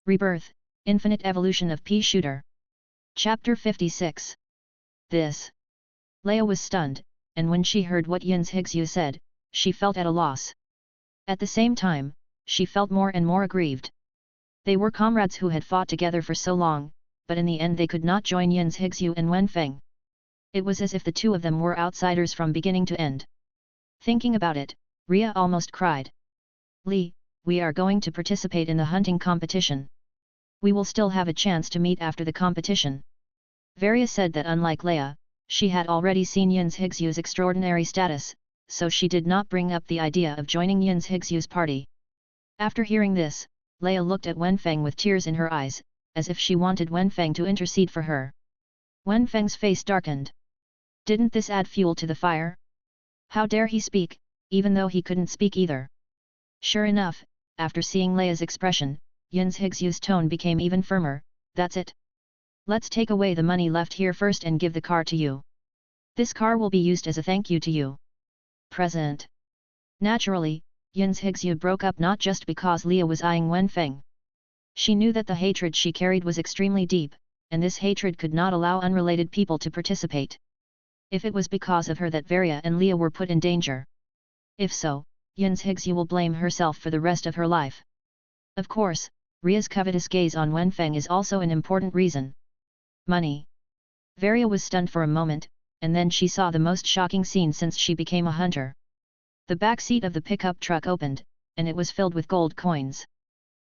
Rebirth, Infinite Evolution of Pea Shooter. Chapter 56. This. Leia was stunned, and when she heard what Yin's Higsu said, she felt at a loss. At the same time, she felt more and more aggrieved. They were comrades who had fought together for so long, but in the end they could not join Yin's Higsu and Wenfeng. It was as if the two of them were outsiders from beginning to end. Thinking about it, Ria almost cried. Li, we are going to participate in the hunting competition. We will still have a chance to meet after the competition. Varia said that unlike Leia, she had already seen Yin's Higsu's extraordinary status, so she did not bring up the idea of joining Yin's Higsu's party. After hearing this, Leia looked at Wenfeng with tears in her eyes, as if she wanted Wenfeng to intercede for her. Wenfeng's face darkened. Didn't this add fuel to the fire? How dare he speak, even though he couldn't speak either? Sure enough, after seeing Leia's expression, Yin's Higsu's tone became even firmer. That's it. Let's take away the money left here first and give the car to you. This car will be used as a thank you to you. Present. Naturally, Yin's Higsu broke up not just because Leia was eyeing Wenfeng. She knew that the hatred she carried was extremely deep, and this hatred could not allow unrelated people to participate. If it was because of her that Varia and Leia were put in danger. If so, Yin's Higsu will blame herself for the rest of her life. Of course, Ria's covetous gaze on Wenfeng is also an important reason. Money. Varia was stunned for a moment, and then she saw the most shocking scene since she became a hunter. The back seat of the pickup truck opened, and it was filled with gold coins.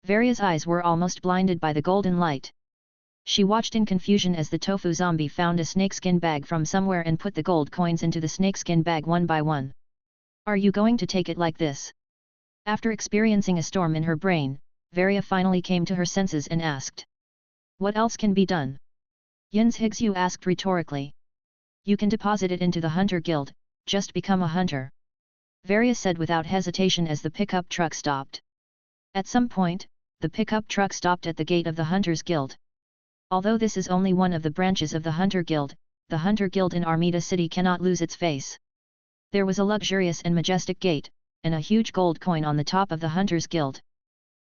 Varia's eyes were almost blinded by the golden light. She watched in confusion as the tofu zombie found a snakeskin bag from somewhere and put the gold coins into the snakeskin bag one by one. Are you going to take it like this? After experiencing a storm in her brain, Varia finally came to her senses and asked. What else can be done? Yin's Higsu asked rhetorically. You can deposit it into the Hunter Guild, just become a hunter. Varia said without hesitation as the pickup truck stopped. At some point, the pickup truck stopped at the gate of the Hunters Guild. Although this is only one of the branches of the Hunter Guild, the Hunter Guild in Armida City cannot lose its face. There was a luxurious and majestic gate, and a huge gold coin on the top of the Hunters Guild.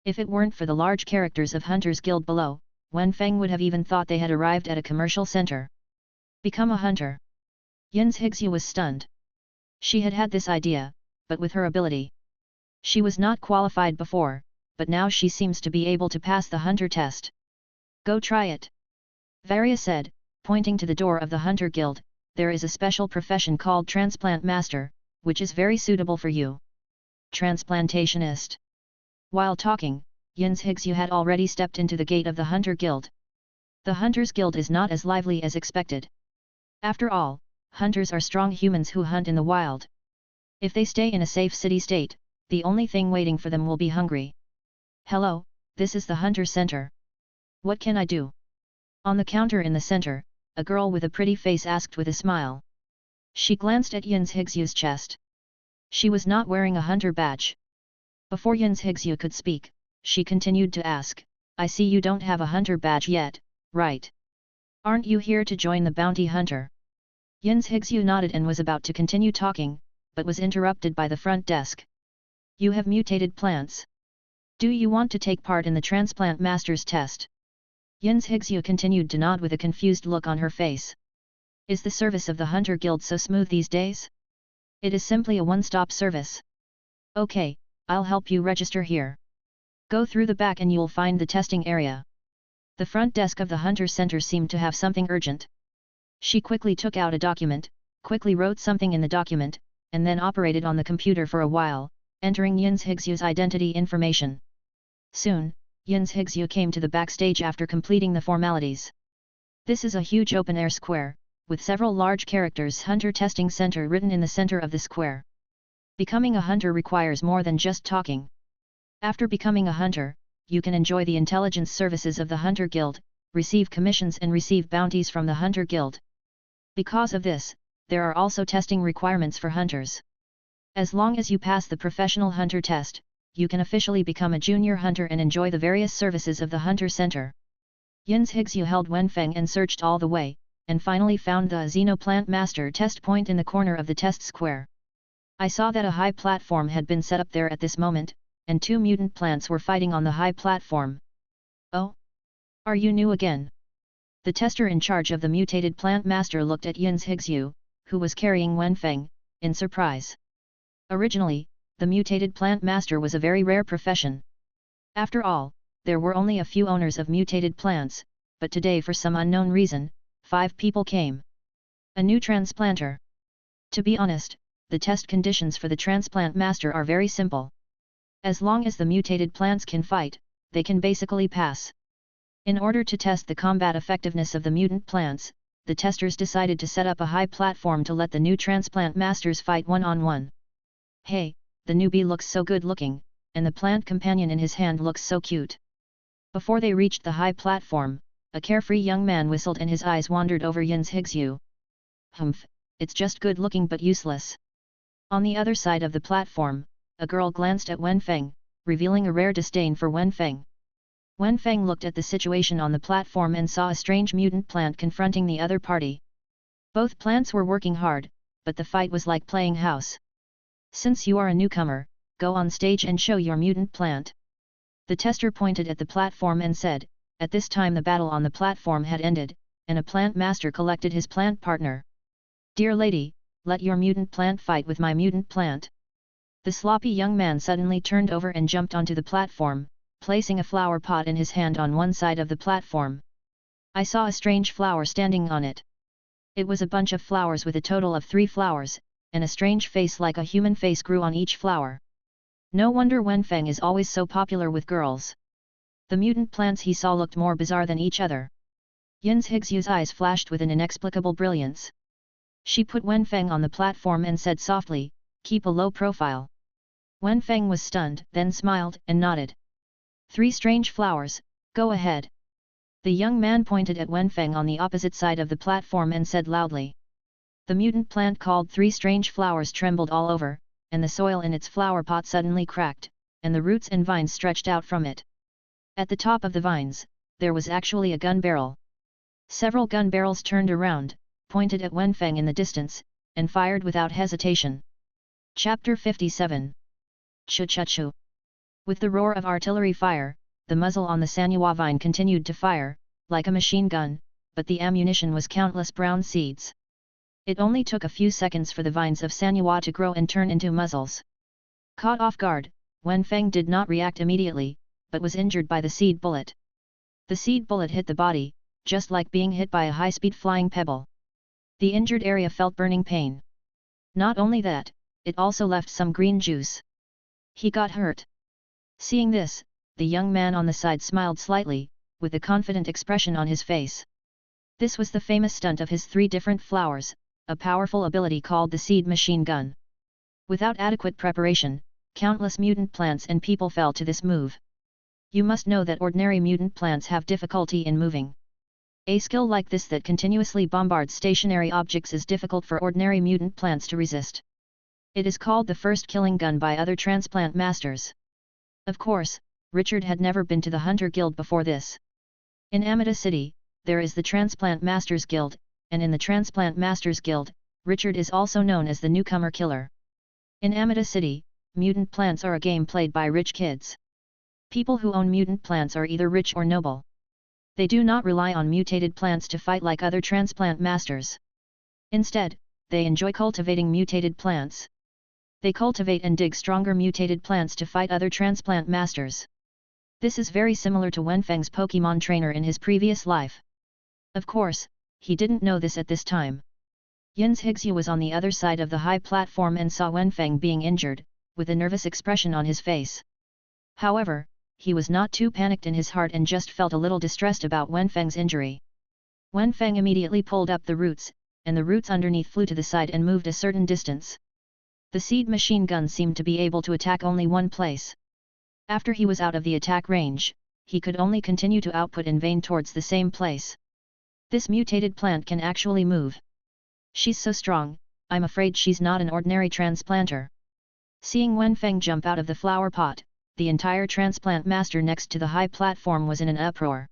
If it weren't for the large characters of Hunters Guild below, Wenfeng would have even thought they had arrived at a commercial center. Become a hunter. Yin's Higsu was stunned. She had had this idea, but with her ability. She was not qualified before, but now she seems to be able to pass the hunter test. Go try it. Varia said, pointing to the door of the Hunter Guild. There is a special profession called Transplant Master, which is very suitable for you. Transplantationist. While talking, Yin's Higsu had already stepped into the gate of the Hunter Guild. The Hunters Guild is not as lively as expected. After all, hunters are strong humans who hunt in the wild. If they stay in a safe city state, the only thing waiting for them will be hungry. Hello, this is the Hunter Center. What can I do? On the counter in the center, a girl with a pretty face asked with a smile. She glanced at Yin's Higsu's chest. She was not wearing a hunter badge. Before Yin's Higsu could speak, she continued to ask, I see you don't have a hunter badge yet, right? Aren't you here to join the bounty hunter? Yin's Higsu nodded and was about to continue talking, but was interrupted by the front desk. You have mutated plants. Do you want to take part in the Transplant Master's test? Yin's Higsu continued to nod with a confused look on her face. Is the service of the Hunter Guild so smooth these days? It is simply a one-stop service. Okay, I'll help you register here. Go through the back and you'll find the testing area. The front desk of the Hunter Center seemed to have something urgent. She quickly took out a document, quickly wrote something in the document, and then operated on the computer for a while, entering Yin's Higsu's identity information. Soon, Yin's Higsu came to the backstage after completing the formalities. This is a huge open-air square, with several large characters Hunter Testing Center written in the center of the square. Becoming a hunter requires more than just talking. After becoming a hunter, you can enjoy the intelligence services of the Hunter Guild, receive commissions and receive bounties from the Hunter Guild. Because of this, there are also testing requirements for hunters. As long as you pass the professional hunter test, you can officially become a junior hunter and enjoy the various services of the Hunter Center. Yin's Higsu held Wenfeng and searched all the way, and finally found the Xenoplant Master test point in the corner of the test square. I saw that a high platform had been set up there at this moment, and two mutant plants were fighting on the high platform. Oh? Are you new again? The tester in charge of the mutated plant master looked at Yin's Higsu, who was carrying Wenfeng, in surprise. Originally, the mutated plant master was a very rare profession. After all, there were only a few owners of mutated plants, but today for some unknown reason, 5 people came. A new transplanter. To be honest, the test conditions for the transplant master are very simple. As long as the mutated plants can fight, they can basically pass. In order to test the combat effectiveness of the mutant plants, the testers decided to set up a high platform to let the new transplant masters fight one-on-one. Hey, the newbie looks so good looking, and the plant companion in his hand looks so cute. Before they reached the high platform, a carefree young man whistled and his eyes wandered over Yin's Higsu. Humph, it's just good looking but useless. On the other side of the platform, a girl glanced at Wenfeng, revealing a rare disdain for Wenfeng. Wenfeng looked at the situation on the platform and saw a strange mutant plant confronting the other party. Both plants were working hard, but the fight was like playing house. Since you are a newcomer, go on stage and show your mutant plant. The tester pointed at the platform and said. At this time the battle on the platform had ended, and a plant master collected his plant partner. Dear lady, let your mutant plant fight with my mutant plant. The sloppy young man suddenly turned over and jumped onto the platform, placing a flower pot in his hand on one side of the platform. I saw a strange flower standing on it. It was a bunch of flowers with a total of 3 flowers, and a strange face like a human face grew on each flower. No wonder Wenfeng is always so popular with girls. The mutant plants he saw looked more bizarre than each other. Yin's Higsu's eyes flashed with an inexplicable brilliance. She put Wenfeng on the platform and said softly, keep a low profile. Wenfeng was stunned, then smiled and nodded. 3 strange flowers, go ahead. The young man pointed at Wenfeng on the opposite side of the platform and said loudly. The mutant plant called 3 strange flowers trembled all over, and the soil in its flower pot suddenly cracked, and the roots and vines stretched out from it. At the top of the vines, there was actually a gun barrel. Several gun barrels turned around, pointed at Wenfeng in the distance, and fired without hesitation. Chapter 57. Chu-chu-chu. With the roar of artillery fire, the muzzle on the Sanyua vine continued to fire, like a machine gun, but the ammunition was countless brown seeds. It only took a few seconds for the vines of Sanyua to grow and turn into muzzles. Caught off guard, Wenfeng did not react immediately, but was injured by the seed bullet. The seed bullet hit the body, just like being hit by a high-speed flying pebble. The injured area felt burning pain. Not only that, it also left some green juice. He got hurt. Seeing this, the young man on the side smiled slightly, with a confident expression on his face. This was the famous stunt of his 3 different flowers, a powerful ability called the seed machine gun. Without adequate preparation, countless mutant plants and people fell to this move. You must know that ordinary mutant plants have difficulty in moving. A skill like this that continuously bombards stationary objects is difficult for ordinary mutant plants to resist. It is called the first killing gun by other transplant masters. Of course, Richard had never been to the Hunter Guild before this. In Amida City, there is the Transplant Masters Guild, and in the Transplant Masters Guild, Richard is also known as the Newcomer Killer. In Amida City, mutant plants are a game played by rich kids. People who own mutant plants are either rich or noble. They do not rely on mutated plants to fight like other transplant masters. Instead, they enjoy cultivating mutated plants. They cultivate and dig stronger mutated plants to fight other transplant masters. This is very similar to Wenfeng's Pokemon trainer in his previous life. Of course, he didn't know this at this time. Yin's Higsu was on the other side of the high platform and saw Wenfeng being injured, with a nervous expression on his face. However, he was not too panicked in his heart and just felt a little distressed about Wenfeng's injury. Wenfeng immediately pulled up the roots, and the roots underneath flew to the side and moved a certain distance. The seed machine gun seemed to be able to attack only one place. After he was out of the attack range, he could only continue to output in vain towards the same place. This mutated plant can actually move. She's so strong, I'm afraid she's not an ordinary transplanter. Seeing Wenfeng jump out of the flower pot, the entire transplant master next to the high platform was in an uproar.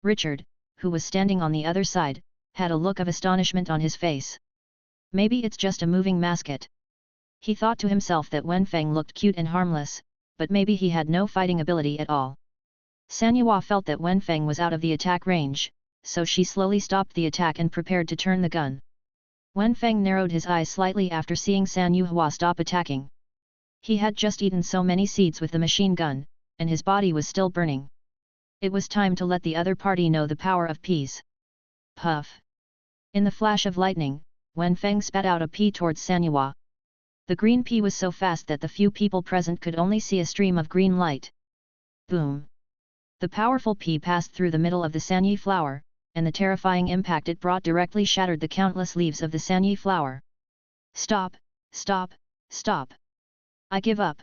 Richard, who was standing on the other side, had a look of astonishment on his face. Maybe it's just a moving mascot. He thought to himself that Wenfeng looked cute and harmless, but maybe he had no fighting ability at all. Sanyua felt that Wenfeng was out of the attack range, so she slowly stopped the attack and prepared to turn the gun. Wenfeng narrowed his eyes slightly after seeing Sanyua stop attacking. He had just eaten so many seeds with the machine gun, and his body was still burning. It was time to let the other party know the power of peas. Puff! In the flash of lightning, Wenfeng spat out a pea towards Sanyua. The green pea was so fast that the few people present could only see a stream of green light. Boom! The powerful pea passed through the middle of the Sanyi flower, and the terrifying impact it brought directly shattered the countless leaves of the Sanyi flower. Stop! Stop! Stop! I give up!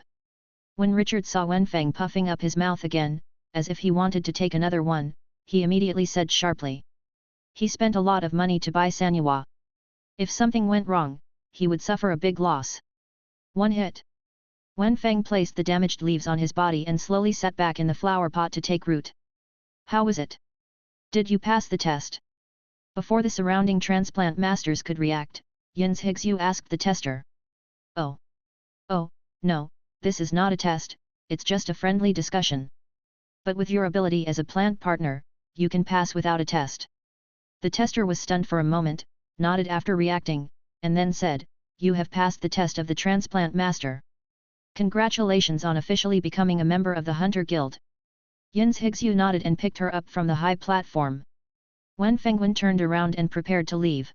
When Richard saw Wenfeng puffing up his mouth again, as if he wanted to take another one, he immediately said sharply. He spent a lot of money to buy Sanyua. If something went wrong, he would suffer a big loss. One hit. Wenfeng placed the damaged leaves on his body and slowly sat back in the flower pot to take root. How was it? Did you pass the test? Before the surrounding transplant masters could react, Yin's Higsu asked the tester. Oh, no, this is not a test, it's just a friendly discussion. But with your ability as a plant partner, you can pass without a test. The tester was stunned for a moment, nodded after reacting, and then said, you have passed the test of the transplant master. Congratulations on officially becoming a member of the Hunter Guild. Yin's Higsu nodded and picked her up from the high platform. Wen Fengwen turned around and prepared to leave.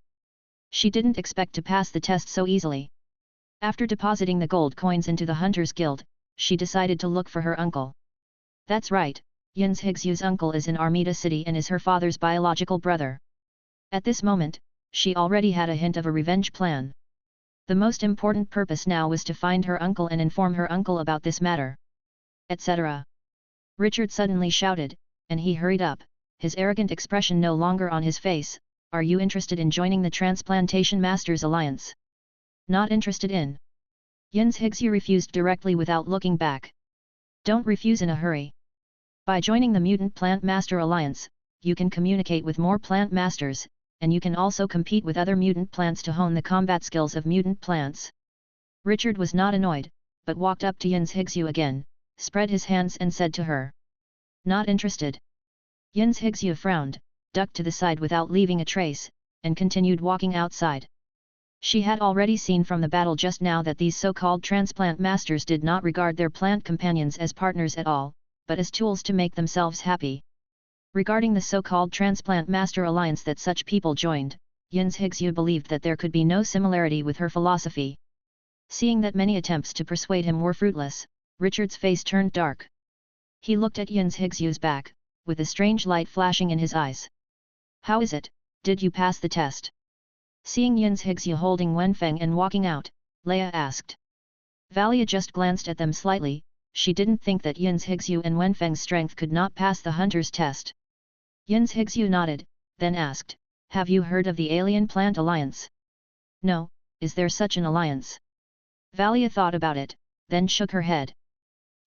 She didn't expect to pass the test so easily. After depositing the gold coins into the Hunters Guild, she decided to look for her uncle. That's right, Yin's Higsu's uncle is in Armida City and is her father's biological brother. At this moment, she already had a hint of a revenge plan. The most important purpose now was to find her uncle and inform her uncle about this matter. Etc. Richard suddenly shouted, and he hurried up, his arrogant expression no longer on his face. Are you interested in joining the Transplantation Masters Alliance? Not interested in. Yin's Higsu refused directly without looking back. Don't refuse in a hurry. By joining the Mutant Plant Master Alliance, you can communicate with more plant masters, and you can also compete with other mutant plants to hone the combat skills of mutant plants. Richard was not annoyed, but walked up to Yin's Higsu again, spread his hands and said to her. Not interested. Yin's Higsu frowned, ducked to the side without leaving a trace, and continued walking outside. She had already seen from the battle just now that these so-called transplant masters did not regard their plant companions as partners at all, but as tools to make themselves happy. Regarding the so-called Transplant Master Alliance that such people joined, Yin's Higsu believed that there could be no similarity with her philosophy. Seeing that many attempts to persuade him were fruitless, Richard's face turned dark. He looked at Yin's Higsu's back, with a strange light flashing in his eyes. How is it, did you pass the test? Seeing Yin's Higsu holding Wenfeng and walking out, Leia asked. Valia just glanced at them slightly, she didn't think that Yin's Higsu and Wenfeng's strength could not pass the hunter's test. Yin's Higsu nodded, then asked, have you heard of the Alien Plant Alliance? No, is there such an alliance? Valia thought about it, then shook her head.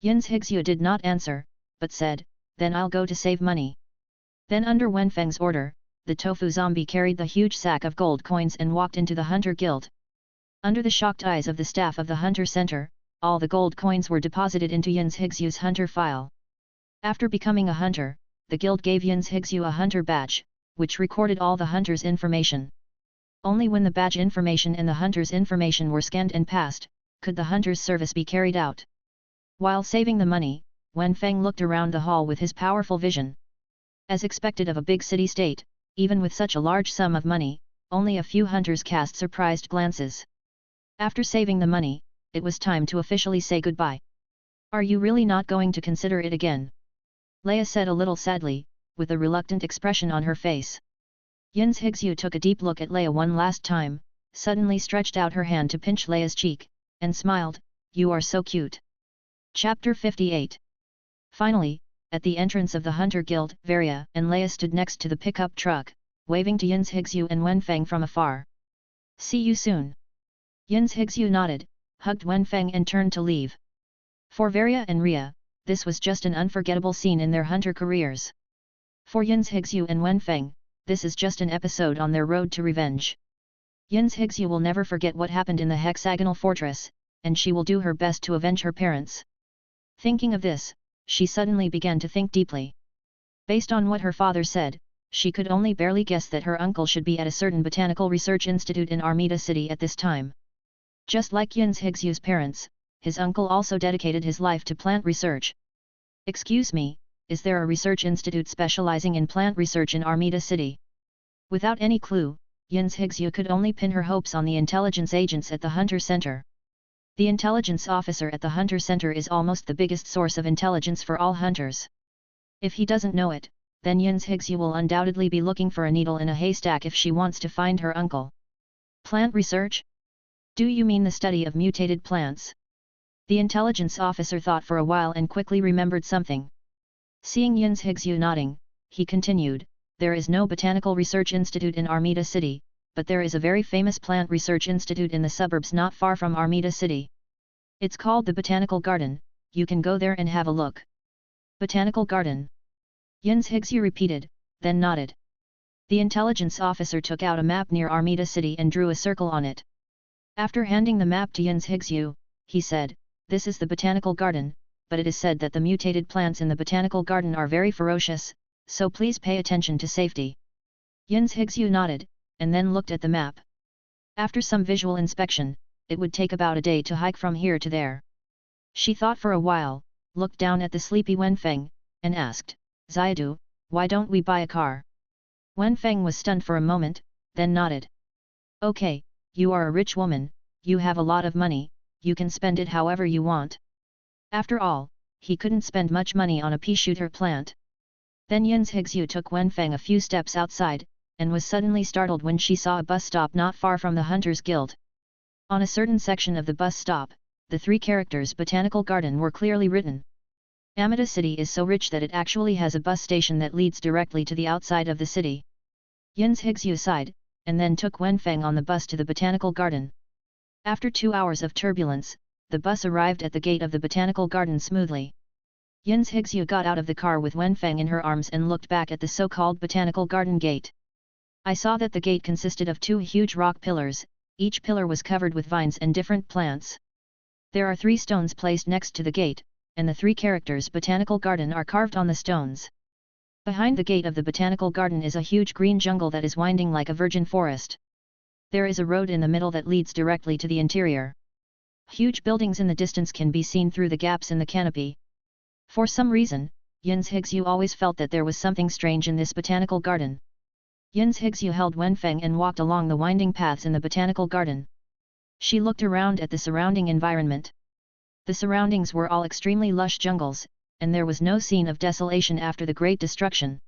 Yin's Higsu did not answer, but said, then I'll go to save money. Then under Wenfeng's order, the tofu zombie carried the huge sack of gold coins and walked into the Hunter Guild. Under the shocked eyes of the staff of the Hunter Center, all the gold coins were deposited into Yin's Higsu's hunter file. After becoming a hunter, the guild gave Yin's Higsu a hunter badge, which recorded all the hunter's information. Only when the badge information and the hunter's information were scanned and passed, could the hunter's service be carried out. While saving the money, Wenfeng looked around the hall with his powerful vision. As expected of a big city-state, even with such a large sum of money, only a few hunters cast surprised glances. After saving the money, it was time to officially say goodbye. Are you really not going to consider it again? Leia said a little sadly, with a reluctant expression on her face. Yin's Higsu took a deep look at Leia one last time, suddenly stretched out her hand to pinch Leia's cheek, and smiled, you are so cute. Chapter 58. Finally, at the entrance of the Hunter Guild, Varia and Leia stood next to the pickup truck, waving to Yin's Higsu and Wenfeng from afar. See you soon. Yin's Higsu nodded, hugged Wenfeng and turned to leave. For Varia and Ria, this was just an unforgettable scene in their hunter careers. For Yin's Higsu and Wenfeng, this is just an episode on their road to revenge. Yin's Higsu will never forget what happened in the hexagonal fortress, and she will do her best to avenge her parents. Thinking of this, she suddenly began to think deeply. Based on what her father said, she could only barely guess that her uncle should be at a certain botanical research institute in Armida City at this time. Just like Yin's Higsyu's parents, his uncle also dedicated his life to plant research. Excuse me, is there a research institute specializing in plant research in Armida City? Without any clue, Yin's Higsu could only pin her hopes on the intelligence agents at the Hunter Center. The intelligence officer at the Hunter Center is almost the biggest source of intelligence for all hunters. If he doesn't know it, then Yin's Higsu will undoubtedly be looking for a needle in a haystack if she wants to find her uncle. Plant research? Do you mean the study of mutated plants? The intelligence officer thought for a while and quickly remembered something. Seeing Yin's Higsu nodding, he continued, there is no botanical research institute in Armida City, but there is a very famous plant research institute in the suburbs not far from Armida City. It's called the Botanical Garden, you can go there and have a look. Botanical Garden? Yin's Higsu repeated, then nodded. The intelligence officer took out a map near Armida City and drew a circle on it. After handing the map to Yin's Higsu, he said, this is the Botanical Garden, but it is said that the mutated plants in the Botanical Garden are very ferocious, so please pay attention to safety. Yin's Higsu nodded, and then looked at the map. After some visual inspection, it would take about a day to hike from here to there. She thought for a while, looked down at the sleepy Wenfeng, and asked, Xiadu, why don't we buy a car? Wenfeng was stunned for a moment, then nodded. Okay, you are a rich woman, you have a lot of money, you can spend it however you want. After all, he couldn't spend much money on a pea shooter plant. Then Yin's Higsu took Wenfeng a few steps outside, and was suddenly startled when she saw a bus stop not far from the Hunters Guild. On a certain section of the bus stop, the three characters Botanical Garden were clearly written. Amida City is so rich that it actually has a bus station that leads directly to the outside of the city. Yin's Higsu sighed, and then took Wenfeng on the bus to the Botanical Garden. After 2 hours of turbulence, the bus arrived at the gate of the Botanical Garden smoothly. Yin's Higsu got out of the car with Wenfeng in her arms and looked back at the so-called Botanical Garden gate. I saw that the gate consisted of 2 huge rock pillars, each pillar was covered with vines and different plants. There are 3 stones placed next to the gate, and the 3 characters Botanical Garden are carved on the stones. Behind the gate of the Botanical Garden is a huge green jungle that is winding like a virgin forest. There is a road in the middle that leads directly to the interior. Huge buildings in the distance can be seen through the gaps in the canopy. For some reason, Yin's Higsu always felt that there was something strange in this Botanical Garden. Yin's Higsu held Wenfeng and walked along the winding paths in the Botanical Garden. She looked around at the surrounding environment. The surroundings were all extremely lush jungles, and there was no scene of desolation after the Great Destruction.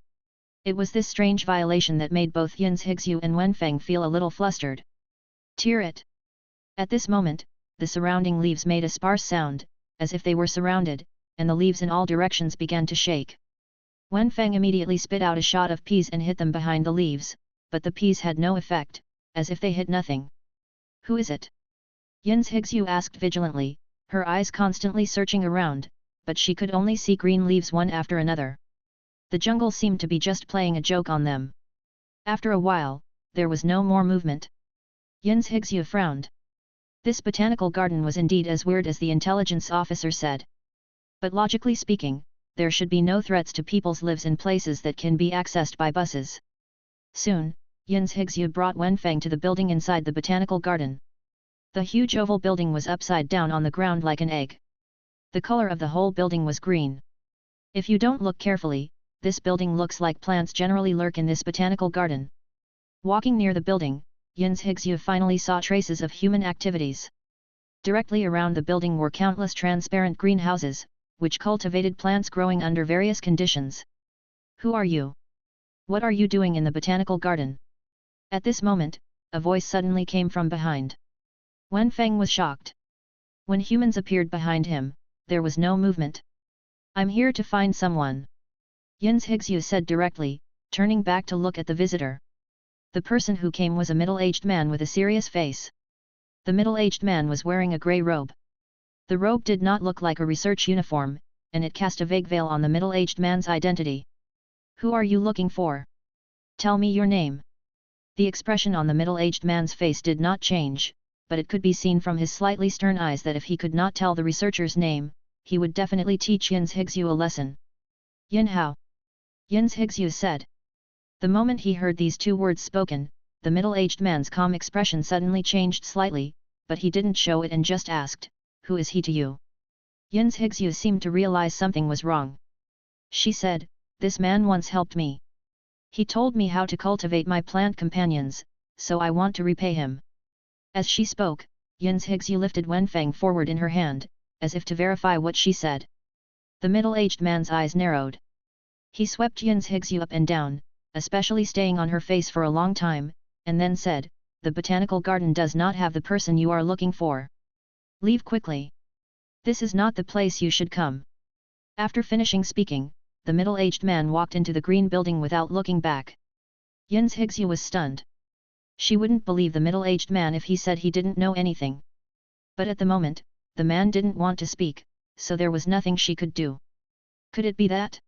It was this strange violation that made both Yin's Higsu and Wenfeng feel a little flustered. Tear it! At this moment, the surrounding leaves made a sparse sound, as if they were surrounded, and the leaves in all directions began to shake. Wenfeng immediately spit out a shot of peas and hit them behind the leaves, but the peas had no effect, as if they hit nothing. Who is it? Yin's Higsu asked vigilantly, her eyes constantly searching around, but she could only see green leaves one after another. The jungle seemed to be just playing a joke on them. After a while, there was no more movement. Yin's Higsu frowned. This Botanical Garden was indeed as weird as the intelligence officer said. But logically speaking, there should be no threats to people's lives in places that can be accessed by buses. Soon, Yin's Higsu brought Wenfeng to the building inside the Botanical Garden. The huge oval building was upside down on the ground like an egg. The color of the whole building was green. If you don't look carefully, this building looks like plants generally lurk in this Botanical Garden. Walking near the building, Yin's Higsu finally saw traces of human activities. Directly around the building were countless transparent greenhouses, which cultivated plants growing under various conditions. Who are you? What are you doing in the Botanical Garden? At this moment, a voice suddenly came from behind. Wenfeng was shocked. When humans appeared behind him, there was no movement. I'm here to find someone. Yin's Higsu said directly, turning back to look at the visitor. The person who came was a middle-aged man with a serious face. The middle-aged man was wearing a grey robe. The robe did not look like a research uniform, and it cast a vague veil on the middle-aged man's identity. Who are you looking for? Tell me your name. The expression on the middle-aged man's face did not change, but it could be seen from his slightly stern eyes that if he could not tell the researcher's name, he would definitely teach Yin's Higzu a lesson. Yin Hao. Yin's Higzu said. The moment he heard these two words spoken, the middle-aged man's calm expression suddenly changed slightly, but he didn't show it and just asked, "Who is he to you?" Yin's Higzu seemed to realize something was wrong. She said, "This man once helped me. He told me how to cultivate my plant companions, so I want to repay him." As she spoke, Yin's Higzu lifted Wenfeng forward in her hand, as if to verify what she said. The middle-aged man's eyes narrowed. He swept Yin's Higzu up and down, especially staying on her face for a long time, and then said, "The botanical garden does not have the person you are looking for. Leave quickly. This is not the place you should come." After finishing speaking, the middle-aged man walked into the green building without looking back. Yin's Higzu was stunned. She wouldn't believe the middle-aged man if he said he didn't know anything. But at the moment, the man didn't want to speak, so there was nothing she could do. Could it be that?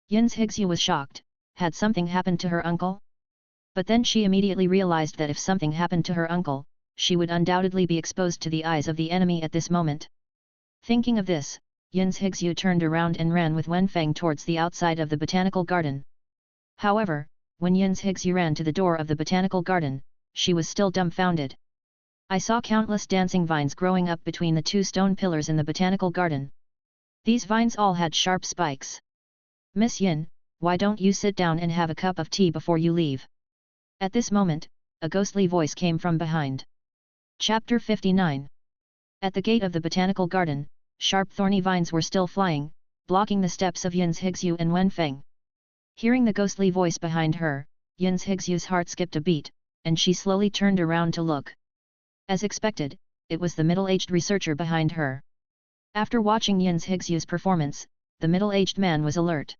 Yin's Higzu was shocked. Had something happened to her uncle? But then she immediately realized that if something happened to her uncle, she would undoubtedly be exposed to the eyes of the enemy at this moment. Thinking of this, Yin's Higzu turned around and ran with Wenfeng towards the outside of the botanical garden. However, when Yin's Higzu ran to the door of the botanical garden, she was still dumbfounded. "I saw countless dancing vines growing up between the two stone pillars in the botanical garden. These vines all had sharp spikes. Miss Yin, why don't you sit down and have a cup of tea before you leave?" At this moment, a ghostly voice came from behind. Chapter 59. At the gate of the botanical garden, sharp thorny vines were still flying, blocking the steps of Yin's Higzu and Wenfeng. Hearing the ghostly voice behind her, Yin's Higzu's heart skipped a beat, and she slowly turned around to look. As expected, it was the middle-aged researcher behind her. After watching Yin's Higzu's performance, the middle-aged man was alert.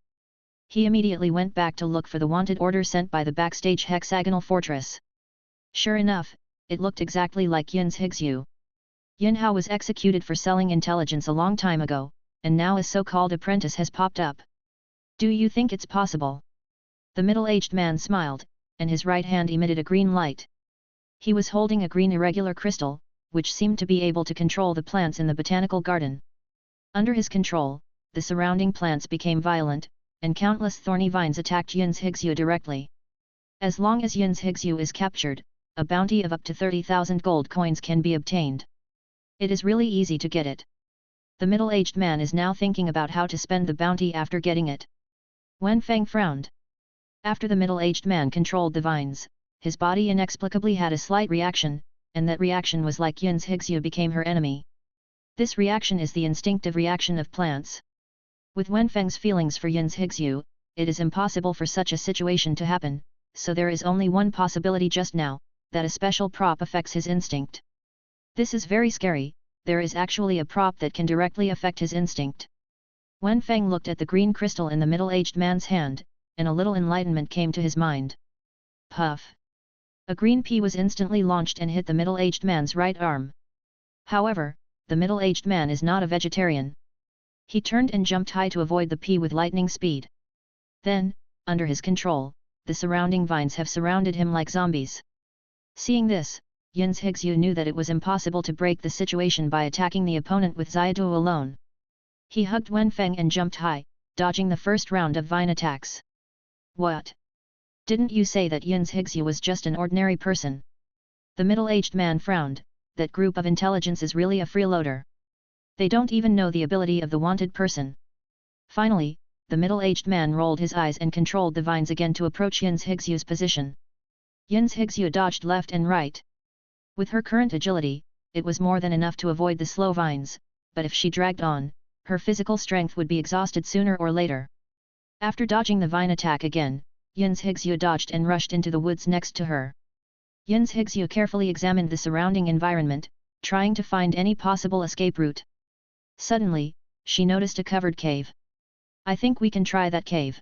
He immediately went back to look for the wanted order sent by the backstage hexagonal fortress. Sure enough, it looked exactly like Yin's Higzu. Yin Hao was executed for selling intelligence a long time ago, and now a so-called apprentice has popped up. Do you think it's possible? The middle-aged man smiled, and his right hand emitted a green light. He was holding a green irregular crystal, which seemed to be able to control the plants in the botanical garden. Under his control, the surrounding plants became violent, and countless thorny vines attacked Yin's Higzu directly. As long as Yin's Higzu is captured, a bounty of up to 30,000 gold coins can be obtained. It is really easy to get it. The middle-aged man is now thinking about how to spend the bounty after getting it. Wenfeng frowned. After the middle-aged man controlled the vines, his body inexplicably had a slight reaction, and that reaction was like Yin's Higzu became her enemy. This reaction is the instinctive reaction of plants. With Wenfeng's feelings for Yin's Higzu, it is impossible for such a situation to happen, so there is only one possibility just now, that a special prop affects his instinct. This is very scary, there is actually a prop that can directly affect his instinct. Wenfeng looked at the green crystal in the middle-aged man's hand, and a little enlightenment came to his mind. Puff! A green pea was instantly launched and hit the middle-aged man's right arm. However, the middle-aged man is not a vegetarian. He turned and jumped high to avoid the pea with lightning speed. Then, under his control, the surrounding vines have surrounded him like zombies. Seeing this, Yin's Higzu knew that it was impossible to break the situation by attacking the opponent with Xiadu alone. He hugged Wenfeng and jumped high, dodging the first round of vine attacks. What? Didn't you say that Yin's Higzu was just an ordinary person? The middle-aged man frowned. That group of intelligence is really a freeloader. They don't even know the ability of the wanted person. Finally, the middle-aged man rolled his eyes and controlled the vines again to approach Yin's Higzu's position. Yin's Higzu dodged left and right. With her current agility, it was more than enough to avoid the slow vines, but if she dragged on, her physical strength would be exhausted sooner or later. After dodging the vine attack again, Yin's Higzu dodged and rushed into the woods next to her. Yin's Higzu carefully examined the surrounding environment, trying to find any possible escape route. Suddenly, she noticed a covered cave. "I think we can try that cave,"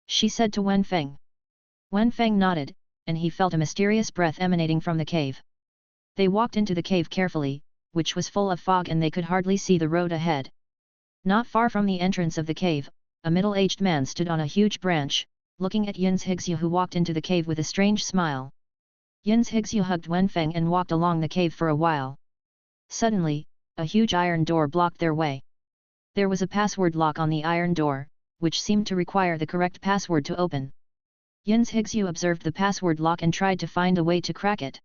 she said to Wenfeng. Wenfeng nodded, and he felt a mysterious breath emanating from the cave. They walked into the cave carefully, which was full of fog and they could hardly see the road ahead. Not far from the entrance of the cave, a middle-aged man stood on a huge branch, looking at Yin's Higzu who walked into the cave with a strange smile. Yin's Higzu hugged Wenfeng and walked along the cave for a while. Suddenly, a huge iron door blocked their way. There was a password lock on the iron door, which seemed to require the correct password to open. Yin's Higsu observed the password lock and tried to find a way to crack it.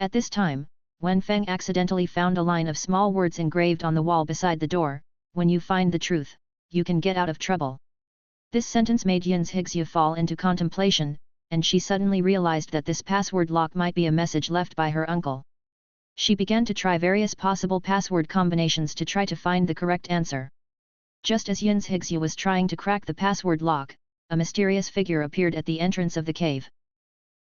At this time, Wen Feng accidentally found a line of small words engraved on the wall beside the door, "When you find the truth, you can get out of trouble." This sentence made Yin's Higsu fall into contemplation, and she suddenly realized that this password lock might be a message left by her uncle. She began to try various possible password combinations to try to find the correct answer. Just as Yin's Higsu was trying to crack the password lock, a mysterious figure appeared at the entrance of the cave.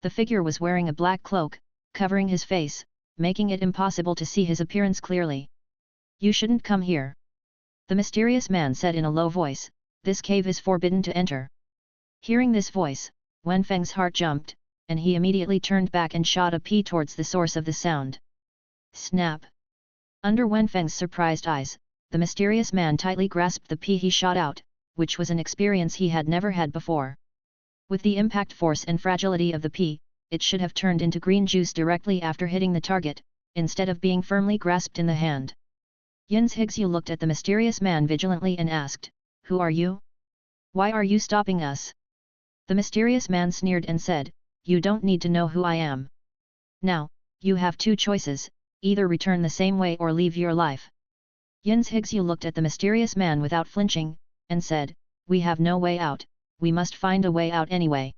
The figure was wearing a black cloak, covering his face, making it impossible to see his appearance clearly. "You shouldn't come here," the mysterious man said in a low voice. "This cave is forbidden to enter." Hearing this voice, Wen Feng's heart jumped, and he immediately turned back and shot a pea towards the source of the sound. Snap! Under Wen Feng's surprised eyes, the mysterious man tightly grasped the pea he shot out, which was an experience he had never had before. With the impact force and fragility of the pea, it should have turned into green juice directly after hitting the target, instead of being firmly grasped in the hand. Yin's Higsu looked at the mysterious man vigilantly and asked, "Who are you? Why are you stopping us?" The mysterious man sneered and said, "You don't need to know who I am. Now, you have two choices, either return the same way or leave your life." Yin's Higsu looked at the mysterious man without flinching, and said, "We have no way out, we must find a way out anyway.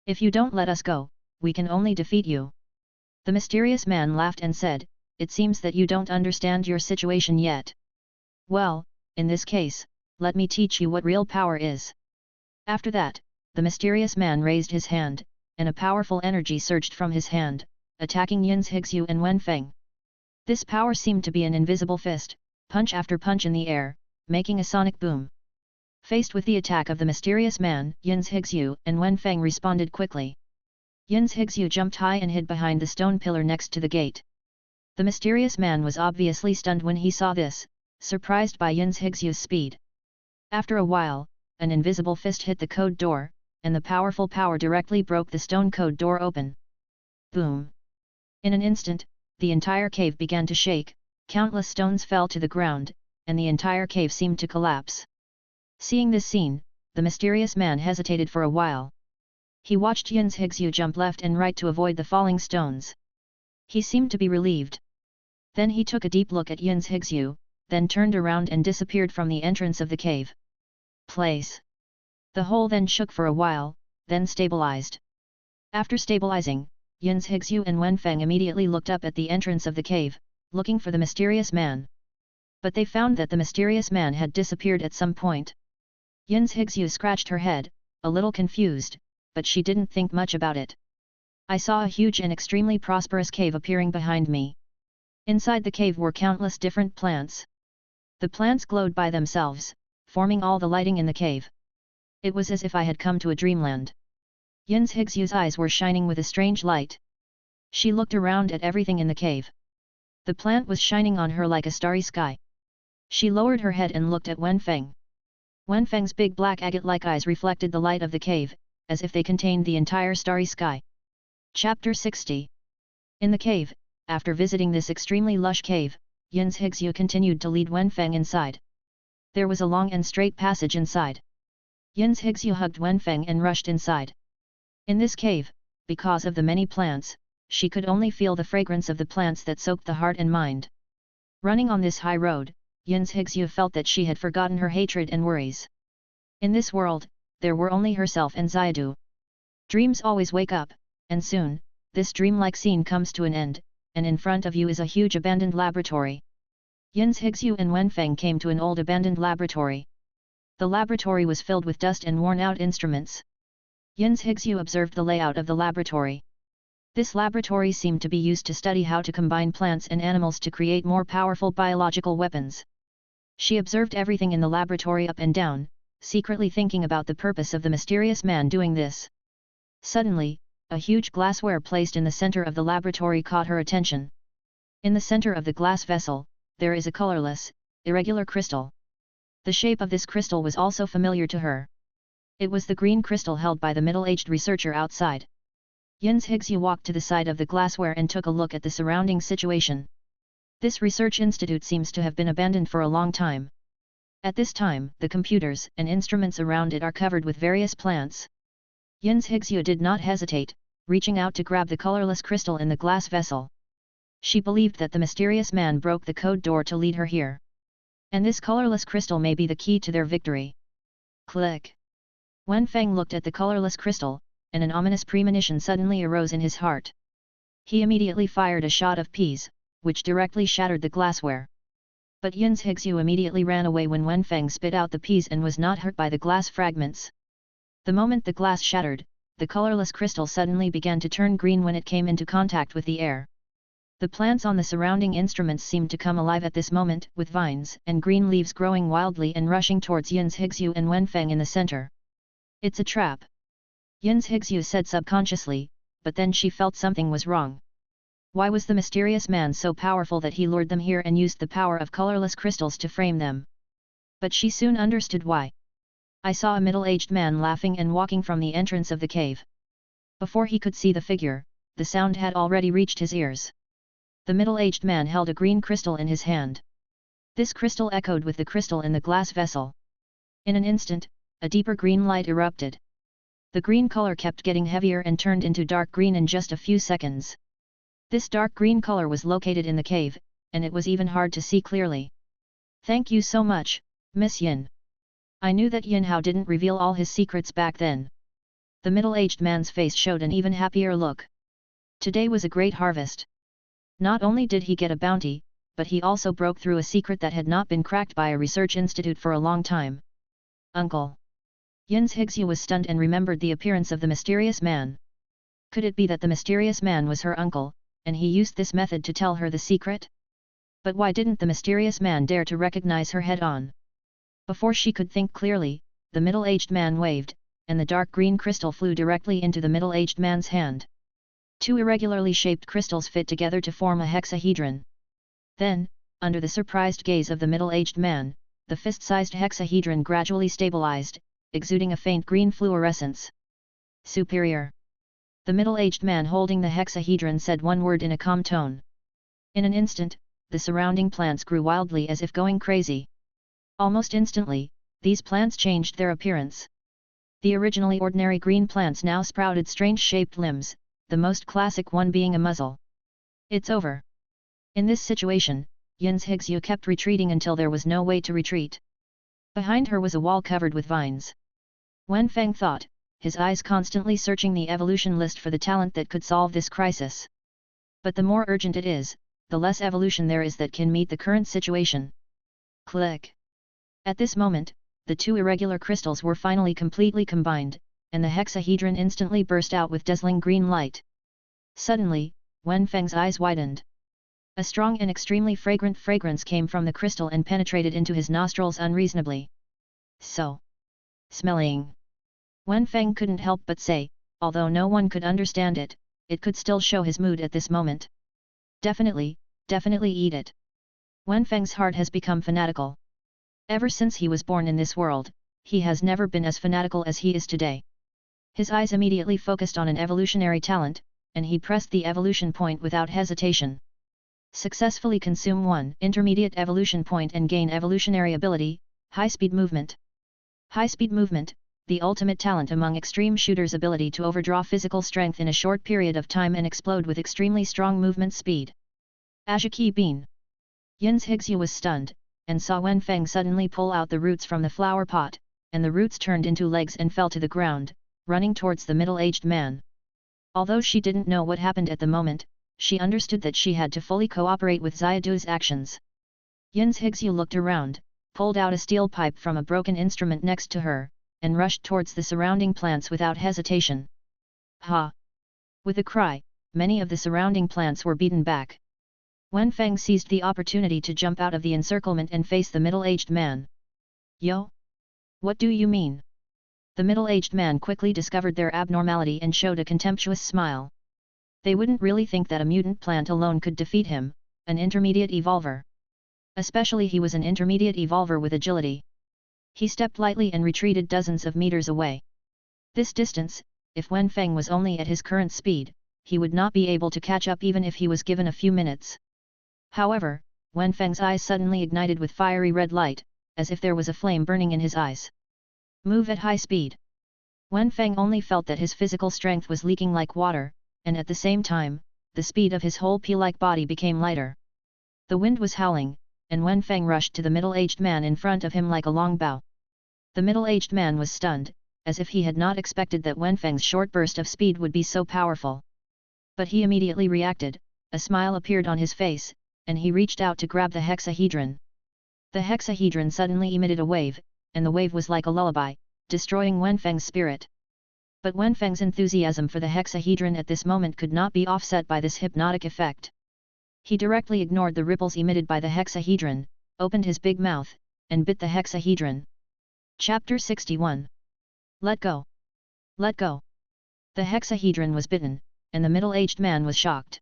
If you don't let us go, we can only defeat you." The mysterious man laughed and said, "It seems that you don't understand your situation yet. Well, in this case, let me teach you what real power is." After that, the mysterious man raised his hand, and a powerful energy surged from his hand, attacking Yin's Higsu and Wen Feng. This power seemed to be an invisible fist, punch after punch in the air, making a sonic boom. Faced with the attack of the mysterious man, Yin's Higsu and Wen Feng responded quickly. Yin's Higsu jumped high and hid behind the stone pillar next to the gate. The mysterious man was obviously stunned when he saw this, surprised by Yin's Higsu's speed. After a while, an invisible fist hit the code door, and the powerful power directly broke the stone code door open. Boom! In an instant, the entire cave began to shake, countless stones fell to the ground, and the entire cave seemed to collapse. Seeing this scene, the mysterious man hesitated for a while. He watched Yin's Higsu jump left and right to avoid the falling stones. He seemed to be relieved. Then he took a deep look at Yin's Higsu, then turned around and disappeared from the entrance of the cave. Place. The hole then shook for a while, then stabilized. After stabilizing, Yin's Higsu and Wen Feng immediately looked up at the entrance of the cave, looking for the mysterious man. But they found that the mysterious man had disappeared at some point. Yin's Higsu scratched her head, a little confused, but she didn't think much about it. "I saw a huge and extremely prosperous cave appearing behind me. Inside the cave were countless different plants. The plants glowed by themselves, forming all the lighting in the cave. It was as if I had come to a dreamland." Yin's Higsu's eyes were shining with a strange light. She looked around at everything in the cave. The plant was shining on her like a starry sky. She lowered her head and looked at Wen Feng. Wen Feng's big black agate-like eyes reflected the light of the cave, as if they contained the entire starry sky. Chapter 60. In the cave, after visiting this extremely lush cave, Yin's Higsu continued to lead Wen Feng inside. There was a long and straight passage inside. Yin's Higsu hugged Wen Feng and rushed inside. In this cave, because of the many plants, she could only feel the fragrance of the plants that soaked the heart and mind. Running on this high road, Yin's Higsu felt that she had forgotten her hatred and worries. In this world, there were only herself and Xiadu. Dreams always wake up, and soon, this dreamlike scene comes to an end, and in front of you is a huge abandoned laboratory. Yin's Higsu and Wen Feng came to an old abandoned laboratory. The laboratory was filled with dust and worn-out instruments. Yin's Higsu observed the layout of the laboratory. This laboratory seemed to be used to study how to combine plants and animals to create more powerful biological weapons. She observed everything in the laboratory up and down, secretly thinking about the purpose of the mysterious man doing this. Suddenly, a huge glassware placed in the center of the laboratory caught her attention. In the center of the glass vessel, there is a colorless, irregular crystal. The shape of this crystal was also familiar to her. It was the green crystal held by the middle-aged researcher outside. Yin's Higsu walked to the side of the glassware and took a look at the surrounding situation. This research institute seems to have been abandoned for a long time. At this time, the computers and instruments around it are covered with various plants. Yin's Hixue did not hesitate, reaching out to grab the colorless crystal in the glass vessel. She believed that the mysterious man broke the code door to lead her here. And this colorless crystal may be the key to their victory. Click. Wenfeng looked at the colorless crystal, and an ominous premonition suddenly arose in his heart. He immediately fired a shot of peas, which directly shattered the glassware. But Yin's Hixue immediately ran away when Wenfeng spit out the peas and was not hurt by the glass fragments. The moment the glass shattered, the colorless crystal suddenly began to turn green when it came into contact with the air. The plants on the surrounding instruments seemed to come alive at this moment, with vines and green leaves growing wildly and rushing towards Yin's Hixue and Wenfeng in the center. It's a trap. Yin's Hixue said subconsciously, but then she felt something was wrong. Why was the mysterious man so powerful that he lured them here and used the power of colorless crystals to frame them? But she soon understood why. I saw a middle-aged man laughing and walking from the entrance of the cave. Before he could see the figure, the sound had already reached his ears. The middle-aged man held a green crystal in his hand. This crystal echoed with the crystal in the glass vessel. In an instant, a deeper green light erupted. The green color kept getting heavier and turned into dark green in just a few seconds. This dark green color was located in the cave, and it was even hard to see clearly. Thank you so much, Miss Yin. I knew that Yin Hao didn't reveal all his secrets back then. The middle-aged man's face showed an even happier look. Today was a great harvest. Not only did he get a bounty, but he also broke through a secret that had not been cracked by a research institute for a long time. Uncle. Yin's Hixue was stunned and remembered the appearance of the mysterious man. Could it be that the mysterious man was her uncle, and he used this method to tell her the secret? But why didn't the mysterious man dare to recognize her head-on? Before she could think clearly, the middle-aged man waved, and the dark green crystal flew directly into the middle-aged man's hand. Two irregularly shaped crystals fit together to form a hexahedron. Then, under the surprised gaze of the middle-aged man, the fist-sized hexahedron gradually stabilized, exuding a faint green fluorescence. Superior. The middle-aged man holding the hexahedron said one word in a calm tone. In an instant, the surrounding plants grew wildly as if going crazy. Almost instantly, these plants changed their appearance. The originally ordinary green plants now sprouted strange-shaped limbs, the most classic one being a muzzle. It's over. In this situation, Yin's Hixue kept retreating until there was no way to retreat. Behind her was a wall covered with vines. Wenfeng thought, his eyes constantly searching the evolution list for the talent that could solve this crisis. But the more urgent it is, the less evolution there is that can meet the current situation. Click. At this moment, the two irregular crystals were finally completely combined, and the hexahedron instantly burst out with dazzling green light. Suddenly, Wenfeng's eyes widened. A strong and extremely fragrant fragrance came from the crystal and penetrated into his nostrils unreasonably. So smelling. Wenfeng couldn't help but say, although no one could understand it, it could still show his mood at this moment. Definitely, definitely eat it. Wenfeng's heart has become fanatical. Ever since he was born in this world, he has never been as fanatical as he is today. His eyes immediately focused on an evolutionary talent, and he pressed the evolution point without hesitation. Successfully consume one intermediate evolution point and gain evolutionary ability, high-speed movement. High-speed movement, the ultimate talent among extreme shooters' ability to overdraw physical strength in a short period of time and explode with extremely strong movement speed. Ajaki Bean. Yin's Hixue was stunned, and saw Wenfeng suddenly pull out the roots from the flower pot, and the roots turned into legs and fell to the ground, running towards the middle-aged man. Although she didn't know what happened at the moment, she understood that she had to fully cooperate with Xiaodu's actions. Yin's Hixue looked around, pulled out a steel pipe from a broken instrument next to her, and rushed towards the surrounding plants without hesitation. Ha! With a cry, many of the surrounding plants were beaten back. Wenfeng seized the opportunity to jump out of the encirclement and face the middle-aged man. Yo? What do you mean? The middle-aged man quickly discovered their abnormality and showed a contemptuous smile. They wouldn't really think that a mutant plant alone could defeat him, an intermediate evolver. Especially he was an intermediate evolver with agility. He stepped lightly and retreated dozens of meters away. This distance, if Wenfeng was only at his current speed, he would not be able to catch up even if he was given a few minutes. However, Wenfeng's eyes suddenly ignited with fiery red light, as if there was a flame burning in his eyes. Move at high speed. Wenfeng only felt that his physical strength was leaking like water, and at the same time, the speed of his whole pea-like body became lighter. The wind was howling, and Wenfeng rushed to the middle-aged man in front of him like a long bow. The middle-aged man was stunned, as if he had not expected that Wenfeng's short burst of speed would be so powerful. But he immediately reacted, a smile appeared on his face, and he reached out to grab the hexahedron. The hexahedron suddenly emitted a wave, and the wave was like a lullaby, destroying Wenfeng's spirit. But Wenfeng's enthusiasm for the hexahedron at this moment could not be offset by this hypnotic effect. He directly ignored the ripples emitted by the hexahedron, opened his big mouth, and bit the hexahedron. Chapter 61. Let go! Let go! The hexahedron was bitten, and the middle-aged man was shocked.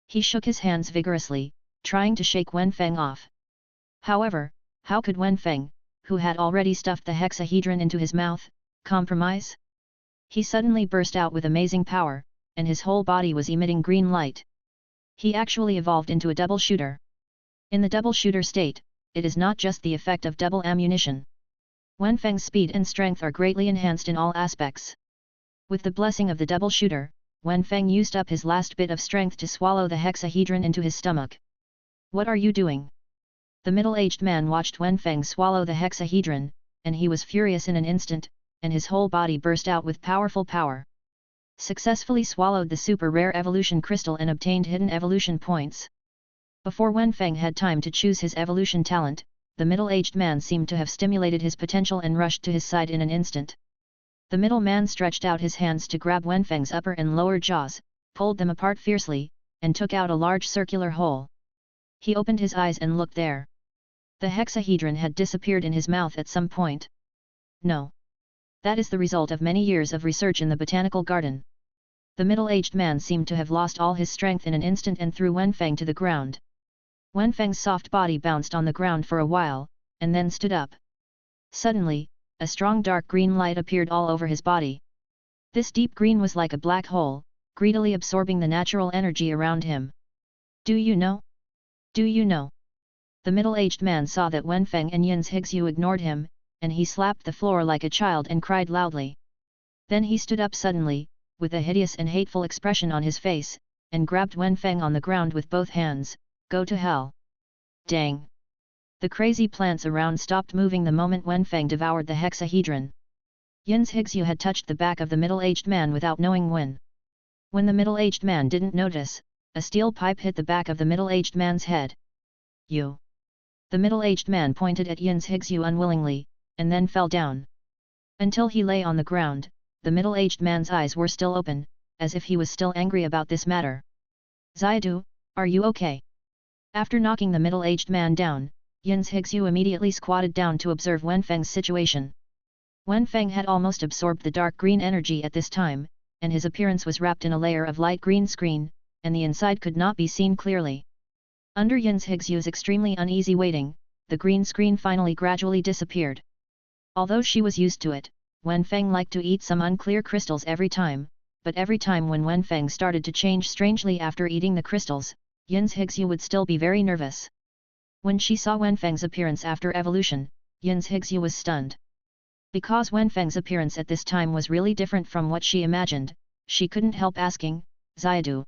He shook his hands vigorously, trying to shake Wenfeng off. However, how could Wenfeng, who had already stuffed the hexahedron into his mouth, compromise? He suddenly burst out with amazing power, and his whole body was emitting green light. He actually evolved into a double shooter. In the double shooter state, it is not just the effect of double ammunition. Wenfeng's speed and strength are greatly enhanced in all aspects. With the blessing of the double shooter, Wenfeng used up his last bit of strength to swallow the hexahedron into his stomach. What are you doing? The middle-aged man watched Wenfeng swallow the hexahedron, and he was furious in an instant, and his whole body burst out with powerful power. Successfully swallowed the super rare evolution crystal and obtained hidden evolution points. Before Wenfeng had time to choose his evolution talent, the middle-aged man seemed to have stimulated his potential and rushed to his side in an instant. The middle man stretched out his hands to grab Wenfeng's upper and lower jaws, pulled them apart fiercely, and took out a large circular hole. He opened his eyes and looked there. The hexahedron had disappeared in his mouth at some point. No. That is the result of many years of research in the botanical garden. The middle-aged man seemed to have lost all his strength in an instant and threw Wenfeng to the ground. Wenfeng's soft body bounced on the ground for a while, and then stood up. Suddenly, a strong dark green light appeared all over his body. This deep green was like a black hole, greedily absorbing the natural energy around him. Do you know? Do you know? The middle-aged man saw that Wenfeng and Yin's Higsu ignored him, and he slapped the floor like a child and cried loudly. Then he stood up suddenly, with a hideous and hateful expression on his face, and grabbed Wenfeng on the ground with both hands. Go to hell! Dang! The crazy plants around stopped moving the moment Wenfeng devoured the hexahedron. Yin's Higsu had touched the back of the middle-aged man without knowing when. When the middle-aged man didn't notice, a steel pipe hit the back of the middle-aged man's head. You! The middle-aged man pointed at Yin's Higsu unwillingly, and then fell down. Until he lay on the ground, the middle-aged man's eyes were still open, as if he was still angry about this matter. Xiadu, are you okay? After knocking the middle-aged man down, Yin's Higsu immediately squatted down to observe Wenfeng's situation. Wenfeng had almost absorbed the dark green energy at this time, and his appearance was wrapped in a layer of light green screen, and the inside could not be seen clearly. Under Yin's Higsu's extremely uneasy waiting, the green screen finally gradually disappeared. Although she was used to it, Wenfeng liked to eat some unclear crystals every time, but every time when Wenfeng started to change strangely after eating the crystals, Yin's Higsu would still be very nervous. When she saw Wenfeng's appearance after evolution, Yin's Higsu was stunned. Because Wenfeng's appearance at this time was really different from what she imagined, she couldn't help asking, Xiadu.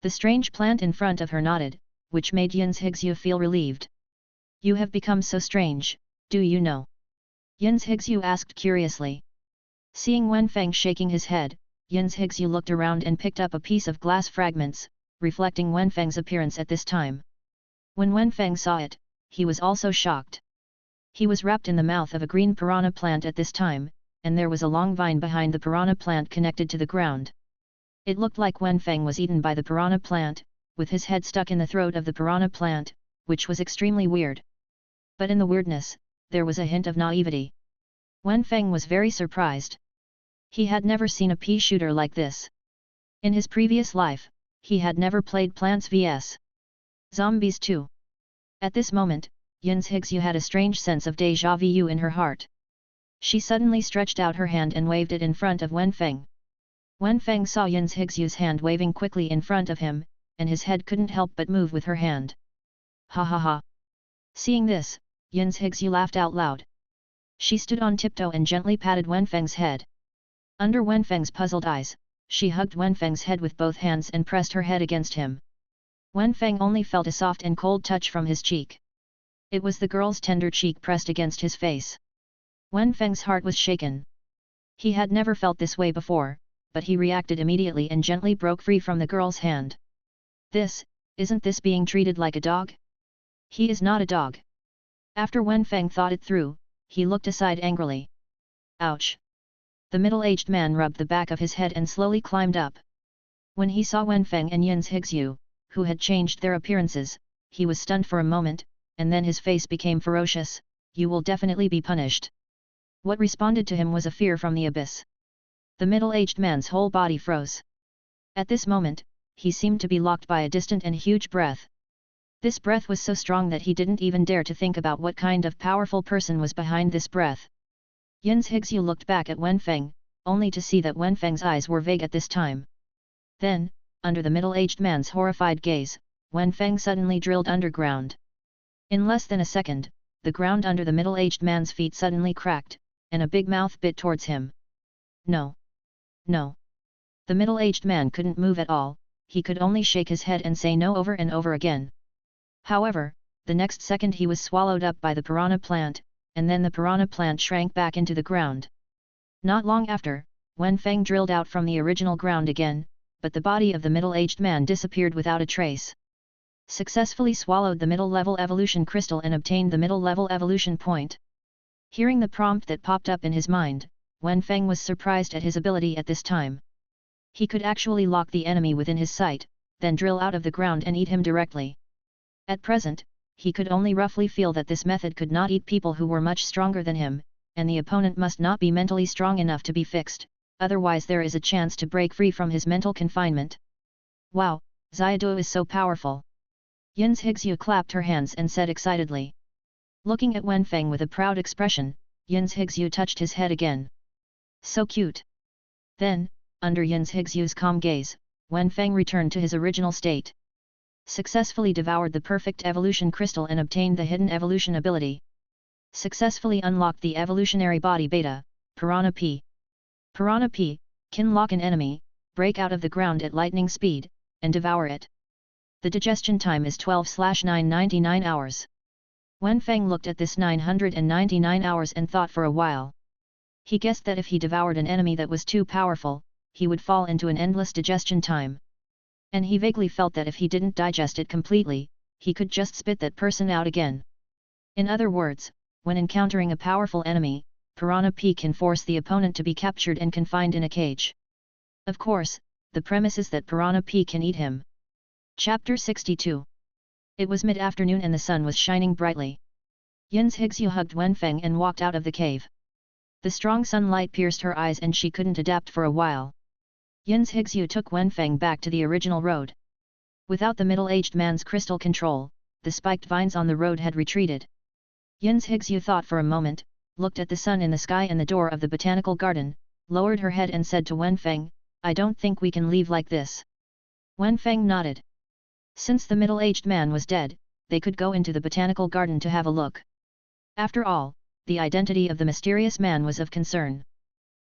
The strange plant in front of her nodded, which made Yin's Higsu feel relieved. You have become so strange, do you know? Yin's Higsu asked curiously. Seeing Wenfeng shaking his head, Yin's Higsu looked around and picked up a piece of glass fragments, reflecting Wenfeng's appearance at this time. When Wenfeng saw it, he was also shocked. He was wrapped in the mouth of a green piranha plant at this time, and there was a long vine behind the piranha plant connected to the ground. It looked like Wenfeng was eaten by the piranha plant, with his head stuck in the throat of the piranha plant, which was extremely weird. But in the weirdness, there was a hint of naivety. Wenfeng was very surprised. He had never seen a pea shooter like this. In his previous life, he had never played Plants vs. Zombies too. At this moment, Yin's Higsu had a strange sense of déjà vu in her heart. She suddenly stretched out her hand and waved it in front of Wenfeng. Wenfeng saw Yin's Higsu's hand waving quickly in front of him, and his head couldn't help but move with her hand. Ha ha ha! Seeing this, Yin's Higsu laughed out loud. She stood on tiptoe and gently patted Wenfeng's head. Under Wenfeng's puzzled eyes, she hugged Wenfeng's head with both hands and pressed her head against him. Wenfeng only felt a soft and cold touch from his cheek. It was the girl's tender cheek pressed against his face. Wenfeng's heart was shaken. He had never felt this way before, but he reacted immediately and gently broke free from the girl's hand. Isn't this being treated like a dog? He is not a dog. After Wenfeng thought it through, he looked aside angrily. Ouch! The middle-aged man rubbed the back of his head and slowly climbed up. When he saw Wenfeng and Yin's Higsu, who had changed their appearances, he was stunned for a moment, and then his face became ferocious. You will definitely be punished. What responded to him was a fear from the abyss. The middle-aged man's whole body froze. At this moment, he seemed to be locked by a distant and huge breath. This breath was so strong that he didn't even dare to think about what kind of powerful person was behind this breath. Yin's Higsu looked back at Wenfeng, only to see that Wenfeng's eyes were vague at this time. Then, under the middle-aged man's horrified gaze, Wenfeng suddenly drilled underground. In less than a second, the ground under the middle-aged man's feet suddenly cracked, and a big mouth bit towards him. No! No! The middle-aged man couldn't move at all, he could only shake his head and say no over and over again. However, the next second he was swallowed up by the piranha plant, and then the piranha plant shrank back into the ground. Not long after, Wenfeng drilled out from the original ground again, but the body of the middle-aged man disappeared without a trace. Successfully swallowed the middle-level evolution crystal and obtained the middle-level evolution point. Hearing the prompt that popped up in his mind, Wenfeng was surprised at his ability at this time. He could actually lock the enemy within his sight, then drill out of the ground and eat him directly. At present, he could only roughly feel that this method could not eat people who were much stronger than him, and the opponent must not be mentally strong enough to be fixed, otherwise there is a chance to break free from his mental confinement. Wow, Xiaodu is so powerful! Yin's Higsu clapped her hands and said excitedly. Looking at Wenfeng with a proud expression, Yin's Higsu touched his head again. So cute! Then, under Yin's Higsu's calm gaze, Wenfeng returned to his original state. Successfully devoured the perfect evolution crystal and obtained the hidden evolution ability. Successfully unlocked the evolutionary body beta, Piranha P. Piranha P can lock an enemy, break out of the ground at lightning speed, and devour it. The digestion time is 12/999 hours. Wenfeng looked at this 999 hours and thought for a while. He guessed that if he devoured an enemy that was too powerful, he would fall into an endless digestion time. And he vaguely felt that if he didn't digest it completely, he could just spit that person out again. In other words, when encountering a powerful enemy, Piranha P can force the opponent to be captured and confined in a cage. Of course, the premise is that Piranha P can eat him. Chapter 62. It was mid-afternoon and the sun was shining brightly. Yin's Higsu hugged Wenfeng and walked out of the cave. The strong sunlight pierced her eyes and she couldn't adapt for a while. Yin's Higsu took Wenfeng back to the original road. Without the middle-aged man's crystal control, the spiked vines on the road had retreated. Yin's Higsu thought for a moment, looked at the sun in the sky and the door of the botanical garden, lowered her head and said to Wenfeng, I don't think we can leave like this. Wenfeng nodded. Since the middle-aged man was dead, they could go into the botanical garden to have a look. After all, the identity of the mysterious man was of concern.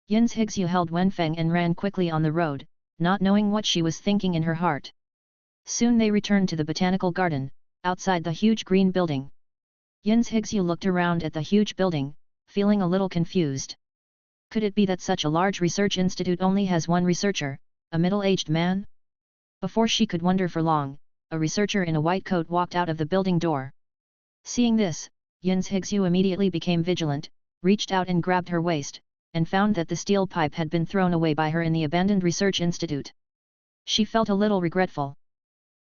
Yin's Higsu held Wenfeng and ran quickly on the road, not knowing what she was thinking in her heart. Soon they returned to the botanical garden, outside the huge green building. Yin's Higsu looked around at the huge building, feeling a little confused. Could it be that such a large research institute only has one researcher, a middle-aged man? Before she could wonder for long, a researcher in a white coat walked out of the building door. Seeing this, Yin's Higsu immediately became vigilant, reached out and grabbed her waist, and found that the steel pipe had been thrown away by her in the abandoned research institute. She felt a little regretful.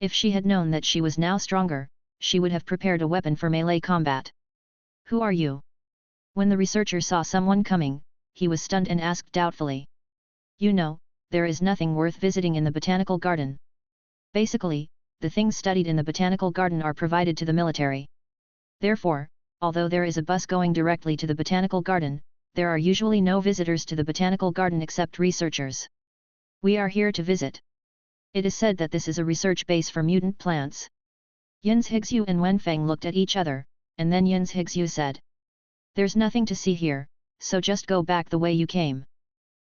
If she had known that she was now stronger, she would have prepared a weapon for melee combat. Who are you? When the researcher saw someone coming, he was stunned and asked doubtfully. You know, there is nothing worth visiting in the botanical garden. Basically, the things studied in the botanical garden are provided to the military. Therefore, although there is a bus going directly to the botanical garden, there are usually no visitors to the botanical garden except researchers. We are here to visit. It is said that this is a research base for mutant plants. Yin's Higsu and Wenfeng looked at each other, and then Yin's Higsu said. There's nothing to see here, so just go back the way you came.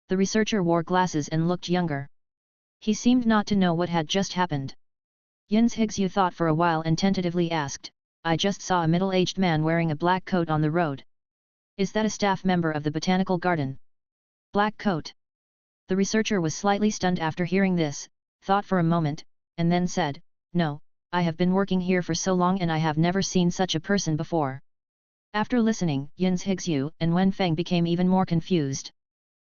The researcher wore glasses and looked younger. He seemed not to know what had just happened. Yin's Higsu thought for a while and tentatively asked, I just saw a middle-aged man wearing a black coat on the road. Is that a staff member of the botanical garden? Black coat. The researcher was slightly stunned after hearing this, thought for a moment, and then said, No, I have been working here for so long and I have never seen such a person before. After listening, Yin's Higsu and Wenfeng became even more confused.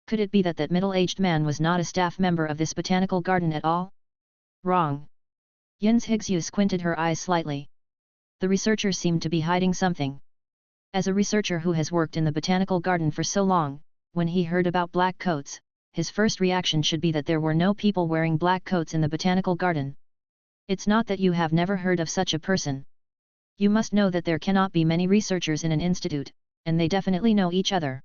Could it be that that middle-aged man was not a staff member of this botanical garden at all? Wrong. Yin's Higsu squinted her eyes slightly. The researcher seemed to be hiding something. As a researcher who has worked in the botanical garden for so long, when he heard about black coats, his first reaction should be that there were no people wearing black coats in the botanical garden. It's not that you have never heard of such a person. You must know that there cannot be many researchers in an institute, and they definitely know each other.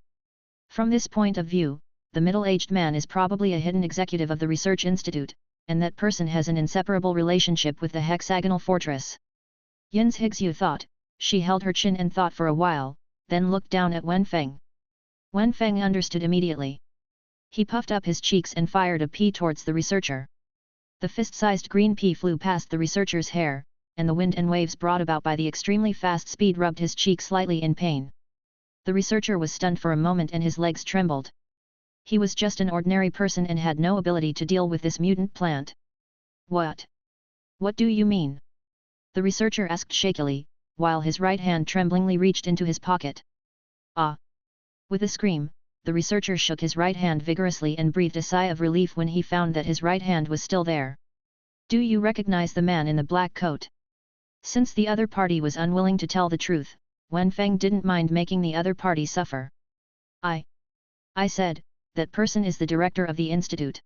From this point of view, the middle-aged man is probably a hidden executive of the research institute, and that person has an inseparable relationship with the hexagonal fortress. Yin's Higsu thought. She held her chin and thought for a while, then looked down at Wenfeng. Wenfeng understood immediately. He puffed up his cheeks and fired a pea towards the researcher. The fist-sized green pea flew past the researcher's hair, and the wind and waves brought about by the extremely fast speed rubbed his cheek slightly in pain. The researcher was stunned for a moment and his legs trembled. He was just an ordinary person and had no ability to deal with this mutant plant. What? What do you mean? The researcher asked shakily, while his right hand tremblingly reached into his pocket. Ah! With a scream, the researcher shook his right hand vigorously and breathed a sigh of relief when he found that his right hand was still there. Do you recognize the man in the black coat? Since the other party was unwilling to tell the truth, Wenfeng didn't mind making the other party suffer. I said, that person is the director of the institute.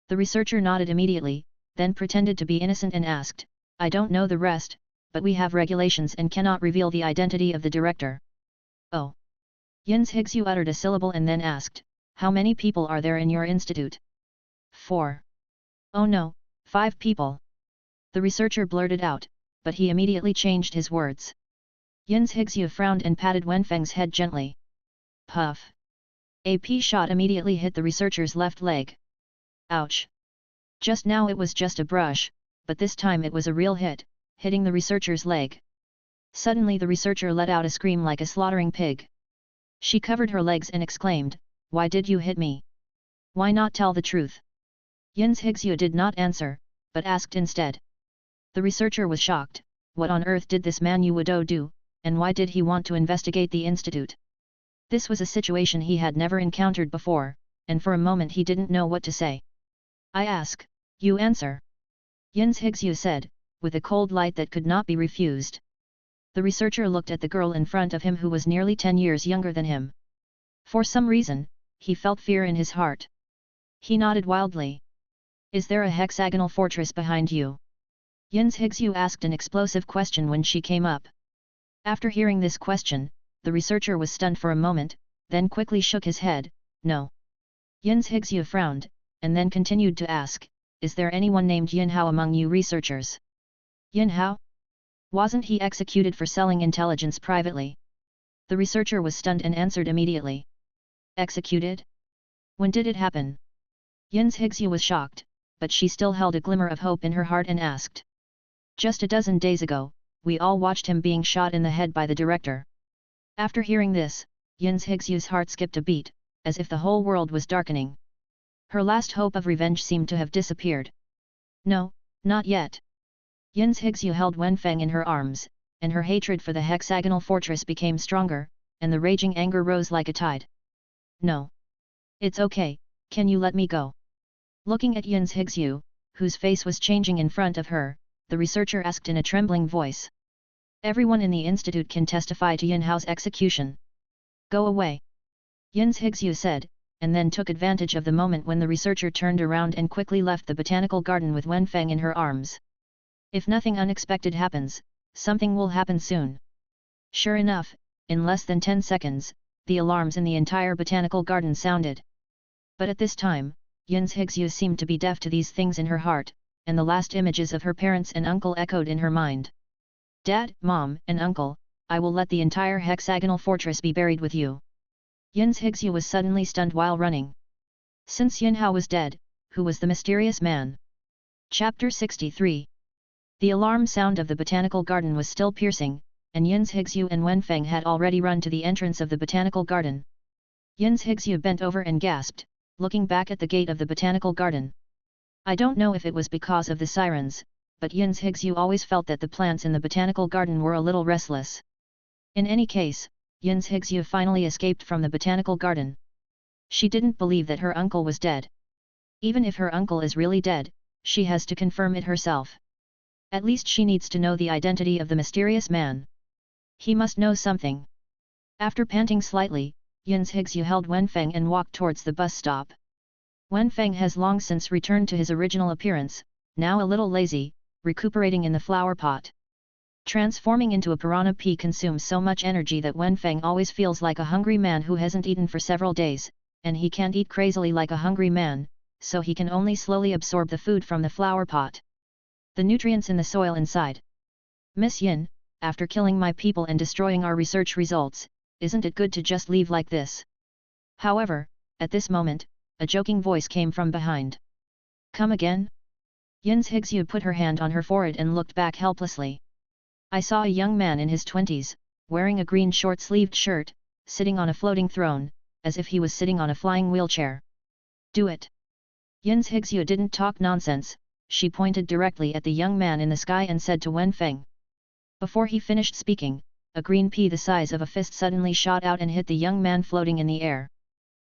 The researcher nodded immediately, then pretended to be innocent and asked, I don't know the rest, but we have regulations and cannot reveal the identity of the director. Oh. Yin's Higsu uttered a syllable and then asked, how many people are there in your institute? 4. Oh no, 5 people. The researcher blurted out, but he immediately changed his words. Yin's Higsu frowned and patted Wenfeng's head gently. Puff. A pea shot immediately hit the researcher's left leg. Ouch. Just now it was just a brush, but this time it was a real hit, hitting the researcher's leg. Suddenly the researcher let out a scream like a slaughtering pig. She covered her legs and exclaimed, Why did you hit me? Why not tell the truth? Yin's Higsu did not answer, but asked instead. The researcher was shocked. What on earth did this man Yuado do, and why did he want to investigate the institute? This was a situation he had never encountered before, and for a moment he didn't know what to say. I ask, you answer. Yin's Higsu said, with a cold light that could not be refused. The researcher looked at the girl in front of him who was nearly 10 years younger than him. For some reason, he felt fear in his heart. He nodded wildly. Is there a hexagonal fortress behind you? Yin's Higsu asked an explosive question when she came up. After hearing this question, the researcher was stunned for a moment, then quickly shook his head, no. Yin's Higsu frowned, and then continued to ask, is there anyone named Yin Hao among you researchers? Yin Hao? Wasn't he executed for selling intelligence privately? The researcher was stunned and answered immediately. Executed? When did it happen? Yin's Higsu was shocked, but she still held a glimmer of hope in her heart and asked. Just a dozen days ago, we all watched him being shot in the head by the director. After hearing this, Yin's Higsu's heart skipped a beat, as if the whole world was darkening. Her last hope of revenge seemed to have disappeared. No, not yet. Yin's Higsu held Wenfeng in her arms, and her hatred for the hexagonal fortress became stronger, and the raging anger rose like a tide. No. It's okay, can you let me go? Looking at Yin's Higsu, whose face was changing in front of her, the researcher asked in a trembling voice. Everyone in the institute can testify to Yin Hao's execution. Go away. Yin's Higsu said, and then took advantage of the moment when the researcher turned around and quickly left the botanical garden with Wenfeng in her arms. If nothing unexpected happens, something will happen soon. Sure enough, in less than 10 seconds, the alarms in the entire botanical garden sounded. But at this time, Yin's Higsu seemed to be deaf to these things in her heart, and the last images of her parents and uncle echoed in her mind. Dad, Mom, and Uncle, I will let the entire hexagonal fortress be buried with you. Yin's Higsu was suddenly stunned while running. Since Yin Hao was dead, who was the mysterious man? Chapter 63. The alarm sound of the botanical garden was still piercing, and Yin's Higsu and Wenfeng had already run to the entrance of the botanical garden. Yin's Higsu bent over and gasped, looking back at the gate of the botanical garden. I don't know if it was because of the sirens, but Yin's Higsu always felt that the plants in the botanical garden were a little restless. In any case, Yin's Higsu finally escaped from the botanical garden. She didn't believe that her uncle was dead. Even if her uncle is really dead, she has to confirm it herself. At least she needs to know the identity of the mysterious man. He must know something. After panting slightly, Yin's Higsu held Wenfeng and walked towards the bus stop. Wenfeng has long since returned to his original appearance, now a little lazy, recuperating in the flower pot. Transforming into a piranha pea consumes so much energy that Wenfeng always feels like a hungry man who hasn't eaten for several days, and he can't eat crazily like a hungry man, so he can only slowly absorb the food from the flower pot. The nutrients in the soil inside. Miss Yin, after killing my people and destroying our research results, isn't it good to just leave like this? However, at this moment, a joking voice came from behind. Come again? Yin's Higsu put her hand on her forehead and looked back helplessly. I saw a young man in his 20s, wearing a green short-sleeved shirt, sitting on a floating throne, as if he was sitting on a flying wheelchair. Do it. Yin's Higsu didn't talk nonsense, she pointed directly at the young man in the sky and said to Wenfeng. Before he finished speaking, a green pea the size of a fist suddenly shot out and hit the young man floating in the air.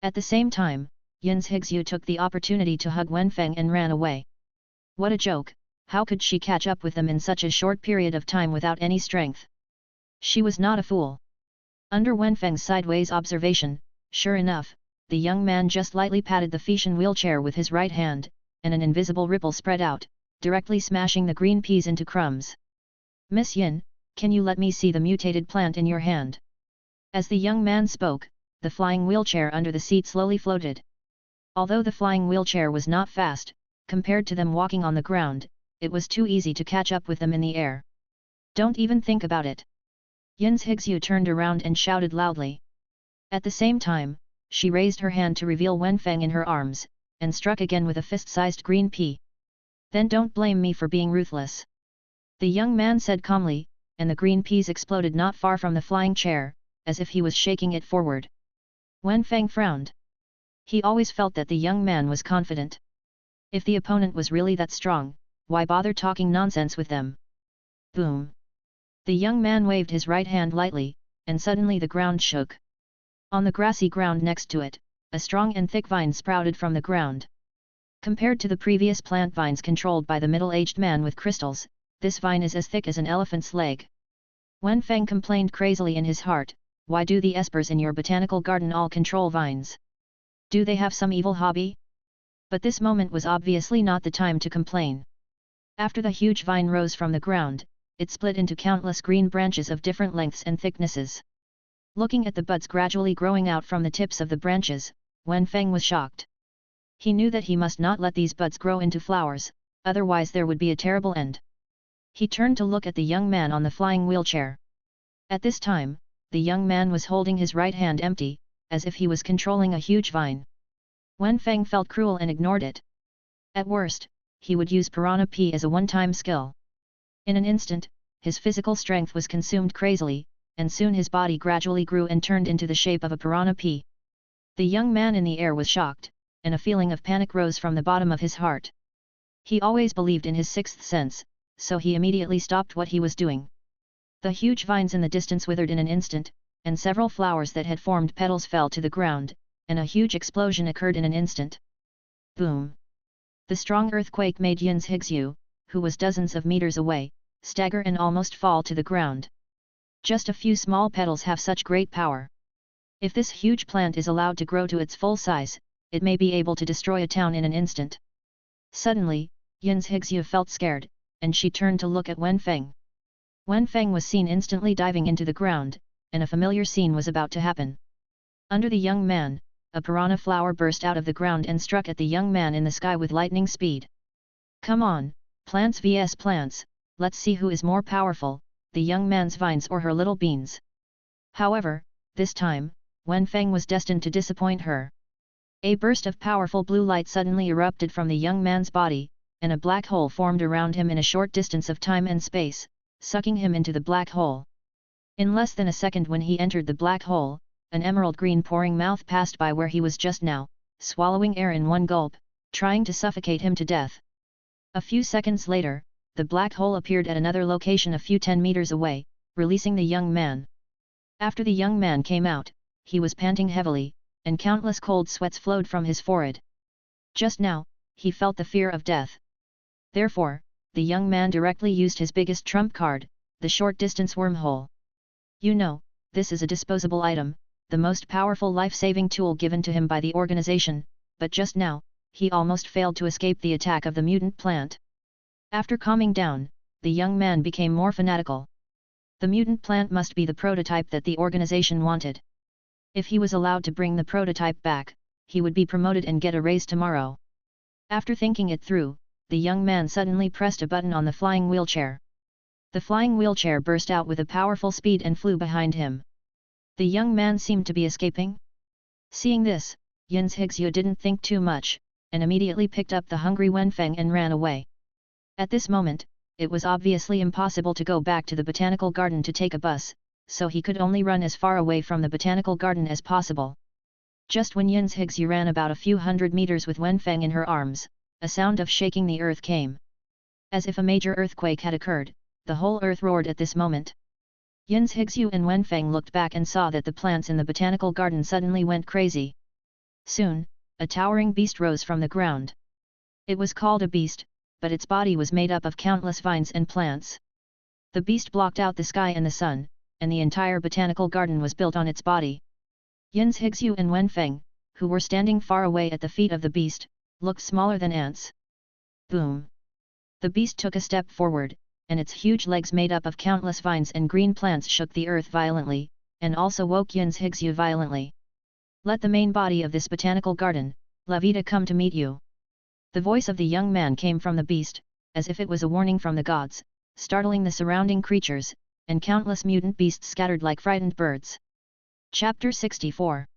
At the same time, Yin's Higsu took the opportunity to hug Wenfeng and ran away. What a joke, how could she catch up with them in such a short period of time without any strength? She was not a fool. Under Wenfeng's sideways observation, sure enough, the young man just lightly patted the Phaetian wheelchair with his right hand, and an invisible ripple spread out, directly smashing the green peas into crumbs. Miss Yin, can you let me see the mutated plant in your hand? As the young man spoke, the flying wheelchair under the seat slowly floated. Although the flying wheelchair was not fast, compared to them walking on the ground, it was too easy to catch up with them in the air. Don't even think about it. Yin's Higsu turned around and shouted loudly. At the same time, she raised her hand to reveal Wenfeng in her arms, and struck again with a fist-sized green pea. Then don't blame me for being ruthless. The young man said calmly, and the green peas exploded not far from the flying chair, as if he was shaking it forward. Wenfeng frowned. He always felt that the young man was confident. If the opponent was really that strong, why bother talking nonsense with them? Boom! The young man waved his right hand lightly, and suddenly the ground shook. On the grassy ground next to it, a strong and thick vine sprouted from the ground. Compared to the previous plant vines controlled by the middle-aged man with crystals, this vine is as thick as an elephant's leg. Wenfeng complained crazily in his heart, why do the espers in your botanical garden all control vines? Do they have some evil hobby? But this moment was obviously not the time to complain. After the huge vine rose from the ground, it split into countless green branches of different lengths and thicknesses. Looking at the buds gradually growing out from the tips of the branches, Wenfeng was shocked. He knew that he must not let these buds grow into flowers, otherwise there would be a terrible end. He turned to look at the young man on the flying wheelchair. At this time, the young man was holding his right hand empty, as if he was controlling a huge vine. Wenfeng felt cruel and ignored it. At worst, he would use piranha pea as a one-time skill. In an instant, his physical strength was consumed crazily, and soon his body gradually grew and turned into the shape of a piranha pea. The young man in the air was shocked, and a feeling of panic rose from the bottom of his heart. He always believed in his sixth sense, so he immediately stopped what he was doing. The huge vines in the distance withered in an instant, and several flowers that had formed petals fell to the ground, and a huge explosion occurred in an instant. Boom! The strong earthquake made Yin's Higsu, who was dozens of meters away, stagger and almost fall to the ground. Just a few small petals have such great power. If this huge plant is allowed to grow to its full size, it may be able to destroy a town in an instant. Suddenly, Yin's Higsu felt scared, and she turned to look at Wenfeng. Wenfeng was seen instantly diving into the ground, and a familiar scene was about to happen. Under the young man, a piranha flower burst out of the ground and struck at the young man in the sky with lightning speed. Come on, plants vs plants, let's see who is more powerful, the young man's vines or her little beans. However, this time, Wenfeng was destined to disappoint her. A burst of powerful blue light suddenly erupted from the young man's body, and a black hole formed around him in a short distance of time and space, sucking him into the black hole. In less than a second when he entered the black hole, an emerald green pouring mouth passed by where he was just now, swallowing air in one gulp, trying to suffocate him to death. A few seconds later, the black hole appeared at another location a few 10 meters away, releasing the young man. After the young man came out, he was panting heavily, and countless cold sweats flowed from his forehead. Just now, he felt the fear of death. Therefore, the young man directly used his biggest trump card, the short-distance wormhole. You know, this is a disposable item, the most powerful life-saving tool given to him by the organization, but just now, he almost failed to escape the attack of the mutant plant. After calming down, the young man became more fanatical. The mutant plant must be the prototype that the organization wanted. If he was allowed to bring the prototype back, he would be promoted and get a raise tomorrow. After thinking it through, the young man suddenly pressed a button on the flying wheelchair. The flying wheelchair burst out with a powerful speed and flew behind him. The young man seemed to be escaping. Seeing this, Yin Hixue didn't think too much, and immediately picked up the hungry Wenfeng and ran away. At this moment, it was obviously impossible to go back to the botanical garden to take a bus, so he could only run as far away from the botanical garden as possible. Just when Yin Hixue ran about a few hundred meters with Wenfeng in her arms, a sound of shaking the earth came. As if a major earthquake had occurred, the whole earth roared at this moment. Yin Hixue and Wenfeng looked back and saw that the plants in the botanical garden suddenly went crazy. Soon, a towering beast rose from the ground. It was called a beast, but its body was made up of countless vines and plants. The beast blocked out the sky and the sun, and the entire botanical garden was built on its body. Yin Hixue and Wenfeng, who were standing far away at the feet of the beast, looked smaller than ants. Boom! The beast took a step forward, and its huge legs made up of countless vines and green plants shook the earth violently, and also woke Yin Hixue violently. Let the main body of this botanical garden, Lavita, come to meet you. The voice of the young man came from the beast, as if it was a warning from the gods, startling the surrounding creatures, and countless mutant beasts scattered like frightened birds. Chapter 64.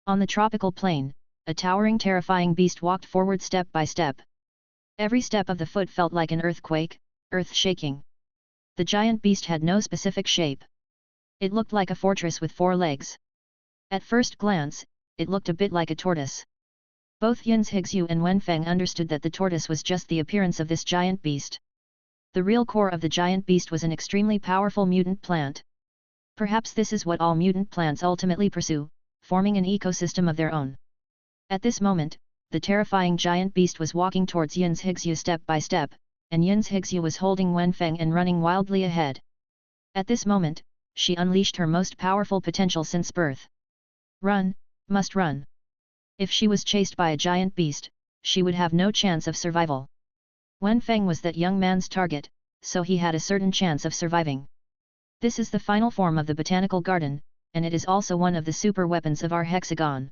On the tropical plain, a towering terrifying beast walked forward step by step. Every step of the foot felt like an earthquake, earth shaking. The giant beast had no specific shape. It looked like a fortress with 4 legs. At first glance, it looked a bit like a tortoise. Both Yin Hixue and Wenfeng understood that the tortoise was just the appearance of this giant beast. The real core of the giant beast was an extremely powerful mutant plant. Perhaps this is what all mutant plants ultimately pursue, forming an ecosystem of their own. At this moment, the terrifying giant beast was walking towards Yin Hixue step by step, and Yin Hixue was holding Wenfeng and running wildly ahead. At this moment, she unleashed her most powerful potential since birth. Run, must run. If she was chased by a giant beast, she would have no chance of survival. Wenfeng was that young man's target, so he had a certain chance of surviving. This is the final form of the botanical garden, and it is also one of the super weapons of our hexagon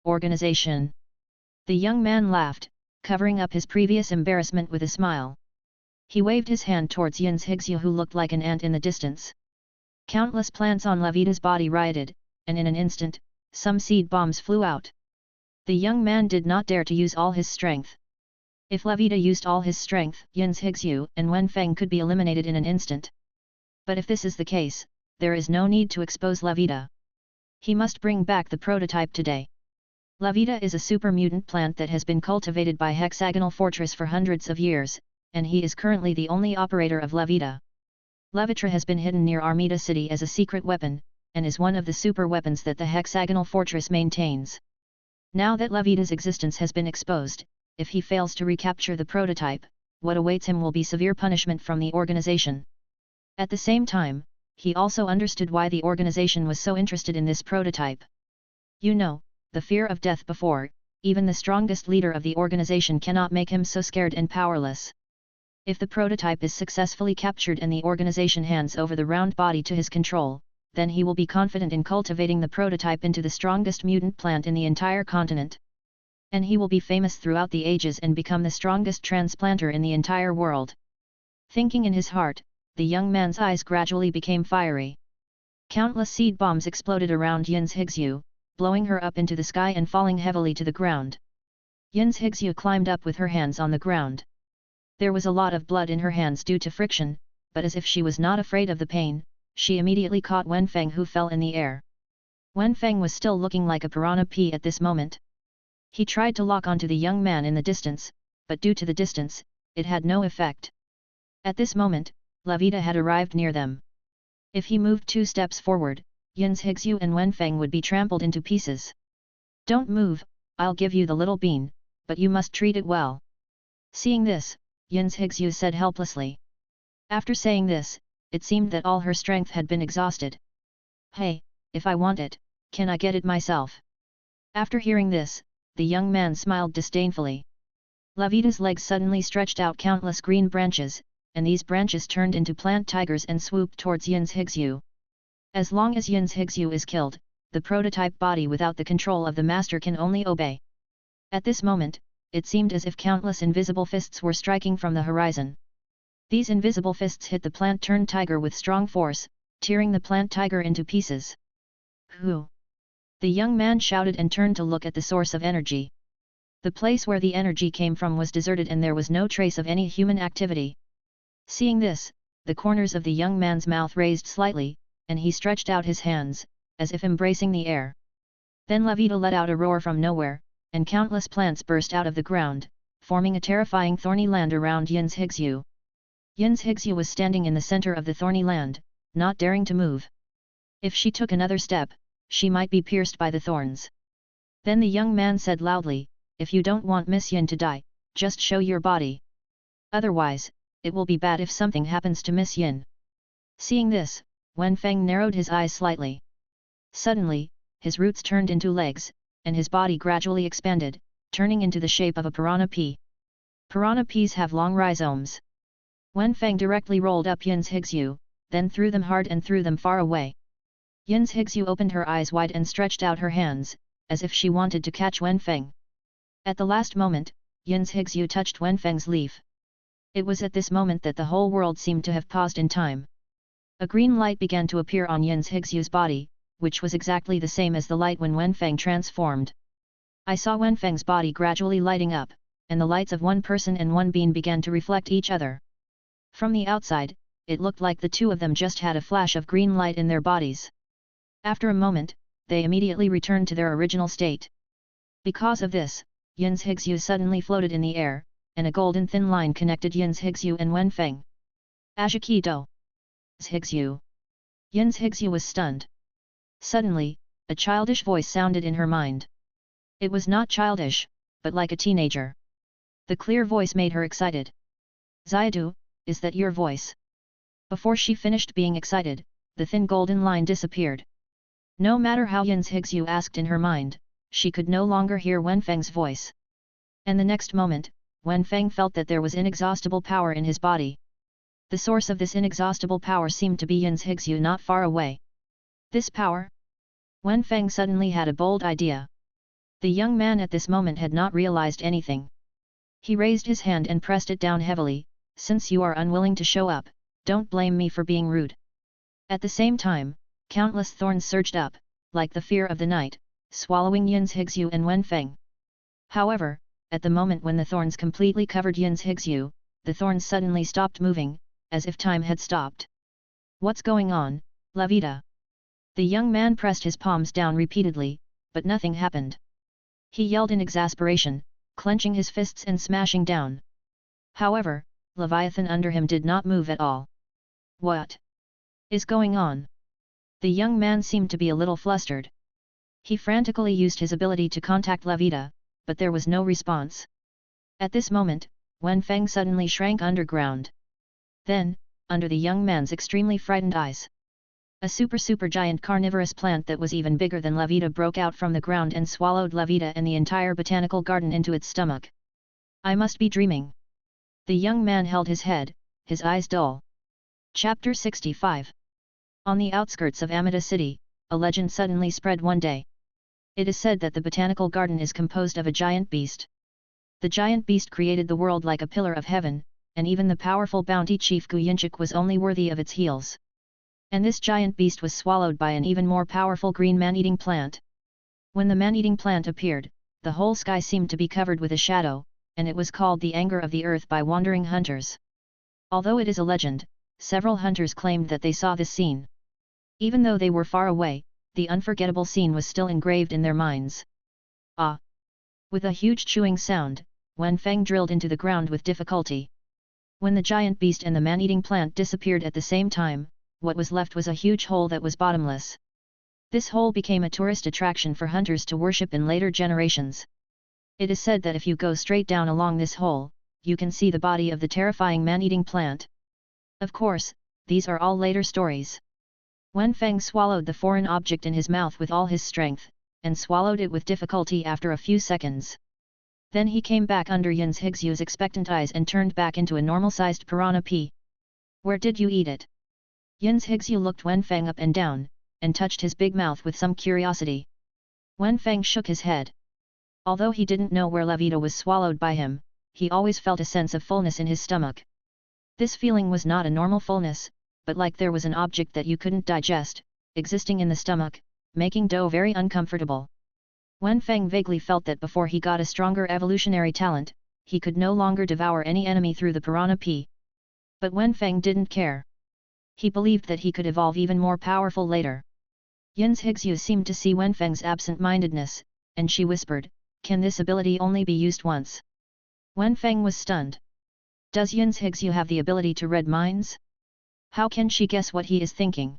organization. The young man laughed, covering up his previous embarrassment with a smile. He waved his hand towards Yin Hixue, who looked like an ant in the distance. Countless plants on Lavita's body rioted, and in an instant, some seed bombs flew out. The young man did not dare to use all his strength. If Lavita used all his strength, Yin Hixue and Wenfeng could be eliminated in an instant. But if this is the case, there is no need to expose Lavita. He must bring back the prototype today. Lavita is a super mutant plant that has been cultivated by Hexagonal Fortress for hundreds of years, and he is currently the only operator of Lavita. Lavitra has been hidden near Armida City as a secret weapon, and is one of the super weapons that the Hexagonal Fortress maintains. Now that Lavita's existence has been exposed, if he fails to recapture the prototype, what awaits him will be severe punishment from the organization. At the same time, he also understood why the organization was so interested in this prototype. You know, the fear of death before, even the strongest leader of the organization cannot make him so scared and powerless. If the prototype is successfully captured and the organization hands over the round body to his control, then he will be confident in cultivating the prototype into the strongest mutant plant in the entire continent. And he will be famous throughout the ages and become the strongest transplanter in the entire world. Thinking in his heart, the young man's eyes gradually became fiery. Countless seed bombs exploded around Yin's Higzu, blowing her up into the sky and falling heavily to the ground. Yin's Higzu climbed up with her hands on the ground. There was a lot of blood in her hands due to friction, but as if she was not afraid of the pain, she immediately caught Wenfeng, who fell in the air. Wenfeng was still looking like a piranha pea at this moment. He tried to lock onto the young man in the distance, but due to the distance, it had no effect. At this moment, Lavita had arrived near them. If he moved 2 steps forward, Yin's Higzu and Wenfeng would be trampled into pieces. "Don't move, I'll give you the little bean, but you must treat it well." Seeing this, Yin's Higzu said helplessly. After saying this, it seemed that all her strength had been exhausted. "Hey, if I want it, can I get it myself?" After hearing this, the young man smiled disdainfully. Lavita's legs suddenly stretched out countless green branches, and these branches turned into plant tigers and swooped towards Yin's Higzu. As long as Yin's Higzu is killed, the prototype body without the control of the master can only obey. At this moment, it seemed as if countless invisible fists were striking from the horizon. These invisible fists hit the plant-turned tiger with strong force, tearing the plant tiger into pieces. "Who?" The young man shouted and turned to look at the source of energy. The place where the energy came from was deserted and there was no trace of any human activity. Seeing this, the corners of the young man's mouth raised slightly, and he stretched out his hands, as if embracing the air. Then Lavita let out a roar from nowhere, and countless plants burst out of the ground, forming a terrifying thorny land around Yin's Higzu. Yin's Higzu was standing in the center of the thorny land, not daring to move. If she took another step, she might be pierced by the thorns. Then the young man said loudly, "If you don't want Miss Yin to die, just show your body. Otherwise, it will be bad if something happens to Miss Yin." Seeing this, Wenfeng narrowed his eyes slightly. Suddenly, his roots turned into legs, and his body gradually expanded, turning into the shape of a piranha pea. Piranha peas have long rhizomes. Wenfeng directly rolled up Yin's Higzu, then threw them hard and threw them far away. Yin's Higzu opened her eyes wide and stretched out her hands, as if she wanted to catch Wenfeng. At the last moment, Yin's Higzu touched Wenfeng's leaf. It was at this moment that the whole world seemed to have paused in time. A green light began to appear on Yin's Higzu's body, which was exactly the same as the light when Wenfeng transformed. I saw Wenfeng's body gradually lighting up, and the lights of one person and one bean began to reflect each other. From the outside, it looked like the two of them just had a flash of green light in their bodies. After a moment, they immediately returned to their original state. Because of this, Yin's Higzu suddenly floated in the air, and a golden thin line connected Yin's Higzu and Wenfeng. "Ajikido! Higzu!" Yin's Higzu was stunned. Suddenly, a childish voice sounded in her mind. It was not childish, but like a teenager. The clear voice made her excited. "Xiadu, is that your voice?" Before she finished being excited, the thin golden line disappeared. No matter how Yin's Higzu asked in her mind, she could no longer hear Wenfeng's voice. And the next moment, Wenfeng felt that there was inexhaustible power in his body. The source of this inexhaustible power seemed to be Yin's Higzu not far away. This power? Wenfeng suddenly had a bold idea. The young man at this moment had not realized anything. He raised his hand and pressed it down heavily. "Since you are unwilling to show up, don't blame me for being rude." At the same time, countless thorns surged up, like the fear of the night, swallowing Yin's Higzu and Wenfeng. However, at the moment when the thorns completely covered Yin's Higzu, the thorns suddenly stopped moving, as if time had stopped. "What's going on, Lavita?" The young man pressed his palms down repeatedly, but nothing happened. He yelled in exasperation, clenching his fists and smashing down. However, Leviathan under him did not move at all. "What is going on?" The young man seemed to be a little flustered. He frantically used his ability to contact Lavita, but there was no response. At this moment, Wenfeng suddenly shrank underground. Then, under the young man's extremely frightened eyes, a super giant carnivorous plant that was even bigger than Lavita broke out from the ground and swallowed Lavita and the entire botanical garden into its stomach. "I must be dreaming." The young man held his head, his eyes dull. Chapter 65. On the outskirts of Amida City, a legend suddenly spread one day. It is said that the botanical garden is composed of a giant beast. The giant beast created the world like a pillar of heaven, and even the powerful bounty chief Gu Yinchik was only worthy of its heels. And this giant beast was swallowed by an even more powerful green man-eating plant. When the man-eating plant appeared, the whole sky seemed to be covered with a shadow, and it was called the anger of the earth by wandering hunters. Although it is a legend, several hunters claimed that they saw this scene. Even though they were far away, the unforgettable scene was still engraved in their minds. Ah! With a huge chewing sound, Wen Feng drilled into the ground with difficulty. When the giant beast and the man-eating plant disappeared at the same time, what was left was a huge hole that was bottomless. This hole became a tourist attraction for hunters to worship in later generations. It is said that if you go straight down along this hole, you can see the body of the terrifying man-eating plant. Of course, these are all later stories. Wen Feng swallowed the foreign object in his mouth with all his strength, and swallowed it with difficulty after a few seconds. Then he came back under Yin's Higsyu's expectant eyes and turned back into a normal-sized piranha pea. Where did you eat it? Yin's Higsyu looked Wen Feng up and down, and touched his big mouth with some curiosity. Wen Feng shook his head. Although he didn't know where Levita was swallowed by him, he always felt a sense of fullness in his stomach. This feeling was not a normal fullness, but like there was an object that you couldn't digest, existing in the stomach, making dough very uncomfortable. Wen Feng vaguely felt that before he got a stronger evolutionary talent, he could no longer devour any enemy through the piranha pea. But Wen Feng didn't care. He believed that he could evolve even more powerful later. Yin's Higsyu seemed to see Wen Feng's absent-mindedness, and she whispered, "Can this ability only be used once?" Wen Feng was stunned. Does Yin's Higsyu have the ability to read minds? How can she guess what he is thinking?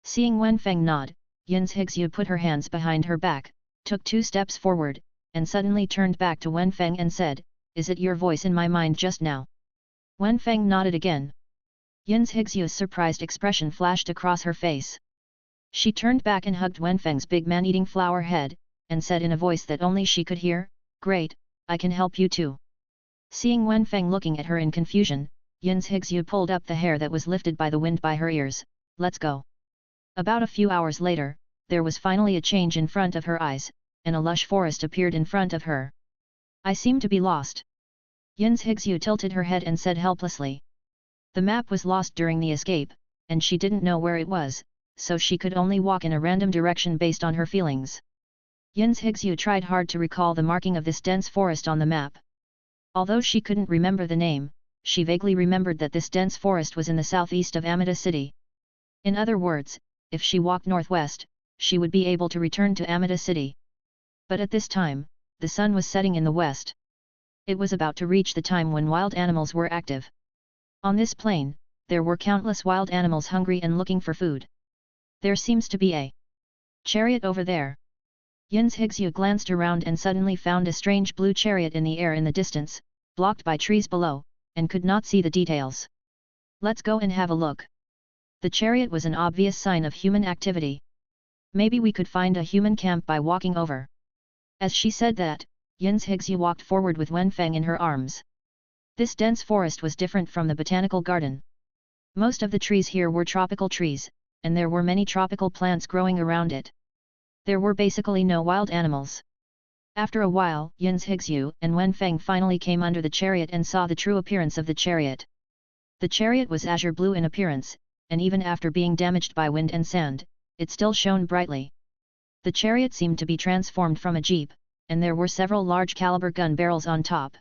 Seeing Wen Feng nod, Yin's Higsyu put her hands behind her back, took 2 steps forward, and suddenly turned back to Wen Feng and said, "Is it your voice in my mind just now?" Wen Feng nodded again. Yin's Higsyu's surprised expression flashed across her face. She turned back and hugged Wen Feng's big man-eating flower head, and said in a voice that only she could hear, "Great, I can help you too." Seeing Wen Feng looking at her in confusion, Yin's Higsyu pulled up the hair that was lifted by the wind by her ears. "Let's go." About a few hours later, there was finally a change in front of her eyes, and a lush forest appeared in front of her. "I seem to be lost." Yin's Higsyu tilted her head and said helplessly. The map was lost during the escape, and she didn't know where it was, so she could only walk in a random direction based on her feelings. Yin's Higsyu tried hard to recall the marking of this dense forest on the map. Although she couldn't remember the name, she vaguely remembered that this dense forest was in the southeast of Amida City. In other words, if she walked northwest, she would be able to return to Amida City. But at this time, the sun was setting in the west. It was about to reach the time when wild animals were active. On this plain, there were countless wild animals hungry and looking for food. "There seems to be a chariot over there." Yin's Higsyu glanced around and suddenly found a strange blue chariot in the air in the distance, blocked by trees below, and could not see the details. "Let's go and have a look." The chariot was an obvious sign of human activity. "Maybe we could find a human camp by walking over." As she said that, Yin's Higsyu walked forward with Wen Feng in her arms. This dense forest was different from the botanical garden. Most of the trees here were tropical trees, and there were many tropical plants growing around it. There were basically no wild animals. After a while, Yin's Higsyu and Wen Feng finally came under the chariot and saw the true appearance of the chariot. The chariot was azure blue in appearance, and even after being damaged by wind and sand, it still shone brightly. The chariot seemed to be transformed from a jeep, and there were several large caliber gun barrels on top.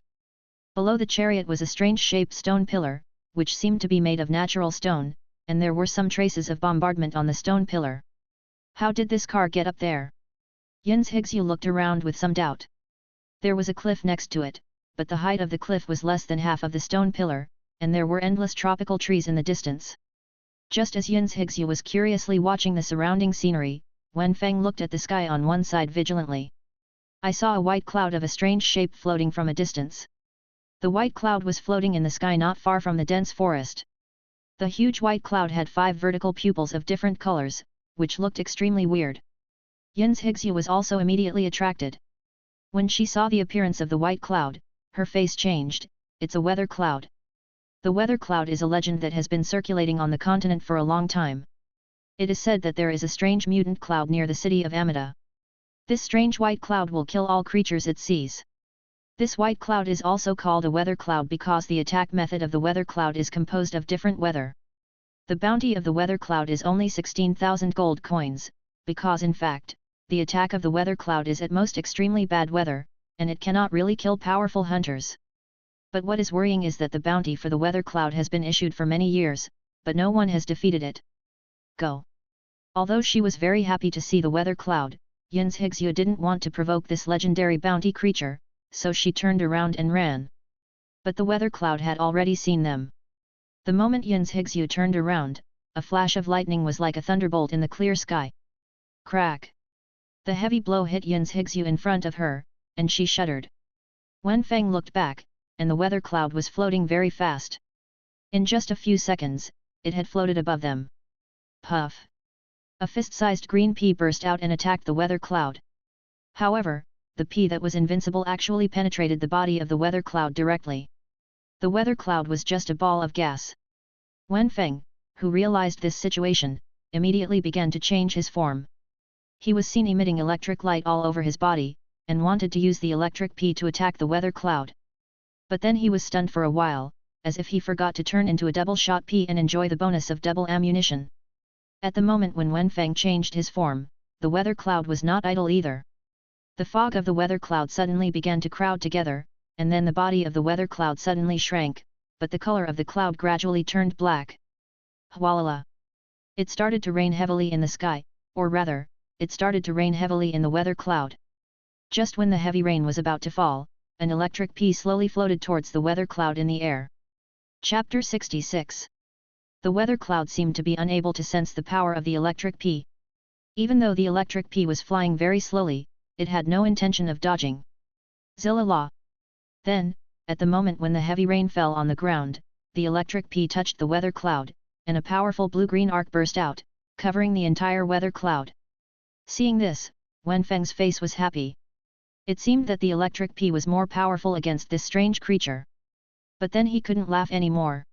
Below the chariot was a strange-shaped stone pillar, which seemed to be made of natural stone, and there were some traces of bombardment on the stone pillar. How did this car get up there? Yin's Higsyu looked around with some doubt. There was a cliff next to it, but the height of the cliff was less than half of the stone pillar, and there were endless tropical trees in the distance. Just as Yin's Higsyu was curiously watching the surrounding scenery, Wen Feng looked at the sky on one side vigilantly. "I saw a white cloud of a strange shape floating from a distance." The white cloud was floating in the sky not far from the dense forest. The huge white cloud had 5 vertical pupils of different colors, which looked extremely weird. Yin's Higsyu was also immediately attracted. When she saw the appearance of the white cloud, her face changed. "It's a weather cloud." The weather cloud is a legend that has been circulating on the continent for a long time. It is said that there is a strange mutant cloud near the city of Amida. This strange white cloud will kill all creatures it sees. This white cloud is also called a weather cloud because the attack method of the weather cloud is composed of different weather. The bounty of the weather cloud is only 16,000 gold coins, because in fact, the attack of the weather cloud is at most extremely bad weather, and it cannot really kill powerful hunters. But what is worrying is that the bounty for the weather cloud has been issued for many years, but no one has defeated it. Go! Although she was very happy to see the weather cloud, Yin's Higsu didn't want to provoke this legendary bounty creature, so she turned around and ran. But the weather cloud had already seen them. The moment Yin's Higsu turned around, a flash of lightning was like a thunderbolt in the clear sky. Crack! The heavy blow hit Yin's Higsu in front of her, and she shuddered. Wen Feng looked back, and the weather cloud was floating very fast. In just a few seconds, it had floated above them. Puff! A fist-sized green pea burst out and attacked the weather cloud. However, the pea that was invincible actually penetrated the body of the weather cloud directly. The weather cloud was just a ball of gas. Wen Feng, who realized this situation, immediately began to change his form. He was seen emitting electric light all over his body, and wanted to use the electric pea to attack the weather cloud. But then he was stunned for a while, as if he forgot to turn into a double-shot pea and enjoy the bonus of double ammunition. At the moment when Wen Feng changed his form, the weather cloud was not idle either. The fog of the weather cloud suddenly began to crowd together, and then the body of the weather cloud suddenly shrank, but the color of the cloud gradually turned black. Hwalala! It started to rain heavily in the sky, or rather, it started to rain heavily in the weather cloud. Just when the heavy rain was about to fall, an electric pea slowly floated towards the weather cloud in the air. Chapter 66. The weather cloud seemed to be unable to sense the power of the electric pea. Even though the electric pea was flying very slowly, it had no intention of dodging. Zilala! Then, at the moment when the heavy rain fell on the ground, the electric pea touched the weather cloud, and a powerful blue-green arc burst out, covering the entire weather cloud. Seeing this, Wen Feng's face was happy. It seemed that the electric pea was more powerful against this strange creature. But then he couldn't laugh anymore.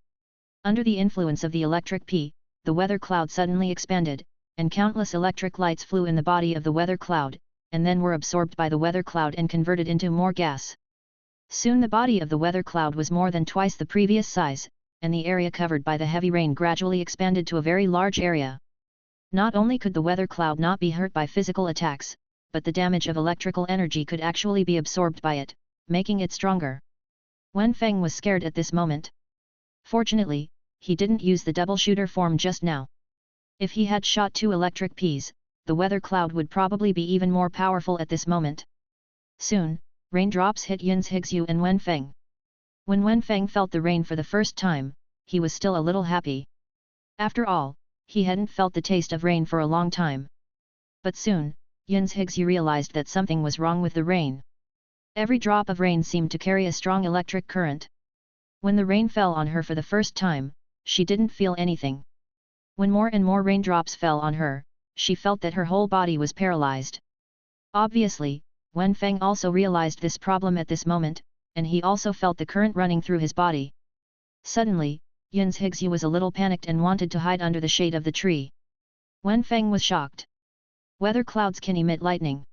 Under the influence of the electric pea, the weather cloud suddenly expanded, and countless electric lights flew in the body of the weather cloud, and then were absorbed by the weather cloud and converted into more gas. Soon the body of the weather cloud was more than twice the previous size, and the area covered by the heavy rain gradually expanded to a very large area. Not only could the weather cloud not be hurt by physical attacks, but the damage of electrical energy could actually be absorbed by it, making it stronger. Wen Feng was scared at this moment. Fortunately, he didn't use the double shooter form just now. If he had shot 2 electric peas, the weather cloud would probably be even more powerful at this moment. Soon, raindrops hit Yin's Higsu and Wen Feng. When Wen Feng felt the rain for the first time, he was still a little happy. After all, he hadn't felt the taste of rain for a long time. But soon, Yin's Higsu realized that something was wrong with the rain. Every drop of rain seemed to carry a strong electric current. When the rain fell on her for the first time, she didn't feel anything. When more and more raindrops fell on her, she felt that her whole body was paralyzed. Obviously, Wen Feng also realized this problem at this moment, and he also felt the current running through his body. Suddenly, Yin's Higsu was a little panicked and wanted to hide under the shade of the tree. Wen Feng was shocked. Weather clouds can emit lightning.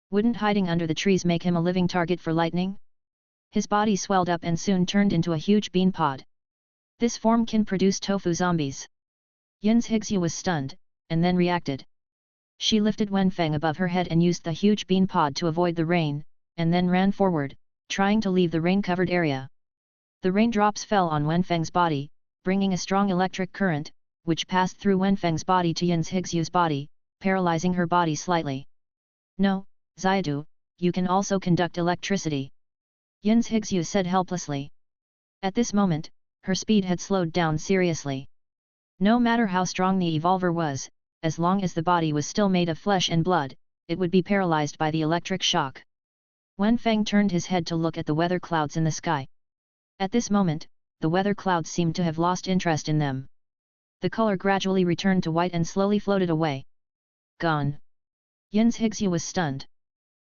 Wouldn't hiding under the trees make him a living target for lightning? His body swelled up and soon turned into a huge bean pod. This form can produce tofu zombies. Yin's Higsu was stunned, and then reacted. She lifted Wen Feng above her head and used the huge bean pod to avoid the rain, and then ran forward, trying to leave the rain-covered area. The raindrops fell on Wen Feng's body, bringing a strong electric current, which passed through Wen Feng's body to Yin's Higsu's body, paralyzing her body slightly. No, Xiadu, you can also conduct electricity. Yin's Higsu said helplessly. At this moment, her speed had slowed down seriously. No matter how strong the evolver was, as long as the body was still made of flesh and blood, it would be paralyzed by the electric shock. Wen Feng turned his head to look at the weather clouds in the sky. At this moment, the weather clouds seemed to have lost interest in them. The color gradually returned to white and slowly floated away. Gone. Yin's Higsu was stunned.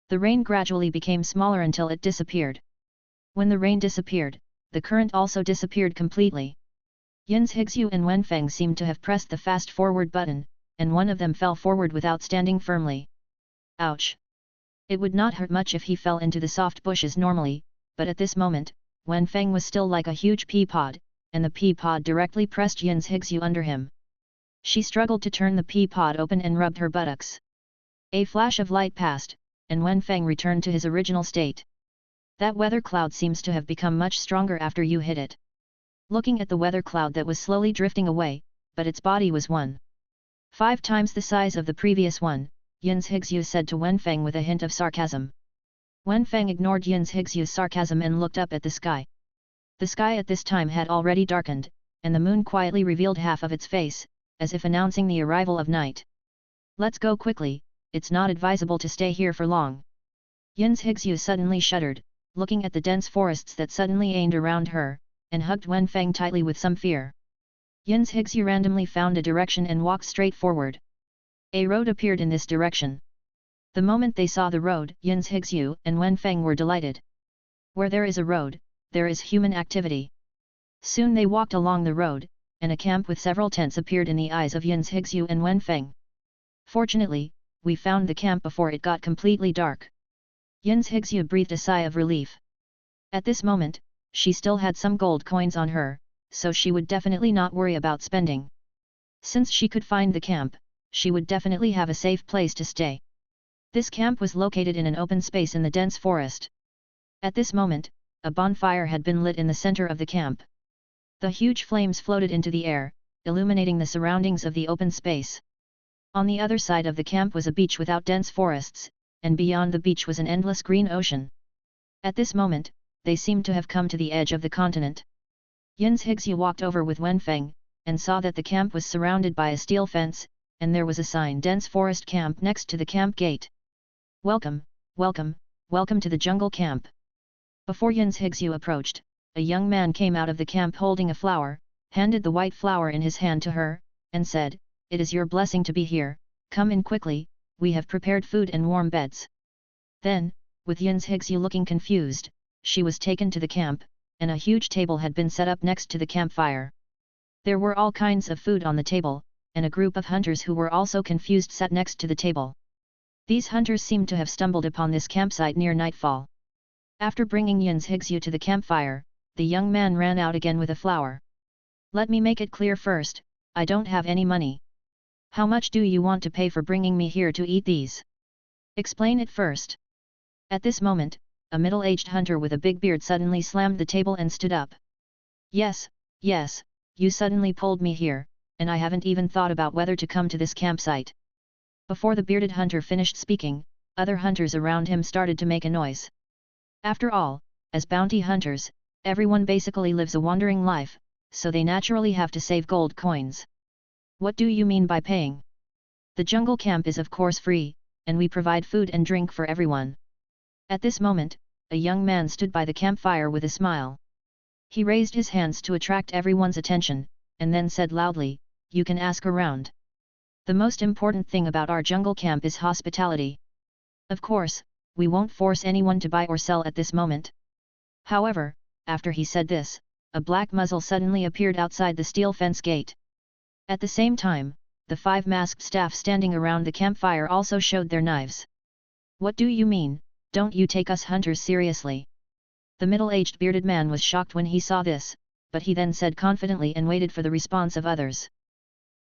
The rain gradually became smaller until it disappeared. When the rain disappeared, the current also disappeared completely. Yin's Higsu and Wen Feng seemed to have pressed the fast-forward button, and one of them fell forward without standing firmly. Ouch! It would not hurt much if he fell into the soft bushes normally, but at this moment, Wen Feng was still like a huge pea pod, and the pea pod directly pressed Yin's Higsu under him. She struggled to turn the pea pod open and rubbed her buttocks. A flash of light passed, and Wen Feng returned to his original state. That weather cloud seems to have become much stronger after you hit it. Looking at the weather cloud that was slowly drifting away, but its body was 1.5 times the size of the previous one, Yin's Higsu said to Wen Feng with a hint of sarcasm. Wen Feng ignored Yin's Higsu's sarcasm and looked up at the sky. The sky at this time had already darkened, and the moon quietly revealed half of its face, as if announcing the arrival of night. Let's go quickly, it's not advisable to stay here for long. Yin's Higsu suddenly shuddered, looking at the dense forests that suddenly aimed around her, and hugged Wen Feng tightly with some fear. Yin's Higsu randomly found a direction and walked straight forward. A road appeared in this direction. The moment they saw the road, Yin's Higsu and Wen Feng were delighted. Where there is a road, there is human activity. Soon they walked along the road, and a camp with several tents appeared in the eyes of Yin's Higsu and Wen Feng. Fortunately, we found the camp before it got completely dark. Yin's Higsu breathed a sigh of relief. At this moment, she still had some gold coins on her, so she would definitely not worry about spending. Since she could find the camp, she would definitely have a safe place to stay. This camp was located in an open space in the dense forest. At this moment, a bonfire had been lit in the center of the camp. The huge flames floated into the air, illuminating the surroundings of the open space. On the other side of the camp was a beach without dense forests, and beyond the beach was an endless green ocean. At this moment, they seemed to have come to the edge of the continent. Yin's Higsu walked over with Wen Feng, and saw that the camp was surrounded by a steel fence, and there was a sign dense forest camp next to the camp gate. Welcome, welcome, welcome to the jungle camp. Before Yin's Higsu approached, a young man came out of the camp holding a flower, handed the white flower in his hand to her, and said, "It is your blessing to be here, come in quickly, we have prepared food and warm beds." Then, with Yin's Higsu looking confused, she was taken to the camp, and a huge table had been set up next to the campfire. There were all kinds of food on the table, and a group of hunters who were also confused sat next to the table. These hunters seemed to have stumbled upon this campsite near nightfall. After bringing Yin's Higsu to the campfire, the young man ran out again with a flower. "Let me make it clear first, I don't have any money. How much do you want to pay for bringing me here to eat these? Explain it first." At this moment, a middle-aged hunter with a big beard suddenly slammed the table and stood up. Yes, you suddenly pulled me here, and I haven't even thought about whether to come to this campsite." Before the bearded hunter finished speaking, other hunters around him started to make a noise. After all, as bounty hunters, everyone basically lives a wandering life, so they naturally have to save gold coins. "What do you mean by paying? The jungle camp is of course free, and we provide food and drink for everyone." At this moment, a young man stood by the campfire with a smile. He raised his hands to attract everyone's attention, and then said loudly, "You can ask around. The most important thing about our jungle camp is hospitality. Of course, we won't force anyone to buy or sell at this moment." However, after he said this, a black muzzle suddenly appeared outside the steel fence gate. At the same time, the 5 masked staff standing around the campfire also showed their knives. "What do you mean, don't you take us hunters seriously?" The middle-aged bearded man was shocked when he saw this, but he then said confidently and waited for the response of others.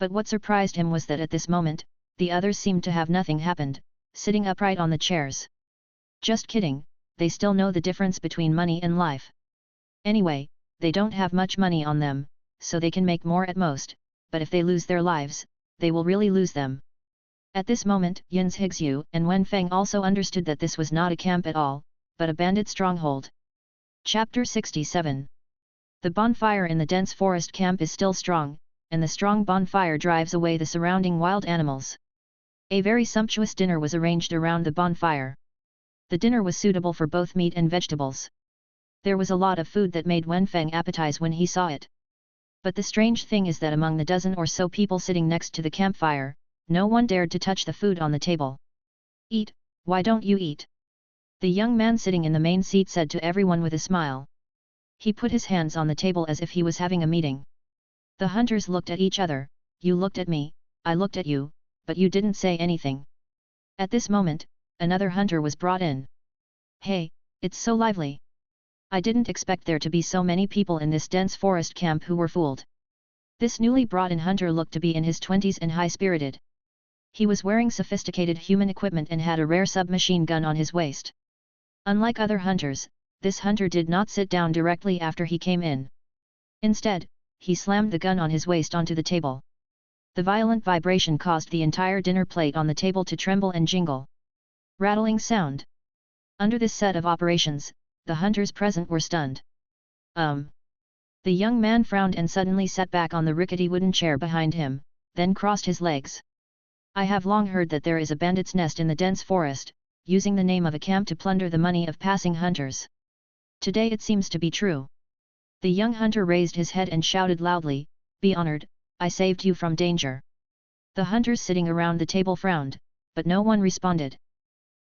But what surprised him was that at this moment, the others seemed to have nothing happened, sitting upright on the chairs. Just kidding, they still know the difference between money and life. Anyway, they don't have much money on them, so they can make more at most, but if they lose their lives, they will really lose them. At this moment, Yin's Higsu and Wen Feng also understood that this was not a camp at all, but a bandit stronghold. Chapter 67. The bonfire in the dense forest camp is still strong, and the strong bonfire drives away the surrounding wild animals. A very sumptuous dinner was arranged around the bonfire. The dinner was suitable for both meat and vegetables. There was a lot of food that made Wen Feng appetize when he saw it. But the strange thing is that among the dozen or so people sitting next to the campfire, no one dared to touch the food on the table. "Eat, why don't you eat?" The young man sitting in the main seat said to everyone with a smile. He put his hands on the table as if he was having a meeting. The hunters looked at each other, "You looked at me, I looked at you, but you didn't say anything." At this moment, another hunter was brought in. "Hey, it's so lively. I didn't expect there to be so many people in this dense forest camp who were fooled. This newly brought in hunter looked to be in his 20s and high-spirited. He was wearing sophisticated human equipment and had a rare submachine gun on his waist. Unlike other hunters, this hunter did not sit down directly after he came in. Instead, he slammed the gun on his waist onto the table. The violent vibration caused the entire dinner plate on the table to tremble and jingle. Rattling sound. Under this set of operations, the hunters present were stunned. The young man frowned and suddenly sat back on the rickety wooden chair behind him, then crossed his legs. I have long heard that there is a bandit's nest in the dense forest, using the name of a camp to plunder the money of passing hunters. Today it seems to be true. The young hunter raised his head and shouted loudly, "Be honored, I saved you from danger." The hunters sitting around the table frowned, but no one responded.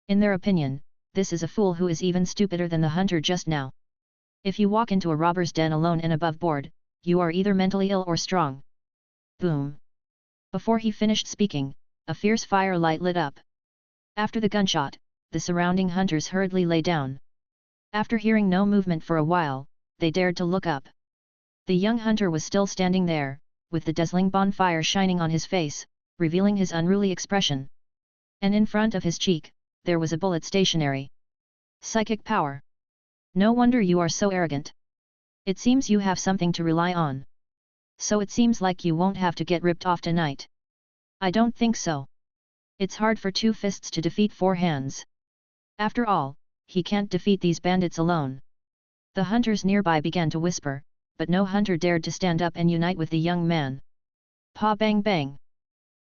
In their opinion, this is a fool who is even stupider than the hunter just now. If you walk into a robber's den alone and above board, you are either mentally ill or strong. Boom! Before he finished speaking, a fierce firelight lit up. After the gunshot, the surrounding hunters hurriedly lay down. After hearing no movement for a while, they dared to look up. The young hunter was still standing there, with the dazzling bonfire shining on his face, revealing his unruly expression. And in front of his cheek, there was a bullet stationary. Psychic power. No wonder you are so arrogant. It seems you have something to rely on. So it seems like you won't have to get ripped off tonight. I don't think so. It's hard for two fists to defeat four hands. After all, he can't defeat these bandits alone. The hunters nearby began to whisper, but no hunter dared to stand up and unite with the young man. Pa bang bang!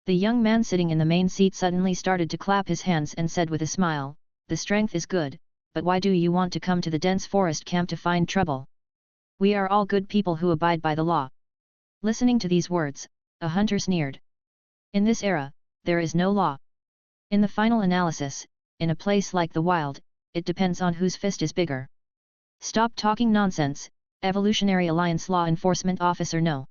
The young man sitting in the main seat suddenly started to clap his hands and said with a smile, "The strength is good, but why do you want to come to the dense forest camp to find trouble? We are all good people who abide by the law." Listening to these words, a hunter sneered. In this era, there is no law. In the final analysis, in a place like the wild, it depends on whose fist is bigger. Stop talking nonsense, Evolutionary Alliance Law Enforcement Officer No.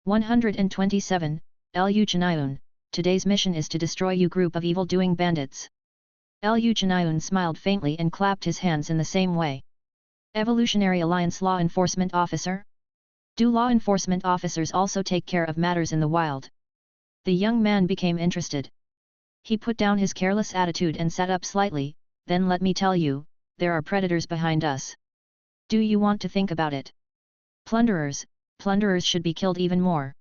127, Lu Chaniun, today's mission is to destroy you group of evil-doing bandits. Lu Chaniun smiled faintly and clapped his hands in the same way. Evolutionary Alliance Law Enforcement Officer? Do law enforcement officers also take care of matters in the wild? The young man became interested. He put down his careless attitude and sat up slightly, "Then let me tell you, there are predators behind us. Do you want to think about it? Plunderers should be killed even more."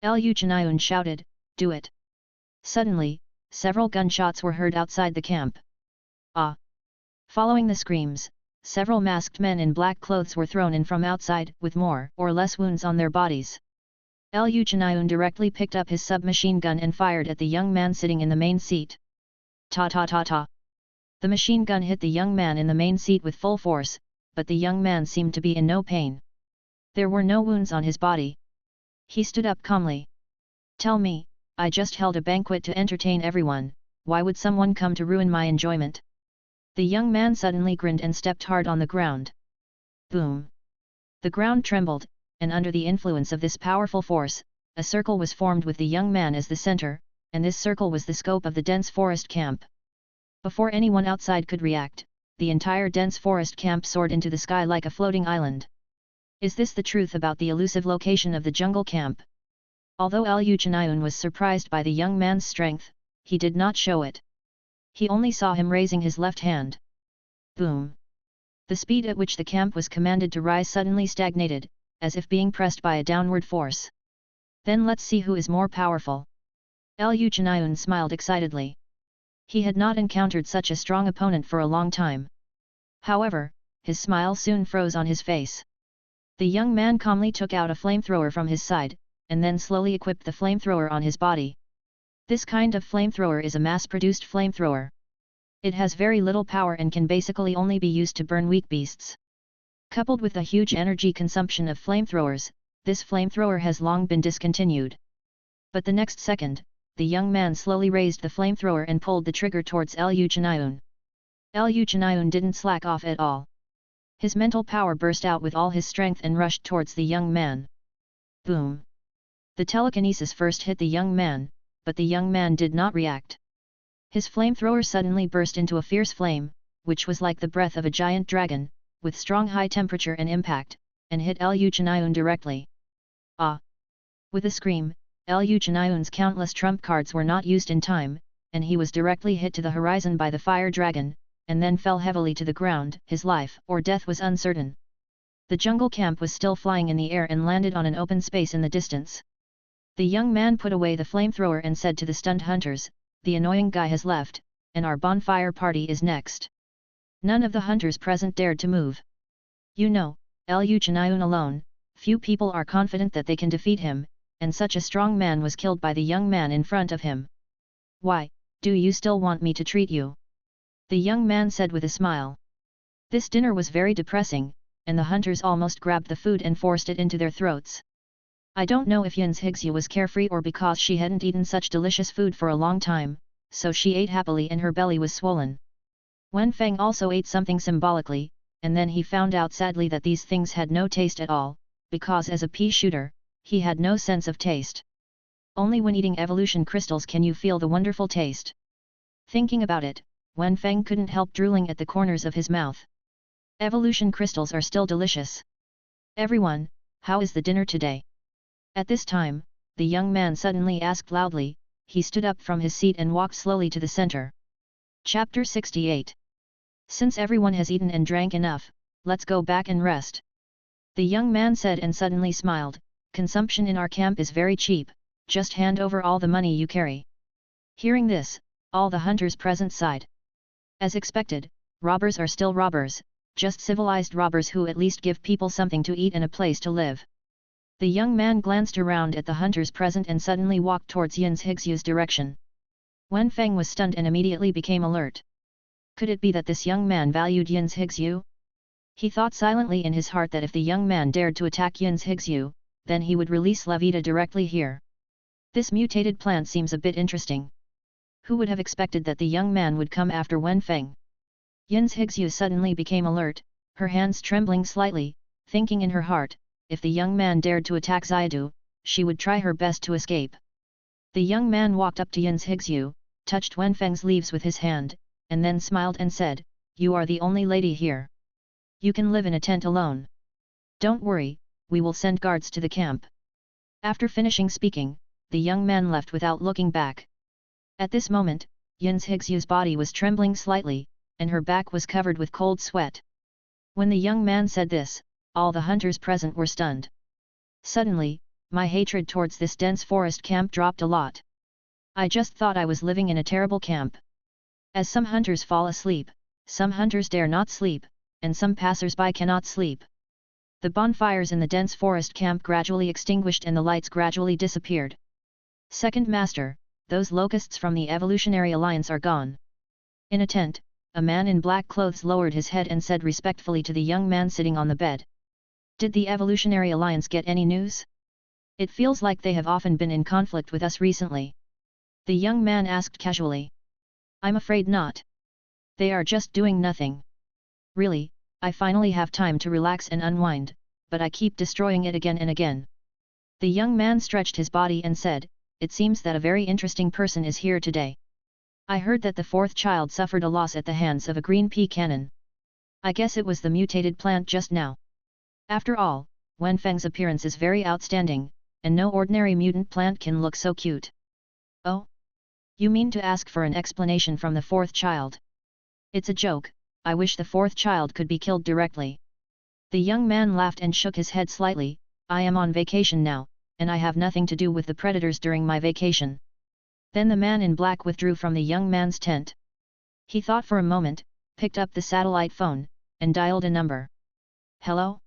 Lu Chaniun shouted, "Do it!" Suddenly, several gunshots were heard outside the camp. Ah! Following the screams, several masked men in black clothes were thrown in from outside, with more or less wounds on their bodies. Lu Chaniun directly picked up his submachine gun and fired at the young man sitting in the main seat. Ta ta ta ta! The machine gun hit the young man in the main seat with full force, but the young man seemed to be in no pain. There were no wounds on his body. He stood up calmly. "Tell me, I just held a banquet to entertain everyone, why would someone come to ruin my enjoyment?" The young man suddenly grinned and stepped hard on the ground. Boom! The ground trembled, and under the influence of this powerful force, a circle was formed with the young man as the center, and this circle was the scope of the dense forest camp. Before anyone outside could react, the entire dense forest camp soared into the sky like a floating island. Is this the truth about the elusive location of the jungle camp? Although Lu Chaniun was surprised by the young man's strength, he did not show it. He only saw him raising his left hand. Boom! The speed at which the camp was commanded to rise suddenly stagnated, as if being pressed by a downward force. Then let's see who is more powerful. Lu Chaniun smiled excitedly. He had not encountered such a strong opponent for a long time. However, his smile soon froze on his face. The young man calmly took out a flamethrower from his side, and then slowly equipped the flamethrower on his body. This kind of flamethrower is a mass-produced flamethrower. It has very little power and can basically only be used to burn weak beasts. Coupled with the huge energy consumption of flamethrowers, this flamethrower has long been discontinued. But the next second, the young man slowly raised the flamethrower and pulled the trigger towards Lu Chaniun. Lu Chaniun didn't slack off at all. His mental power burst out with all his strength and rushed towards the young man. Boom! The telekinesis first hit the young man, but the young man did not react. His flamethrower suddenly burst into a fierce flame, which was like the breath of a giant dragon, with strong high temperature and impact, and hit Lu Chaniun directly. Ah! With a scream, Lu Chaniun's countless trump cards were not used in time, and he was directly hit to the horizon by the fire dragon, and then fell heavily to the ground. His life or death was uncertain. The jungle camp was still flying in the air and landed on an open space in the distance. The young man put away the flamethrower and said to the stunned hunters, "The annoying guy has left, and our bonfire party is next." None of the hunters present dared to move. You know, Lu Chaniun alone, few people are confident that they can defeat him, and such a strong man was killed by the young man in front of him. "Why, do you still want me to treat you?" the young man said with a smile. This dinner was very depressing, and the hunters almost grabbed the food and forced it into their throats. I don't know if Yin's Higsu was carefree or because she hadn't eaten such delicious food for a long time, so she ate happily and her belly was swollen. Wen Feng also ate something symbolically, and then he found out sadly that these things had no taste at all, because as a pea shooter, he had no sense of taste. Only when eating evolution crystals can you feel the wonderful taste. Thinking about it, Wen Feng couldn't help drooling at the corners of his mouth. Evolution crystals are still delicious. "Everyone, how is the dinner today?" At this time, the young man suddenly asked loudly. He stood up from his seat and walked slowly to the center. Chapter 68. Since everyone has eaten and drank enough, let's go back and rest. The young man said and suddenly smiled. "Consumption in our camp is very cheap, just hand over all the money you carry." Hearing this, all the hunters present sighed. As expected, robbers are still robbers, just civilized robbers who at least give people something to eat and a place to live. The young man glanced around at the hunters present and suddenly walked towards Yin's Higsu's direction. Wen Feng was stunned and immediately became alert. Could it be that this young man valued Yin's Higsu? He thought silently in his heart that if the young man dared to attack Yin's Higsu, then he would release Levita directly here. This mutated plant seems a bit interesting. Who would have expected that the young man would come after Wen Feng? Yin's Higsu suddenly became alert, her hands trembling slightly, thinking in her heart, if the young man dared to attack Xiadu, she would try her best to escape. The young man walked up to Yin's Higsu, touched Wen Feng's leaves with his hand, and then smiled and said, "You are the only lady here. You can live in a tent alone. Don't worry, we will send guards to the camp." After finishing speaking, the young man left without looking back. At this moment, Yin's Higsu's body was trembling slightly, and her back was covered with cold sweat. When the young man said this, all the hunters present were stunned. Suddenly, my hatred towards this dense forest camp dropped a lot. I just thought I was living in a terrible camp. As some hunters fall asleep, some hunters dare not sleep, and some passers-by cannot sleep. The bonfires in the dense forest camp gradually extinguished and the lights gradually disappeared. Second Master, those locusts from the Evolutionary Alliance are gone. In a tent, a man in black clothes lowered his head and said respectfully to the young man sitting on the bed. "Did the Evolutionary Alliance get any news? It feels like they have often been in conflict with us recently." The young man asked casually. "I'm afraid not. They are just doing nothing. Really, I finally have time to relax and unwind, but I keep destroying it again and again." The young man stretched his body and said, "It seems that a very interesting person is here today. I heard that the fourth child suffered a loss at the hands of a green pea cannon. I guess it was the mutated plant just now. After all, Wen Feng's appearance is very outstanding, and no ordinary mutant plant can look so cute." "Oh? You mean to ask for an explanation from the fourth child? It's a joke, I wish the fourth child could be killed directly." The young man laughed and shook his head slightly. "I am on vacation now, and I have nothing to do with the predators during my vacation." Then the man in black withdrew from the young man's tent. He thought for a moment, picked up the satellite phone, and dialed a number. "Hello?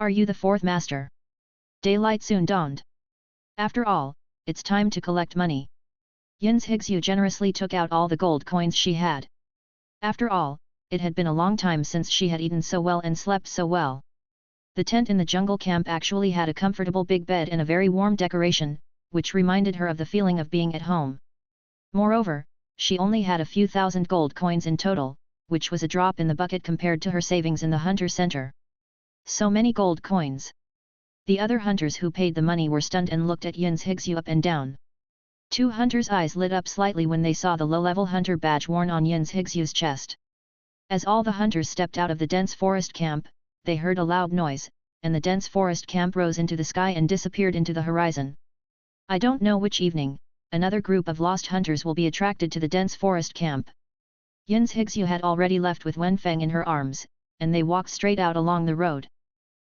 Are you the fourth master?" Daylight soon dawned. After all, it's time to collect money. Yin's Higsu generously took out all the gold coins she had. After all, it had been a long time since she had eaten so well and slept so well. The tent in the jungle camp actually had a comfortable big bed and a very warm decoration, which reminded her of the feeling of being at home. Moreover, she only had a few thousand gold coins in total, which was a drop in the bucket compared to her savings in the hunter center. So many gold coins! The other hunters who paid the money were stunned and looked at Yin's Higsu up and down. Two hunters' eyes lit up slightly when they saw the low-level hunter badge worn on Yin's Higsu's chest. As all the hunters stepped out of the dense forest camp, they heard a loud noise, and the dense forest camp rose into the sky and disappeared into the horizon. I don't know which evening, another group of lost hunters will be attracted to the dense forest camp. Yin's Higsu had already left with Wenfeng in her arms, and they walked straight out along the road.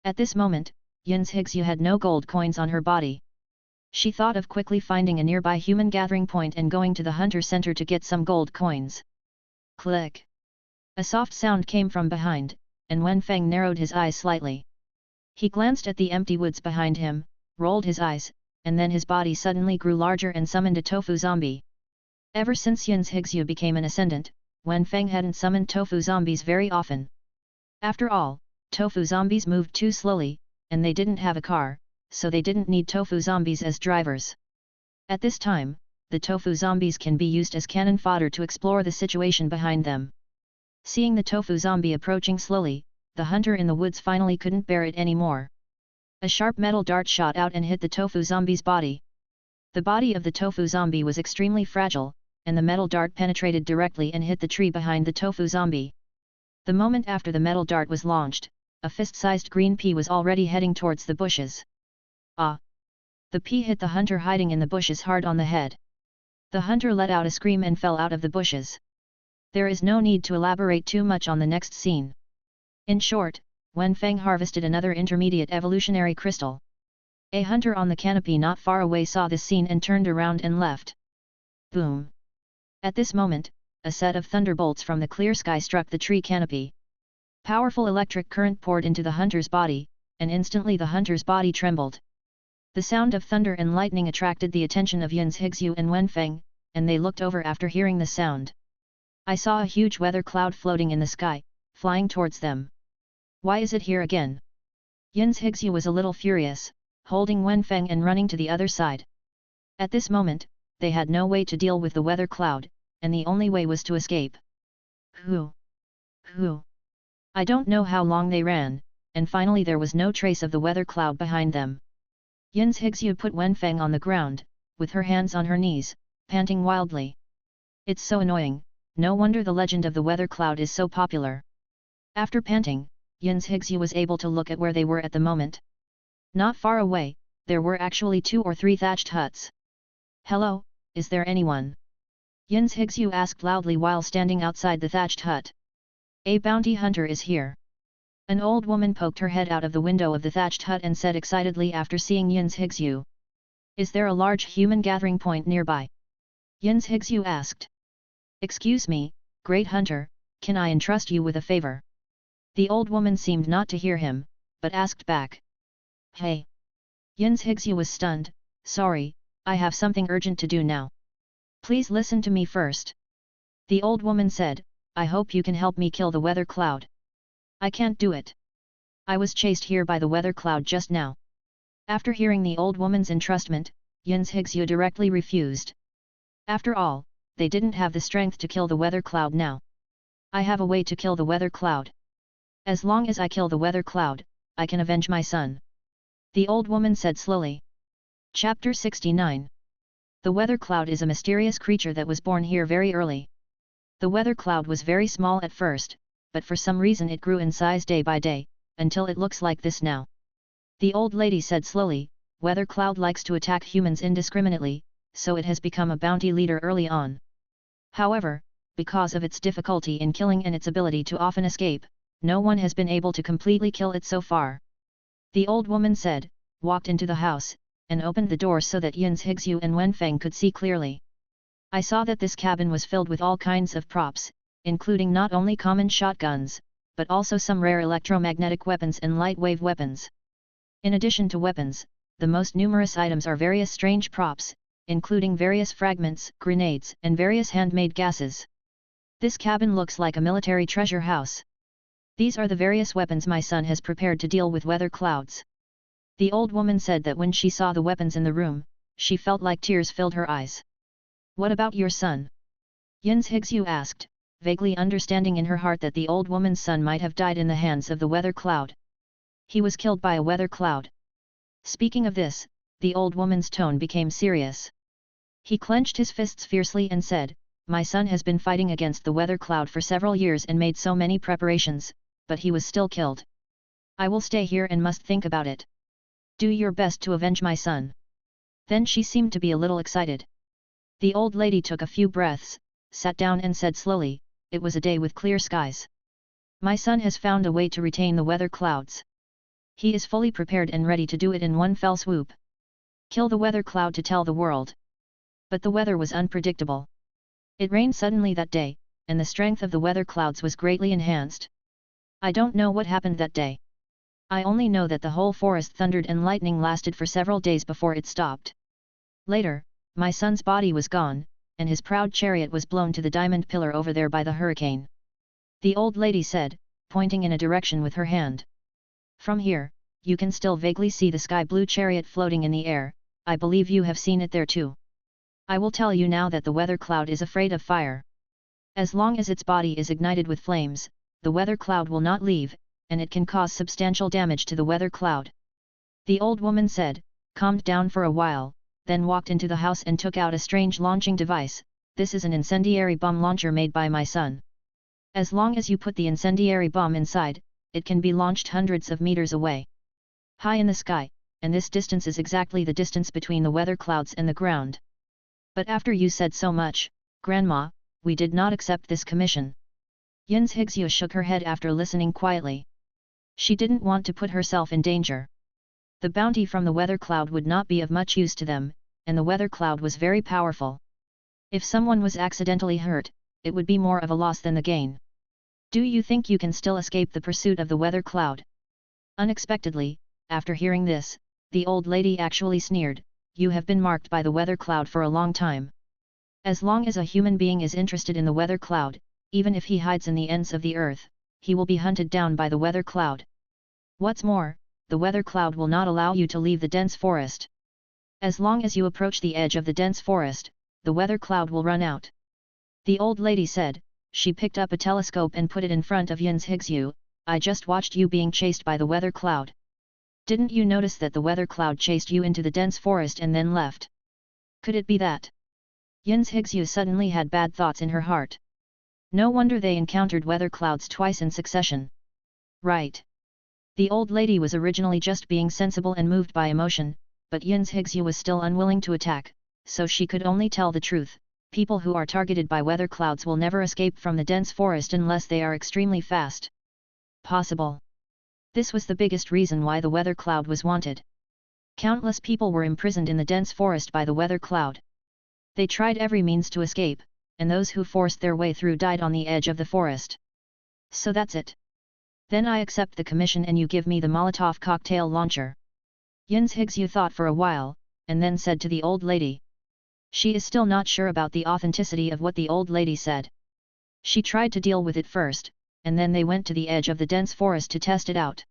At this moment, Yin's Higsu had no gold coins on her body. She thought of quickly finding a nearby human gathering point and going to the hunter center to get some gold coins. Click! A soft sound came from behind, and Wenfeng narrowed his eyes slightly. He glanced at the empty woods behind him, rolled his eyes, and then his body suddenly grew larger and summoned a tofu zombie. Ever since Yin's Higsu became an ascendant, Wenfeng hadn't summoned tofu zombies very often. After all, tofu zombies moved too slowly, and they didn't have a car, so they didn't need tofu zombies as drivers. At this time, the tofu zombies can be used as cannon fodder to explore the situation behind them. Seeing the tofu zombie approaching slowly, the hunter in the woods finally couldn't bear it anymore. A sharp metal dart shot out and hit the tofu zombie's body. The body of the tofu zombie was extremely fragile, and the metal dart penetrated directly and hit the tree behind the tofu zombie. The moment after the metal dart was launched, a fist-sized green pea was already heading towards the bushes. Ah! The pea hit the hunter hiding in the bushes hard on the head. The hunter let out a scream and fell out of the bushes. There is no need to elaborate too much on the next scene. In short, Wenfeng harvested another intermediate evolutionary crystal. A hunter on the canopy not far away saw this scene and turned around and left. Boom! At this moment, a set of thunderbolts from the clear sky struck the tree canopy. Powerful electric current poured into the hunter's body, and instantly the hunter's body trembled. The sound of thunder and lightning attracted the attention of Yin's Higsu and Wenfeng, and they looked over after hearing the sound. I saw a huge weather cloud floating in the sky, flying towards them. Why is it here again? Yin's Higsu was a little furious, holding Wenfeng and running to the other side. At this moment, they had no way to deal with the weather cloud, and the only way was to escape. Who? I don't know how long they ran, and finally there was no trace of the weather cloud behind them. Yin's Higsu put Wenfeng on the ground, with her hands on her knees, panting wildly. It's so annoying, no wonder the legend of the weather cloud is so popular. After panting, Yin's Higsu was able to look at where they were at the moment. Not far away, there were actually 2 or 3 thatched huts. Hello, is there anyone? Yin's Higsu asked loudly while standing outside the thatched hut. A bounty hunter is here. An old woman poked her head out of the window of the thatched hut and said excitedly after seeing Yin's Higsu. Is there a large human gathering point nearby? Yin's Higsu asked. Excuse me, great hunter, can I entrust you with a favor? The old woman seemed not to hear him, but asked back. Hey! Yin's Higsu was stunned. Sorry, I have something urgent to do now. Please listen to me first. The old woman said, I hope you can help me kill the weather cloud. I can't do it. I was chased here by the weather cloud just now. After hearing the old woman's entrustment, Yin's Higsu directly refused. After all, they didn't have the strength to kill the weather cloud now. I have a way to kill the weather cloud. As long as I kill the weather cloud, I can avenge my son. The old woman said slowly. Chapter 69. The weather cloud is a mysterious creature that was born here very early. The weather cloud was very small at first, but for some reason it grew in size day by day, until it looks like this now. The old lady said slowly, weather cloud likes to attack humans indiscriminately, so it has become a bounty leader early on. However, because of its difficulty in killing and its ability to often escape, no one has been able to completely kill it so far. The old woman said, walked into the house, and opened the door so that Yin's Higsu and Wenfeng could see clearly. I saw that this cabin was filled with all kinds of props, including not only common shotguns, but also some rare electromagnetic weapons and light wave weapons. In addition to weapons, the most numerous items are various strange props, including various fragments, grenades, and various handmade gases. This cabin looks like a military treasure house. These are the various weapons my son has prepared to deal with weather clouds. The old woman said that when she saw the weapons in the room, she felt like tears filled her eyes. What about your son? Yin's Higsu asked, vaguely understanding in her heart that the old woman's son might have died in the hands of the weather cloud. He was killed by a weather cloud. Speaking of this, the old woman's tone became serious. He clenched his fists fiercely and said, my son has been fighting against the weather cloud for several years and made so many preparations, but he was still killed. I will stay here and must think about it. Do your best to avenge my son." Then she seemed to be a little excited. The old lady took a few breaths, sat down and said slowly, "It was a day with clear skies. My son has found a way to retain the weather clouds. He is fully prepared and ready to do it in one fell swoop. Kill the weather cloud to tell the world." But the weather was unpredictable. It rained suddenly that day, and the strength of the weather clouds was greatly enhanced. I don't know what happened that day. I only know that the whole forest thundered and lightning lasted for several days before it stopped. Later, my son's body was gone, and his proud chariot was blown to the diamond pillar over there by the hurricane. The old lady said, pointing in a direction with her hand. From here, you can still vaguely see the sky blue chariot floating in the air. I believe you have seen it there too. I will tell you now that the weather cloud is afraid of fire. As long as its body is ignited with flames, the weather cloud will not leave, and it can cause substantial damage to the weather cloud. The old woman said, calmed down for a while, then walked into the house and took out a strange launching device. This is an incendiary bomb launcher made by my son. As long as you put the incendiary bomb inside, it can be launched hundreds of meters away, high in the sky, and this distance is exactly the distance between the weather clouds and the ground. But after you said so much, Grandma, we did not accept this commission. Yin's Hixue shook her head after listening quietly. She didn't want to put herself in danger. The bounty from the weather cloud would not be of much use to them, and the weather cloud was very powerful. If someone was accidentally hurt, it would be more of a loss than the gain. Do you think you can still escape the pursuit of the weather cloud? Unexpectedly, after hearing this, the old lady actually sneered, you have been marked by the weather cloud for a long time. As long as a human being is interested in the weather cloud, even if he hides in the ends of the earth, he will be hunted down by the weather cloud. What's more, the weather cloud will not allow you to leave the dense forest. As long as you approach the edge of the dense forest, the weather cloud will run out. The old lady said. She picked up a telescope and put it in front of Yin's Hixue. I just watched you being chased by the weather cloud. Didn't you notice that the weather cloud chased you into the dense forest and then left? Could it be that? Yin's Hixue suddenly had bad thoughts in her heart. No wonder they encountered weather clouds twice in succession. Right. The old lady was originally just being sensible and moved by emotion, but Yin's Hixue was still unwilling to attack, so she could only tell the truth. People who are targeted by weather clouds will never escape from the dense forest unless they are extremely fast. Possible. This was the biggest reason why the weather cloud was wanted. Countless people were imprisoned in the dense forest by the weather cloud. They tried every means to escape, and those who forced their way through died on the edge of the forest. So that's it. Then I accept the commission and you give me the Molotov cocktail launcher. Yin's Hixue thought for a while, and then said to the old lady. She is still not sure about the authenticity of what the old lady said. She tried to deal with it first, and then they went to the edge of the dense forest to test it out.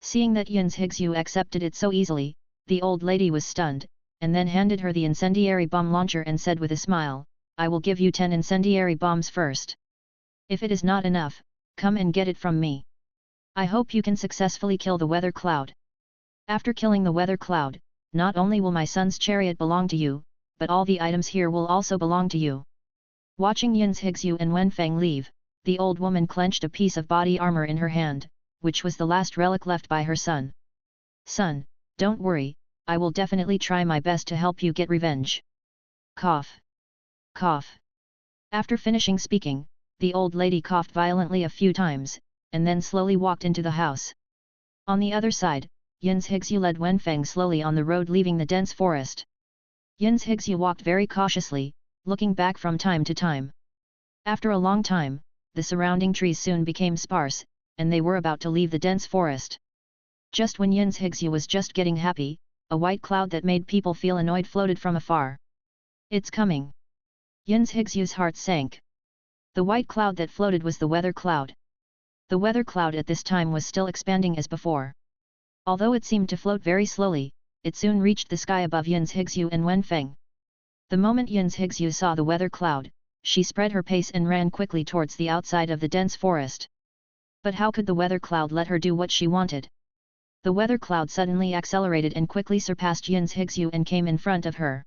Seeing that Yin's Hixue accepted it so easily, the old lady was stunned, and then handed her the incendiary bomb launcher and said with a smile, I will give you 10 incendiary bombs first. If it is not enough, come and get it from me. I hope you can successfully kill the weather cloud. After killing the weather cloud, not only will my son's chariot belong to you, but all the items here will also belong to you. Watching Yin's Hixue and Wenfeng leave, the old woman clenched a piece of body armor in her hand, which was the last relic left by her son. Son, don't worry, I will definitely try my best to help you get revenge. Cough. Cough. After finishing speaking, the old lady coughed violently a few times, and then slowly walked into the house. On the other side, Yin's Hixue led Wenfeng slowly on the road leaving the dense forest. Yin's Hixue walked very cautiously, looking back from time to time. After a long time, the surrounding trees soon became sparse, and they were about to leave the dense forest. Just when Yin's Hixue was just getting happy, a white cloud that made people feel annoyed floated from afar. It's coming. Yin's Hixue's heart sank. The white cloud that floated was the weather cloud. The weather cloud at this time was still expanding as before. Although it seemed to float very slowly, it soon reached the sky above Yin's Hixue and Wenfeng. The moment Yin's Hixue saw the weather cloud, she spread her pace and ran quickly towards the outside of the dense forest. But how could the weather cloud let her do what she wanted? The weather cloud suddenly accelerated and quickly surpassed Yin's Hixue and came in front of her.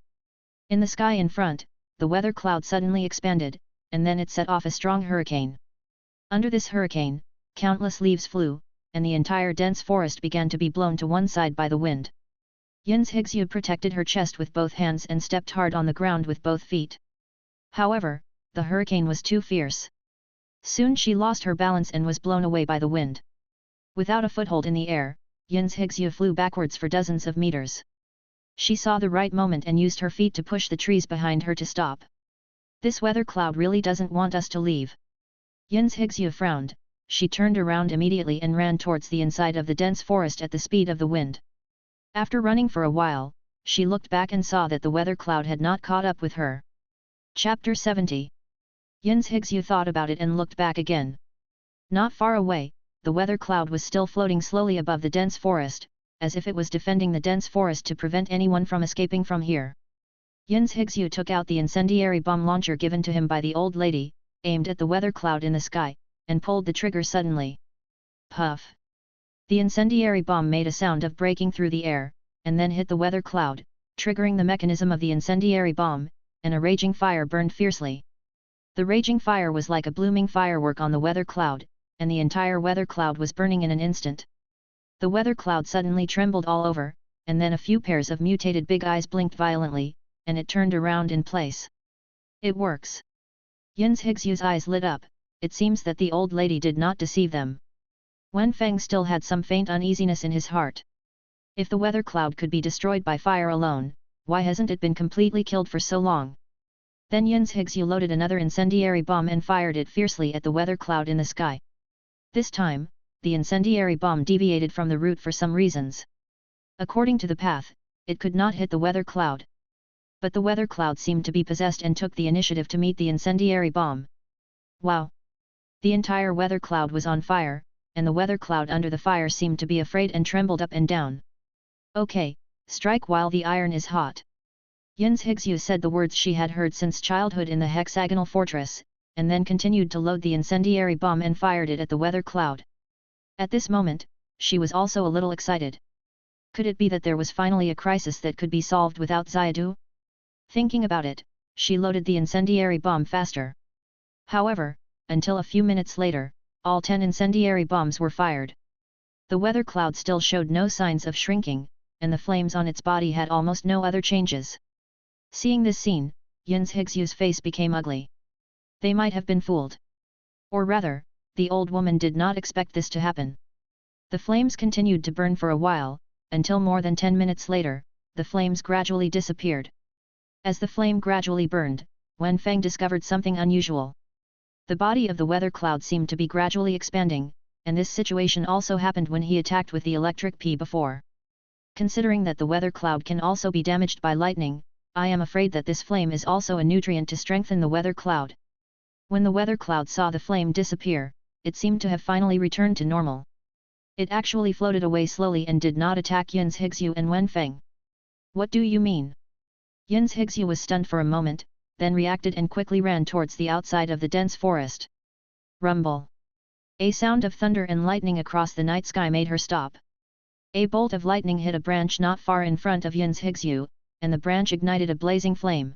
In the sky in front, the weather cloud suddenly expanded, and then it set off a strong hurricane. Under this hurricane, countless leaves flew, and the entire dense forest began to be blown to one side by the wind. Yin's Higsu protected her chest with both hands and stepped hard on the ground with both feet. However, the hurricane was too fierce. Soon she lost her balance and was blown away by the wind. Without a foothold in the air, Yin's Higsu flew backwards for dozens of meters. She saw the right moment and used her feet to push the trees behind her to stop. This weather cloud really doesn't want us to leave. Yin's Higsu frowned. She turned around immediately and ran towards the inside of the dense forest at the speed of the wind. After running for a while, she looked back and saw that the weather cloud had not caught up with her. Chapter 70. Yin's Higsu thought about it and looked back again. Not far away, the weather cloud was still floating slowly above the dense forest, as if it was defending the dense forest to prevent anyone from escaping from here. Yin's Higsu took out the incendiary bomb launcher given to him by the old lady, aimed at the weather cloud in the sky, and pulled the trigger suddenly. Puff! The incendiary bomb made a sound of breaking through the air, and then hit the weather cloud, triggering the mechanism of the incendiary bomb, and a raging fire burned fiercely. The raging fire was like a blooming firework on the weather cloud, and the entire weather cloud was burning in an instant. The weather cloud suddenly trembled all over, and then a few pairs of mutated big eyes blinked violently, and it turned around in place. It works! Yin's Higsu's eyes lit up. It seems that the old lady did not deceive them. Wen Feng still had some faint uneasiness in his heart. If the weather cloud could be destroyed by fire alone, why hasn't it been completely killed for so long? Then Yin's Higsu loaded another incendiary bomb and fired it fiercely at the weather cloud in the sky. This time, the incendiary bomb deviated from the route for some reasons. According to the path, it could not hit the weather cloud. But the weather cloud seemed to be possessed and took the initiative to meet the incendiary bomb. Wow! The entire weather cloud was on fire, and the weather cloud under the fire seemed to be afraid and trembled up and down. Okay, strike while the iron is hot. Yin's Higsu said the words she had heard since childhood in the hexagonal fortress, and then continued to load the incendiary bomb and fired it at the weather cloud. At this moment, she was also a little excited. Could it be that there was finally a crisis that could be solved without Xiadu? Thinking about it, she loaded the incendiary bomb faster. However, until a few minutes later, all 10 incendiary bombs were fired. The weather cloud still showed no signs of shrinking, and the flames on its body had almost no other changes. Seeing this scene, Yin's Higsu's face became ugly. They might have been fooled. Or rather, the old woman did not expect this to happen. The flames continued to burn for a while, until more than 10 minutes later, the flames gradually disappeared. As the flame gradually burned, Wen Feng discovered something unusual. The body of the weather cloud seemed to be gradually expanding, and this situation also happened when he attacked with the electric pea before. Considering that the weather cloud can also be damaged by lightning, I am afraid that this flame is also a nutrient to strengthen the weather cloud. When the weather cloud saw the flame disappear, it seemed to have finally returned to normal. It actually floated away slowly and did not attack Yin's Higsu and Wen Feng. What do you mean? Yin's Higsu was stunned for a moment, then reacted and quickly ran towards the outside of the dense forest. Rumble! A sound of thunder and lightning across the night sky made her stop. A bolt of lightning hit a branch not far in front of Yin's Higsu, and the branch ignited a blazing flame.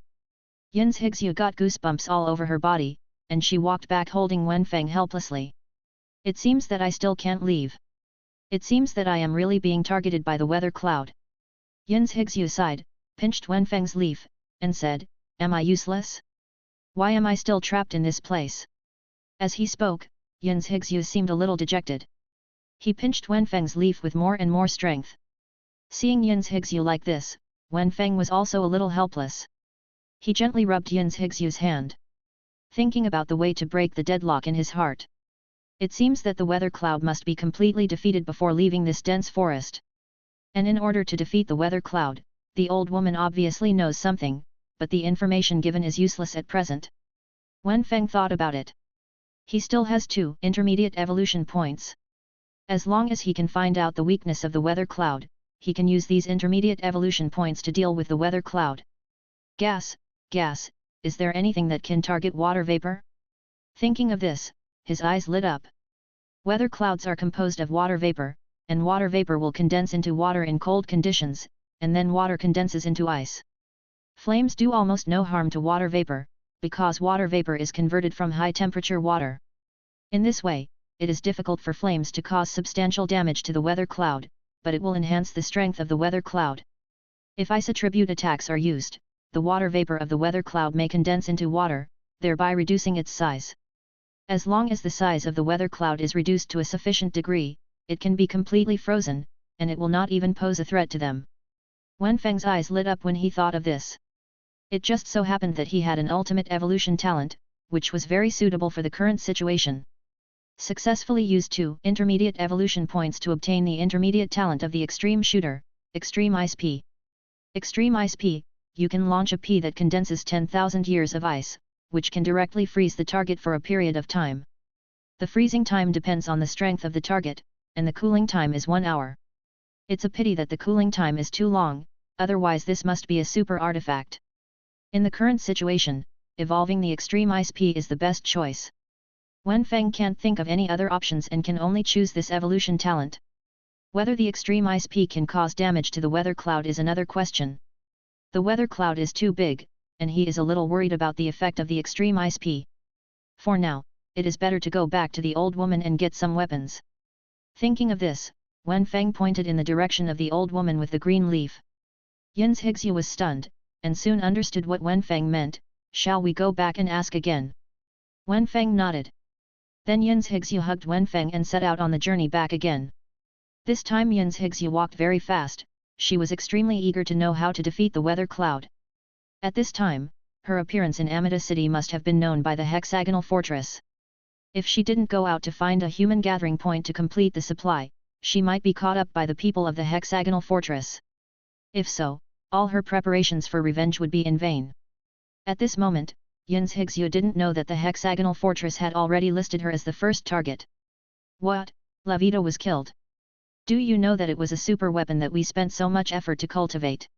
Yin's Higsu got goosebumps all over her body, and she walked back holding Wen Feng helplessly. It seems that I still can't leave. It seems that I am really being targeted by the weather cloud. Yin's Higsu sighed, pinched Wen Feng's leaf, and said, Am I useless? Why am I still trapped in this place? As he spoke, Yin's Higsu seemed a little dejected. He pinched Wen Feng's leaf with more and more strength. Seeing Yin's Higsu like this, Wen Feng was also a little helpless. He gently rubbed Yin's Higsu's hand. Thinking about the way to break the deadlock in his heart. It seems that the weather cloud must be completely defeated before leaving this dense forest. And in order to defeat the weather cloud, the old woman obviously knows something, but the information given is useless at present. Wen Feng thought about it. He still has 2 intermediate evolution points. As long as he can find out the weakness of the weather cloud, he can use these intermediate evolution points to deal with the weather cloud. Gas, is there anything that can target water vapor? Thinking of this, his eyes lit up. Weather clouds are composed of water vapor, and water vapor will condense into water in cold conditions, and then water condenses into ice. Flames do almost no harm to water vapor, because water vapor is converted from high-temperature water. In this way, it is difficult for flames to cause substantial damage to the weather cloud, but it will enhance the strength of the weather cloud. If isotribute attacks are used, the water vapor of the weather cloud may condense into water, thereby reducing its size. As long as the size of the weather cloud is reduced to a sufficient degree, it can be completely frozen, and it will not even pose a threat to them. Wenfeng's eyes lit up when he thought of this. It just so happened that he had an ultimate evolution talent, which was very suitable for the current situation. Successfully used 2 intermediate evolution points to obtain the intermediate talent of the extreme shooter, Extreme Ice P. Extreme Ice P, you can launch a P that condenses 10,000 years of ice, which can directly freeze the target for a period of time. The freezing time depends on the strength of the target, and the cooling time is 1 hour. It's a pity that the cooling time is too long, otherwise this must be a super artifact. In the current situation, evolving the Extreme Ice P is the best choice. Wenfeng can't think of any other options and can only choose this evolution talent. Whether the Extreme Ice P can cause damage to the weather cloud is another question. The weather cloud is too big, and he is a little worried about the effect of the Extreme Ice P. For now, it is better to go back to the old woman and get some weapons. Thinking of this, Wenfeng pointed in the direction of the old woman with the green leaf. Yin's Hixu was stunned, and soon understood what Wenfeng meant. Shall we go back and ask again? Wenfeng nodded. Then Yin's Hixu hugged Wenfeng and set out on the journey back again. This time Yin's Hixu walked very fast. She was extremely eager to know how to defeat the weather cloud. At this time, her appearance in Amida City must have been known by the hexagonal fortress. If she didn't go out to find a human gathering point to complete the supply, she might be caught up by the people of the hexagonal fortress. If so, all her preparations for revenge would be in vain. At this moment, Yin's Hixu didn't know that the hexagonal fortress had already listed her as the first target. What? Levita was killed. Do you know that it was a super weapon that we spent so much effort to cultivate?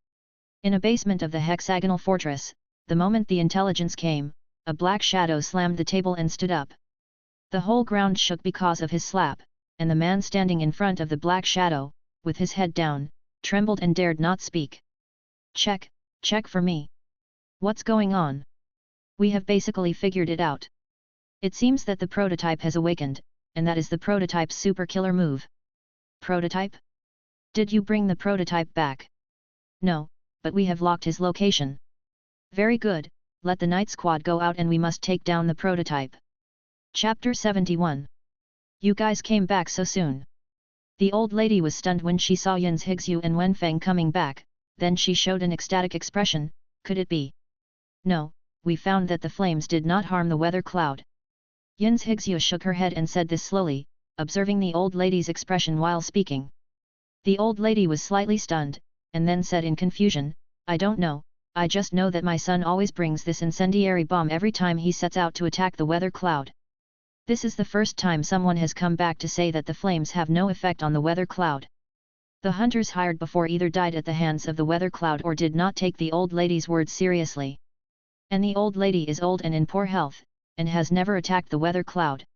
In a basement of the hexagonal fortress, the moment the intelligence came, a black shadow slammed the table and stood up. The whole ground shook because of his slap, and the man standing in front of the black shadow, with his head down, trembled and dared not speak. Check for me. What's going on? We have basically figured it out. It seems that the prototype has awakened, and that is the prototype's super killer move. Prototype? Did you bring the prototype back? No, but we have locked his location. Very good, let the night squad go out and we must take down the prototype. Chapter 71. You guys came back so soon. The old lady was stunned when she saw Yin's Hixu and Wenfeng coming back, then she showed an ecstatic expression. Could it be? No, we found that the flames did not harm the weather cloud. Yin's Hixu shook her head and said this slowly, observing the old lady's expression while speaking. The old lady was slightly stunned, and then said in confusion, I don't know, I just know that my son always brings this incendiary bomb every time he sets out to attack the weather cloud. This is the first time someone has come back to say that the flames have no effect on the weather cloud. The hunters hired before either died at the hands of the weather cloud or did not take the old lady's words seriously. And the old lady is old and in poor health, and has never attacked the weather cloud.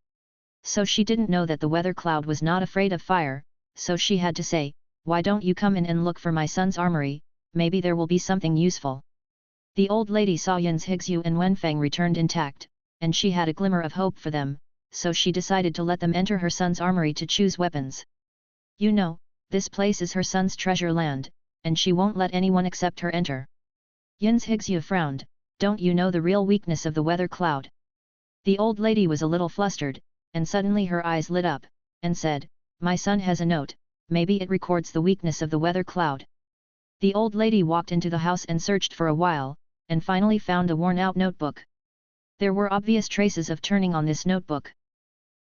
So she didn't know that the weather cloud was not afraid of fire, so she had to say, why don't you come in and look for my son's armory, maybe there will be something useful. The old lady saw Yin's Hixu and Wenfeng returned intact, and she had a glimmer of hope for them, so she decided to let them enter her son's armory to choose weapons. You know, this place is her son's treasure land, and she won't let anyone except her enter. Yin's Hixu frowned, don't you know the real weakness of the weather cloud? The old lady was a little flustered, and suddenly her eyes lit up, and said, my son has a note, maybe it records the weakness of the weather cloud. The old lady walked into the house and searched for a while, and finally found a worn-out notebook. There were obvious traces of turning on this notebook.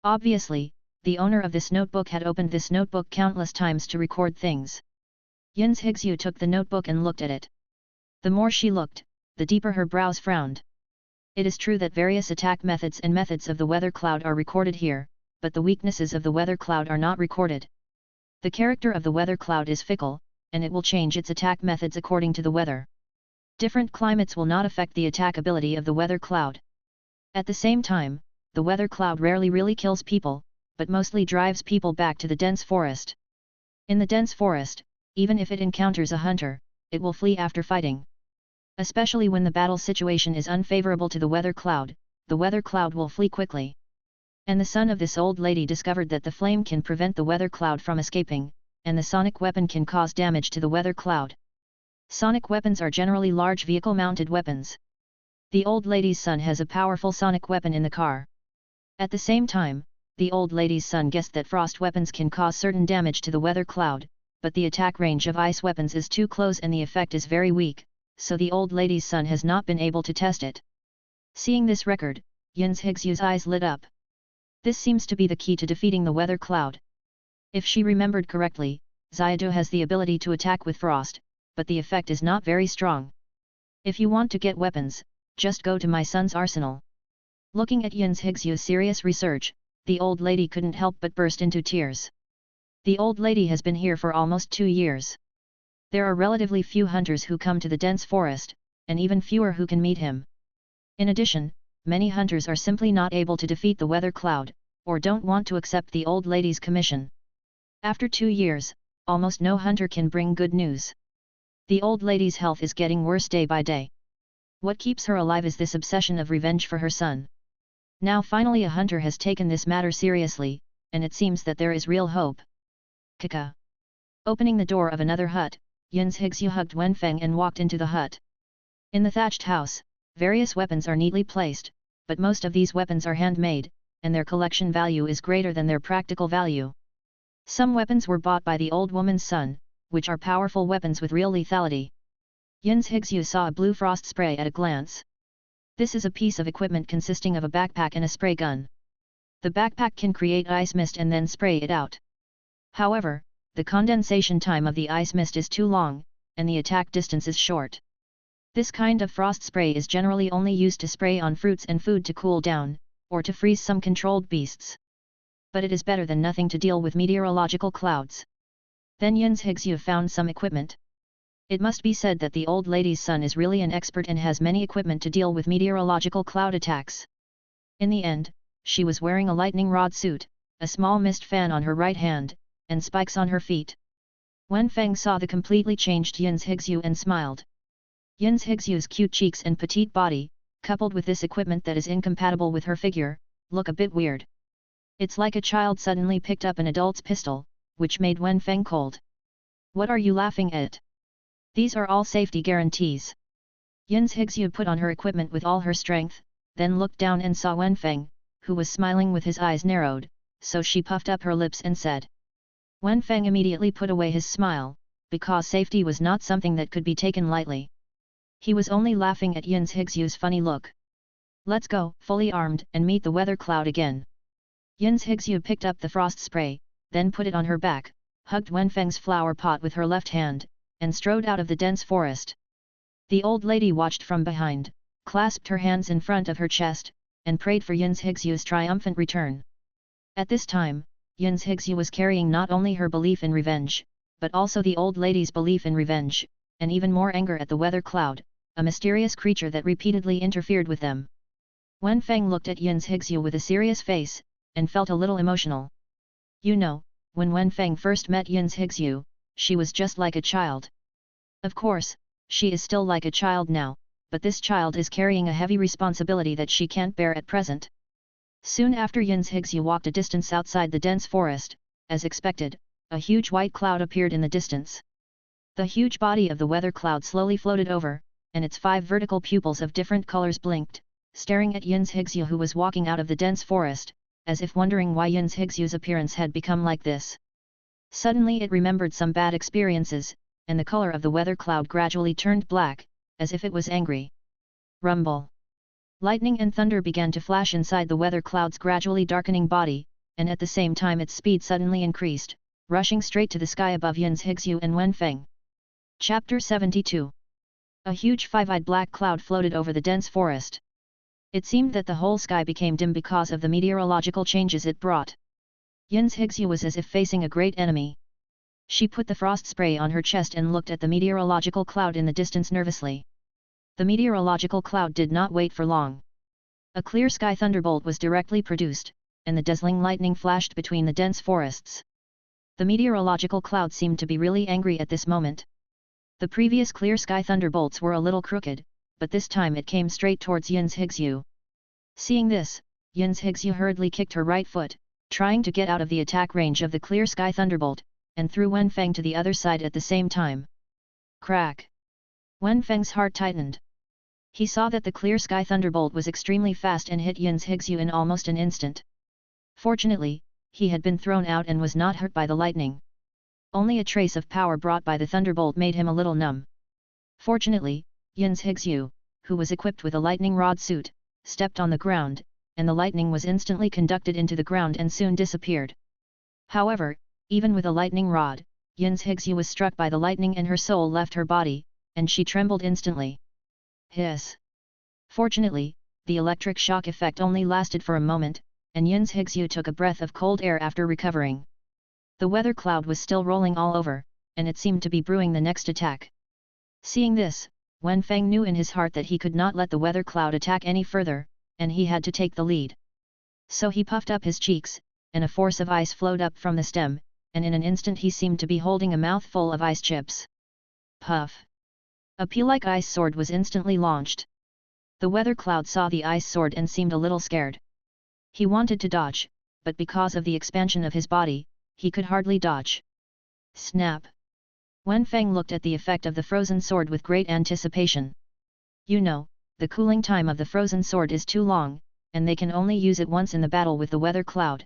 Obviously, the owner of this notebook had opened this notebook countless times to record things. Yin's Hixu took the notebook and looked at it. The more she looked, the deeper her brows frowned. It is true that various attack methods and methods of the weather cloud are recorded here, but the weaknesses of the weather cloud are not recorded. The character of the weather cloud is fickle, and it will change its attack methods according to the weather. Different climates will not affect the attack ability of the weather cloud. At the same time, the weather cloud rarely really kills people, but mostly drives people back to the dense forest. In the dense forest, even if it encounters a hunter, it will flee after fighting. Especially when the battle situation is unfavorable to the weather cloud, the weather cloud will flee quickly. And the son of this old lady discovered that the flame can prevent the weather cloud from escaping, and the sonic weapon can cause damage to the weather cloud. Sonic weapons are generally large vehicle-mounted weapons. The old lady's son has a powerful sonic weapon in the car. At the same time, the old lady's son guessed that frost weapons can cause certain damage to the weather cloud, but the attack range of ice weapons is too close and the effect is very weak, so the old lady's son has not been able to test it. Seeing this record, Yin's Higsyu's eyes lit up. This seems to be the key to defeating the weather cloud. If she remembered correctly, Xiaodu has the ability to attack with frost, but the effect is not very strong. If you want to get weapons, just go to my son's arsenal. Looking at Yin's Higsyu's serious research, the old lady couldn't help but burst into tears. The old lady has been here for almost 2 years. There are relatively few hunters who come to the dense forest, and even fewer who can meet him. In addition, many hunters are simply not able to defeat the weather cloud, or don't want to accept the old lady's commission. After 2 years, almost no hunter can bring good news. The old lady's health is getting worse day by day. What keeps her alive is this obsession of revenge for her son. Now finally a hunter has taken this matter seriously, and it seems that there is real hope. Kaka. Opening the door of another hut, Yin's Higsu hugged Wenfeng and walked into the hut. In the thatched house, various weapons are neatly placed, but most of these weapons are handmade, and their collection value is greater than their practical value. Some weapons were bought by the old woman's son, which are powerful weapons with real lethality. Yin's Higsu saw a blue frost spray at a glance. This is a piece of equipment consisting of a backpack and a spray gun. The backpack can create ice mist and then spray it out. However, the condensation time of the ice mist is too long, and the attack distance is short. This kind of frost spray is generally only used to spray on fruits and food to cool down, or to freeze some controlled beasts. But it is better than nothing to deal with meteorological clouds. Then Yin's Higsu found some equipment. It must be said that the old lady's son is really an expert and has many equipment to deal with meteorological cloud attacks. In the end, she was wearing a lightning rod suit, a small mist fan on her right hand, and spikes on her feet. Wenfeng saw the completely changed Yin's Higsu and smiled. Yin's Higsu's cute cheeks and petite body, coupled with this equipment that is incompatible with her figure, look a bit weird. It's like a child suddenly picked up an adult's pistol, which made Wenfeng cold. What are you laughing at? These are all safety guarantees. Yin's Higsu put on her equipment with all her strength, then looked down and saw Wenfeng, who was smiling with his eyes narrowed, so she puffed up her lips and said. Wenfeng immediately put away his smile, because safety was not something that could be taken lightly. He was only laughing at Yin's Higsu's funny look. Let's go, fully armed, and meet the weather cloud again. Yin's Higsu picked up the frost spray, then put it on her back, hugged Wenfeng's flower pot with her left hand, and strode out of the dense forest. The old lady watched from behind, clasped her hands in front of her chest, and prayed for Yin's Higsu's triumphant return. At this time, Yin's Higsu was carrying not only her belief in revenge, but also the old lady's belief in revenge, and even more anger at the weather cloud, a mysterious creature that repeatedly interfered with them. Wenfeng looked at Yin's Higsu with a serious face, and felt a little emotional. You know, when Wenfeng first met Yin's Higsu, she was just like a child. Of course, she is still like a child now, but this child is carrying a heavy responsibility that she can't bear at present. Soon after Yin's Higsu walked a distance outside the dense forest, as expected, a huge white cloud appeared in the distance. The huge body of the weather cloud slowly floated over, and its 5 vertical pupils of different colors blinked, staring at Yin's Higsu who was walking out of the dense forest, as if wondering why Yin's Higsu's appearance had become like this. Suddenly it remembered some bad experiences, and the color of the weather cloud gradually turned black, as if it was angry. Rumble. Lightning and thunder began to flash inside the weather cloud's gradually darkening body, and at the same time its speed suddenly increased, rushing straight to the sky above Yin's Higsu and Wenfeng. Chapter 72. A huge 5-eyed black cloud floated over the dense forest. It seemed that the whole sky became dim because of the meteorological changes it brought. Yin's Higsu was as if facing a great enemy. She put the frost spray on her chest and looked at the meteorological cloud in the distance nervously. The meteorological cloud did not wait for long. A clear sky thunderbolt was directly produced, and the dazzling lightning flashed between the dense forests. The meteorological cloud seemed to be really angry at this moment. The previous clear sky thunderbolts were a little crooked, but this time it came straight towards Yin's Higsu. Seeing this, Yin's Higsu hurriedly kicked her right foot, trying to get out of the attack range of the clear sky thunderbolt, and threw Wenfeng to the other side at the same time. Crack! Wenfeng's heart tightened. He saw that the clear sky thunderbolt was extremely fast and hit Yin's Higsu in almost an instant. Fortunately, he had been thrown out and was not hurt by the lightning. Only a trace of power brought by the thunderbolt made him a little numb. Fortunately, Yin's Higsu, who was equipped with a lightning rod suit, stepped on the ground, and the lightning was instantly conducted into the ground and soon disappeared. However, even with a lightning rod, Yin's Higsu was struck by the lightning and her soul left her body, and she trembled instantly. Hiss! Fortunately, the electric shock effect only lasted for a moment, and Yin's Higsu took a breath of cold air after recovering. The weather cloud was still rolling all over, and it seemed to be brewing the next attack. Seeing this, Wenfeng knew in his heart that he could not let the weather cloud attack any further, and he had to take the lead. So he puffed up his cheeks, and a force of ice flowed up from the stem, and in an instant he seemed to be holding a mouthful of ice chips. Puff! A pea-like ice sword was instantly launched. The weather cloud saw the ice sword and seemed a little scared. He wanted to dodge, but because of the expansion of his body, he could hardly dodge. Snap! Wenfeng looked at the effect of the frozen sword with great anticipation. You know, the cooling time of the frozen sword is too long, and they can only use it once in the battle with the weather cloud.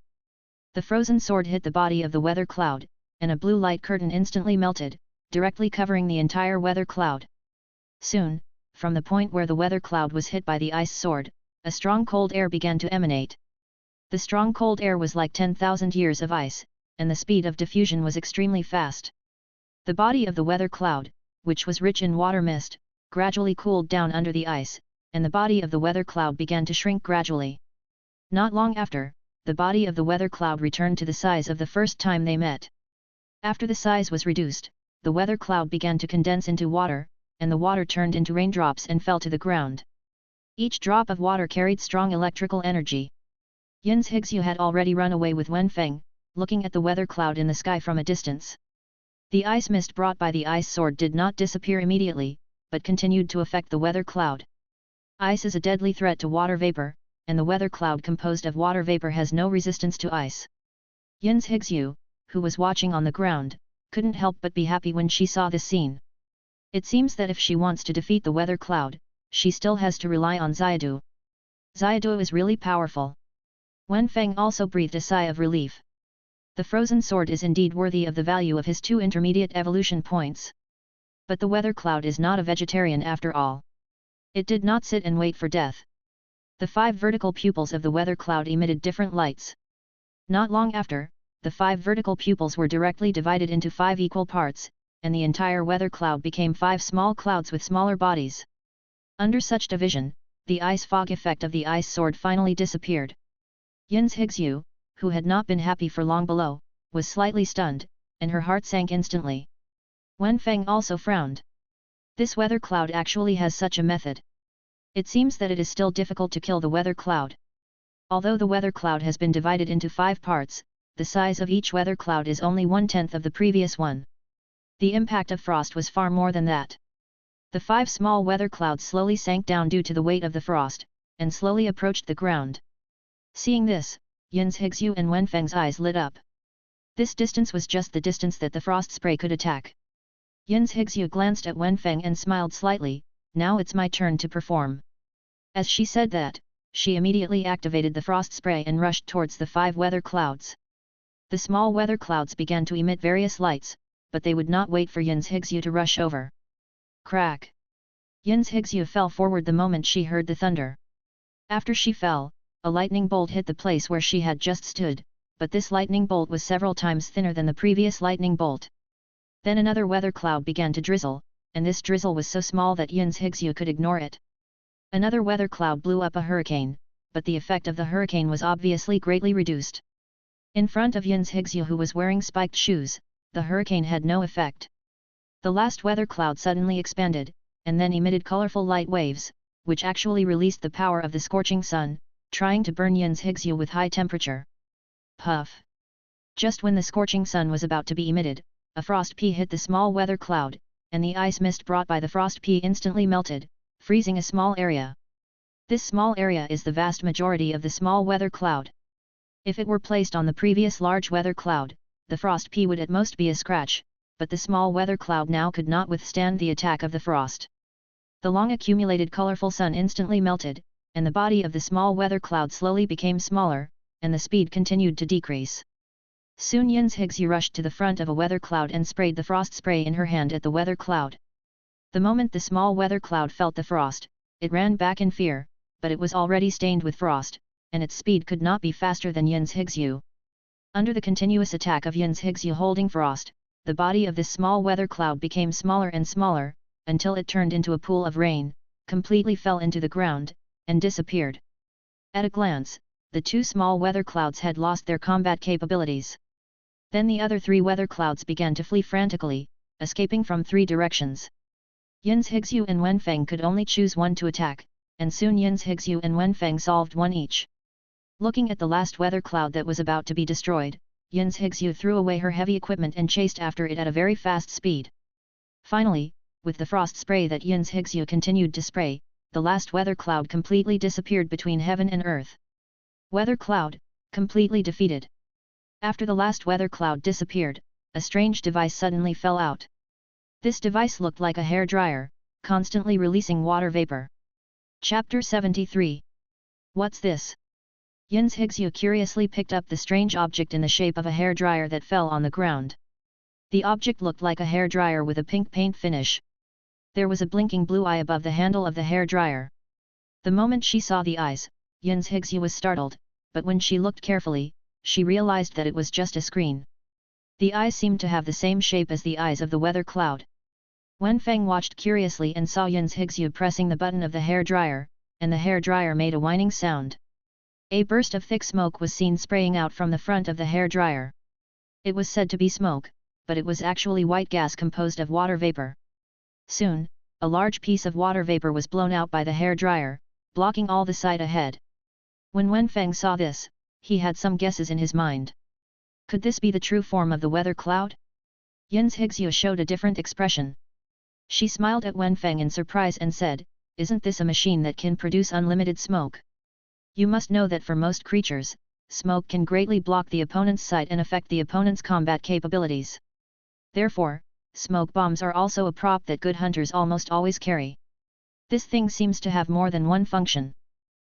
The frozen sword hit the body of the weather cloud, and a blue light curtain instantly melted, directly covering the entire weather cloud. Soon, from the point where the weather cloud was hit by the ice sword, a strong cold air began to emanate. The strong cold air was like 10,000 years of ice, and the speed of diffusion was extremely fast. The body of the weather cloud, which was rich in water mist, gradually cooled down under the ice, and the body of the weather cloud began to shrink gradually. Not long after, the body of the weather cloud returned to the size of the first time they met. After the size was reduced, the weather cloud began to condense into water, and the water turned into raindrops and fell to the ground. Each drop of water carried strong electrical energy. Yin's Higsu had already run away with Wenfeng, looking at the weather cloud in the sky from a distance. The ice mist brought by the ice sword did not disappear immediately, but continued to affect the weather cloud. Ice is a deadly threat to water vapor, and the weather cloud composed of water vapor has no resistance to ice. Yin's Higsu, who was watching on the ground, couldn't help but be happy when she saw this scene. It seems that if she wants to defeat the weather cloud, she still has to rely on Xiadu. Xiadu is really powerful. Wenfeng also breathed a sigh of relief. The frozen sword is indeed worthy of the value of his 2 intermediate evolution points. But the weather cloud is not a vegetarian after all. It did not sit and wait for death. The 5 vertical pupils of the weather cloud emitted different lights. Not long after, the 5 vertical pupils were directly divided into 5 equal parts, and the entire weather cloud became 5 small clouds with smaller bodies. Under such division, the ice fog effect of the ice sword finally disappeared. Yin's Higsu, who had not been happy for long below, was slightly stunned, and her heart sank instantly. Wenfeng also frowned. This weather cloud actually has such a method. It seems that it is still difficult to kill the weather cloud. Although the weather cloud has been divided into 5 parts, the size of each weather cloud is only 1/10 of the previous one. The impact of frost was far more than that. The 5 small weather clouds slowly sank down due to the weight of the frost, and slowly approached the ground. Seeing this, Yin's Higsu and Wenfeng's eyes lit up. This distance was just the distance that the frost spray could attack. Yin's Higsu glanced at Wenfeng and smiled slightly. Now it's my turn to perform. As she said that, she immediately activated the frost spray and rushed towards the 5 weather clouds. The small weather clouds began to emit various lights, but they would not wait for Yin's Higsu to rush over. Crack! Yin's Higsu fell forward the moment she heard the thunder. After she fell, a lightning bolt hit the place where she had just stood, but this lightning bolt was several times thinner than the previous lightning bolt. Then another weather cloud began to drizzle, and this drizzle was so small that Yin's Higsu could ignore it. Another weather cloud blew up a hurricane, but the effect of the hurricane was obviously greatly reduced. In front of Yin's Higsu, who was wearing spiked shoes, the hurricane had no effect. The last weather cloud suddenly expanded, and then emitted colorful light waves, which actually released the power of the scorching sun, trying to burn Yin's Higsu with high temperature. Puff! Just when the scorching sun was about to be emitted, a frost pea hit the small weather cloud, and the ice mist brought by the frost pea instantly melted, freezing a small area. This small area is the vast majority of the small weather cloud. If it were placed on the previous large weather cloud, the frost pea would at most be a scratch, but the small weather cloud now could not withstand the attack of the frost. The long accumulated colorful sun instantly melted, and the body of the small weather cloud slowly became smaller, and the speed continued to decrease. Soon Yin's Higsu rushed to the front of a weather cloud and sprayed the frost spray in her hand at the weather cloud. The moment the small weather cloud felt the frost, it ran back in fear, but it was already stained with frost, and its speed could not be faster than Yin's Higsu. Under the continuous attack of Yin's Higsu holding frost, the body of this small weather cloud became smaller and smaller, until it turned into a pool of rain, completely fell into the ground, and disappeared. At a glance, the two small weather clouds had lost their combat capabilities. Then the other three weather clouds began to flee frantically, escaping from three directions. Yin's Higsu and Wenfeng could only choose one to attack, and soon Yin's Higsu and Wenfeng solved one each. Looking at the last weather cloud that was about to be destroyed, Yin's Higsu threw away her heavy equipment and chased after it at a very fast speed. Finally, with the frost spray that Yin's Higsu continued to spray, the last weather cloud completely disappeared between heaven and earth. Weather cloud, completely defeated. After the last weather cloud disappeared, a strange device suddenly fell out. This device looked like a hair dryer, constantly releasing water vapor. Chapter 73. What's this? Yin's Higsu curiously picked up the strange object in the shape of a hair dryer that fell on the ground. The object looked like a hair dryer with a pink paint finish. There was a blinking blue eye above the handle of the hair dryer. The moment she saw the eyes, Yin's Higsu was startled, but when she looked carefully, she realized that it was just a screen. The eyes seemed to have the same shape as the eyes of the weather cloud. Wenfeng watched curiously and saw Yin's Higsu pressing the button of the hair dryer, and the hair dryer made a whining sound. A burst of thick smoke was seen spraying out from the front of the hair dryer. It was said to be smoke, but it was actually white gas composed of water vapor. Soon, a large piece of water vapor was blown out by the hair dryer, blocking all the sight ahead. When Wenfeng saw this, he had some guesses in his mind. Could this be the true form of the weather cloud? Yin's Higsu showed a different expression. She smiled at Wenfeng in surprise and said, "Isn't this a machine that can produce unlimited smoke? You must know that for most creatures, smoke can greatly block the opponent's sight and affect the opponent's combat capabilities. Therefore, smoke bombs are also a prop that good hunters almost always carry. This thing seems to have more than one function."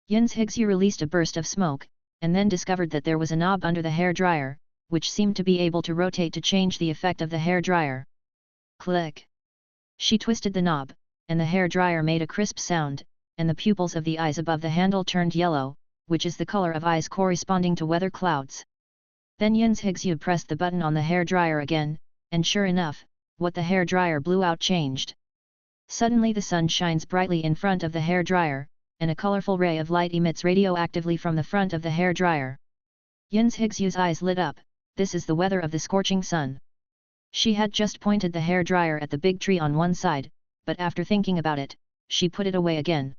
Yin's Higsu released a burst of smoke, and then discovered that there was a knob under the hair dryer, which seemed to be able to rotate to change the effect of the hair dryer. Click! She twisted the knob, and the hair dryer made a crisp sound, and the pupils of the eyes above the handle turned yellow, which is the color of eyes corresponding to weather clouds. Then Yin's Higsu pressed the button on the hair dryer again, and sure enough, what the hair dryer blew out changed. Suddenly the sun shines brightly in front of the hair dryer, and a colorful ray of light emits radioactively from the front of the hair dryer. Yin's Higsu's eyes lit up. This is the weather of the scorching sun. She had just pointed the hair dryer at the big tree on one side, but after thinking about it, she put it away again.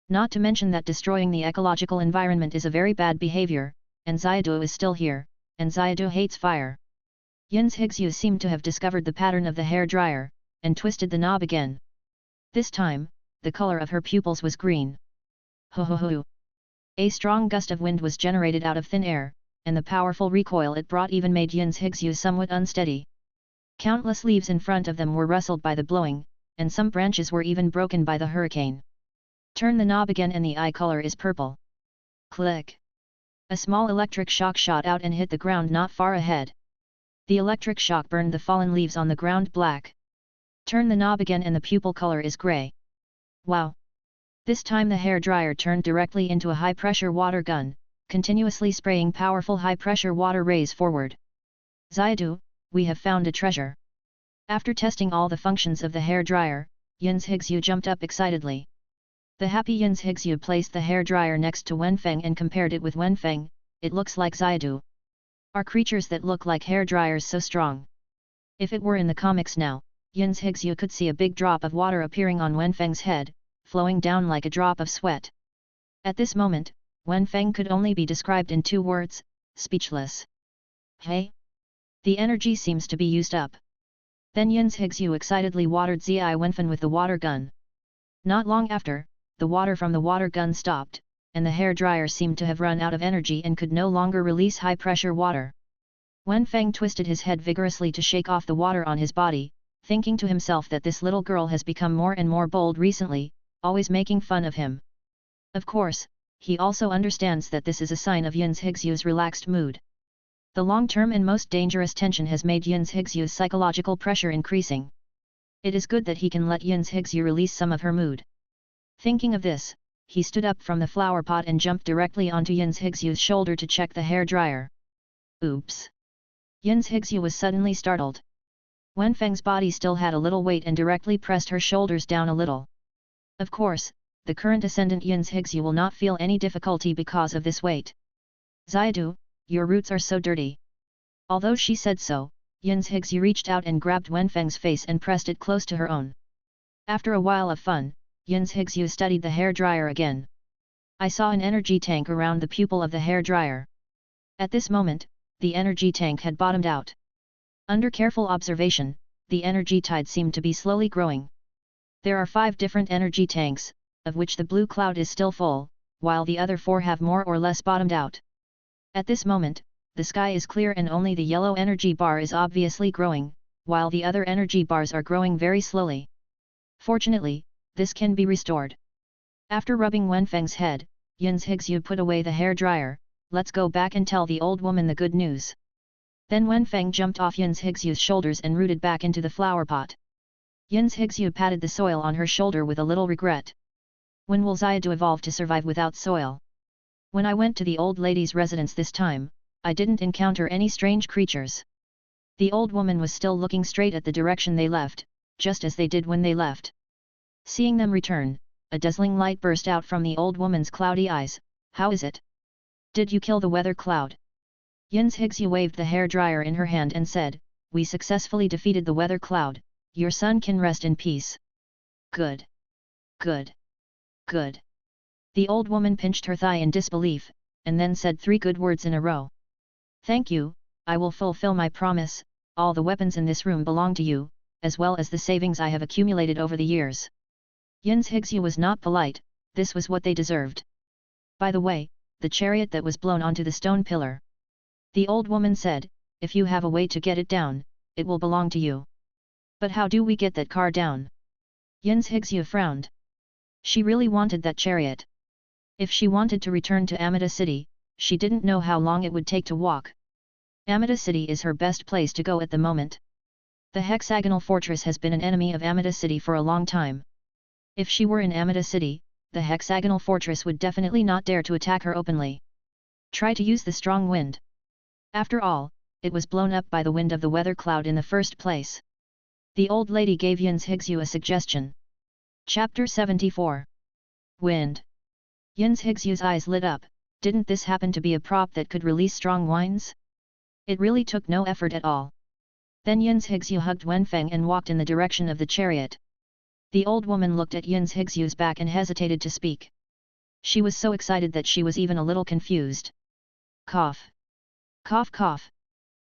Not to mention that destroying the ecological environment is a very bad behavior, and Xiadu is still here, and Xiadu hates fire. Yin's Higsu seemed to have discovered the pattern of the hair dryer, and twisted the knob again. This time, the color of her pupils was green. Ho ho ho! A strong gust of wind was generated out of thin air, and the powerful recoil it brought even made Yin's Higsu somewhat unsteady. Countless leaves in front of them were rustled by the blowing, and some branches were even broken by the hurricane. Turn the knob again and the eye color is purple. Click! A small electric shock shot out and hit the ground not far ahead. The electric shock burned the fallen leaves on the ground black. Turn the knob again and the pupil color is grey. Wow! This time the hair dryer turned directly into a high-pressure water gun, continuously spraying powerful high-pressure water rays forward. Xiadu, we have found a treasure. After testing all the functions of the hair dryer, Yin's Higsu jumped up excitedly. The happy Yin's Higsu placed the hair dryer next to Wenfeng and compared it with Wenfeng. It looks like Xiadu. Are creatures that look like hair dryers so strong? If it were in the comics now, Yin's Higsu could see a big drop of water appearing on Wenfeng's head, flowing down like a drop of sweat. At this moment, Wenfeng could only be described in 2 words, speechless. Hey? The energy seems to be used up. Then Yin's Higsu excitedly watered Zi Wenfen with the water gun. Not long after, the water from the water gun stopped, and the hair dryer seemed to have run out of energy and could no longer release high-pressure water. Wenfeng twisted his head vigorously to shake off the water on his body, thinking to himself that this little girl has become more and more bold recently, always making fun of him. Of course, he also understands that this is a sign of Yin's Higsu's relaxed mood. The long-term and most dangerous tension has made Yin's Higsu's psychological pressure increasing. It is good that he can let Yin's Higsu release some of her mood. Thinking of this, he stood up from the flower pot and jumped directly onto Yin's Higsu's shoulder to check the hair dryer. Oops! Yin's Higsu was suddenly startled. Wenfeng's body still had a little weight and directly pressed her shoulders down a little. Of course, the current ascendant Yin's Higsu will not feel any difficulty because of this weight. Xiadu, your roots are so dirty. Although she said so, Yin's Higsu reached out and grabbed Wenfeng's face and pressed it close to her own. After a while of fun, Yin's Higsu studied the hair dryer again. I saw an energy tank around the pupil of the hair dryer. At this moment, the energy tank had bottomed out. Under careful observation, the energy tide seemed to be slowly growing. There are 5 different energy tanks, of which the blue cloud is still full, while the other 4 have more or less bottomed out. At this moment, the sky is clear and only the yellow energy bar is obviously growing, while the other energy bars are growing very slowly. Fortunately, this can be restored. After rubbing Wenfeng's head, Yin's Higsu put away the hair dryer. Let's go back and tell the old woman the good news. Then Wenfeng jumped off Yin's Higsu's shoulders and rooted back into the flower pot. Yin's Higsu patted the soil on her shoulder with a little regret. When will Xiadu evolve to survive without soil? When I went to the old lady's residence this time, I didn't encounter any strange creatures. The old woman was still looking straight at the direction they left, just as they did when they left. Seeing them return, a dazzling light burst out from the old woman's cloudy eyes. How is it? Did you kill the weather cloud? Yin's Higsu waved the hair dryer in her hand and said, we successfully defeated the weather cloud, your son can rest in peace. Good. Good. Good. The old woman pinched her thigh in disbelief, and then said 3 good words in a row. Thank you, I will fulfill my promise, all the weapons in this room belong to you, as well as the savings I have accumulated over the years. Yin's Higsu was not polite, this was what they deserved. By the way, the chariot that was blown onto the stone pillar. The old woman said, if you have a way to get it down, it will belong to you. But how do we get that car down? Yin's Higsu frowned. She really wanted that chariot. If she wanted to return to Amida City, she didn't know how long it would take to walk. Amida City is her best place to go at the moment. The hexagonal fortress has been an enemy of Amida City for a long time. If she were in Amida City, the hexagonal fortress would definitely not dare to attack her openly. Try to use the strong wind. After all, it was blown up by the wind of the weather cloud in the first place. The old lady gave Yin's Higsu a suggestion. Chapter 74. Wind. Yin's Higsu's eyes lit up. Didn't this happen to be a prop that could release strong winds? It really took no effort at all. Then Yin's Higsu hugged Wenfeng and walked in the direction of the chariot. The old woman looked at Yin's Higsu's back and hesitated to speak. She was so excited that she was even a little confused. Cough. Cough cough.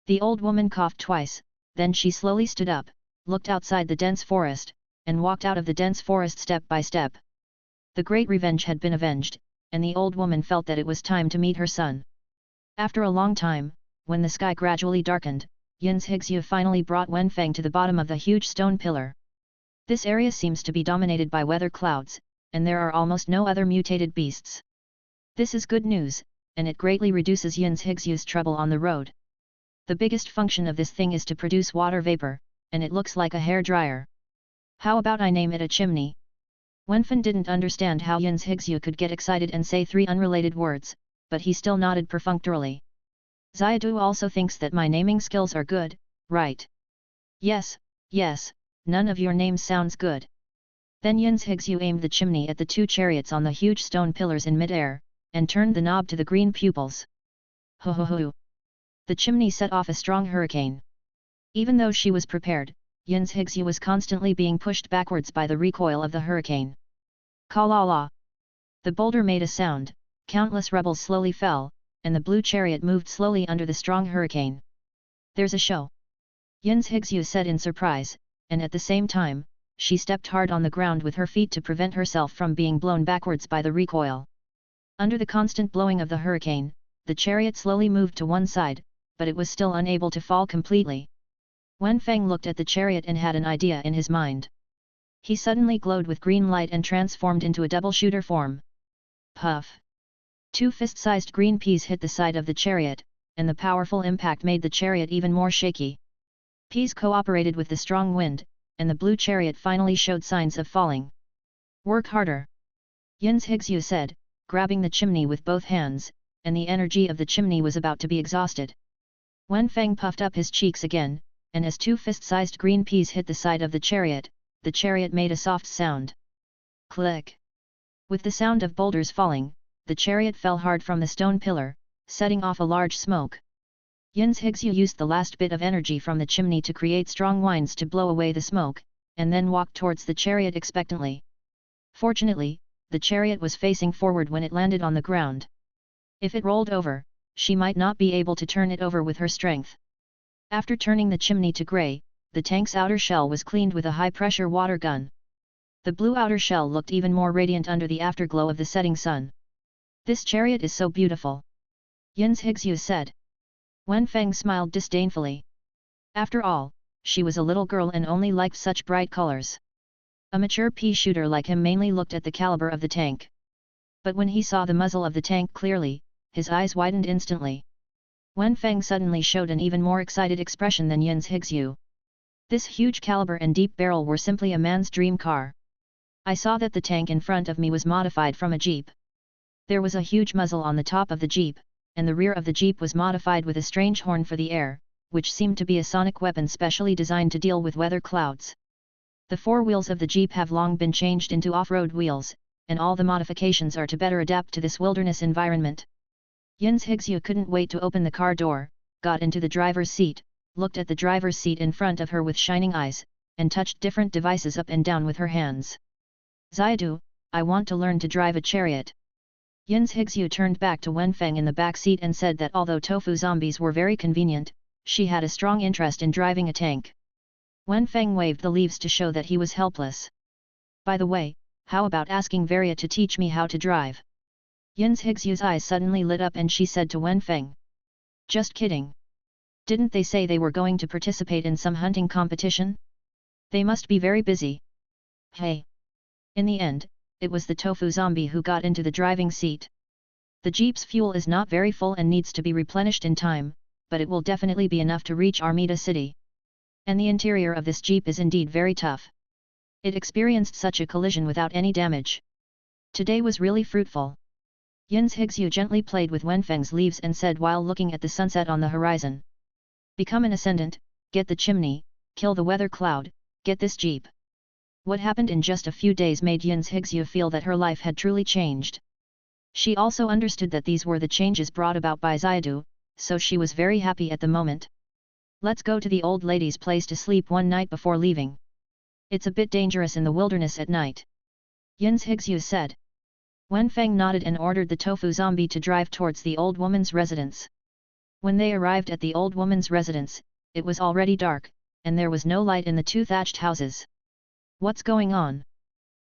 The old woman coughed twice, then she slowly stood up, looked outside the dense forest, and walked out of the dense forest step by step. The great revenge had been avenged, and the old woman felt that it was time to meet her son. After a long time, when the sky gradually darkened, Yin's Higsu finally brought Wenfeng to the bottom of the huge stone pillar. This area seems to be dominated by weather clouds, and there are almost no other mutated beasts. This is good news, and it greatly reduces Yin's Higsu's trouble on the road. The biggest function of this thing is to produce water vapor, and it looks like a hair dryer. How about I name it a chimney? Wenfen didn't understand how Yin's Higsu could get excited and say 3 unrelated words, but he still nodded perfunctorily. Xiadu also thinks that my naming skills are good, right? Yes, yes, none of your names sounds good. Then Yin's Higsu aimed the chimney at the 2 chariots on the huge stone pillars in mid-air, and turned the knob to the green pupils. Ho ho ho! The chimney set off a strong hurricane. Even though she was prepared, Yin's Higsu was constantly being pushed backwards by the recoil of the hurricane. Ka-la-la! The boulder made a sound, countless rebels slowly fell, and the blue chariot moved slowly under the strong hurricane. There's a show. Yin's Higsu said in surprise, and at the same time, she stepped hard on the ground with her feet to prevent herself from being blown backwards by the recoil. Under the constant blowing of the hurricane, the chariot slowly moved to one side, but it was still unable to fall completely. Wenfeng looked at the chariot and had an idea in his mind. He suddenly glowed with green light and transformed into a double shooter form. Puff! 2 fist-sized green peas hit the side of the chariot, and the powerful impact made the chariot even more shaky. Peas cooperated with the strong wind, and the blue chariot finally showed signs of falling. Work harder! Yin's Higsu said, grabbing the chimney with both hands, and the energy of the chimney was about to be exhausted. Wenfeng puffed up his cheeks again, and as 2 fist-sized green peas hit the side of the chariot made a soft sound. Click! With the sound of boulders falling, the chariot fell hard from the stone pillar, setting off a large smoke. Yin's Higsu used the last bit of energy from the chimney to create strong winds to blow away the smoke, and then walked towards the chariot expectantly. Fortunately, the chariot was facing forward when it landed on the ground. If it rolled over, she might not be able to turn it over with her strength. After turning the chimney to grey, the tank's outer shell was cleaned with a high-pressure water gun. The blue outer shell looked even more radiant under the afterglow of the setting sun. This chariot is so beautiful. Yin's Higsu said. Wenfeng smiled disdainfully. After all, she was a little girl and only liked such bright colors. A mature pea shooter like him mainly looked at the caliber of the tank. But when he saw the muzzle of the tank clearly, his eyes widened instantly. Wenfeng suddenly showed an even more excited expression than Yin's Higsu. This huge caliber and deep barrel were simply a man's dream car. I saw that the tank in front of me was modified from a jeep. There was a huge muzzle on the top of the jeep, and the rear of the jeep was modified with a strange horn for the air, which seemed to be a sonic weapon specially designed to deal with weather clouds. The 4 wheels of the jeep have long been changed into off-road wheels, and all the modifications are to better adapt to this wilderness environment. Yin's Higsu couldn't wait to open the car door, got into the driver's seat, looked at the driver's seat in front of her with shining eyes, and touched different devices up and down with her hands. Xiadu, I want to learn to drive a chariot. Yin's Higsu turned back to Wenfeng in the back seat and said that although tofu zombies were very convenient, she had a strong interest in driving a tank. Wenfeng waved the leaves to show that he was helpless. By the way, how about asking Varia to teach me how to drive? Yin's Higsu's eyes suddenly lit up and she said to Wenfeng. Just kidding. Didn't they say they were going to participate in some hunting competition? They must be very busy. Hey! In the end, it was the tofu zombie who got into the driving seat. The jeep's fuel is not very full and needs to be replenished in time, but it will definitely be enough to reach Armida City. And the interior of this jeep is indeed very tough. It experienced such a collision without any damage. Today was really fruitful. Yin's Higsu gently played with Wenfeng's leaves and said while looking at the sunset on the horizon. Become an ascendant, get the chimney, kill the weather cloud, get this jeep. What happened in just a few days made Yin's Higsu feel that her life had truly changed. She also understood that these were the changes brought about by Xiadu, so she was very happy at the moment. Let's go to the old lady's place to sleep one night before leaving. It's a bit dangerous in the wilderness at night. Yin's Higsu said. Wenfeng nodded and ordered the tofu zombie to drive towards the old woman's residence. When they arrived at the old woman's residence, it was already dark, and there was no light in the 2 thatched houses. What's going on?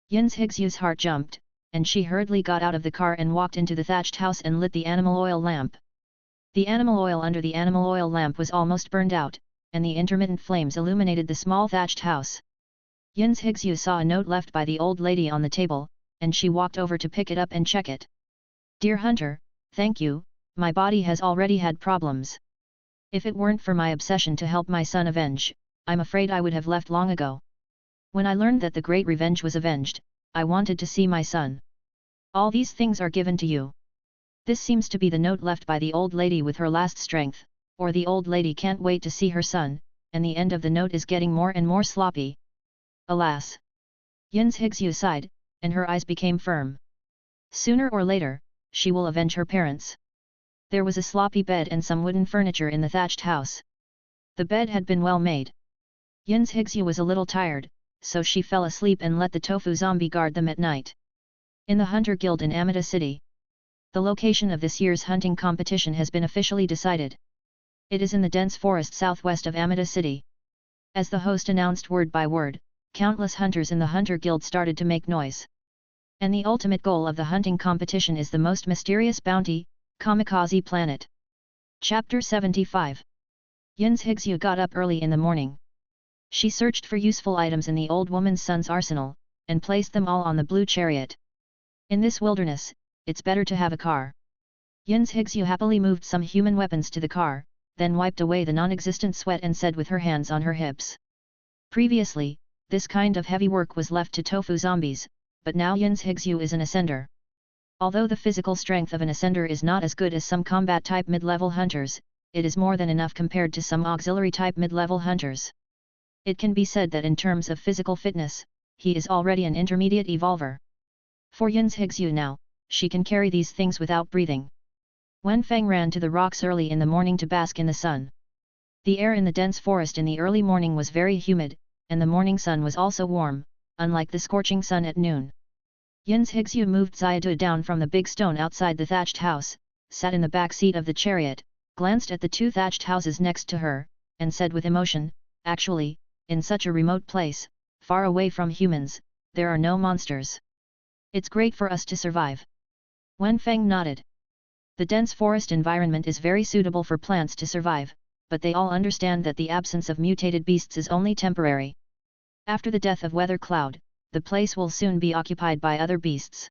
Yin's Higsu's heart jumped, and she hurriedly got out of the car and walked into the thatched house and lit the animal oil lamp. The animal oil under the animal oil lamp was almost burned out, and the intermittent flames illuminated the small thatched house. Yin's Higsu saw a note left by the old lady on the table, and she walked over to pick it up and check it. Dear Hunter, thank you, my body has already had problems. If it weren't for my obsession to help my son avenge, I'm afraid I would have left long ago. When I learned that the great revenge was avenged, I wanted to see my son. All these things are given to you. This seems to be the note left by the old lady with her last strength, or the old lady can't wait to see her son, and the end of the note is getting more and more sloppy. Alas! Yin's Higsu sighed, and her eyes became firm. Sooner or later, she will avenge her parents. There was a sloppy bed and some wooden furniture in the thatched house. The bed had been well made. Yin's Higsu was a little tired, so she fell asleep and let the tofu zombie guard them at night. In the Hunter Guild in Amida City. The location of this year's hunting competition has been officially decided. It is in the dense forest southwest of Amida City. As the host announced word by word, countless hunters in the Hunter Guild started to make noise. And the ultimate goal of the hunting competition is the most mysterious bounty, Kamikaze Planet. Chapter 75. Yin's Higsu got up early in the morning. She searched for useful items in the old woman's son's arsenal, and placed them all on the blue chariot. In this wilderness, it's better to have a car. Yin's Higsu happily moved some human weapons to the car, then wiped away the non-existent sweat and said with her hands on her hips. Previously, this kind of heavy work was left to tofu zombies, but now Yin's Higsu is an ascender. Although the physical strength of an ascender is not as good as some combat-type mid-level hunters, it is more than enough compared to some auxiliary-type mid-level hunters. It can be said that in terms of physical fitness, he is already an intermediate evolver. For Yin's Higsu now, she can carry these things without breathing. Wenfeng ran to the rocks early in the morning to bask in the sun. The air in the dense forest in the early morning was very humid, and the morning sun was also warm, unlike the scorching sun at noon. Yin's Higsu moved Xiaodu down from the big stone outside the thatched house, sat in the back seat of the chariot, glanced at the two thatched houses next to her, and said with emotion, "Actually, in such a remote place, far away from humans, there are no monsters. It's great for us to survive." Wenfeng nodded. The dense forest environment is very suitable for plants to survive, but they all understand that the absence of mutated beasts is only temporary. After the death of Weather Cloud, the place will soon be occupied by other beasts.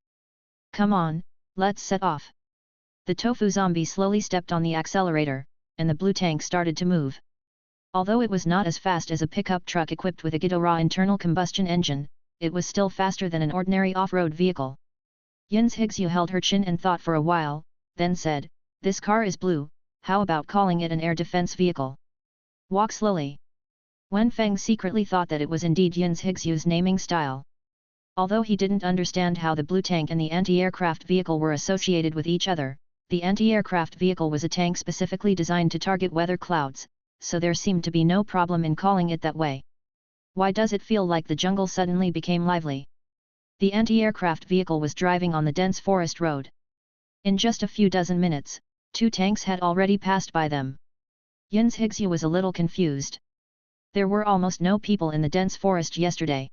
"Come on, let's set off." The tofu zombie slowly stepped on the accelerator, and the blue tank started to move. Although it was not as fast as a pickup truck equipped with a Ghidorah internal combustion engine, it was still faster than an ordinary off-road vehicle. Yin's Higsu held her chin and thought for a while, then said, "This car is blue, how about calling it an air defense vehicle? Walk slowly." Wenfeng secretly thought that it was indeed Yin's Higsu's naming style. Although he didn't understand how the blue tank and the anti-aircraft vehicle were associated with each other, the anti-aircraft vehicle was a tank specifically designed to target weather clouds, so there seemed to be no problem in calling it that way. Why does it feel like the jungle suddenly became lively? The anti-aircraft vehicle was driving on the dense forest road. In just a few dozen minutes, two tanks had already passed by them. Yin's Higsu was a little confused. There were almost no people in the dense forest yesterday.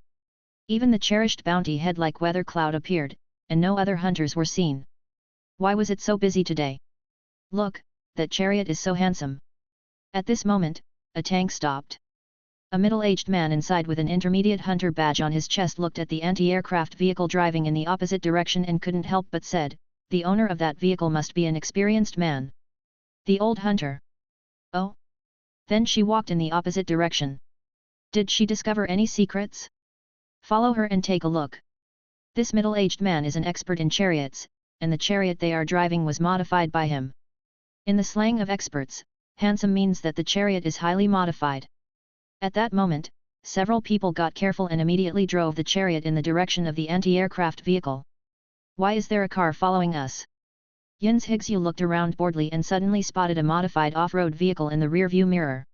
Even the cherished bounty head like Weather Cloud appeared, and no other hunters were seen. Why was it so busy today? "Look, that chariot is so handsome." At this moment, a tank stopped. A middle-aged man inside with an intermediate hunter badge on his chest looked at the anti-aircraft vehicle driving in the opposite direction and couldn't help but said, "The owner of that vehicle must be an experienced man." The old hunter. Oh? Then she walked in the opposite direction. Did she discover any secrets? Follow her and take a look. This middle-aged man is an expert in chariots, and the chariot they are driving was modified by him. In the slang of experts, handsome means that the chariot is highly modified. At that moment, several people got careful and immediately drove the chariot in the direction of the anti-aircraft vehicle. "Why is there a car following us?" Yin's Higsu looked around boredly and suddenly spotted a modified off-road vehicle in the rear-view mirror.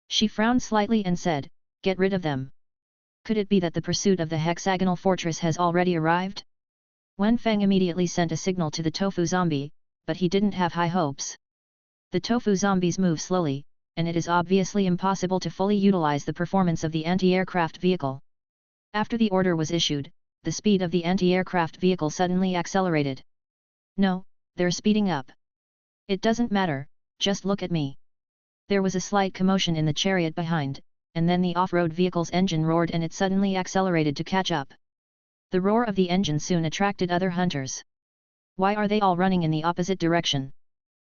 She frowned slightly and said, "Get rid of them." Could it be that the pursuit of the hexagonal fortress has already arrived? Wenfeng immediately sent a signal to the tofu zombie, but he didn't have high hopes. The tofu zombies move slowly, and it is obviously impossible to fully utilize the performance of the anti-aircraft vehicle. After the order was issued, the speed of the anti-aircraft vehicle suddenly accelerated. "No, they're speeding up." "It doesn't matter, just look at me." There was a slight commotion in the chariot behind, and then the off-road vehicle's engine roared and it suddenly accelerated to catch up. The roar of the engine soon attracted other hunters. Why are they all running in the opposite direction?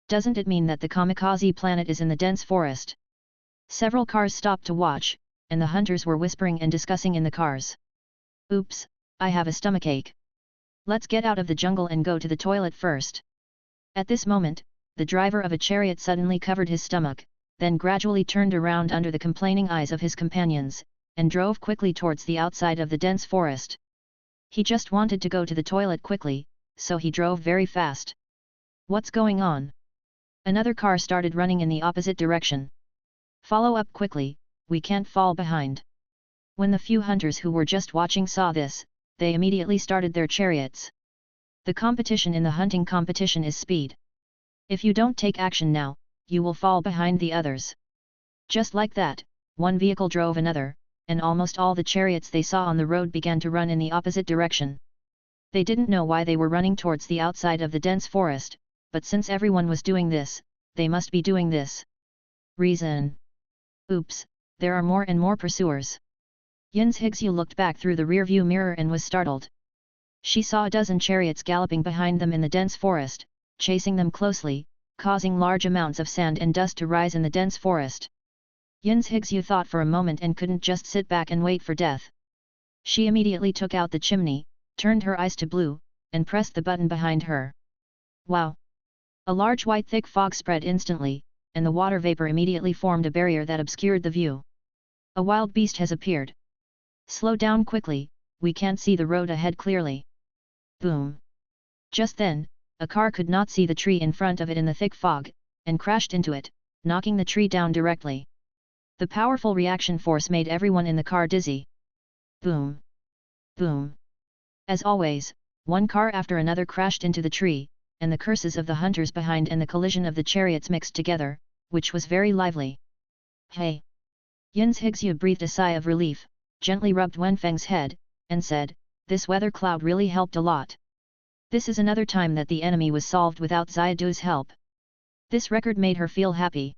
Doesn't it mean that the Kamikaze Planet is in the dense forest? Several cars stopped to watch, and the hunters were whispering and discussing in the cars. "Oops, I have a stomachache. Let's get out of the jungle and go to the toilet first." At this moment, the driver of a chariot suddenly covered his stomach, then gradually turned around under the complaining eyes of his companions, and drove quickly towards the outside of the dense forest. He just wanted to go to the toilet quickly, so he drove very fast. "What's going on?" Another car started running in the opposite direction. "Follow up quickly, we can't fall behind." When the few hunters who were just watching saw this, they immediately started their chariots. The competition in the hunting competition is speed. If you don't take action now, you will fall behind the others. Just like that, one vehicle drove another, and almost all the chariots they saw on the road began to run in the opposite direction. They didn't know why they were running towards the outside of the dense forest, but since everyone was doing this, they must be doing this. Reason. Oops, there are more and more pursuers. Yin's Higsu looked back through the rearview mirror and was startled. She saw a dozen chariots galloping behind them in the dense forest, chasing them closely, causing large amounts of sand and dust to rise in the dense forest. Yin's Higsu thought for a moment and couldn't just sit back and wait for death. She immediately took out the chimney, turned her eyes to blue, and pressed the button behind her. Wow! A large white thick fog spread instantly, and the water vapor immediately formed a barrier that obscured the view. A wild beast has appeared. Slow down quickly, we can't see the road ahead clearly. Boom! Just then, a car could not see the tree in front of it in the thick fog, and crashed into it, knocking the tree down directly. The powerful reaction force made everyone in the car dizzy. Boom! Boom! As always, one car after another crashed into the tree, and the curses of the hunters behind and the collision of the chariots mixed together, which was very lively. Hey! Yin's Higsu breathed a sigh of relief, gently rubbed Wenfeng's head, and said, "This weather cloud really helped a lot. This is another time that the enemy was solved without Xiaodu's help." This record made her feel happy.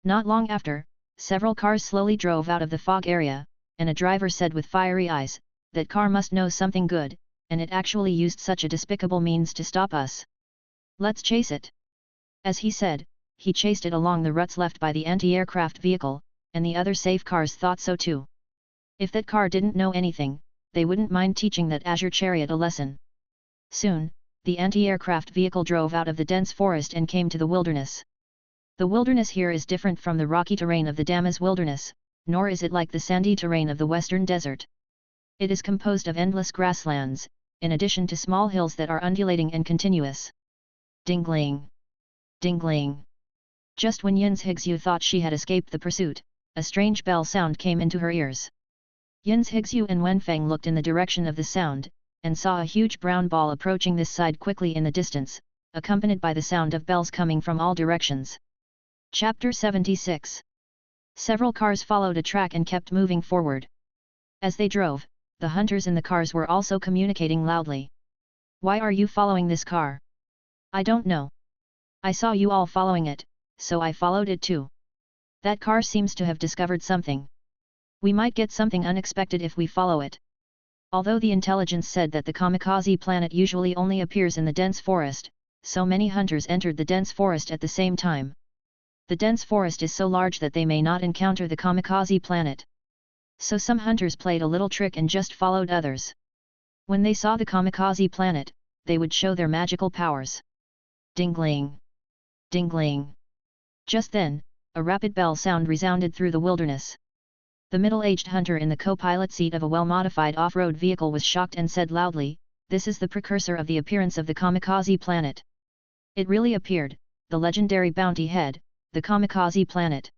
Not long after, several cars slowly drove out of the fog area, and a driver said with fiery eyes, "That car must know something good, and it actually used such a despicable means to stop us. Let's chase it." As he said, he chased it along the ruts left by the anti-aircraft vehicle, and the other safe cars thought so too. If that car didn't know anything, they wouldn't mind teaching that Azure Chariot a lesson. Soon, the anti-aircraft vehicle drove out of the dense forest and came to the wilderness. The wilderness here is different from the rocky terrain of the Damas wilderness, nor is it like the sandy terrain of the western desert. It is composed of endless grasslands, in addition to small hills that are undulating and continuous. Dingling! Dingling! Just when Yin's Higsu thought she had escaped the pursuit, a strange bell sound came into her ears. Yin's Higsu and Wenfeng looked in the direction of the sound, and saw a huge brown ball approaching this side quickly in the distance, accompanied by the sound of bells coming from all directions. Chapter 76. Several cars followed a track and kept moving forward. As they drove, the hunters in the cars were also communicating loudly. "Why are you following this car?" "I don't know. I saw you all following it, so I followed it too. That car seems to have discovered something. We might get something unexpected if we follow it." Although the intelligence said that the kamikaze planet usually only appears in the dense forest, so many hunters entered the dense forest at the same time. The dense forest is so large that they may not encounter the kamikaze planet. So some hunters played a little trick and just followed others. When they saw the kamikaze planet, they would show their magical powers. Dingling! Dingling! Just then, a rapid bell sound resounded through the wilderness. The middle-aged hunter in the co-pilot seat of a well-modified off-road vehicle was shocked and said loudly, "This is the precursor of the appearance of the kamikaze planet. It really appeared, the legendary bounty head, the kamikaze planet.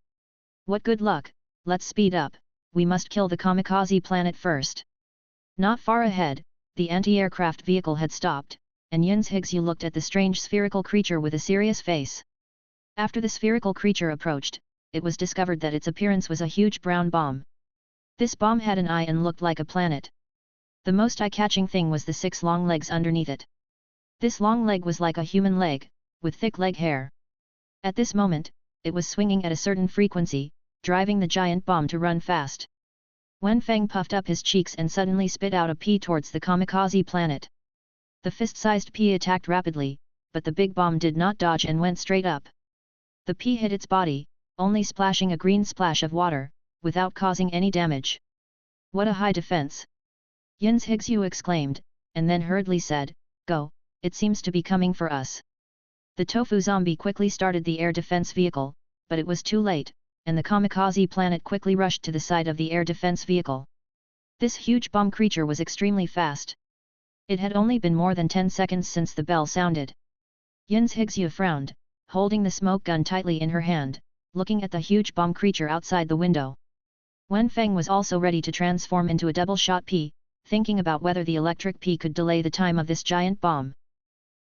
What good luck, let's speed up, we must kill the kamikaze planet first." Not far ahead, the anti-aircraft vehicle had stopped, and Yin's Higsu looked at the strange spherical creature with a serious face. After the spherical creature approached, it was discovered that its appearance was a huge brown bomb. This bomb had an eye and looked like a planet. The most eye-catching thing was the 6 long legs underneath it. This long leg was like a human leg, with thick leg hair. At this moment, it was swinging at a certain frequency, driving the giant bomb to run fast. Wenfeng puffed up his cheeks and suddenly spit out a pea towards the kamikaze planet. The fist-sized pea attacked rapidly, but the big bomb did not dodge and went straight up. The pea hit its body, only splashing a green splash of water, without causing any damage. "What a high defense!" Yin's Higsu exclaimed, and then hurriedly said, "Go, it seems to be coming for us." The tofu zombie quickly started the air defense vehicle, but it was too late, and the kamikaze planet quickly rushed to the side of the air defense vehicle. This huge bomb creature was extremely fast. It had only been more than 10 seconds since the bell sounded. Yin's Higsu frowned, holding the smoke gun tightly in her hand, looking at the huge bomb creature outside the window. Wenfeng was also ready to transform into a double-shot pea, thinking about whether the electric pea could delay the time of this giant bomb.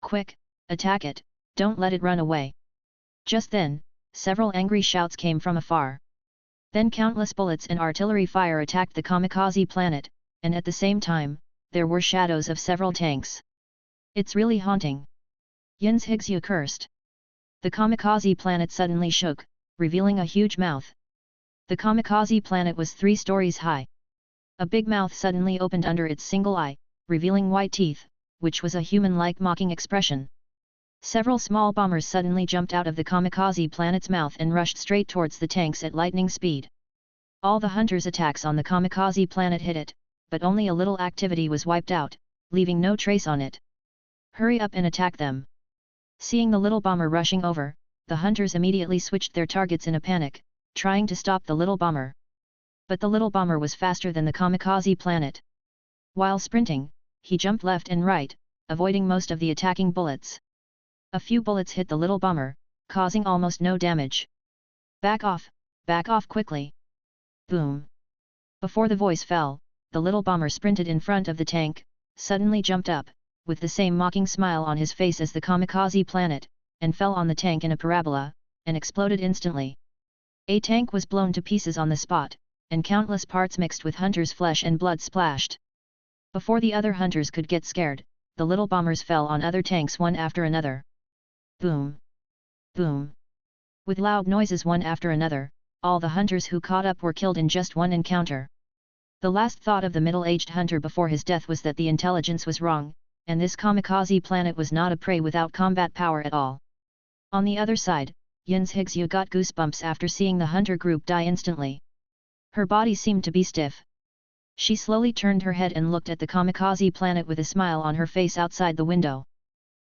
"Quick, attack it, don't let it run away." Just then, several angry shouts came from afar. Then countless bullets and artillery fire attacked the kamikaze planet, and at the same time, there were shadows of several tanks. It's really haunting. Yin's Higsu cursed. The kamikaze planet suddenly shook, revealing a huge mouth. The kamikaze planet was 3 stories high. A big mouth suddenly opened under its single eye, revealing white teeth, which was a human-like mocking expression. Several small bombers suddenly jumped out of the kamikaze planet's mouth and rushed straight towards the tanks at lightning speed. All the hunters' attacks on the kamikaze planet hit it, but only a little activity was wiped out, leaving no trace on it. Hurry up and attack them. Seeing the little bomber rushing over, the hunters immediately switched their targets in a panic, trying to stop the little bomber. But the little bomber was faster than the kamikaze planet. While sprinting, he jumped left and right, avoiding most of the attacking bullets. A few bullets hit the little bomber, causing almost no damage. Back off quickly. Boom. Before the voice fell, the little bomber sprinted in front of the tank, suddenly jumped up, with the same mocking smile on his face as the kamikaze planet, and fell on the tank in a parabola, and exploded instantly. A tank was blown to pieces on the spot, and countless parts mixed with hunters' flesh and blood splashed. Before the other hunters could get scared, the little bombers fell on other tanks one after another. Boom! Boom! With loud noises one after another, all the hunters who caught up were killed in just one encounter. The last thought of the middle-aged hunter before his death was that the intelligence was wrong, and this kamikaze planet was not a prey without combat power at all. On the other side, Yin's Higsu got goosebumps after seeing the hunter group die instantly. Her body seemed to be stiff. She slowly turned her head and looked at the kamikaze planet with a smile on her face outside the window.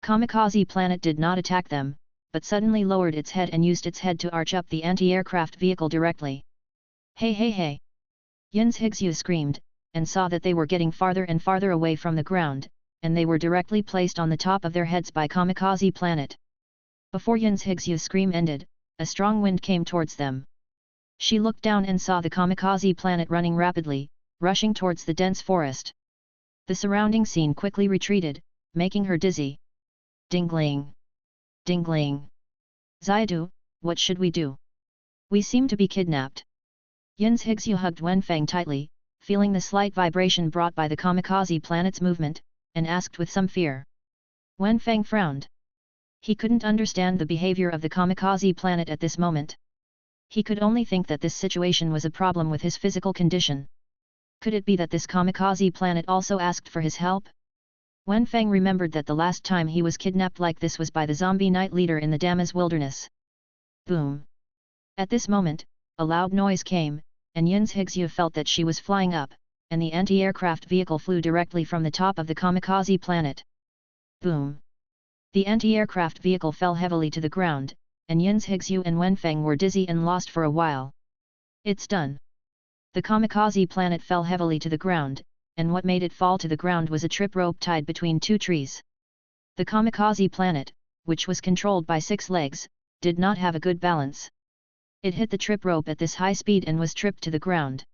Kamikaze planet did not attack them, but suddenly lowered its head and used its head to arch up the anti-aircraft vehicle directly. Hey hey hey! Yin's Higsu screamed, and saw that they were getting farther and farther away from the ground, and they were directly placed on the top of their heads by kamikaze planet. Before Yin's Higsu's scream ended, a strong wind came towards them. She looked down and saw the kamikaze planet running rapidly, rushing towards the dense forest. The surrounding scene quickly retreated, making her dizzy. Dingling! Dingling! Xiadu, what should we do? We seem to be kidnapped. Yin's Higsu hugged Wenfeng tightly, feeling the slight vibration brought by the kamikaze planet's movement, and asked with some fear. Wenfeng frowned. He couldn't understand the behavior of the kamikaze planet at this moment. He could only think that this situation was a problem with his physical condition. Could it be that this kamikaze planet also asked for his help? Wenfeng remembered that the last time he was kidnapped like this was by the zombie night leader in the Damas wilderness. Boom! At this moment, a loud noise came, and Yin's Higsu felt that she was flying up, and the anti-aircraft vehicle flew directly from the top of the kamikaze planet. Boom! The anti-aircraft vehicle fell heavily to the ground, and Yin's Higsu and Wenfeng were dizzy and lost for a while. It's done. The kamikaze planet fell heavily to the ground, and what made it fall to the ground was a trip rope tied between 2 trees. The kamikaze planet, which was controlled by 6 legs, did not have a good balance. It hit the trip rope at this high speed and was tripped to the ground.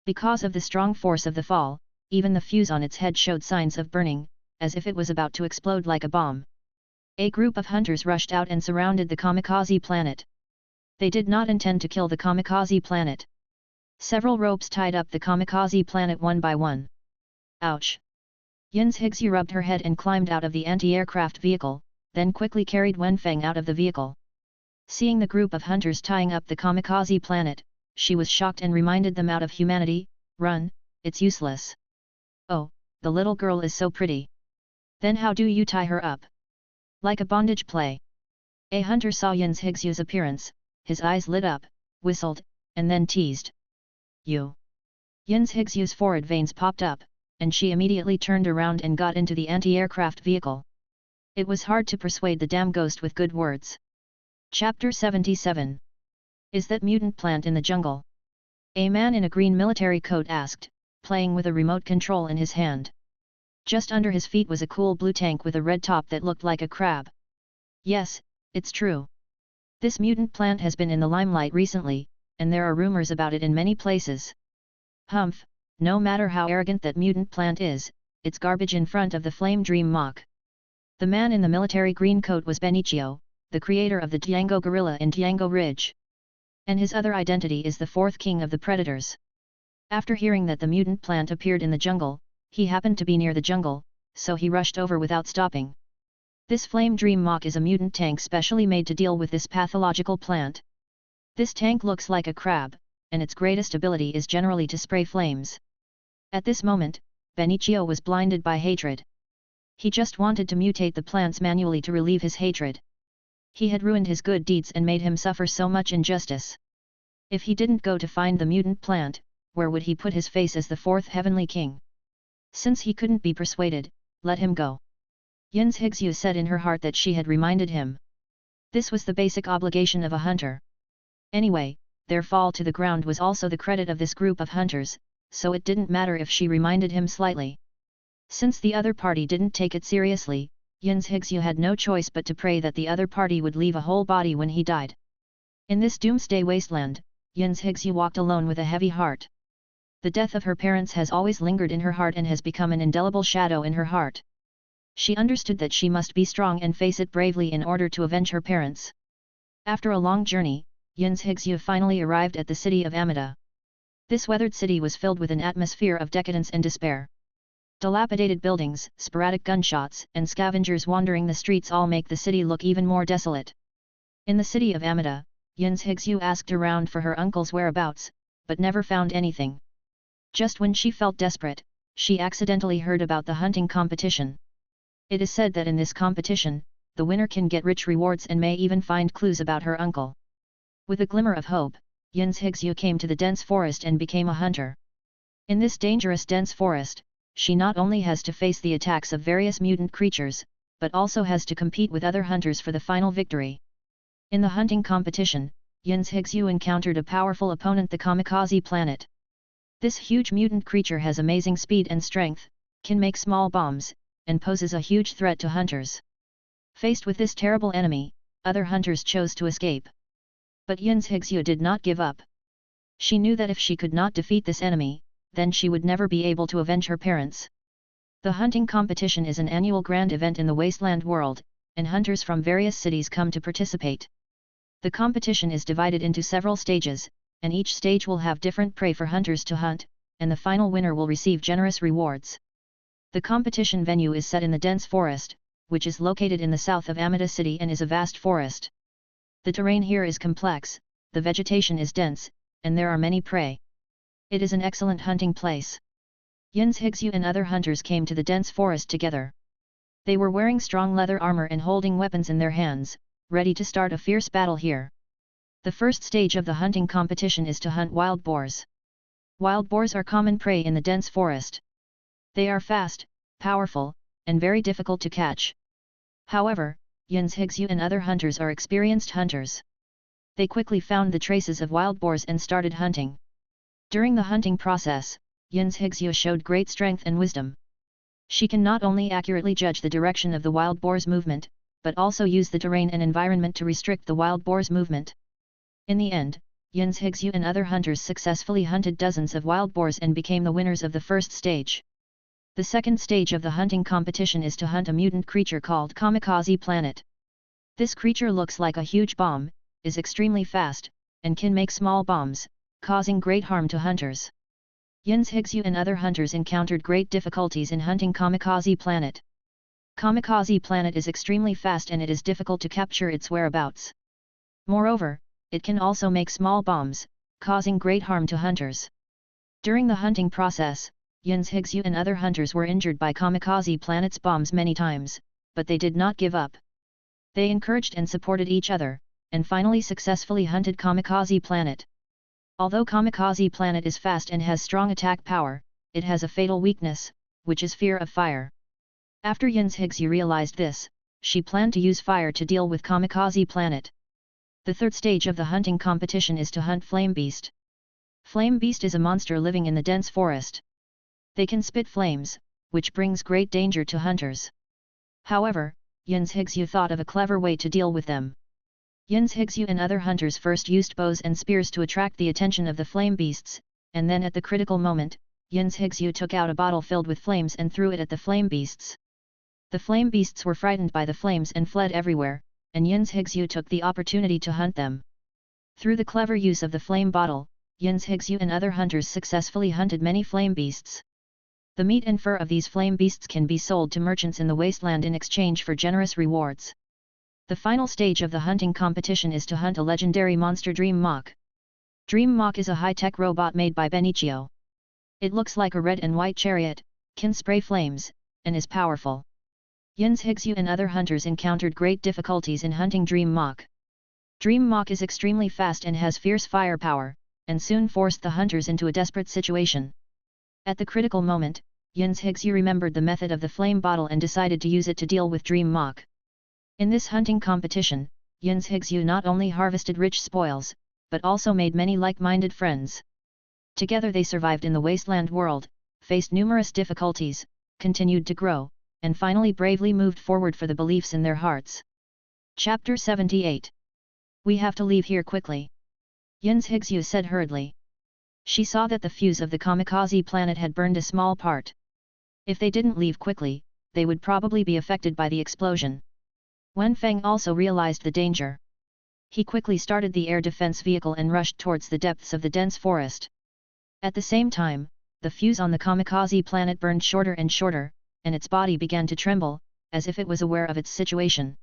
Because of the strong force of the fall, even the fuse on its head showed signs of burning, as if it was about to explode like a bomb. A group of hunters rushed out and surrounded the kamikaze planet. They did not intend to kill the kamikaze planet. Several ropes tied up the kamikaze planet one by one. Ouch! Yin's Higsu rubbed her head and climbed out of the anti-aircraft vehicle, then quickly carried Wenfeng out of the vehicle. Seeing the group of hunters tying up the kamikaze planet, she was shocked and reminded them out of humanity, run, it's useless. Oh, the little girl is so pretty. Then how do you tie her up? Like a bondage play. A hunter saw Yin's Higsu's appearance, his eyes lit up, whistled, and then teased. You! Yin's Higsu's forehead veins popped up, and she immediately turned around and got into the anti-aircraft vehicle. It was hard to persuade the damn ghost with good words. Chapter 77. Is that mutant plant in the jungle? A man in a green military coat asked, playing with a remote control in his hand. Just under his feet was a cool blue tank with a red top that looked like a crab. Yes, it's true. This mutant plant has been in the limelight recently, and there are rumors about it in many places. Humph, no matter how arrogant that mutant plant is, it's garbage in front of the Flame Dream Mock. The man in the military green coat was Benicio, the creator of the Django gorilla in Django Ridge. And his other identity is the fourth king of the predators. After hearing that the mutant plant appeared in the jungle, he happened to be near the jungle, so he rushed over without stopping. This Flame Dream Mock is a mutant tank specially made to deal with this pathological plant. This tank looks like a crab, and its greatest ability is generally to spray flames. At this moment, Benicio was blinded by hatred. He just wanted to mutate the plants manually to relieve his hatred. He had ruined his good deeds and made him suffer so much injustice. If he didn't go to find the mutant plant, where would he put his face as the fourth heavenly king? Since he couldn't be persuaded, let him go. Yin's Higsu said in her heart that she had reminded him. This was the basic obligation of a hunter. Anyway, their fall to the ground was also the credit of this group of hunters, so it didn't matter if she reminded him slightly. Since the other party didn't take it seriously, Yin's Higsu had no choice but to pray that the other party would leave a whole body when he died. In this doomsday wasteland, Yin's Higsu walked alone with a heavy heart. The death of her parents has always lingered in her heart and has become an indelible shadow in her heart. She understood that she must be strong and face it bravely in order to avenge her parents. After a long journey, Yin's Higsu finally arrived at the city of Amida. This weathered city was filled with an atmosphere of decadence and despair. Dilapidated buildings, sporadic gunshots, and scavengers wandering the streets all make the city look even more desolate. In the city of Amida, Yin's Higsu asked around for her uncle's whereabouts, but never found anything. Just when she felt desperate, she accidentally heard about the hunting competition. It is said that in this competition, the winner can get rich rewards and may even find clues about her uncle. With a glimmer of hope, Yin's Higsu came to the dense forest and became a hunter. In this dangerous dense forest, she not only has to face the attacks of various mutant creatures, but also has to compete with other hunters for the final victory. In the hunting competition, Yin's Higsu encountered a powerful opponent, the Kamikaze Planet. This huge mutant creature has amazing speed and strength, can make small bombs, and poses a huge threat to hunters. Faced with this terrible enemy, other hunters chose to escape. But Yin's Higsu did not give up. She knew that if she could not defeat this enemy, then she would never be able to avenge her parents. The hunting competition is an annual grand event in the wasteland world, and hunters from various cities come to participate. The competition is divided into several stages, and each stage will have different prey for hunters to hunt, and the final winner will receive generous rewards. The competition venue is set in the dense forest, which is located in the south of Amida City and is a vast forest. The terrain here is complex, the vegetation is dense, and there are many prey. It is an excellent hunting place. Yin's Higsu and other hunters came to the dense forest together. They were wearing strong leather armor and holding weapons in their hands, ready to start a fierce battle here. The first stage of the hunting competition is to hunt wild boars. Wild boars are common prey in the dense forest. They are fast, powerful, and very difficult to catch. However, Yin's Higsu and other hunters are experienced hunters. They quickly found the traces of wild boars and started hunting. During the hunting process, Yin's Higsu showed great strength and wisdom. She can not only accurately judge the direction of the wild boar's movement, but also use the terrain and environment to restrict the wild boar's movement. In the end, Yin's Higsu and other hunters successfully hunted dozens of wild boars and became the winners of the first stage. The second stage of the hunting competition is to hunt a mutant creature called Kamikaze Planet. This creature looks like a huge bomb, is extremely fast, and can make small bombs, causing great harm to hunters. Yin's Higsu and other hunters encountered great difficulties in hunting Kamikaze Planet. Kamikaze Planet is extremely fast and it is difficult to capture its whereabouts. Moreover, it can also make small bombs, causing great harm to hunters. During the hunting process, Yin's Higsu and other hunters were injured by Kamikaze Planet's bombs many times, but they did not give up. They encouraged and supported each other, and finally successfully hunted Kamikaze Planet. Although Kamikaze Planet is fast and has strong attack power, it has a fatal weakness, which is fear of fire. After Yin's Higsu realized this, she planned to use fire to deal with Kamikaze Planet. The third stage of the hunting competition is to hunt Flame Beast. Flame Beast is a monster living in the dense forest. They can spit flames, which brings great danger to hunters. However, Yin's Higsu thought of a clever way to deal with them. Yin's Higsu and other hunters first used bows and spears to attract the attention of the flame beasts, and then at the critical moment, Yin's Higsu took out a bottle filled with flames and threw it at the flame beasts. The flame beasts were frightened by the flames and fled everywhere, and Yin's Higsu took the opportunity to hunt them. Through the clever use of the flame bottle, Yins Higsu and other hunters successfully hunted many flame beasts. The meat and fur of these flame beasts can be sold to merchants in the wasteland in exchange for generous rewards. The final stage of the hunting competition is to hunt a legendary monster Dream Mock. Dream Mock is a high-tech robot made by Benicio. It looks like a red and white chariot, can spray flames, and is powerful. Yins Higsu and other hunters encountered great difficulties in hunting Dream Mock. Dream Mock is extremely fast and has fierce firepower, and soon forced the hunters into a desperate situation. At the critical moment, Yins Higsu remembered the method of the flame bottle and decided to use it to deal with Dream Mock. In this hunting competition, Yins Higsu not only harvested rich spoils, but also made many like-minded friends. Together they survived in the wasteland world, faced numerous difficulties, continued to grow, and finally bravely moved forward for the beliefs in their hearts. Chapter 78. We have to leave here quickly. Yins Higsu said hurriedly. She saw that the fuse of the kamikaze planet had burned a small part. If they didn't leave quickly, they would probably be affected by the explosion. Wenfeng also realized the danger. He quickly started the air defense vehicle and rushed towards the depths of the dense forest. At the same time, the fuse on the kamikaze planet burned shorter and shorter, and its body began to tremble, as if it was aware of its situation.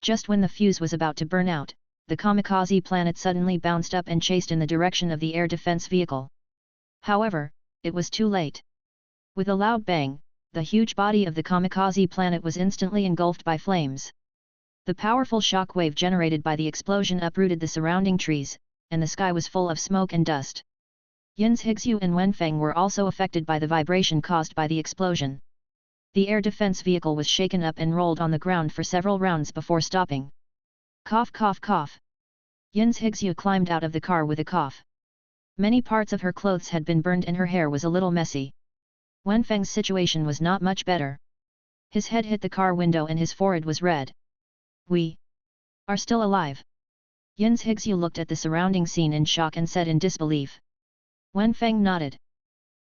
Just when the fuse was about to burn out, the kamikaze planet suddenly bounced up and chased in the direction of the air defense vehicle. However, it was too late. With a loud bang, the huge body of the kamikaze planet was instantly engulfed by flames. The powerful shock wave generated by the explosion uprooted the surrounding trees, and the sky was full of smoke and dust. Yins Higsu and Wenfeng were also affected by the vibration caused by the explosion. The air defense vehicle was shaken up and rolled on the ground for several rounds before stopping. Cough cough cough. Yins Higsu climbed out of the car with a cough. Many parts of her clothes had been burned and her hair was a little messy. Wenfeng's situation was not much better. His head hit the car window and his forehead was red. We are still alive. Yins Higsu looked at the surrounding scene in shock and said in disbelief. Wenfeng nodded.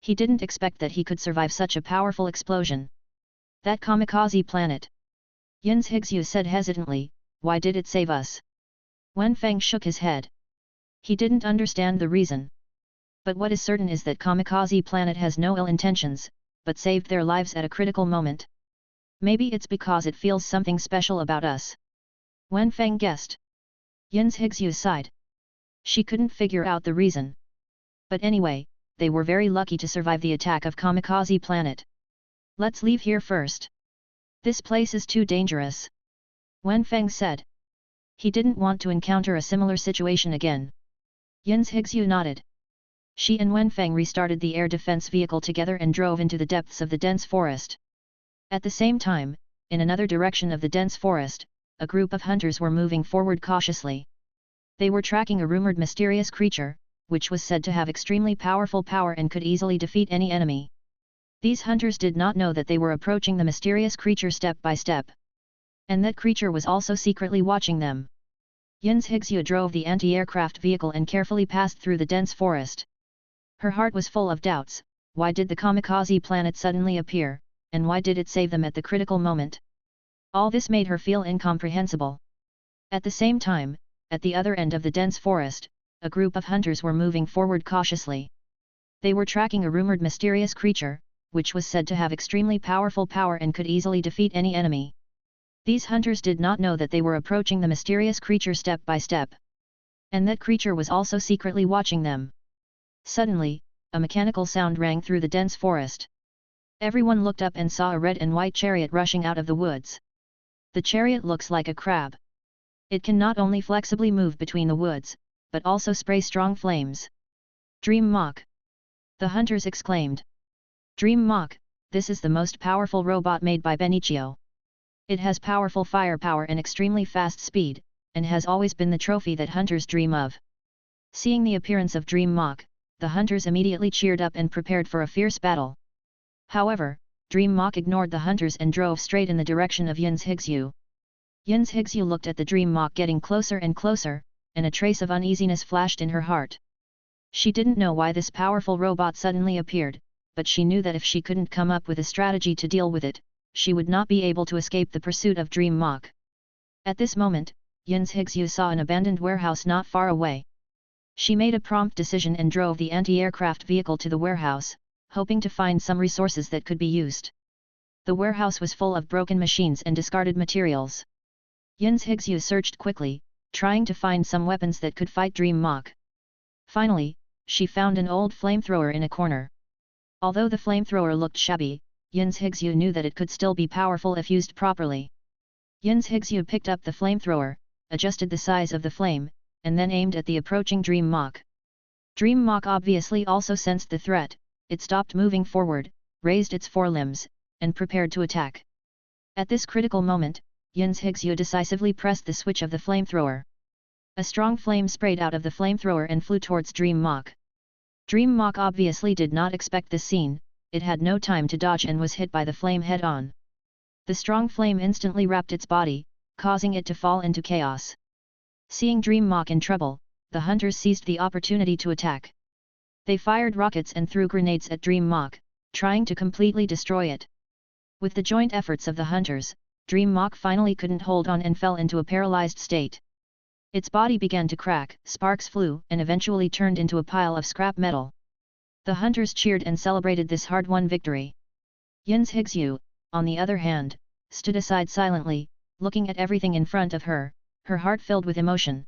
He didn't expect that he could survive such a powerful explosion. That kamikaze planet. Yins Higsu said hesitantly, why did it save us? Wenfeng shook his head. He didn't understand the reason. But what is certain is that kamikaze planet has no ill intentions, but saved their lives at a critical moment. Maybe it's because it feels something special about us. Wenfeng guessed. Yins Higsu sighed. She couldn't figure out the reason. But anyway, they were very lucky to survive the attack of kamikaze planet. Let's leave here first. This place is too dangerous. Wenfeng said. He didn't want to encounter a similar situation again. Yins Higsu nodded. She and Wenfeng restarted the air defense vehicle together and drove into the depths of the dense forest. At the same time, in another direction of the dense forest, a group of hunters were moving forward cautiously. They were tracking a rumored mysterious creature, which was said to have extremely powerful power and could easily defeat any enemy. These hunters did not know that they were approaching the mysterious creature step by step. And that creature was also secretly watching them. Yins Higsu drove the anti-aircraft vehicle and carefully passed through the dense forest. Her heart was full of doubts. Why did the kamikaze planet suddenly appear, and why did it save them at the critical moment? All this made her feel incomprehensible. At the same time, at the other end of the dense forest, a group of hunters were moving forward cautiously. They were tracking a rumored mysterious creature, which was said to have extremely powerful power and could easily defeat any enemy. These hunters did not know that they were approaching the mysterious creature step by step. And that creature was also secretly watching them. Suddenly, a mechanical sound rang through the dense forest. Everyone looked up and saw a red and white chariot rushing out of the woods. The chariot looks like a crab. It can not only flexibly move between the woods, but also spray strong flames. Dream Mock! The hunters exclaimed. Dream Mock, this is the most powerful robot made by Benicio. It has powerful firepower and extremely fast speed, and has always been the trophy that hunters dream of. Seeing the appearance of Dream Mock, the hunters immediately cheered up and prepared for a fierce battle. However, Dream Mock ignored the hunters and drove straight in the direction of Yins Higsu. Yins Higsu looked at the Dream Mock getting closer and closer, and a trace of uneasiness flashed in her heart. She didn't know why this powerful robot suddenly appeared, but she knew that if she couldn't come up with a strategy to deal with it, she would not be able to escape the pursuit of Dream Mock. At this moment, Yins Higsu saw an abandoned warehouse not far away. She made a prompt decision and drove the anti-aircraft vehicle to the warehouse, hoping to find some resources that could be used. The warehouse was full of broken machines and discarded materials. Yin's Higsu searched quickly, trying to find some weapons that could fight Dream Mach. Finally, she found an old flamethrower in a corner. Although the flamethrower looked shabby, Yin's Higsu knew that it could still be powerful if used properly. Yin's Higsu picked up the flamethrower, adjusted the size of the flame, and then aimed at the approaching Dream Mach. Dream Mach obviously also sensed the threat. It stopped moving forward, raised its forelimbs, and prepared to attack. At this critical moment, Yin's Higsu decisively pressed the switch of the flamethrower. A strong flame sprayed out of the flamethrower and flew towards Dream Mach. Dream Mach obviously did not expect this scene, it had no time to dodge and was hit by the flame head-on. The strong flame instantly wrapped its body, causing it to fall into chaos. Seeing Dream Mach in trouble, the hunters seized the opportunity to attack. They fired rockets and threw grenades at Dream Mach, trying to completely destroy it. With the joint efforts of the hunters, Dream Mach finally couldn't hold on and fell into a paralyzed state. Its body began to crack, sparks flew and eventually turned into a pile of scrap metal. The hunters cheered and celebrated this hard-won victory. Yin's Higsu, on the other hand, stood aside silently, looking at everything in front of her, her heart filled with emotion.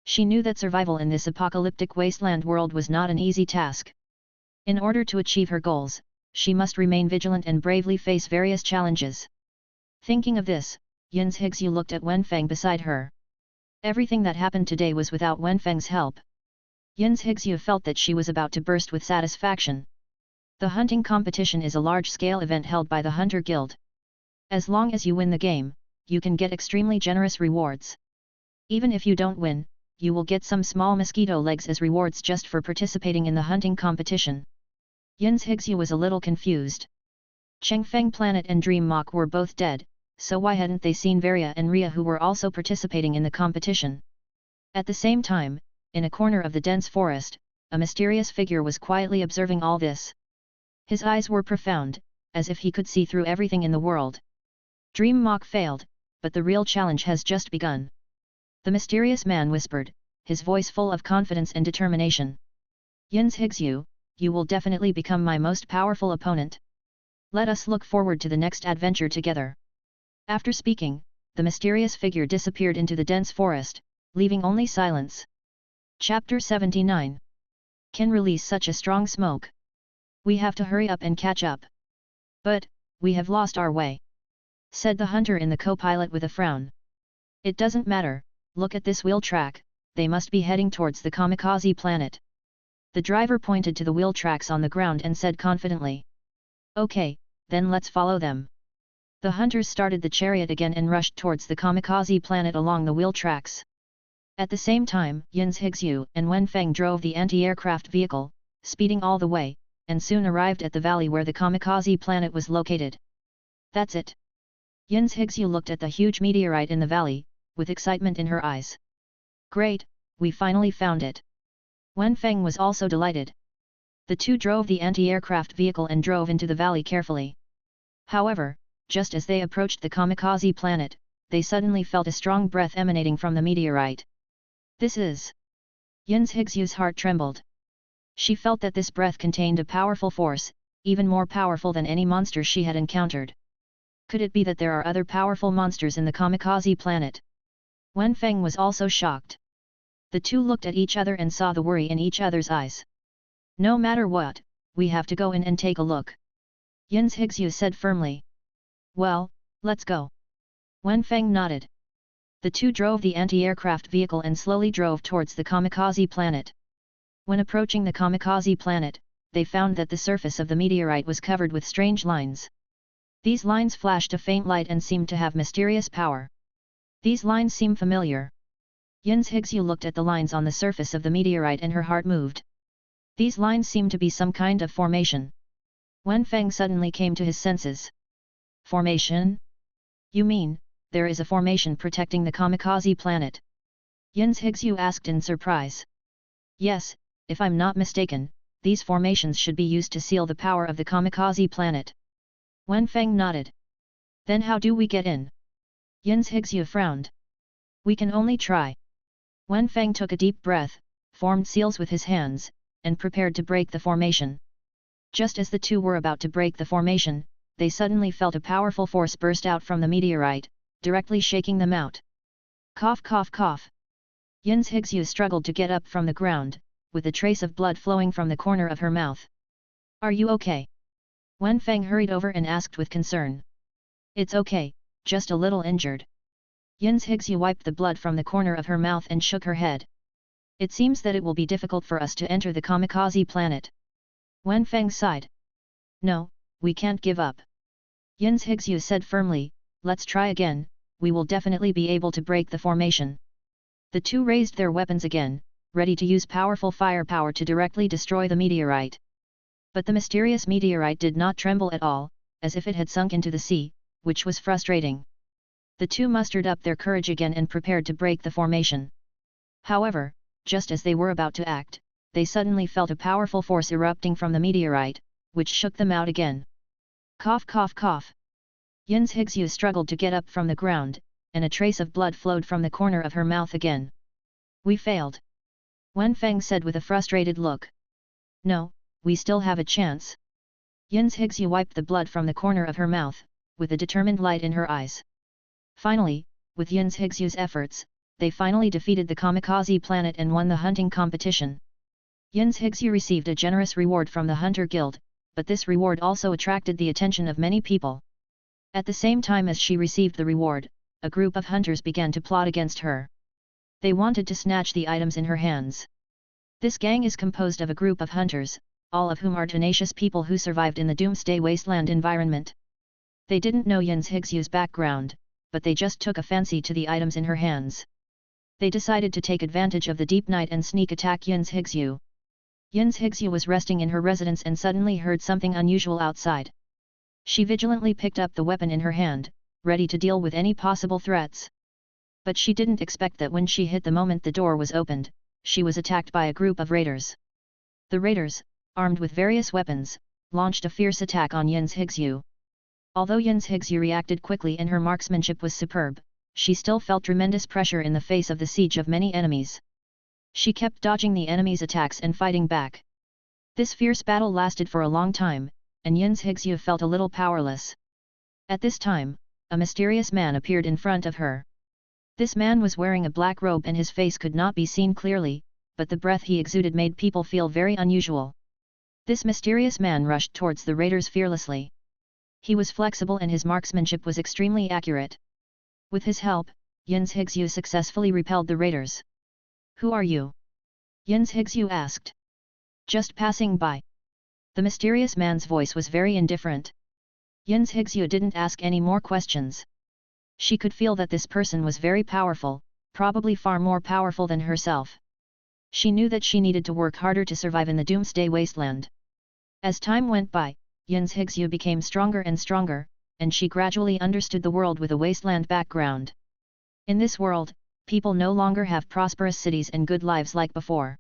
She knew that survival in this apocalyptic wasteland world was not an easy task. In order to achieve her goals, she must remain vigilant and bravely face various challenges. Thinking of this, Yin's Higsu looked at Wenfeng beside her. Everything that happened today was without Wenfeng's help. Yin's Higsu felt that she was about to burst with satisfaction. The hunting competition is a large-scale event held by the Hunter Guild. As long as you win the game, you can get extremely generous rewards. Even if you don't win, you will get some small mosquito legs as rewards just for participating in the hunting competition. Yin's Higsu was a little confused. Chengfeng Planet and Dream Mach were both dead, so why hadn't they seen Varia and Ria who were also participating in the competition? At the same time, in a corner of the dense forest, a mysterious figure was quietly observing all this. His eyes were profound, as if he could see through everything in the world. Dream Mach failed, but the real challenge has just begun. The mysterious man whispered, his voice full of confidence and determination. Yin's Higsu, you will definitely become my most powerful opponent. Let us look forward to the next adventure together. After speaking, the mysterious figure disappeared into the dense forest, leaving only silence. Chapter 79. Can release such a strong smoke. We have to hurry up and catch up. But, we have lost our way, said the hunter in the co-pilot with a frown. It doesn't matter, look at this wheel track, they must be heading towards the kamikaze planet. The driver pointed to the wheel tracks on the ground and said confidently. Okay, then let's follow them. The hunters started the chariot again and rushed towards the kamikaze planet along the wheel tracks. At the same time, Yin's Higsu and Wenfeng drove the anti-aircraft vehicle, speeding all the way, and soon arrived at the valley where the kamikaze planet was located. That's it. Yin's Higsu looked at the huge meteorite in the valley, with excitement in her eyes. Great, we finally found it. Wenfeng was also delighted. The two drove the anti-aircraft vehicle and drove into the valley carefully. However, just as they approached the kamikaze planet, they suddenly felt a strong breath emanating from the meteorite. This is... Yin's Higsu's heart trembled. She felt that this breath contained a powerful force, even more powerful than any monster she had encountered. Could it be that there are other powerful monsters in the kamikaze planet? Wenfeng was also shocked. The two looked at each other and saw the worry in each other's eyes. No matter what, we have to go in and take a look. Yin's Higsu said firmly. Well, let's go. Wenfeng nodded. The two drove the anti-aircraft vehicle and slowly drove towards the kamikaze planet. When approaching the kamikaze planet, they found that the surface of the meteorite was covered with strange lines. These lines flashed a faint light and seemed to have mysterious power. These lines seem familiar. Yin's Higsu looked at the lines on the surface of the meteorite and her heart moved. These lines seem to be some kind of formation. Wenfeng suddenly came to his senses. Formation? You mean, there is a formation protecting the kamikaze planet? Yin's Higsu asked in surprise. Yes, if I'm not mistaken, these formations should be used to seal the power of the kamikaze planet. Wenfeng nodded. Then how do we get in? Yin's Higsu frowned. We can only try. Wenfeng took a deep breath, formed seals with his hands, and prepared to break the formation. Just as the two were about to break the formation, they suddenly felt a powerful force burst out from the meteorite, directly shaking them out. Cough cough cough. Yin's Higsu struggled to get up from the ground, with a trace of blood flowing from the corner of her mouth. Are you okay? Wen Feng hurried over and asked with concern. It's okay, just a little injured. Yin's Higsu wiped the blood from the corner of her mouth and shook her head. It seems that it will be difficult for us to enter the kamikaze planet. Wen Feng sighed. No, we can't give up. Yin's Higsu said firmly, let's try again, we will definitely be able to break the formation. The two raised their weapons again, ready to use powerful firepower to directly destroy the meteorite. But the mysterious meteorite did not tremble at all, as if it had sunk into the sea, which was frustrating. The two mustered up their courage again and prepared to break the formation. However, just as they were about to act, they suddenly felt a powerful force erupting from the meteorite, which shook them out again. Cough cough cough. Yin's Higsu struggled to get up from the ground, and a trace of blood flowed from the corner of her mouth again. We failed. Wen Feng said with a frustrated look. No, we still have a chance. Yin's Higsu wiped the blood from the corner of her mouth, with a determined light in her eyes. Finally, with Yin's Higsu's efforts, they finally defeated the kamikaze planet and won the hunting competition. Yin's Higsu received a generous reward from the Hunter Guild, but this reward also attracted the attention of many people. At the same time as she received the reward, a group of hunters began to plot against her. They wanted to snatch the items in her hands. This gang is composed of a group of hunters, all of whom are tenacious people who survived in the Doomsday Wasteland environment. They didn't know Yin's Higsu's background, but they just took a fancy to the items in her hands. They decided to take advantage of the deep night and sneak attack Yin's Higsu. Yin's Higsu was resting in her residence and suddenly heard something unusual outside. She vigilantly picked up the weapon in her hand, ready to deal with any possible threats. But she didn't expect that when she hit the moment the door was opened, she was attacked by a group of raiders. The raiders, armed with various weapons, launched a fierce attack on Yin's Higsu. Although Yin's Higsu reacted quickly and her marksmanship was superb, she still felt tremendous pressure in the face of the siege of many enemies. She kept dodging the enemy's attacks and fighting back. This fierce battle lasted for a long time, and Yin's Higsu felt a little powerless. At this time, a mysterious man appeared in front of her. This man was wearing a black robe and his face could not be seen clearly, but the breath he exuded made people feel very unusual. This mysterious man rushed towards the raiders fearlessly. He was flexible and his marksmanship was extremely accurate. With his help, Yin's Higsu successfully repelled the raiders. Who are you? Yin's Higsu asked. Just passing by. The mysterious man's voice was very indifferent. Yin's Higsu didn't ask any more questions. She could feel that this person was very powerful, probably far more powerful than herself. She knew that she needed to work harder to survive in the Doomsday Wasteland. As time went by, Yin's Higsu became stronger and stronger, and she gradually understood the world with a wasteland background. In this world, people no longer have prosperous cities and good lives like before.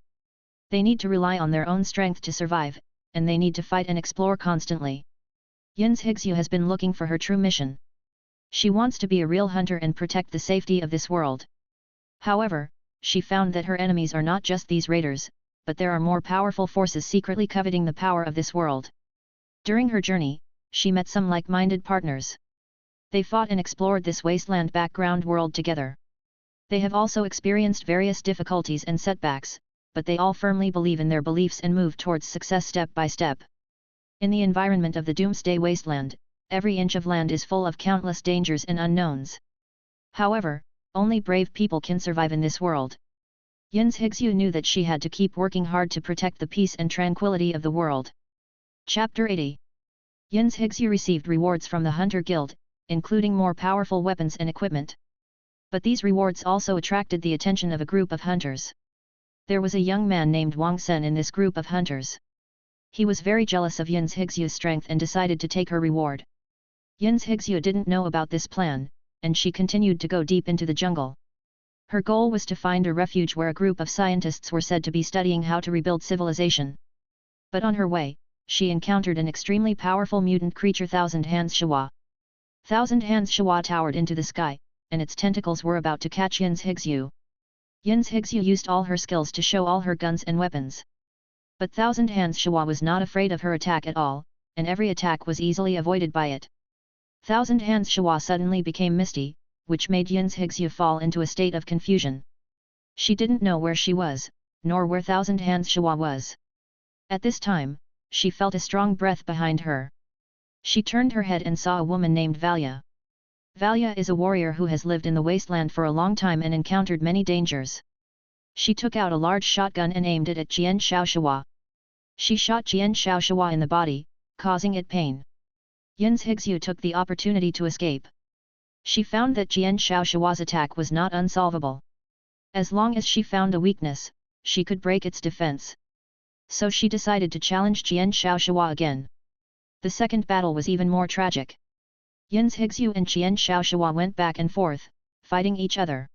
They need to rely on their own strength to survive, and they need to fight and explore constantly. Yin's Higsu has been looking for her true mission. She wants to be a real hunter and protect the safety of this world. However, she found that her enemies are not just these raiders, but there are more powerful forces secretly coveting the power of this world. During her journey, she met some like-minded partners. They fought and explored this wasteland background world together. They have also experienced various difficulties and setbacks, but they all firmly believe in their beliefs and move towards success step by step. In the environment of the Doomsday Wasteland, every inch of land is full of countless dangers and unknowns. However, only brave people can survive in this world. Yin's Higsu knew that she had to keep working hard to protect the peace and tranquility of the world. Chapter 80. Yin's Higsu received rewards from the Hunter Guild, including more powerful weapons and equipment. But these rewards also attracted the attention of a group of hunters. There was a young man named Wang Sen in this group of hunters. He was very jealous of Yin's Higsu's strength and decided to take her reward. Yin's Higsu didn't know about this plan, and she continued to go deep into the jungle. Her goal was to find a refuge where a group of scientists were said to be studying how to rebuild civilization. But on her way, she encountered an extremely powerful mutant creature Thousand Hands Shua. Thousand Hands Shua towered into the sky, and its tentacles were about to catch Yin's Higsu. Yin's Higsu used all her skills to show all her guns and weapons. But Thousand Hands Shua was not afraid of her attack at all, and every attack was easily avoided by it. Thousand Hands Shua suddenly became misty, which made Yin's Higsu fall into a state of confusion. She didn't know where she was, nor where Thousand Hands Shua was. At this time, she felt a strong breath behind her. She turned her head and saw a woman named Valya. Valya is a warrior who has lived in the wasteland for a long time and encountered many dangers. She took out a large shotgun and aimed it at Jian Xiaoshua. She shot Jian Xiaoshua in the body, causing it pain. Yin's Higsu took the opportunity to escape. She found that Jian Xiaoshua's attack was not unsolvable. As long as she found a weakness, she could break its defense. So she decided to challenge Jian Xiaoshua again. The second battle was even more tragic. Yin's Higsu and Jian Xiaoshua went back and forth, fighting each other.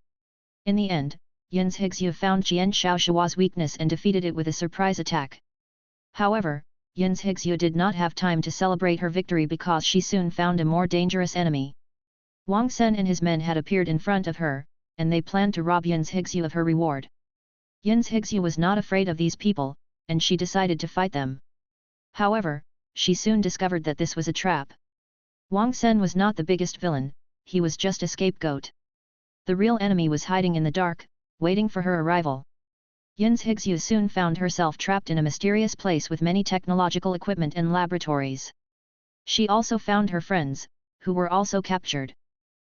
In the end, Yin's Higsu found Jian Xiaoshua's weakness and defeated it with a surprise attack. However, Yin's Higsu did not have time to celebrate her victory because she soon found a more dangerous enemy. Wang Sen and his men had appeared in front of her, and they planned to rob Yin's Higsu of her reward. Yin's Higsu was not afraid of these people, and she decided to fight them. However, she soon discovered that this was a trap. Wang Sen was not the biggest villain, he was just a scapegoat. The real enemy was hiding in the dark, waiting for her arrival. Yin's Higsu soon found herself trapped in a mysterious place with many technological equipment and laboratories. She also found her friends, who were also captured.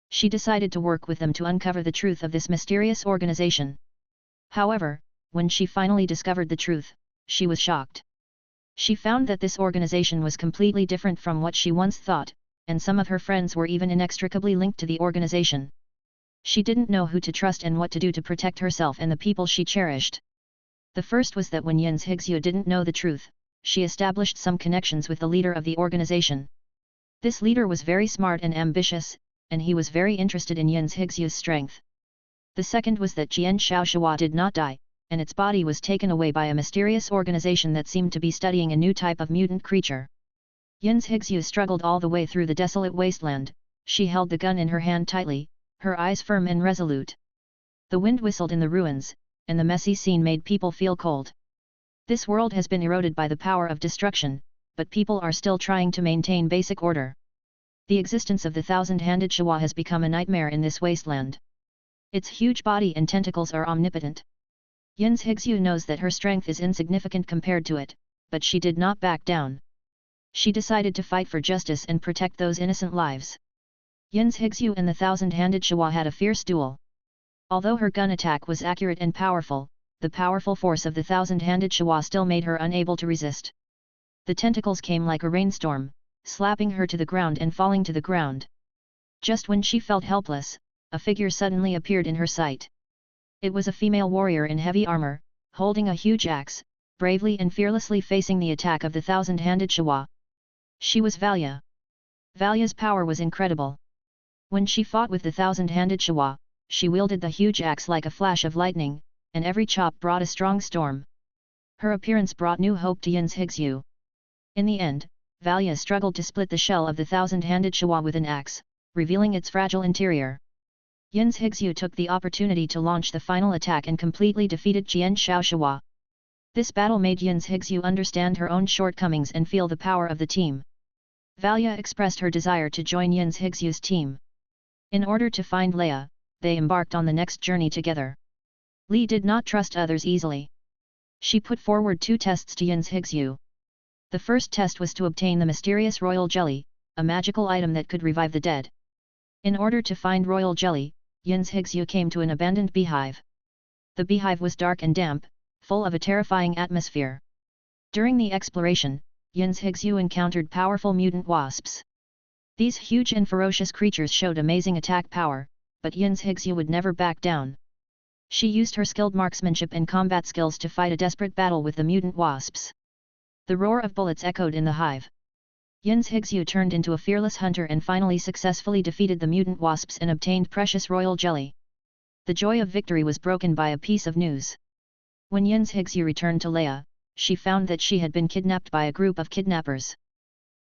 She decided to work with them to uncover the truth of this mysterious organization. However, when she finally discovered the truth, she was shocked. She found that this organization was completely different from what she once thought, and some of her friends were even inextricably linked to the organization. She didn't know who to trust and what to do to protect herself and the people she cherished. The first was that when Yin's Higsu didn't know the truth, she established some connections with the leader of the organization. This leader was very smart and ambitious, and he was very interested in Yin's Higsu's strength. The second was that Jian Xiaoshua did not die, and its body was taken away by a mysterious organization that seemed to be studying a new type of mutant creature. Yin's Higsu struggled all the way through the desolate wasteland. She held the gun in her hand tightly, her eyes firm and resolute. The wind whistled in the ruins, and the messy scene made people feel cold. This world has been eroded by the power of destruction, but people are still trying to maintain basic order. The existence of the thousand-handed Shua has become a nightmare in this wasteland. Its huge body and tentacles are omnipotent. Yin's Higsu knows that her strength is insignificant compared to it, but she did not back down. She decided to fight for justice and protect those innocent lives. Yin's Higsu and the thousand-handed Shua had a fierce duel. Although her gun attack was accurate and powerful, the powerful force of the thousand-handed Shua still made her unable to resist. The tentacles came like a rainstorm, slapping her to the ground and falling to the ground. Just when she felt helpless, a figure suddenly appeared in her sight. It was a female warrior in heavy armor, holding a huge axe, bravely and fearlessly facing the attack of the thousand-handed Shua. She was Valya. Valya's power was incredible. When she fought with the thousand-handed Shua, she wielded the huge axe like a flash of lightning, and every chop brought a strong storm. Her appearance brought new hope to Yin's Higsu. In the end, Valya struggled to split the shell of the thousand-handed Shua with an axe, revealing its fragile interior. Yin's Higsu took the opportunity to launch the final attack and completely defeated Jian Xiaoshua. This battle made Yin's Higsu understand her own shortcomings and feel the power of the team. Valya expressed her desire to join Yin's Higsu's team. In order to find Leia, they embarked on the next journey together. Li did not trust others easily. She put forward 2 tests to Yin's Higsu. The first test was to obtain the mysterious royal jelly, a magical item that could revive the dead. In order to find royal jelly, Yin's Higsu came to an abandoned beehive. The beehive was dark and damp, full of a terrifying atmosphere. During the exploration, Yin's Higsu encountered powerful mutant wasps. These huge and ferocious creatures showed amazing attack power, but Yin's Higsu would never back down. She used her skilled marksmanship and combat skills to fight a desperate battle with the mutant wasps. The roar of bullets echoed in the hive. Yin's Higsu turned into a fearless hunter and finally successfully defeated the mutant wasps and obtained precious royal jelly. The joy of victory was broken by a piece of news. When Yin's Higsu returned to Leia, she found that she had been kidnapped by a group of kidnappers.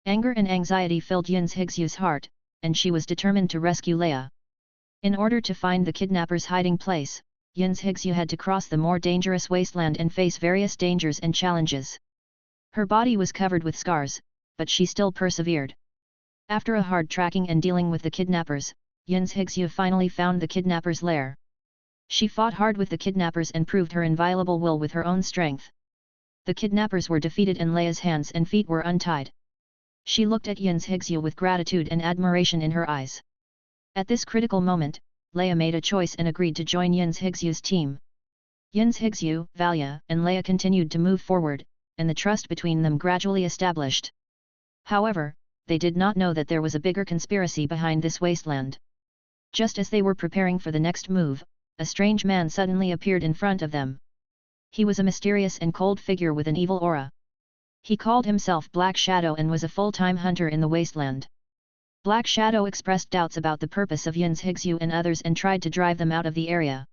Anger and anxiety filled Yin's Higsu's heart, and she was determined to rescue Leia. In order to find the kidnappers' hiding place, Yin's Higsu had to cross the more dangerous wasteland and face various dangers and challenges. Her body was covered with scars, but she still persevered. After a hard tracking and dealing with the kidnappers, Yin's Higsu finally found the kidnappers' lair. She fought hard with the kidnappers and proved her inviolable will with her own strength. The kidnappers were defeated and Leia's hands and feet were untied. She looked at Yin's Higsu with gratitude and admiration in her eyes. At this critical moment, Leia made a choice and agreed to join Yin's Higsu's team. Yin's Higsu, Valia, and Leia continued to move forward, and the trust between them gradually established. However, they did not know that there was a bigger conspiracy behind this wasteland. Just as they were preparing for the next move, a strange man suddenly appeared in front of them. He was a mysterious and cold figure with an evil aura. He called himself Black Shadow and was a full-time hunter in the wasteland. Black Shadow expressed doubts about the purpose of Yin's Higsu and others and tried to drive them out of the area.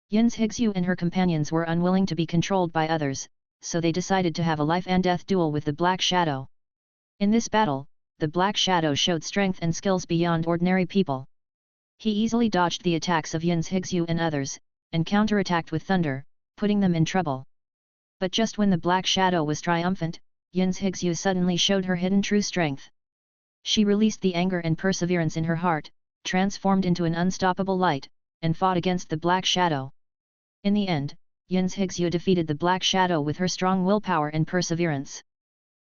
Yin's Higsu and her companions were unwilling to be controlled by others, so they decided to have a life-and-death duel with the Black Shadow. In this battle, the Black Shadow showed strength and skills beyond ordinary people. He easily dodged the attacks of Yin's Higsu and others, and counterattacked with thunder, putting them in trouble. But just when the Black Shadow was triumphant, Yin's Higsu suddenly showed her hidden true strength. She released the anger and perseverance in her heart, transformed into an unstoppable light, and fought against the Black Shadow. In the end, Yin's Higsu defeated the Black Shadow with her strong willpower and perseverance.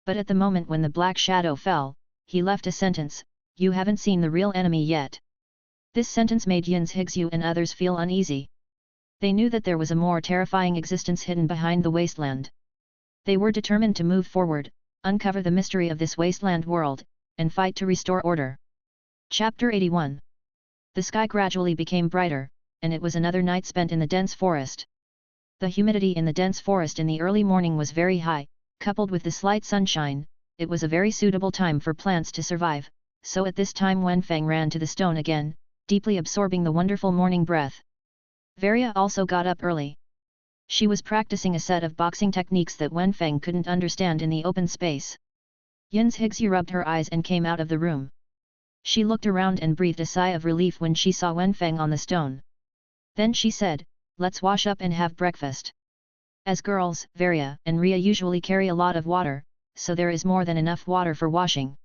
But at the moment when the Black Shadow fell, he left a sentence, "You haven't seen the real enemy yet." This sentence made Yin's Higsu and others feel uneasy. They knew that there was a more terrifying existence hidden behind the wasteland. They were determined to move forward, uncover the mystery of this wasteland world, and fight to restore order. Chapter 81. The sky gradually became brighter, and it was another night spent in the dense forest. The humidity in the dense forest in the early morning was very high, coupled with the slight sunshine. It was a very suitable time for plants to survive, so at this time Wenfeng ran to the stone again, deeply absorbing the wonderful morning breath. Varia also got up early. She was practicing a set of boxing techniques that Wenfeng couldn't understand in the open space. Yin's Higsu rubbed her eyes and came out of the room. She looked around and breathed a sigh of relief when she saw Wenfeng on the stone. Then she said, "Let's wash up and have breakfast." As girls, Varia and Ria usually carry a lot of water, so there is more than enough water for washing.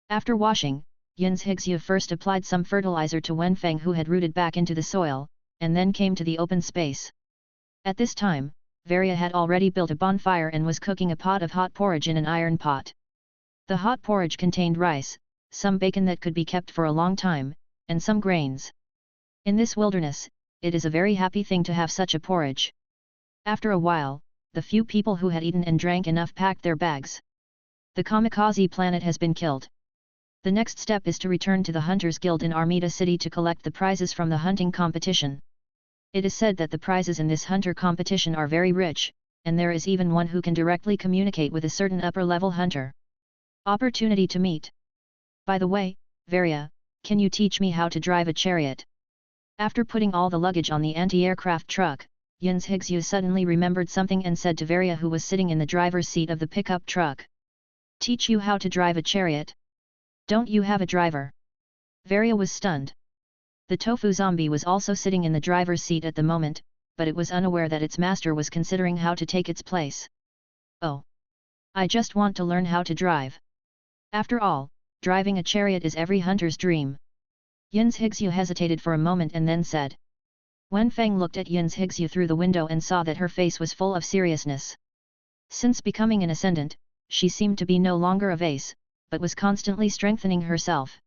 After washing, Yin's Higsu first applied some fertilizer to Wenfeng who had rooted back into the soil, and then came to the open space. At this time, Varia had already built a bonfire and was cooking a pot of hot porridge in an iron pot. The hot porridge contained rice, some bacon that could be kept for a long time, and some grains. In this wilderness, it is a very happy thing to have such a porridge. After a while, the few people who had eaten and drank enough packed their bags. The kamikaze planet has been killed. The next step is to return to the Hunters Guild in Armida City to collect the prizes from the hunting competition. It is said that the prizes in this hunter competition are very rich, and there is even one who can directly communicate with a certain upper-level hunter. Opportunity to meet. By the way, Varia, can you teach me how to drive a chariot? After putting all the luggage on the anti-aircraft truck, Yin's Higsu suddenly remembered something and said to Varia who was sitting in the driver's seat of the pickup truck. "Teach you how to drive a chariot? Don't you have a driver?" Varia was stunned. The tofu zombie was also sitting in the driver's seat at the moment, but it was unaware that its master was considering how to take its place. "Oh. I just want to learn how to drive. After all, driving a chariot is every hunter's dream." Yin's Higsu hesitated for a moment and then said. Wenfeng looked at Yin's Higsu through the window and saw that her face was full of seriousness. Since becoming an ascendant, she seemed to be no longer a vase, but was constantly strengthening herself.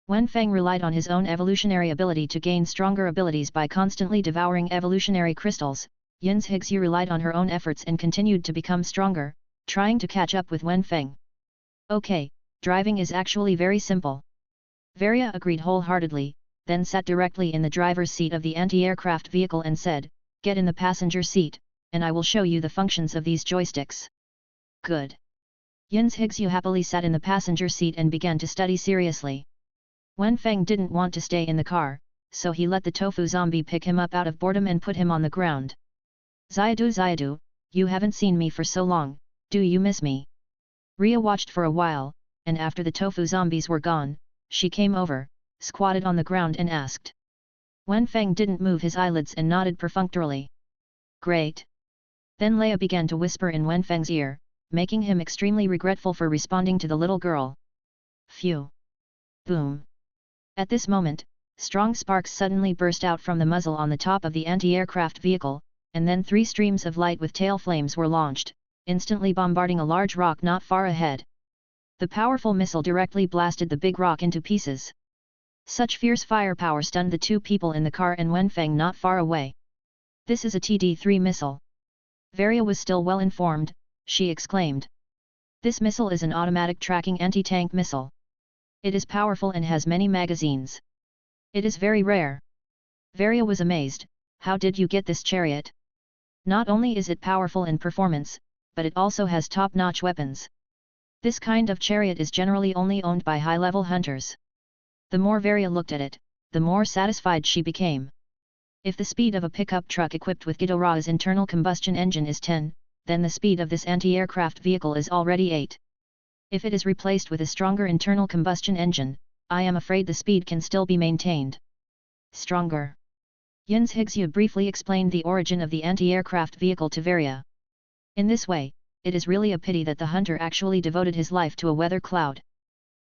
Wenfeng relied on his own evolutionary ability to gain stronger abilities by constantly devouring evolutionary crystals. Yin's Higsu relied on her own efforts and continued to become stronger, trying to catch up with Wenfeng. "Okay, driving is actually very simple." Varia agreed wholeheartedly, then sat directly in the driver's seat of the anti-aircraft vehicle and said, "Get in the passenger seat, and I will show you the functions of these joysticks." Good. Yin's Higsu happily sat in the passenger seat and began to study seriously. Wenfeng didn't want to stay in the car, so he let the tofu zombie pick him up out of boredom and put him on the ground. Zayadu, you haven't seen me for so long, do you miss me?" Ria watched for a while, and after the tofu zombies were gone, she came over, squatted on the ground and asked. Wenfeng didn't move his eyelids and nodded perfunctorily. Great. Then Leia began to whisper in Wenfeng's ear, making him extremely regretful for responding to the little girl. Phew. Boom. At this moment, strong sparks suddenly burst out from the muzzle on the top of the anti-aircraft vehicle, and then 3 streams of light with tail flames were launched, instantly bombarding a large rock not far ahead. The powerful missile directly blasted the big rock into pieces. Such fierce firepower stunned the 2 people in the car and Wenfeng not far away. This is a TD-3 missile. Varia was still well informed, she exclaimed. This missile is an automatic tracking anti-tank missile. It is powerful and has many magazines. It is very rare. Varia was amazed. How did you get this chariot? Not only is it powerful in performance, but it also has top-notch weapons. This kind of chariot is generally only owned by high-level hunters. The more Varia looked at it, the more satisfied she became. If the speed of a pickup truck equipped with Ghidorah's internal combustion engine is 10, then the speed of this anti-aircraft vehicle is already 8. If it is replaced with a stronger internal combustion engine, I am afraid the speed can still be maintained. Stronger. Yin's Higsu briefly explained the origin of the anti-aircraft vehicle to Varia. In this way, it is really a pity that the hunter actually devoted his life to a weather cloud.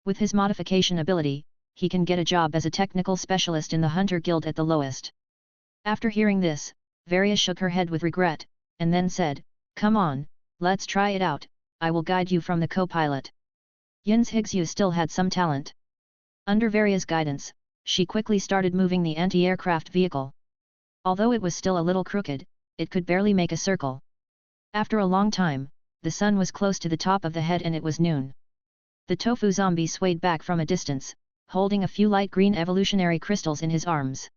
With his modification ability, he can get a job as a technical specialist in the Hunter Guild at the lowest. After hearing this, Varia shook her head with regret, and then said, "Come on, let's try it out, I will guide you from the co-pilot." Yin's Higsu still had some talent. Under Varia's guidance, she quickly started moving the anti-aircraft vehicle. Although it was still a little crooked, it could barely make a circle. After a long time, the sun was close to the top of the head and it was noon. The tofu zombie swayed back from a distance, holding a few light green evolutionary crystals in his arms.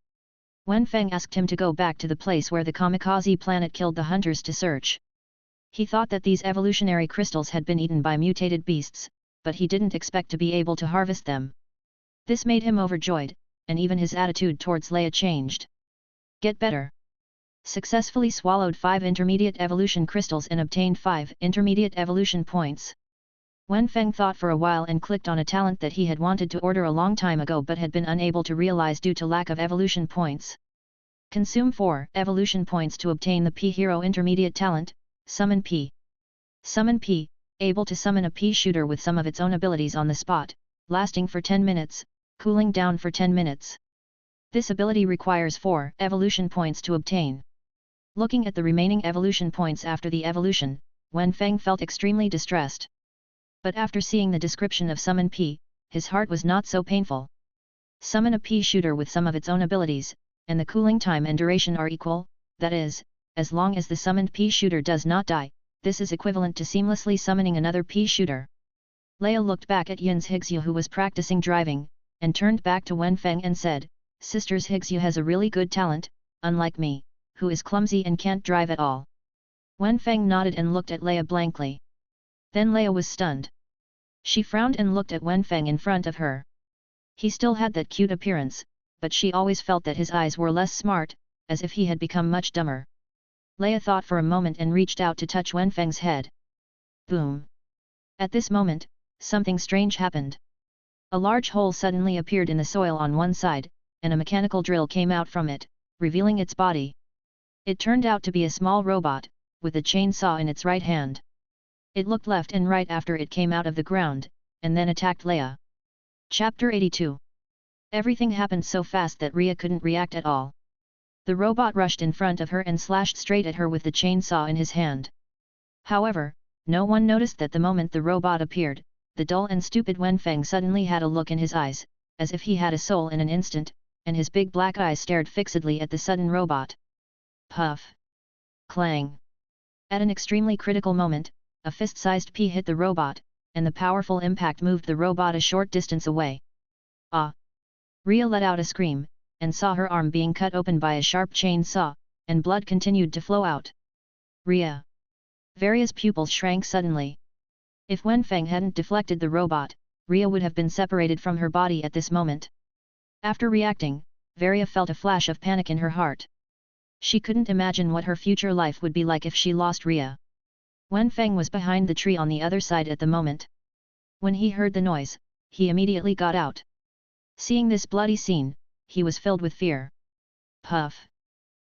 Wenfeng asked him to go back to the place where the kamikaze planet killed the hunters to search. He thought that these evolutionary crystals had been eaten by mutated beasts, but he didn't expect to be able to harvest them. This made him overjoyed, and even his attitude towards Leia changed. Get better. Successfully swallowed 5 intermediate evolution crystals and obtained 5 intermediate evolution points. Wenfeng thought for a while and clicked on a talent that he had wanted to order a long time ago but had been unable to realize due to lack of evolution points. Consume 4 evolution points to obtain the P-Hero intermediate talent, Summon P. Summon P, able to summon a P-shooter with some of its own abilities on the spot, lasting for 10 minutes, cooling down for 10 minutes. This ability requires 4 evolution points to obtain. Looking at the remaining evolution points after the evolution, Wenfeng felt extremely distressed. But after seeing the description of Summon P, his heart was not so painful. Summon a P-shooter with some of its own abilities, and the cooling time and duration are equal, that is, as long as the summoned P-shooter does not die, this is equivalent to seamlessly summoning another P-shooter. Leia looked back at Yin's Higsu who was practicing driving, and turned back to Wenfeng and said, "Sisters Higsu has a really good talent, unlike me, who is clumsy and can't drive at all." Wenfeng nodded and looked at Leia blankly. Then Leia was stunned. She frowned and looked at Wenfeng in front of her. He still had that cute appearance, but she always felt that his eyes were less smart, as if he had become much dumber. Leia thought for a moment and reached out to touch Wenfeng's head. Boom! At this moment, something strange happened. A large hole suddenly appeared in the soil on one side, and a mechanical drill came out from it, revealing its body. It turned out to be a small robot, with a chainsaw in its right hand. It looked left and right after it came out of the ground, and then attacked Leia. Chapter 82. Everything happened so fast that Rhea couldn't react at all. The robot rushed in front of her and slashed straight at her with the chainsaw in his hand. However, no one noticed that the moment the robot appeared, the dull and stupid Wenfeng suddenly had a look in his eyes, as if he had a soul in an instant, and his big black eyes stared fixedly at the sudden robot. Puff! Clang! At an extremely critical moment, a fist-sized pea hit the robot, and the powerful impact moved the robot a short distance away. Ah! Rhea let out a scream, and saw her arm being cut open by a sharp chainsaw, and blood continued to flow out. Rhea! Varia's pupils shrank suddenly. If Wenfeng hadn't deflected the robot, Rhea would have been separated from her body at this moment. After reacting, Varia felt a flash of panic in her heart. She couldn't imagine what her future life would be like if she lost Rhea. Wenfeng was behind the tree on the other side at the moment. When he heard the noise, he immediately got out. Seeing this bloody scene, he was filled with fear. Puff!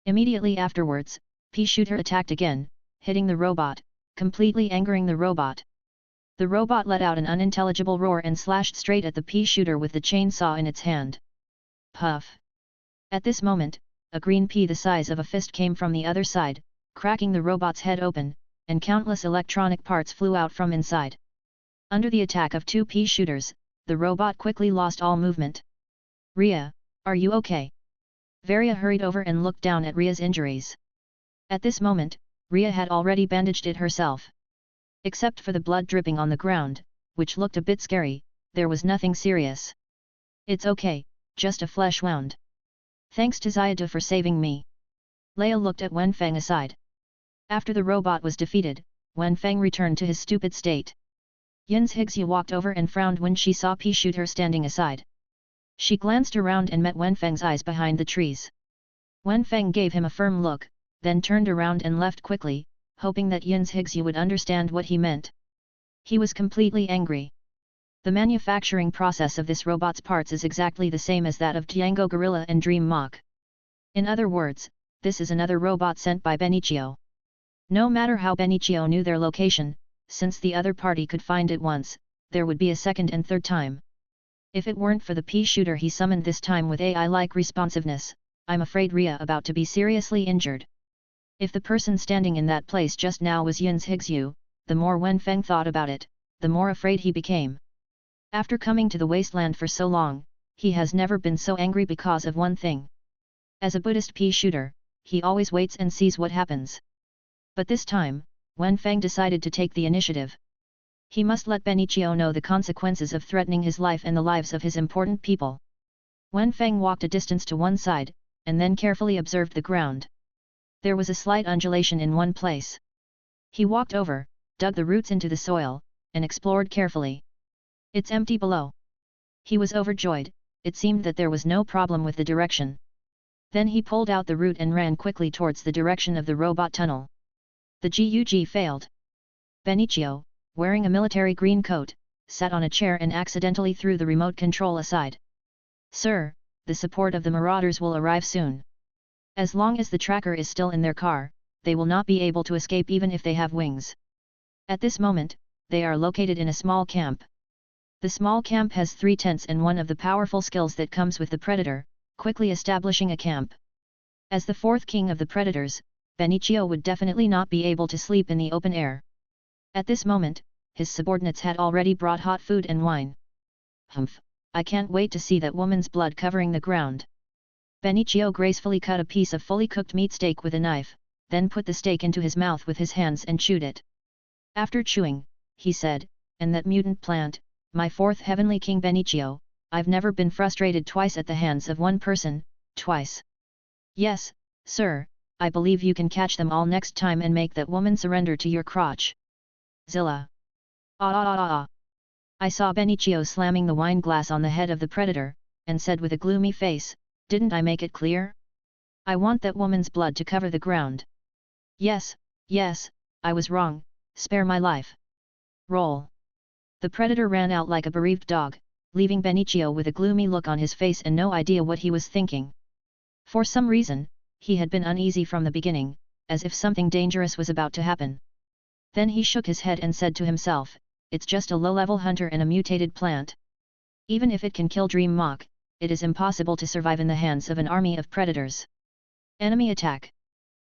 Immediately afterwards, Pea Shooter attacked again, hitting the robot, completely angering the robot. The robot let out an unintelligible roar and slashed straight at the Pea Shooter with the chainsaw in its hand. Puff! At this moment, a green pea the size of a fist came from the other side, cracking the robot's head open, and countless electronic parts flew out from inside. Under the attack of two pea shooters, the robot quickly lost all movement. Ria, are you okay? Varia hurried over and looked down at Ria's injuries. At this moment, Ria had already bandaged it herself. Except for the blood dripping on the ground, which looked a bit scary, there was nothing serious. It's okay, just a flesh wound. Thanks to Xiaodu for saving me. Leia looked at Wenfeng aside. After the robot was defeated, Wenfeng returned to his stupid state. Yin's Higsu walked over and frowned when she saw Pea Shooter standing aside. She glanced around and met Wenfeng's eyes behind the trees. Wenfeng gave him a firm look, then turned around and left quickly, hoping that Yin's Higsu would understand what he meant. He was completely angry. The manufacturing process of this robot's parts is exactly the same as that of Django Gorilla and Dream Mach. In other words, this is another robot sent by Benicio. No matter how Benicio knew their location, since the other party could find it once, there would be a second and third time. If it weren't for the Pea Shooter he summoned this time with AI-like responsiveness, I'm afraid Ria about to be seriously injured. If the person standing in that place just now was Yin's Higsu, the more Wenfeng thought about it, the more afraid he became. After coming to the wasteland for so long, he has never been so angry because of one thing. As a Buddhist Pea Shooter, he always waits and sees what happens. But this time, Wenfeng decided to take the initiative. He must let Benicio know the consequences of threatening his life and the lives of his important people. Wenfeng walked a distance to one side, and then carefully observed the ground. There was a slight undulation in one place. He walked over, dug the roots into the soil, and explored carefully. It's empty below. He was overjoyed, it seemed that there was no problem with the direction. Then he pulled out the root and ran quickly towards the direction of the robot tunnel. The GUG failed. Benicio, wearing a military green coat, sat on a chair and accidentally threw the remote control aside. Sir, the support of the marauders will arrive soon. As long as the tracker is still in their car, they will not be able to escape even if they have wings. At this moment, they are located in a small camp. The small camp has 3 tents and one of the powerful skills that comes with the Predator, quickly establishing a camp. As the 4th king of the Predators, Benicio would definitely not be able to sleep in the open air. At this moment, his subordinates had already brought hot food and wine. Humph, I can't wait to see that woman's blood covering the ground. Benicio gracefully cut a piece of fully cooked meat steak with a knife, then put the steak into his mouth with his hands and chewed it. After chewing, he said, and that mutant plant, my 4th heavenly king Benicio, I've never been frustrated twice at the hands of one person, twice. Yes, sir, I believe you can catch them all next time and make that woman surrender to your crotch. Zilla. I saw Benicio slamming the wine glass on the head of the Predator, and said with a gloomy face, didn't I make it clear? I want that woman's blood to cover the ground. Yes, I was wrong, spare my life. Roll. The Predator ran out like a bereaved dog, leaving Benicio with a gloomy look on his face and no idea what he was thinking. For some reason, he had been uneasy from the beginning, as if something dangerous was about to happen. Then he shook his head and said to himself, it's just a low-level hunter and a mutated plant. Even if it can kill Dream Mach, it is impossible to survive in the hands of an army of predators. Enemy attack.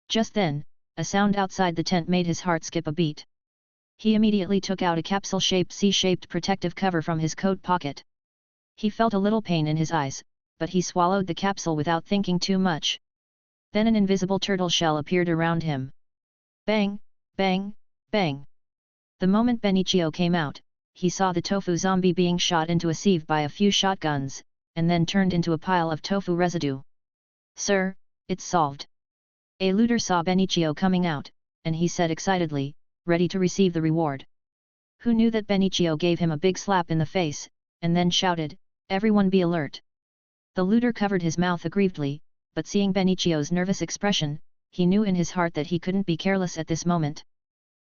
Just then, a sound outside the tent made his heart skip a beat. He immediately took out a capsule-shaped C-shaped protective cover from his coat pocket. He felt a little pain in his eyes, but he swallowed the capsule without thinking too much. Then an invisible turtle shell appeared around him. Bang, bang, bang. The moment Benicio came out, he saw the tofu zombie being shot into a sieve by a few shotguns, and then turned into a pile of tofu residue. Sir, it's solved. A looter saw Benicio coming out, and he said excitedly, ready to receive the reward. Who knew that Benicio gave him a big slap in the face, and then shouted, everyone be alert. The looter covered his mouth aggrievedly, but seeing Benicio's nervous expression, he knew in his heart that he couldn't be careless at this moment.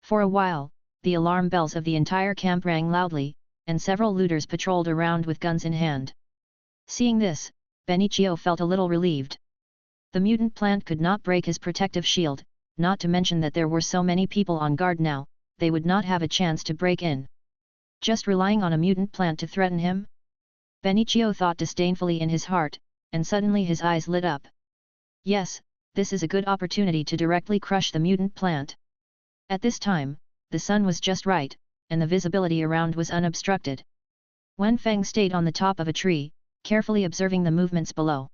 For a while, the alarm bells of the entire camp rang loudly, and several looters patrolled around with guns in hand. Seeing this, Benicio felt a little relieved. The mutant plant could not break his protective shield, not to mention that there were so many people on guard now, they would not have a chance to break in. Just relying on a mutant plant to threaten him? Benicio thought disdainfully in his heart, and suddenly his eyes lit up. Yes, this is a good opportunity to directly crush the mutant plant. At this time, the sun was just right, and the visibility around was unobstructed. Wenfeng stayed on the top of a tree, carefully observing the movements below.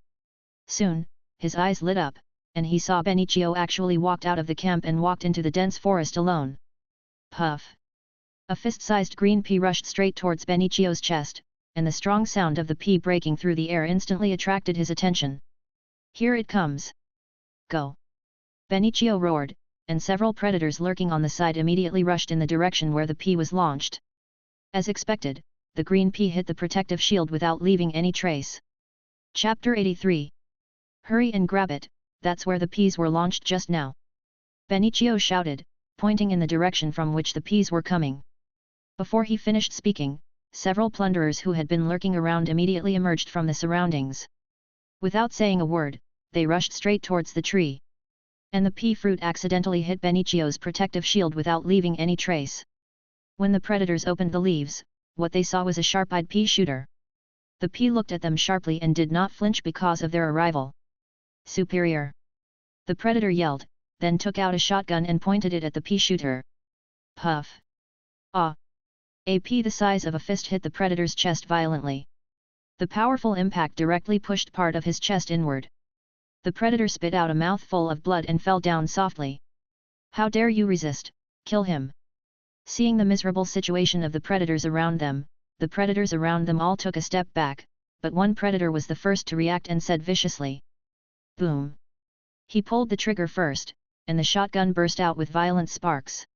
Soon, his eyes lit up, and he saw Benicio actually walked out of the camp and walked into the dense forest alone. Puff! A fist-sized green pea rushed straight towards Benicio's chest, and the strong sound of the pea breaking through the air instantly attracted his attention. Here it comes! Go! Benicio roared, and several predators lurking on the side immediately rushed in the direction where the pea was launched. As expected, the green pea hit the protective shield without leaving any trace. Chapter 83. Hurry and grab it, that's where the peas were launched just now. Benicio shouted, pointing in the direction from which the peas were coming. Before he finished speaking, several plunderers who had been lurking around immediately emerged from the surroundings. Without saying a word, they rushed straight towards the tree. And the pea fruit accidentally hit Benicio's protective shield without leaving any trace. When the predators opened the leaves, what they saw was a sharp-eyed pea shooter. The pea looked at them sharply and did not flinch because of their arrival. Superior! The predator yelled, then took out a shotgun and pointed it at the pea shooter. Puff! Ah! A pea the size of a fist hit the predator's chest violently. The powerful impact directly pushed part of his chest inward. The predator spit out a mouthful of blood and fell down softly. How dare you resist? Kill him! Seeing the miserable situation of the predators around them all took a step back, but one predator was the first to react and said viciously. Boom! He pulled the trigger first, and the shotgun burst out with violent sparks.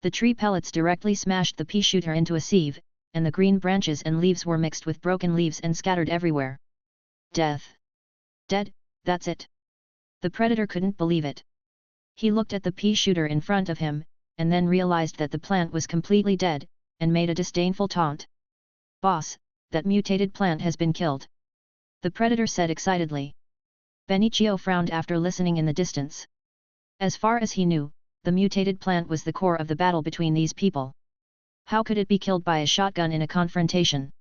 The tree pellets directly smashed the pea shooter into a sieve, and the green branches and leaves were mixed with broken leaves and scattered everywhere. Death! Dead, that's it! The predator couldn't believe it. He looked at the pea shooter in front of him, and then realized that the plant was completely dead, and made a disdainful taunt. Boss, that mutated plant has been killed! The predator said excitedly. Benicio frowned after listening in the distance. As far as he knew, the mutated plant was the core of the battle between these people. How could it be killed by a shotgun in a confrontation?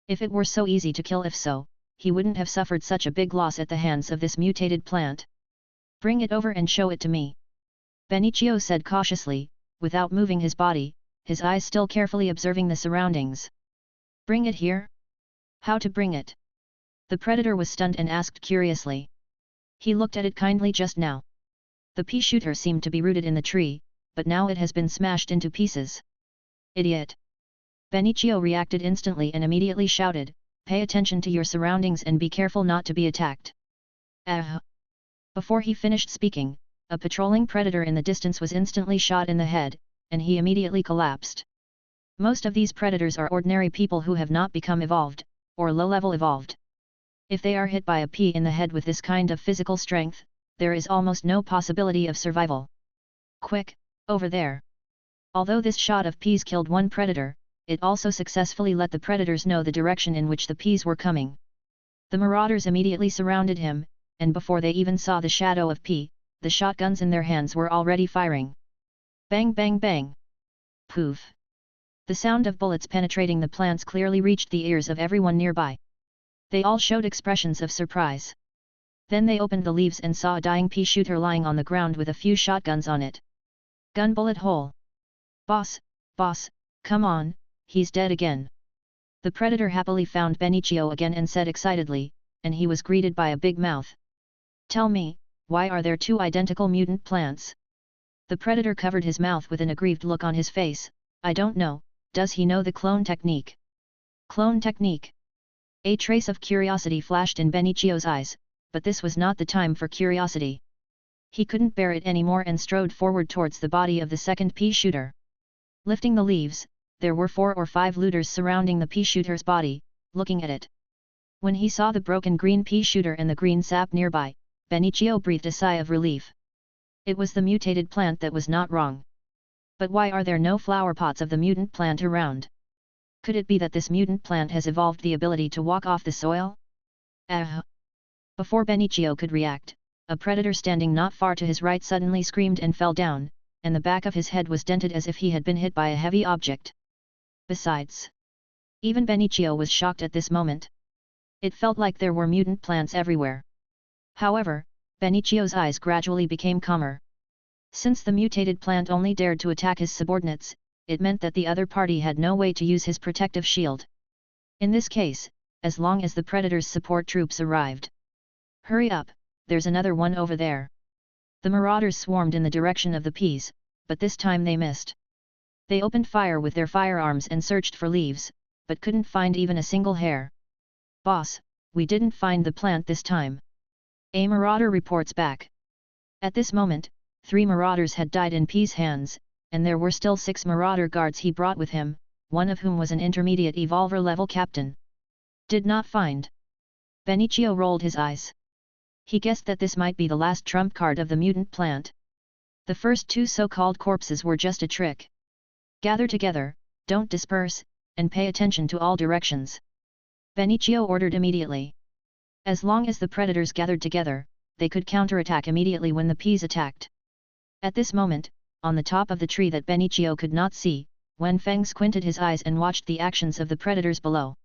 If it were so easy to kill, if so, he wouldn't have suffered such a big loss at the hands of this mutated plant. Bring it over and show it to me. Benicio said cautiously, without moving his body, his eyes still carefully observing the surroundings. Bring it here? How to bring it? The predator was stunned and asked curiously. He looked at it kindly just now. The pea shooter seemed to be rooted in the tree, but now it has been smashed into pieces. Idiot! Benicio reacted instantly and immediately shouted, pay attention to your surroundings and be careful not to be attacked. Before he finished speaking, a patrolling predator in the distance was instantly shot in the head, and he immediately collapsed. Most of these predators are ordinary people who have not become evolved, or low-level evolved. If they are hit by a pea in the head with this kind of physical strength, there is almost no possibility of survival. Quick, over there! Although this shot of peas killed one predator, it also successfully let the predators know the direction in which the peas were coming. The marauders immediately surrounded him, and before they even saw the shadow of pea, the shotguns in their hands were already firing. Bang bang bang! Poof! The sound of bullets penetrating the plants clearly reached the ears of everyone nearby. They all showed expressions of surprise. Then they opened the leaves and saw a dying pea shooter lying on the ground with a few shotguns on it. Gun bullet hole! Boss, come on, he's dead again. The predator happily found Benicio again and said excitedly, and he was greeted by a big mouth. Tell me, why are there two identical mutant plants? The predator covered his mouth with an aggrieved look on his face. I don't know, does he know the clone technique? Clone technique? A trace of curiosity flashed in Benicio's eyes, but this was not the time for curiosity. He couldn't bear it anymore and strode forward towards the body of the second pea shooter. Lifting the leaves, there were 4 or 5 looters surrounding the pea shooter's body, looking at it. When he saw the broken green pea shooter and the green sap nearby, Benicio breathed a sigh of relief. It was the mutated plant that was not wrong. But why are there no flower pots of the mutant plant around? Could it be that this mutant plant has evolved the ability to walk off the soil? Before Benicio could react, a predator standing not far to his right suddenly screamed and fell down, and the back of his head was dented as if he had been hit by a heavy object. Besides, even Benicio was shocked at this moment. It felt like there were mutant plants everywhere. However, Benicio's eyes gradually became calmer. Since the mutated plant only dared to attack his subordinates, it meant that the other party had no way to use his protective shield. In this case, as long as the predator's support troops arrived. Hurry up, there's another one over there. The marauders swarmed in the direction of the peas, but this time they missed. They opened fire with their firearms and searched for leaves, but couldn't find even a single hair. Boss, we didn't find the plant this time. A marauder reports back. At this moment, 3 marauders had died in P's hands, and there were still 6 marauder guards he brought with him, one of whom was an intermediate evolver level captain. Did not find. Benicio rolled his eyes. He guessed that this might be the last trump card of the mutant plant. The first 2 so-called corpses were just a trick. Gather together, don't disperse, and pay attention to all directions. Benicio ordered immediately. As long as the predators gathered together, they could counterattack immediately when the peas attacked. At this moment, on the top of the tree that Benicio could not see, Wenfeng squinted his eyes and watched the actions of the predators below.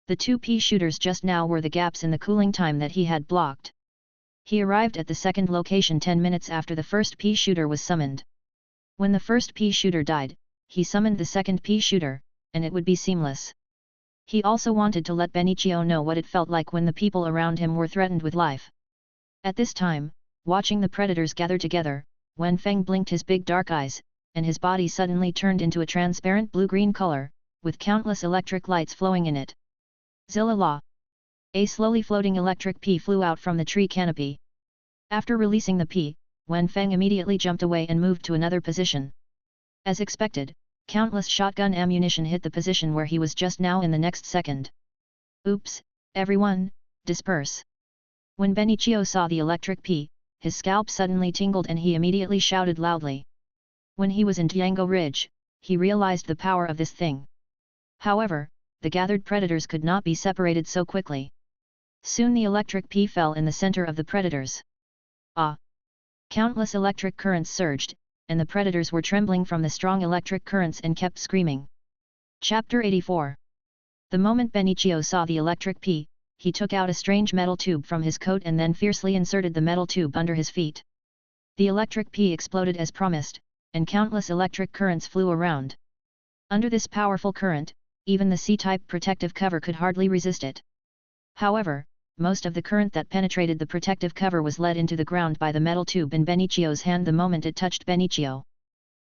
The 2 pea shooters just now were the gaps in the cooling time that he had blocked. He arrived at the second location 10 minutes after the first pea shooter was summoned. When the first pea shooter died, he summoned the second pea shooter, and it would be seamless. He also wanted to let Benicio know what it felt like when the people around him were threatened with life. At this time, watching the predators gather together, Wenfeng blinked his big dark eyes, and his body suddenly turned into a transparent blue-green color, with countless electric lights flowing in it. Zilla! A slowly floating electric pea flew out from the tree canopy. After releasing the pea, Wenfeng immediately jumped away and moved to another position. As expected, countless shotgun ammunition hit the position where he was just now in the next second. Oops, everyone, disperse. When Benicio saw the electric pea, his scalp suddenly tingled and he immediately shouted loudly. When he was in Tiango Ridge, he realized the power of this thing. However, the gathered predators could not be separated so quickly. Soon the electric pea fell in the center of the predators. Ah! Countless electric currents surged, and the predators were trembling from the strong electric currents and kept screaming. Chapter 84. The moment Benicio saw the electric pea, he took out a strange metal tube from his coat and then fiercely inserted the metal tube under his feet. The electric pea exploded as promised, and countless electric currents flew around. Under this powerful current, even the C-type protective cover could hardly resist it. However, most of the current that penetrated the protective cover was led into the ground by the metal tube in Benicio's hand the moment it touched Benicio.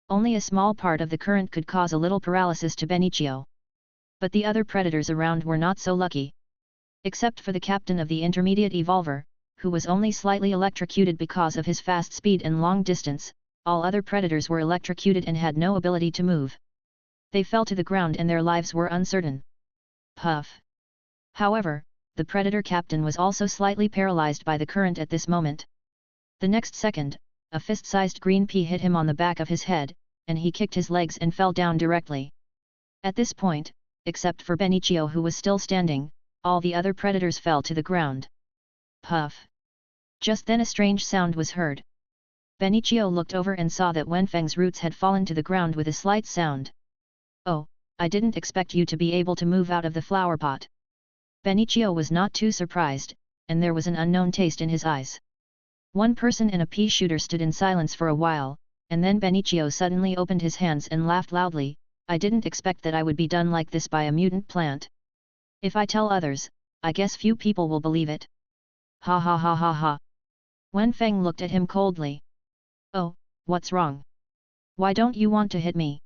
Only a small part of the current could cause a little paralysis to Benicio. But the other predators around were not so lucky. Except for the captain of the intermediate evolver, who was only slightly electrocuted because of his fast speed and long distance, all other predators were electrocuted and had no ability to move. They fell to the ground and their lives were uncertain. Puff! However, the predator captain was also slightly paralyzed by the current at this moment. The next second, a fist-sized green pea hit him on the back of his head, and he kicked his legs and fell down directly. At this point, except for Benicio who was still standing, all the other predators fell to the ground. Puff! Just then a strange sound was heard. Benicio looked over and saw that Wenfeng's roots had fallen to the ground with a slight sound. Oh, I didn't expect you to be able to move out of the flower pot. Benicio was not too surprised, and there was an unknown taste in his eyes. One person in a pea shooter stood in silence for a while, and then Benicio suddenly opened his hands and laughed loudly. I didn't expect that I would be done like this by a mutant plant. If I tell others, I guess few people will believe it. Ha ha ha ha ha. Wenfeng looked at him coldly. Oh, what's wrong? Why don't you want to hit me?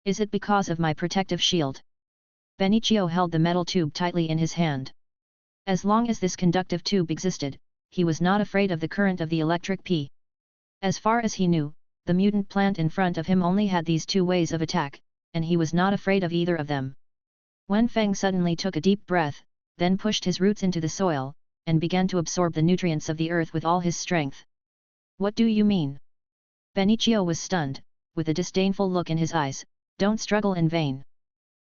Is it because of my protective shield? Benicio held the metal tube tightly in his hand. As long as this conductive tube existed, he was not afraid of the current of the electric pea. As far as he knew, the mutant plant in front of him only had these 2 ways of attack, and he was not afraid of either of them. Wenfeng suddenly took a deep breath, then pushed his roots into the soil, and began to absorb the nutrients of the earth with all his strength. What do you mean? Benicio was stunned, with a disdainful look in his eyes. Don't struggle in vain.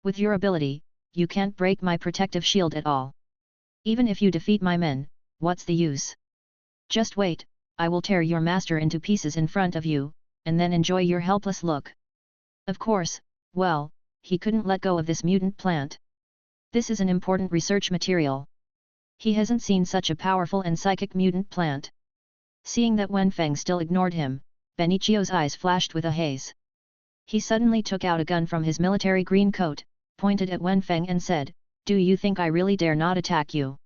With your ability, you can't break my protective shield at all. Even if you defeat my men, what's the use? Just wait, I will tear your master into pieces in front of you, and then enjoy your helpless look. Of course, well, he couldn't let go of this mutant plant. This is an important research material. He hasn't seen such a powerful and psychic mutant plant. Seeing that Wenfeng still ignored him, Benichio's eyes flashed with a haze. He suddenly took out a gun from his military green coat, pointed at Wenfeng and said, "Do you think I really dare not attack you?"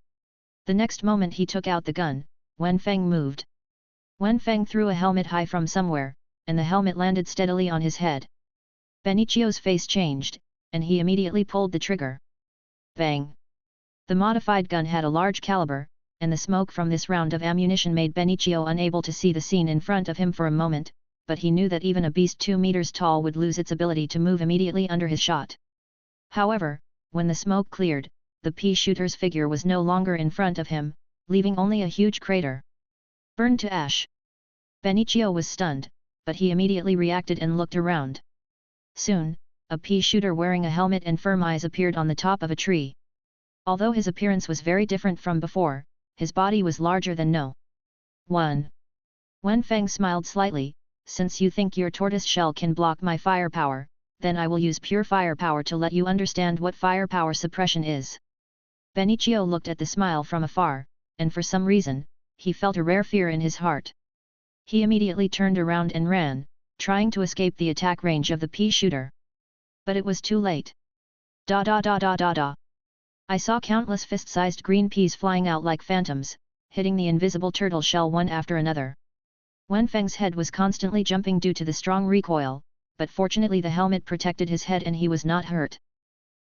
The next moment he took out the gun, Wenfeng moved. Wenfeng threw a helmet high from somewhere, and the helmet landed steadily on his head. Benichio's face changed, and he immediately pulled the trigger. Bang! The modified gun had a large caliber, and the smoke from this round of ammunition made Benichio unable to see the scene in front of him for a moment, but he knew that even a beast 2 meters tall would lose its ability to move immediately under his shot. However, when the smoke cleared, the pea shooter's figure was no longer in front of him, leaving only a huge crater. Burned to ash. Benichio was stunned, but he immediately reacted and looked around. Soon, a pea shooter wearing a helmet and firm eyes appeared on the top of a tree. Although his appearance was very different from before, his body was larger than no one. Wenfeng smiled slightly, "Since you think your tortoise shell can block my firepower, then I will use pure firepower to let you understand what firepower suppression is." Benichio looked at the smile from afar, and for some reason, he felt a rare fear in his heart. He immediately turned around and ran, trying to escape the attack range of the pea shooter. But it was too late. Da da da da da da. I saw countless fist-sized green peas flying out like phantoms, hitting the invisible turtle shell one after another. Wenfeng's head was constantly jumping due to the strong recoil, but fortunately the helmet protected his head and he was not hurt.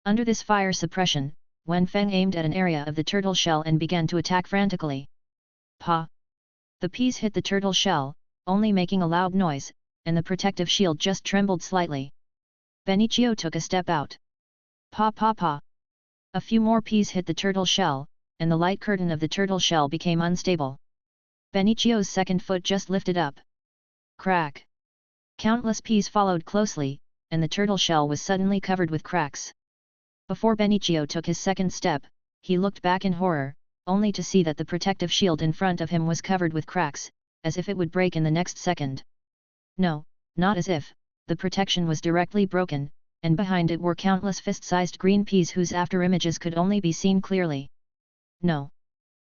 Under this fire suppression, Wenfeng aimed at an area of the turtle shell and began to attack frantically. Pa! The peas hit the turtle shell, only making a loud noise, and the protective shield just trembled slightly. Benichio took a step out. Pa pa pa! A few more peas hit the turtle shell, and the light curtain of the turtle shell became unstable. Benichio's second foot just lifted up. Crack! Countless peas followed closely, and the turtle shell was suddenly covered with cracks. Before Benichio took his second step, he looked back in horror, only to see that the protective shield in front of him was covered with cracks, as if it would break in the next second. No, not as if, the protection was directly broken, and behind it were countless fist-sized green peas whose after-images could only be seen clearly. No.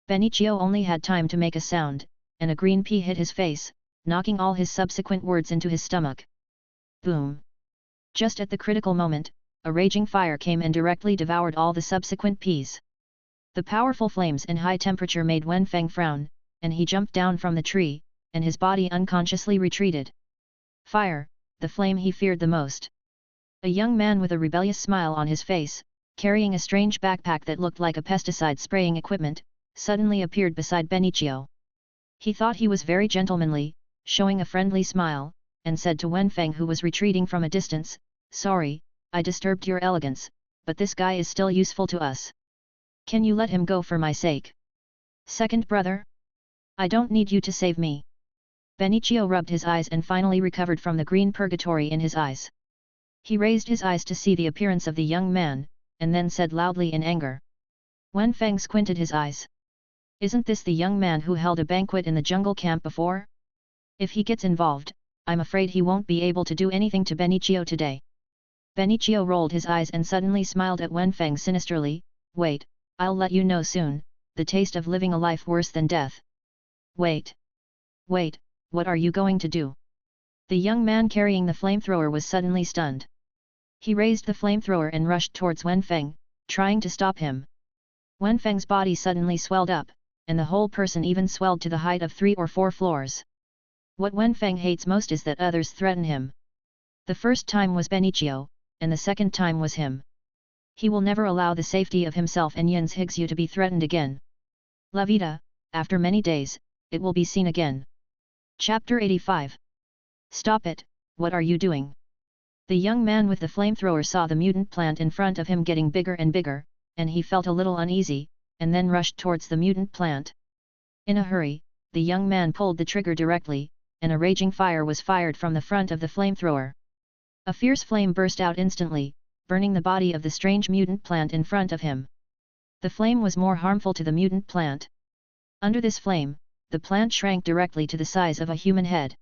Benichio only had time to make a sound, and a green pea hit his face, knocking all his subsequent words into his stomach. Boom! Just at the critical moment, a raging fire came and directly devoured all the subsequent peas. The powerful flames and high temperature made Wenfeng frown, and he jumped down from the tree, and his body unconsciously retreated. Fire, the flame he feared the most. A young man with a rebellious smile on his face, carrying a strange backpack that looked like a pesticide spraying equipment, suddenly appeared beside Benichio. He thought he was very gentlemanly, showing a friendly smile, and said to Wenfeng who was retreating from a distance, "Sorry, I disturbed your elegance, but this guy is still useful to us. Can you let him go for my sake? Second brother? I don't need you to save me." Benichio rubbed his eyes and finally recovered from the green purgatory in his eyes. He raised his eyes to see the appearance of the young man, and then said loudly in anger. Wenfeng squinted his eyes. "Isn't this the young man who held a banquet in the jungle camp before? If he gets involved, I'm afraid he won't be able to do anything to Benichio today." Benichio rolled his eyes and suddenly smiled at Wenfeng sinisterly, "Wait, I'll let you know soon, the taste of living a life worse than death." "Wait! Wait, what are you going to do?" The young man carrying the flamethrower was suddenly stunned. He raised the flamethrower and rushed towards Wenfeng, trying to stop him. Wenfeng's body suddenly swelled up, and the whole person even swelled to the height of 3 or 4 floors. What Wenfeng hates most is that others threaten him. The first time was Benichio, and the second time was him. He will never allow the safety of himself and Yin's Higsu to be threatened again. La Vida, after many days, it will be seen again. Chapter 85. Stop it, what are you doing? The young man with the flamethrower saw the mutant plant in front of him getting bigger and bigger, and he felt a little uneasy, and then rushed towards the mutant plant. In a hurry, the young man pulled the trigger directly, and a raging fire was fired from the front of the flamethrower. A fierce flame burst out instantly, burning the body of the strange mutant plant in front of him. The flame was more harmful to the mutant plant. Under this flame, the plant shrank directly to the size of a human head.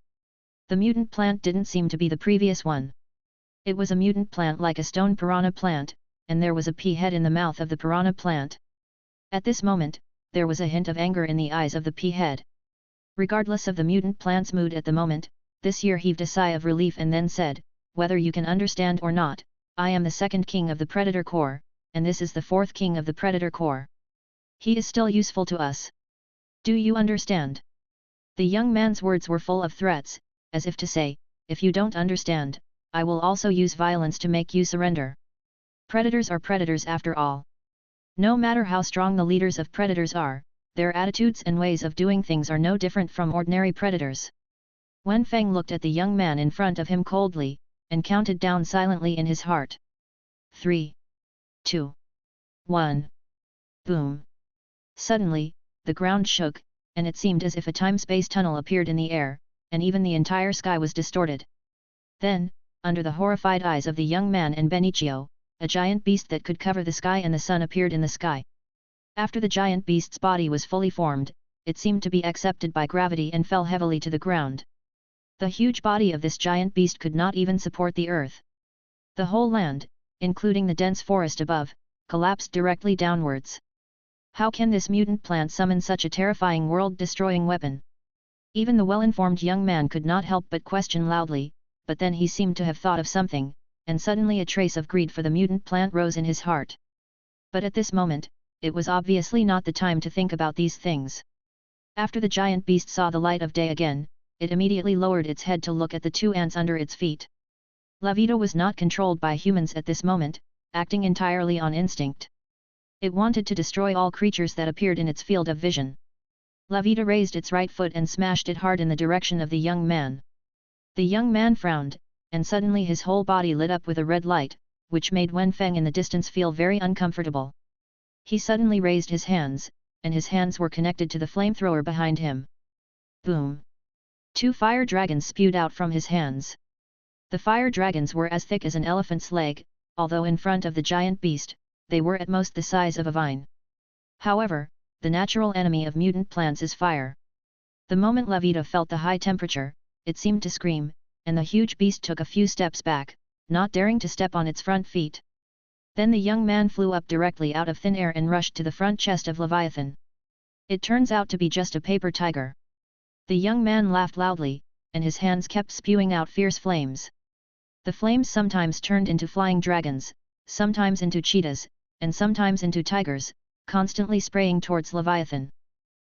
The mutant plant didn't seem to be the previous one. It was a mutant plant like a stone piranha plant, and there was a pea head in the mouth of the piranha plant. At this moment, there was a hint of anger in the eyes of the pea head. Regardless of the mutant plant's mood at the moment, this year heaved a sigh of relief and then said, "Whether you can understand or not, I am the second king of the Predator Corps, and this is the fourth king of the Predator Corps. He is still useful to us. Do you understand?" The young man's words were full of threats, as if to say, "If you don't understand, I will also use violence to make you surrender." Predators are predators after all. No matter how strong the leaders of predators are, their attitudes and ways of doing things are no different from ordinary predators. Wen Feng looked at the young man in front of him coldly, and counted down silently in his heart. 3, 2, 1. Boom! Suddenly, the ground shook, and it seemed as if a time-space tunnel appeared in the air, and even the entire sky was distorted. Then, under the horrified eyes of the young man and Benicio, a giant beast that could cover the sky and the sun appeared in the sky. After the giant beast's body was fully formed, it seemed to be accepted by gravity and fell heavily to the ground. The huge body of this giant beast could not even support the earth. The whole land, including the dense forest above, collapsed directly downwards. How can this mutant plant summon such a terrifying world-destroying weapon? Even the well-informed young man could not help but question loudly, but then he seemed to have thought of something, and suddenly a trace of greed for the mutant plant rose in his heart. But at this moment, it was obviously not the time to think about these things. After the giant beast saw the light of day again, it immediately lowered its head to look at the two ants under its feet. La Vida was not controlled by humans at this moment, acting entirely on instinct. It wanted to destroy all creatures that appeared in its field of vision. La Vida raised its right foot and smashed it hard in the direction of the young man. The young man frowned, and suddenly his whole body lit up with a red light, which made Wen Feng in the distance feel very uncomfortable. He suddenly raised his hands, and his hands were connected to the flamethrower behind him. Boom! 2 fire dragons spewed out from his hands. The fire dragons were as thick as an elephant's leg, although in front of the giant beast, they were at most the size of a vine. However, the natural enemy of mutant plants is fire. The moment La Vida felt the high temperature, it seemed to scream, and the huge beast took a few steps back, not daring to step on its front feet. Then the young man flew up directly out of thin air and rushed to the front chest of Leviathan. It turns out to be just a paper tiger. The young man laughed loudly, and his hands kept spewing out fierce flames. The flames sometimes turned into flying dragons, sometimes into cheetahs, and sometimes into tigers, constantly spraying towards Leviathan.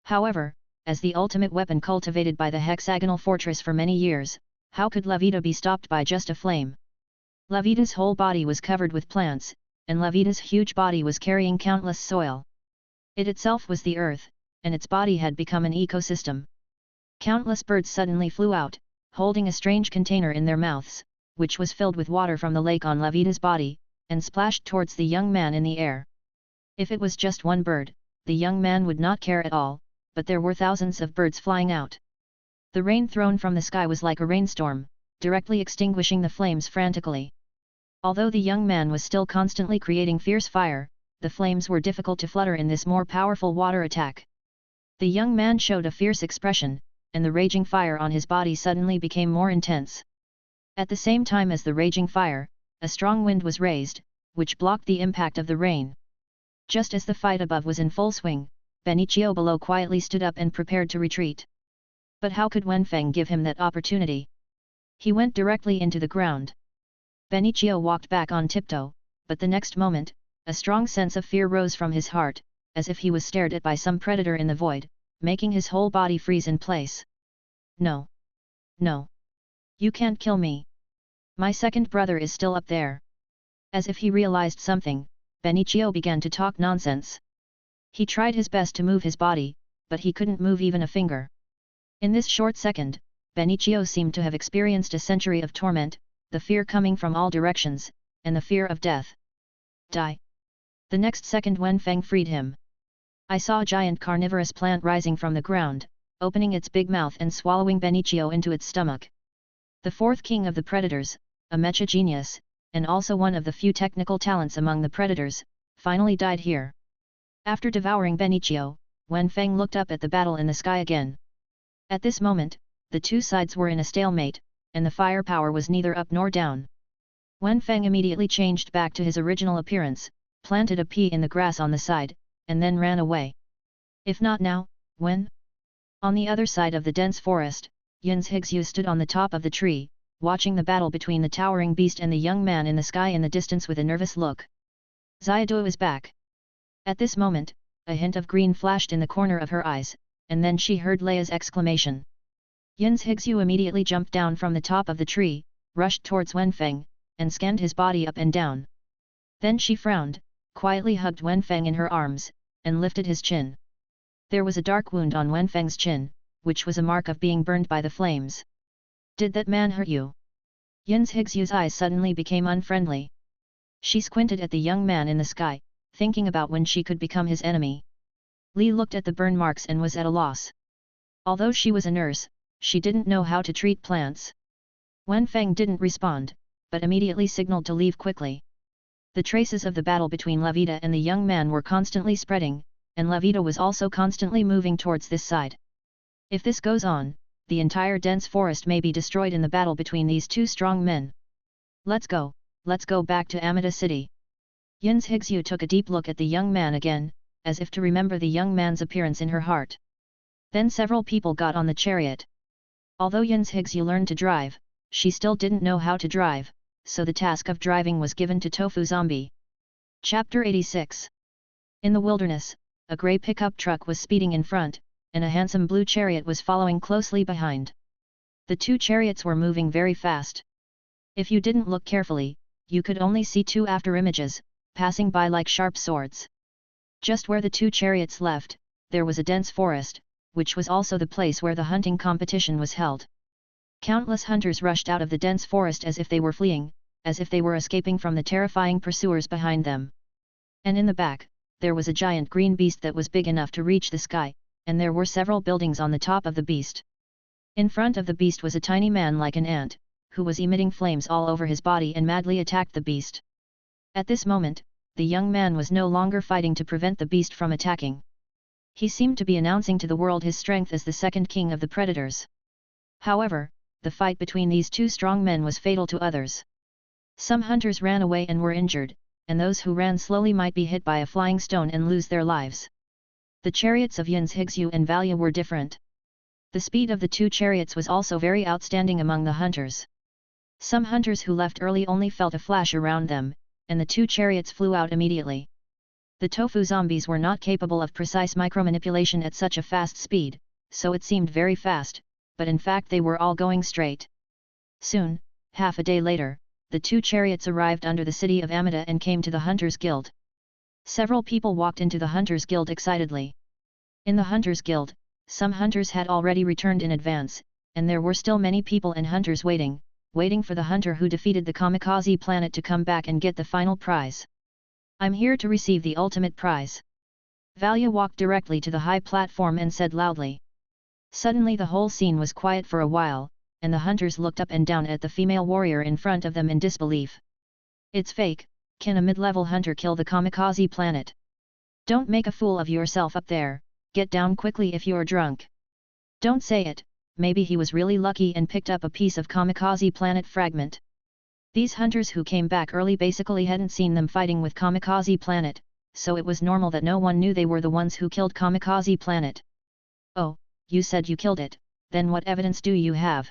However, as the ultimate weapon cultivated by the hexagonal fortress for many years, how could La Vida be stopped by just a flame? La Vida's whole body was covered with plants, and La Vida's huge body was carrying countless soil. It itself was the earth, and its body had become an ecosystem. Countless birds suddenly flew out, holding a strange container in their mouths, which was filled with water from the lake on La Vida's body, and splashed towards the young man in the air. If it was just one bird, the young man would not care at all, but there were thousands of birds flying out. The rain thrown from the sky was like a rainstorm, directly extinguishing the flames frantically. Although the young man was still constantly creating fierce fire, the flames were difficult to flutter in this more powerful water attack. The young man showed a fierce expression, and the raging fire on his body suddenly became more intense. At the same time as the raging fire, a strong wind was raised, which blocked the impact of the rain. Just as the fight above was in full swing, Benicio below quietly stood up and prepared to retreat. But how could Wen Feng give him that opportunity? He went directly into the ground. Benicio walked back on tiptoe, but the next moment, a strong sense of fear rose from his heart, as if he was stared at by some predator in the void, making his whole body freeze in place. No! No! You can't kill me! My second brother is still up there! As if he realized something, Benicio began to talk nonsense. He tried his best to move his body, but he couldn't move even a finger. In this short second, Benicio seemed to have experienced a century of torment, the fear coming from all directions, and the fear of death. Die! The next second Wen Feng freed him. I saw a giant carnivorous plant rising from the ground, opening its big mouth and swallowing Benicio into its stomach. The fourth king of the predators, a mecha genius, and also one of the few technical talents among the predators, finally died here. After devouring Benicio, Wen Feng looked up at the battle in the sky again. At this moment, the two sides were in a stalemate, and the firepower was neither up nor down. Wenfeng immediately changed back to his original appearance, planted a pea in the grass on the side, and then ran away. If not now, when? On the other side of the dense forest, Yin's Higsu stood on the top of the tree, watching the battle between the towering beast and the young man in the sky in the distance with a nervous look. Xiaodu is back. At this moment, a hint of green flashed in the corner of her eyes, and then she heard Leia's exclamation. Yin's Higsu immediately jumped down from the top of the tree, rushed towards Wenfeng, and scanned his body up and down. Then she frowned, quietly hugged Wenfeng in her arms, and lifted his chin. There was a dark wound on Wenfeng's chin, which was a mark of being burned by the flames. Did that man hurt you? Yin's Higsu's eyes suddenly became unfriendly. She squinted at the young man in the sky, thinking about when she could become his enemy. Li looked at the burn marks and was at a loss. Although she was a nurse, she didn't know how to treat plants. Wenfeng didn't respond, but immediately signaled to leave quickly. The traces of the battle between Levita and the young man were constantly spreading, and Levita was also constantly moving towards this side. If this goes on, the entire dense forest may be destroyed in the battle between these two strong men. Let's go back to Amida City. Yin's Higsu took a deep look at the young man again, as if to remember the young man's appearance in her heart. Then several people got on the chariot. Although Yin's Higsu learned to drive, she still didn't know how to drive, so the task of driving was given to Tofu Zombie. Chapter 86. In the wilderness, a grey pickup truck was speeding in front, and a handsome blue chariot was following closely behind. The two chariots were moving very fast. If you didn't look carefully, you could only see two afterimages, passing by like sharp swords. Just where the two chariots left, there was a dense forest, which was also the place where the hunting competition was held. Countless hunters rushed out of the dense forest as if they were fleeing, as if they were escaping from the terrifying pursuers behind them. And in the back, there was a giant green beast that was big enough to reach the sky, and there were several buildings on the top of the beast. In front of the beast was a tiny man like an ant, who was emitting flames all over his body and madly attacked the beast. At this moment, the young man was no longer fighting to prevent the beast from attacking. He seemed to be announcing to the world his strength as the second king of the predators. However, the fight between these two strong men was fatal to others. Some hunters ran away and were injured, and those who ran slowly might be hit by a flying stone and lose their lives. The chariots of Yin's Higsu and Valya were different. The speed of the two chariots was also very outstanding among the hunters. Some hunters who left early only felt a flash around them, and the two chariots flew out immediately. The tofu zombies were not capable of precise micromanipulation at such a fast speed, so it seemed very fast, but in fact they were all going straight. Soon, half a day later, the two chariots arrived under the city of Amida and came to the Hunters' Guild. Several people walked into the Hunters' Guild excitedly. In the Hunters' Guild, some hunters had already returned in advance, and there were still many people and hunters waiting for the hunter who defeated the kamikaze planet to come back and get the final prize. I'm here to receive the ultimate prize. Valya walked directly to the high platform and said loudly. Suddenly the whole scene was quiet for a while, and the hunters looked up and down at the female warrior in front of them in disbelief. It's fake. Can a mid-level hunter kill the kamikaze planet? Don't make a fool of yourself up there, get down quickly if you're drunk. Don't say it, maybe he was really lucky and picked up a piece of kamikaze planet fragment. These hunters who came back early basically hadn't seen them fighting with kamikaze planet, so it was normal that no one knew they were the ones who killed kamikaze planet. Oh, you said you killed it, then what evidence do you have?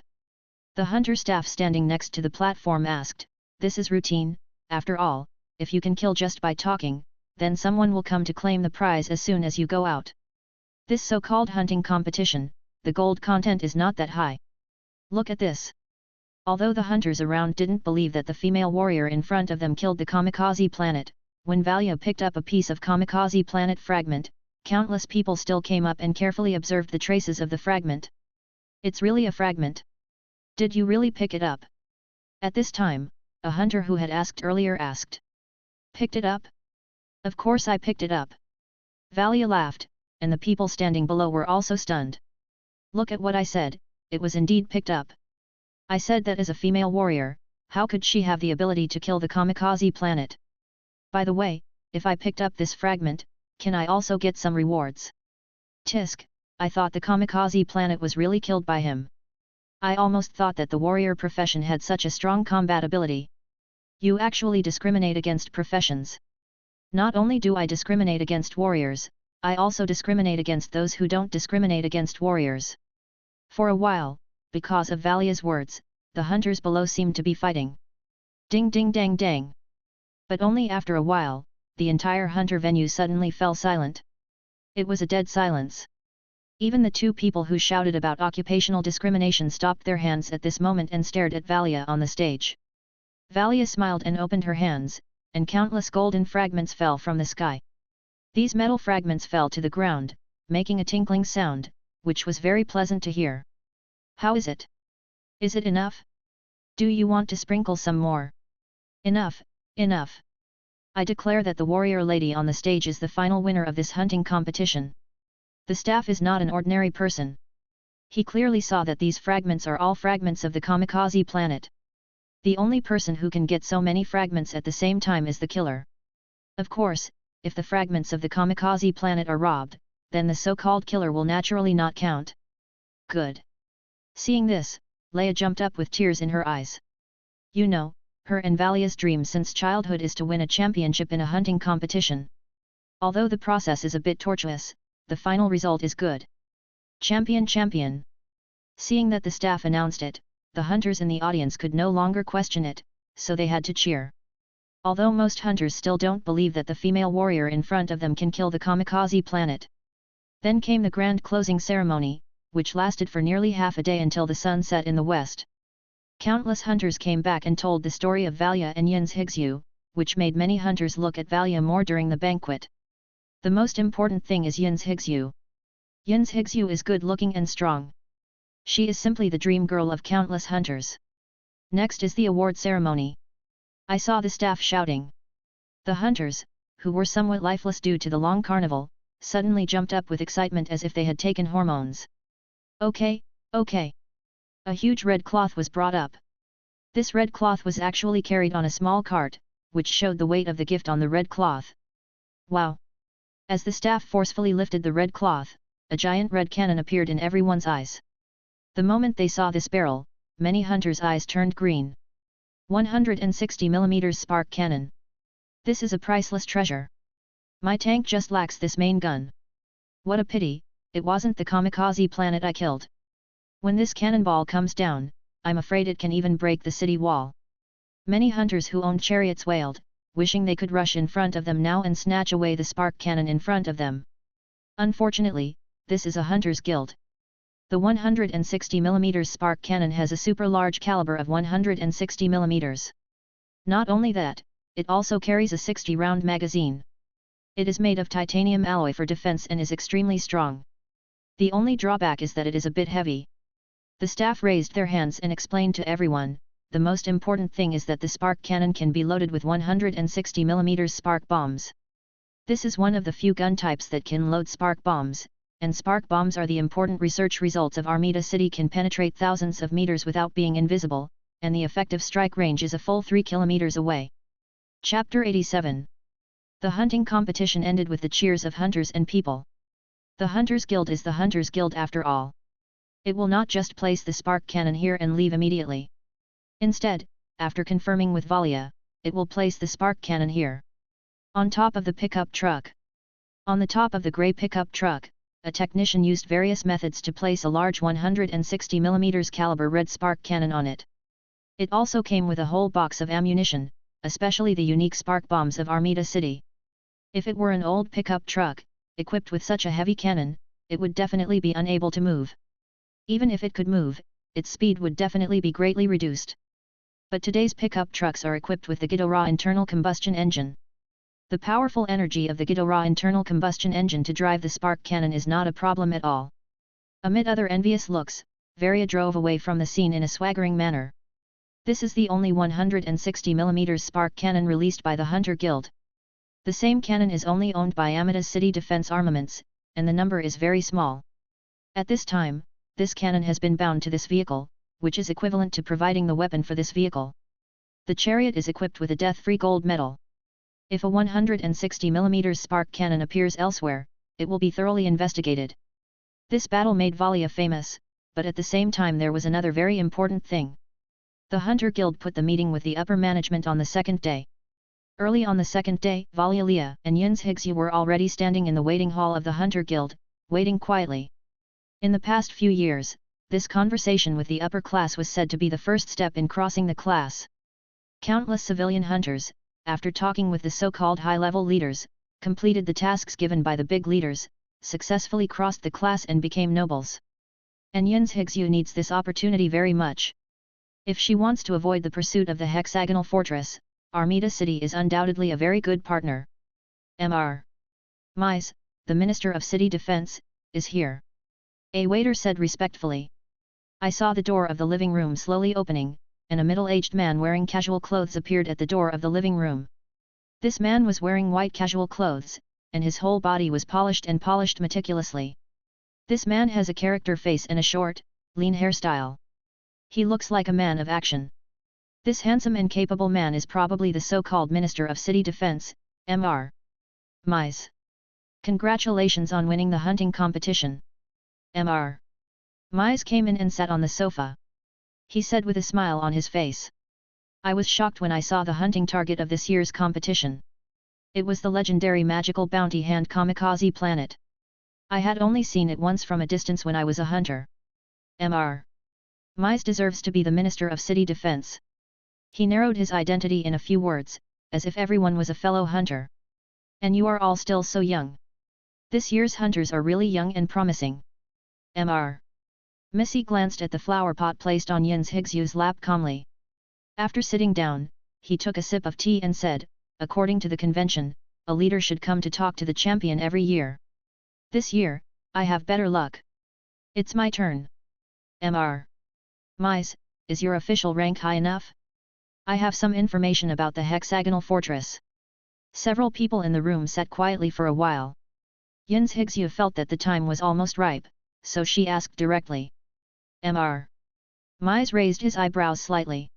The hunter staff standing next to the platform asked. This is routine, after all, if you can kill just by talking, then someone will come to claim the prize as soon as you go out. This so-called hunting competition, the gold content is not that high. Look at this. Although the hunters around didn't believe that the female warrior in front of them killed the kamikaze planet, when Valya picked up a piece of kamikaze planet fragment, countless people still came up and carefully observed the traces of the fragment. It's really a fragment. Did you really pick it up? At this time, a hunter who had asked earlier asked. Picked it up? Of course I picked it up. Valya laughed, and the people standing below were also stunned. Look at what I said, it was indeed picked up. I said that as a female warrior, how could she have the ability to kill the kamikaze planet? By the way, if I picked up this fragment, can I also get some rewards? Tisk, I thought the kamikaze planet was really killed by him. I almost thought that the warrior profession had such a strong combat ability. You actually discriminate against professions. Not only do I discriminate against warriors, I also discriminate against those who don't discriminate against warriors. For a while, because of Valia's words, the hunters below seemed to be fighting. Ding ding dang dang. But only after a while, the entire hunter venue suddenly fell silent. It was a dead silence. Even the two people who shouted about occupational discrimination stopped their hands at this moment and stared at Valia on the stage. Valia smiled and opened her hands, and countless golden fragments fell from the sky. These metal fragments fell to the ground, making a tinkling sound, which was very pleasant to hear. How is it? Is it enough? Do you want to sprinkle some more? Enough, enough. I declare that the warrior lady on the stage is the final winner of this hunting competition. The staff is not an ordinary person. He clearly saw that these fragments are all fragments of the kamikaze planet. The only person who can get so many fragments at the same time is the killer. Of course, if the fragments of the kamikaze planet are robbed, then the so-called killer will naturally not count. Good. Seeing this, Leia jumped up with tears in her eyes. You know, her and Valia's dream since childhood is to win a championship in a hunting competition. Although the process is a bit tortuous, the final result is good. Champion, champion. Seeing that the staff announced it, the hunters in the audience could no longer question it, so they had to cheer. Although most hunters still don't believe that the female warrior in front of them can kill the kamikaze planet. Then came the grand closing ceremony, which lasted for nearly half a day until the sun set in the west. Countless hunters came back and told the story of Valia and Yin's Higsu, which made many hunters look at Valia more during the banquet. The most important thing is Yin's Higsu. Yin's Higsu is good-looking and strong. She is simply the dream girl of countless hunters. Next is the award ceremony. I saw the staff shouting. The hunters, who were somewhat lifeless due to the long carnival, suddenly jumped up with excitement as if they had taken hormones. Okay, okay. A huge red cloth was brought up. This red cloth was actually carried on a small cart, which showed the weight of the gift on the red cloth. Wow! As the staff forcefully lifted the red cloth, a giant red cannon appeared in everyone's eyes. The moment they saw this barrel, many hunters' eyes turned green. 160mm spark cannon. This is a priceless treasure. My tank just lacks this main gun. What a pity, it wasn't the kamikaze planet I killed. When this cannonball comes down, I'm afraid it can even break the city wall. Many hunters who owned chariots wailed, wishing they could rush in front of them now and snatch away the spark cannon in front of them. Unfortunately, this is a hunter's guild. The 160mm spark cannon has a super large caliber of 160mm. Not only that, it also carries a 60-round magazine. It is made of titanium alloy for defense and is extremely strong. The only drawback is that it is a bit heavy. The staff raised their hands and explained to everyone, the most important thing is that the spark cannon can be loaded with 160mm spark bombs. This is one of the few gun types that can load spark bombs, and spark bombs are the important research results of Armida City can penetrate thousands of meters without being invisible, and the effective strike range is a full 3 kilometers away. Chapter 87. The hunting competition ended with the cheers of hunters and people. The Hunters Guild is the Hunters Guild after all. It will not just place the spark cannon here and leave immediately. Instead, after confirming with Valia, it will place the spark cannon here. On top of the pickup truck. On the top of the grey pickup truck, a technician used various methods to place a large 160mm caliber red spark cannon on it. It also came with a whole box of ammunition, especially the unique spark bombs of Armida City. If it were an old pickup truck, equipped with such a heavy cannon, it would definitely be unable to move. Even if it could move, its speed would definitely be greatly reduced. But today's pickup trucks are equipped with the Ghidorah internal combustion engine. The powerful energy of the Ghidorah internal combustion engine to drive the spark cannon is not a problem at all. Amid other envious looks, Varia drove away from the scene in a swaggering manner. This is the only 160mm spark cannon released by the Hunter Guild. The same cannon is only owned by Amida City Defense Armaments, and the number is very small. At this time, this cannon has been bound to this vehicle, which is equivalent to providing the weapon for this vehicle. The chariot is equipped with a death-free gold medal. If a 160mm spark cannon appears elsewhere, it will be thoroughly investigated. This battle made Valia famous, but at the same time there was another very important thing. The Hunter Guild put the meeting with the upper management on the second day. Early on the second day, Valia and Yun's Higsu were already standing in the waiting hall of the Hunter Guild, waiting quietly. In the past few years, this conversation with the upper class was said to be the first step in crossing the class. Countless civilian hunters, after talking with the so-called high-level leaders, completed the tasks given by the big leaders, successfully crossed the class and became nobles. And Yun's Higsu needs this opportunity very much. If she wants to avoid the pursuit of the hexagonal fortress, Armida City is undoubtedly a very good partner. Mr. Mise, the Minister of City Defense, is here. A waiter said respectfully. I saw the door of the living room slowly opening, and a middle-aged man wearing casual clothes appeared at the door of the living room. This man was wearing white casual clothes, and his whole body was polished meticulously. This man has a character face and a short, lean hairstyle. He looks like a man of action. This handsome and capable man is probably the so-called Minister of City Defense, Mr. Mise. Congratulations on winning the hunting competition. Mr. Mise came in and sat on the sofa. He said with a smile on his face. I was shocked when I saw the hunting target of this year's competition. It was the legendary magical bounty hand Kamikaze planet. I had only seen it once from a distance when I was a hunter. Mr. Mise deserves to be the Minister of City Defense. He narrowed his identity in a few words, as if everyone was a fellow hunter. And you are all still so young. This year's hunters are really young and promising. Mr. Missy glanced at the flower pot placed on Yun's Higsu's lap calmly. After sitting down, he took a sip of tea and said, according to the convention, a leader should come to talk to the champion every year. This year, I have better luck. It's my turn. Mr. Mise, is your official rank high enough? I have some information about the hexagonal fortress. Several people in the room sat quietly for a while. Yun's Higsu felt that the time was almost ripe, so she asked directly. Mr. Mise raised his eyebrows slightly.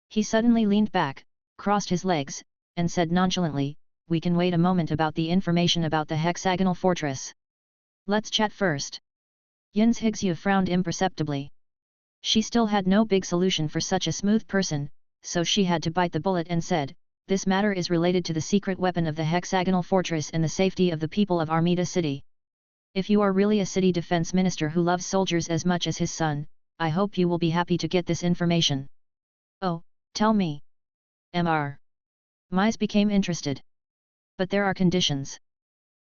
He suddenly leaned back, crossed his legs, and said nonchalantly, we can wait a moment about the information about the hexagonal fortress. Let's chat first. Yun's Higsu frowned imperceptibly. She still had no big solution for such a smooth person, so she had to bite the bullet and said, this matter is related to the secret weapon of the hexagonal fortress and the safety of the people of Armida City. If you are really a city defense minister who loves soldiers as much as his son, I hope you will be happy to get this information. Oh, tell me. Mr. Mise became interested. But there are conditions.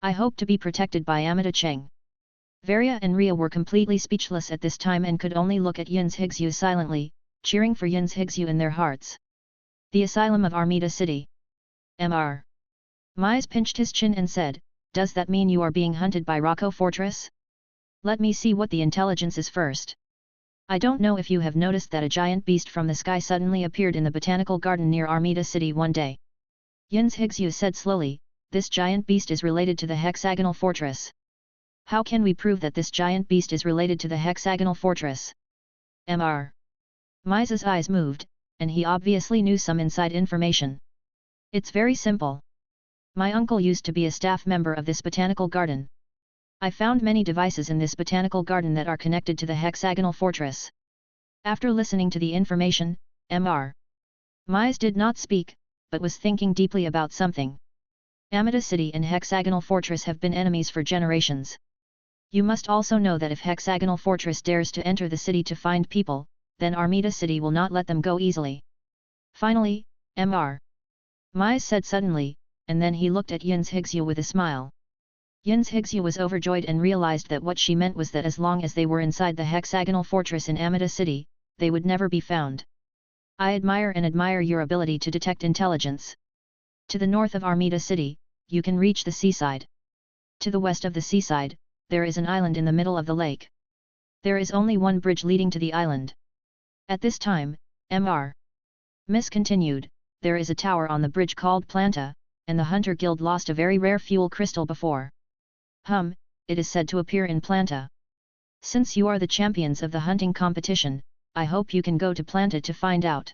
I hope to be protected by Amida Cheng. Varia and Ria were completely speechless at this time and could only look at Yun's Higsu silently, cheering for Yun's Higsu in their hearts. The asylum of Armida City. Mr. Mise pinched his chin and said, does that mean you are being hunted by Rocco Fortress? Let me see what the intelligence is first. I don't know if you have noticed that a giant beast from the sky suddenly appeared in the botanical garden near Armida City one day. Yun's Higsu said slowly, this giant beast is related to the hexagonal fortress. How can we prove that this giant beast is related to the hexagonal fortress? Mr. Mise's eyes moved, and he obviously knew some inside information. It's very simple. My uncle used to be a staff member of this botanical garden. I found many devices in this botanical garden that are connected to the hexagonal fortress. After listening to the information, Mr. Mise did not speak, but was thinking deeply about something. Amida City and Hexagonal Fortress have been enemies for generations. You must also know that if Hexagonal Fortress dares to enter the city to find people, then Armida City will not let them go easily. Finally, Mr. Mise said suddenly, and then he looked at Yun's Higsu with a smile. Yun's Higsu was overjoyed and realized that what she meant was that as long as they were inside the Hexagonal Fortress in Amida City, they would never be found. I admire your ability to detect intelligence. To the north of Armida City, you can reach the seaside. To the west of the seaside, there is an island in the middle of the lake. There is only one bridge leading to the island. At this time, Mr. Mise continued, there is a tower on the bridge called Planta, and the Hunter Guild lost a very rare fuel crystal before. It is said to appear in Planta. Since you are the champions of the hunting competition, I hope you can go to Planta to find out.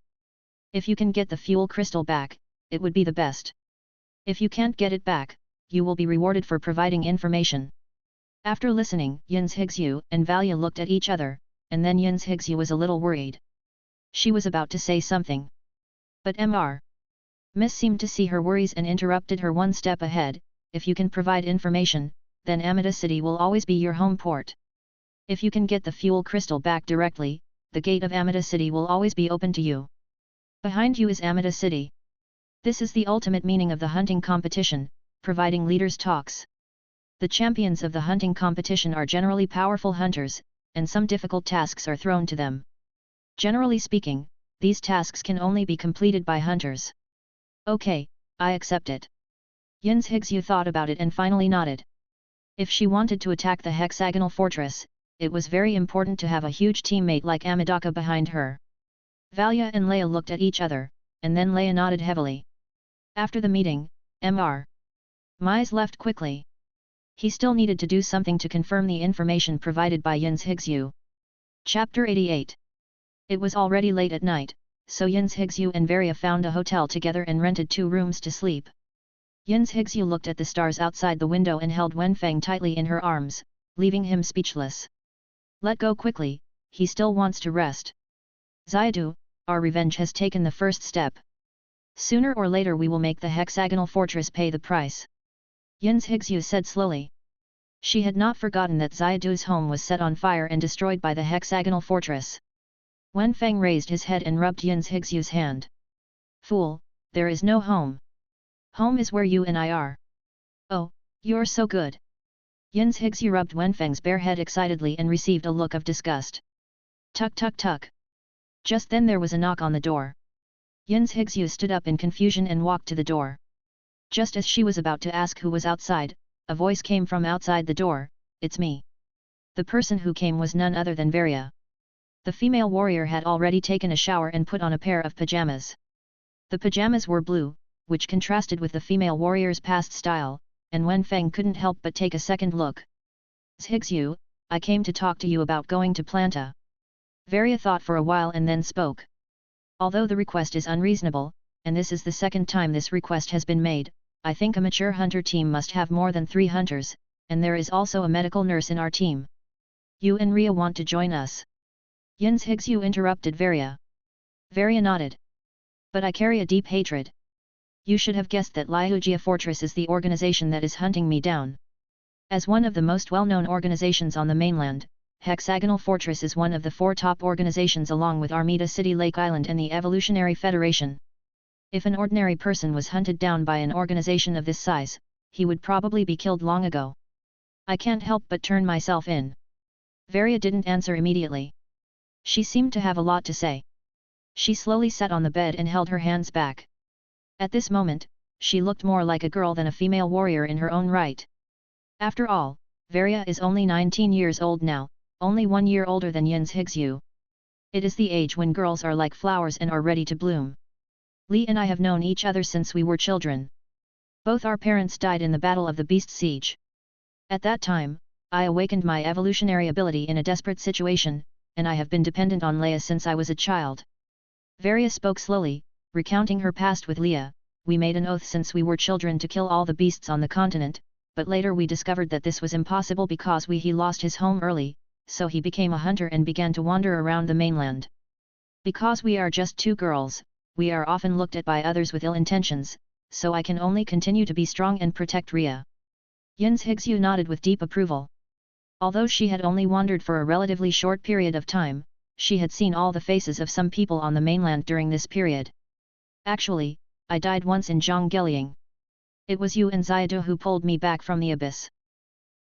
If you can get the fuel crystal back, it would be the best. If you can't get it back, you will be rewarded for providing information. After listening, Yin's Higsu and Valia looked at each other, and then Yin's Higsu was a little worried. She was about to say something. But Miss seemed to see her worries and interrupted her one step ahead. If you can provide information, then Amida City will always be your home port. If you can get the fuel crystal back directly, the gate of Amida City will always be open to you. Behind you is Amida City. This is the ultimate meaning of the hunting competition, providing leaders talks. The champions of the hunting competition are generally powerful hunters, and some difficult tasks are thrown to them. Generally speaking, these tasks can only be completed by hunters. Okay, I accept it. Yin's Higsu thought about it and finally nodded. If she wanted to attack the hexagonal fortress, it was very important to have a huge teammate like Amidaka behind her. Valia and Leia looked at each other, and then Leia nodded heavily. After the meeting, Mize left quickly. He still needed to do something to confirm the information provided by Yin's Higsu. Chapter 88. It was already late at night, so Yin's Higsu and Varia found a hotel together and rented 2 rooms to sleep. Yin's Higsu looked at the stars outside the window and held Wenfeng tightly in her arms, leaving him speechless. Let go quickly, he still wants to rest. Xiadu, our revenge has taken the first step. Sooner or later we will make the hexagonal fortress pay the price. Yin's Higsu said slowly. She had not forgotten that Xiaodu's home was set on fire and destroyed by the hexagonal fortress. Wenfeng raised his head and rubbed Yin's Higsu's hand. Fool, there is no home. Home is where you and I are. Oh, you're so good. Yin's Higsu rubbed Wenfeng's bare head excitedly and received a look of disgust. Tuk tuk tuk. Just then there was a knock on the door. Yin's Higsu stood up in confusion and walked to the door. Just as she was about to ask who was outside, a voice came from outside the door, "It's me." The person who came was none other than Varia. The female warrior had already taken a shower and put on a pair of pajamas. The pajamas were blue, which contrasted with the female warrior's past style, and Wenfeng couldn't help but take a second look. Higsu, I came to talk to you about going to Planta. Varia thought for a while and then spoke. Although the request is unreasonable, and this is the second time this request has been made, I think a mature hunter team must have more than 3 hunters, and there is also a medical nurse in our team. You and Ria want to join us? Yin's Higsu interrupted Varia. Varia nodded. But I carry a deep hatred. You should have guessed that Liujia Fortress is the organization that is hunting me down. As one of the most well-known organizations on the mainland, Hexagonal Fortress is one of the 4 top organizations along with Armida City Lake Island and the Evolutionary Federation. If an ordinary person was hunted down by an organization of this size, he would probably be killed long ago. I can't help but turn myself in. Varia didn't answer immediately. She seemed to have a lot to say. She slowly sat on the bed and held her hands back. At this moment, she looked more like a girl than a female warrior in her own right. After all, Varia is only 19 years old now, only 1 year older than Yin's Higsu. It is the age when girls are like flowers and are ready to bloom. Li and I have known each other since we were children. Both our parents died in the Battle of the Beast Siege. At that time, I awakened my evolutionary ability in a desperate situation, and I have been dependent on Leia since I was a child. Varia spoke slowly, recounting her past with Leia. We made an oath since we were children to kill all the beasts on the continent, but later we discovered that this was impossible because he lost his home early, so he became a hunter and began to wander around the mainland. Because we are just 2 girls, we are often looked at by others with ill intentions, so I can only continue to be strong and protect Ria. Yin's Higsu nodded with deep approval. Although she had only wandered for a relatively short period of time, she had seen all the faces of some people on the mainland during this period. Actually, I died once in Zhonggeliang. It was you and Xiadu who pulled me back from the abyss.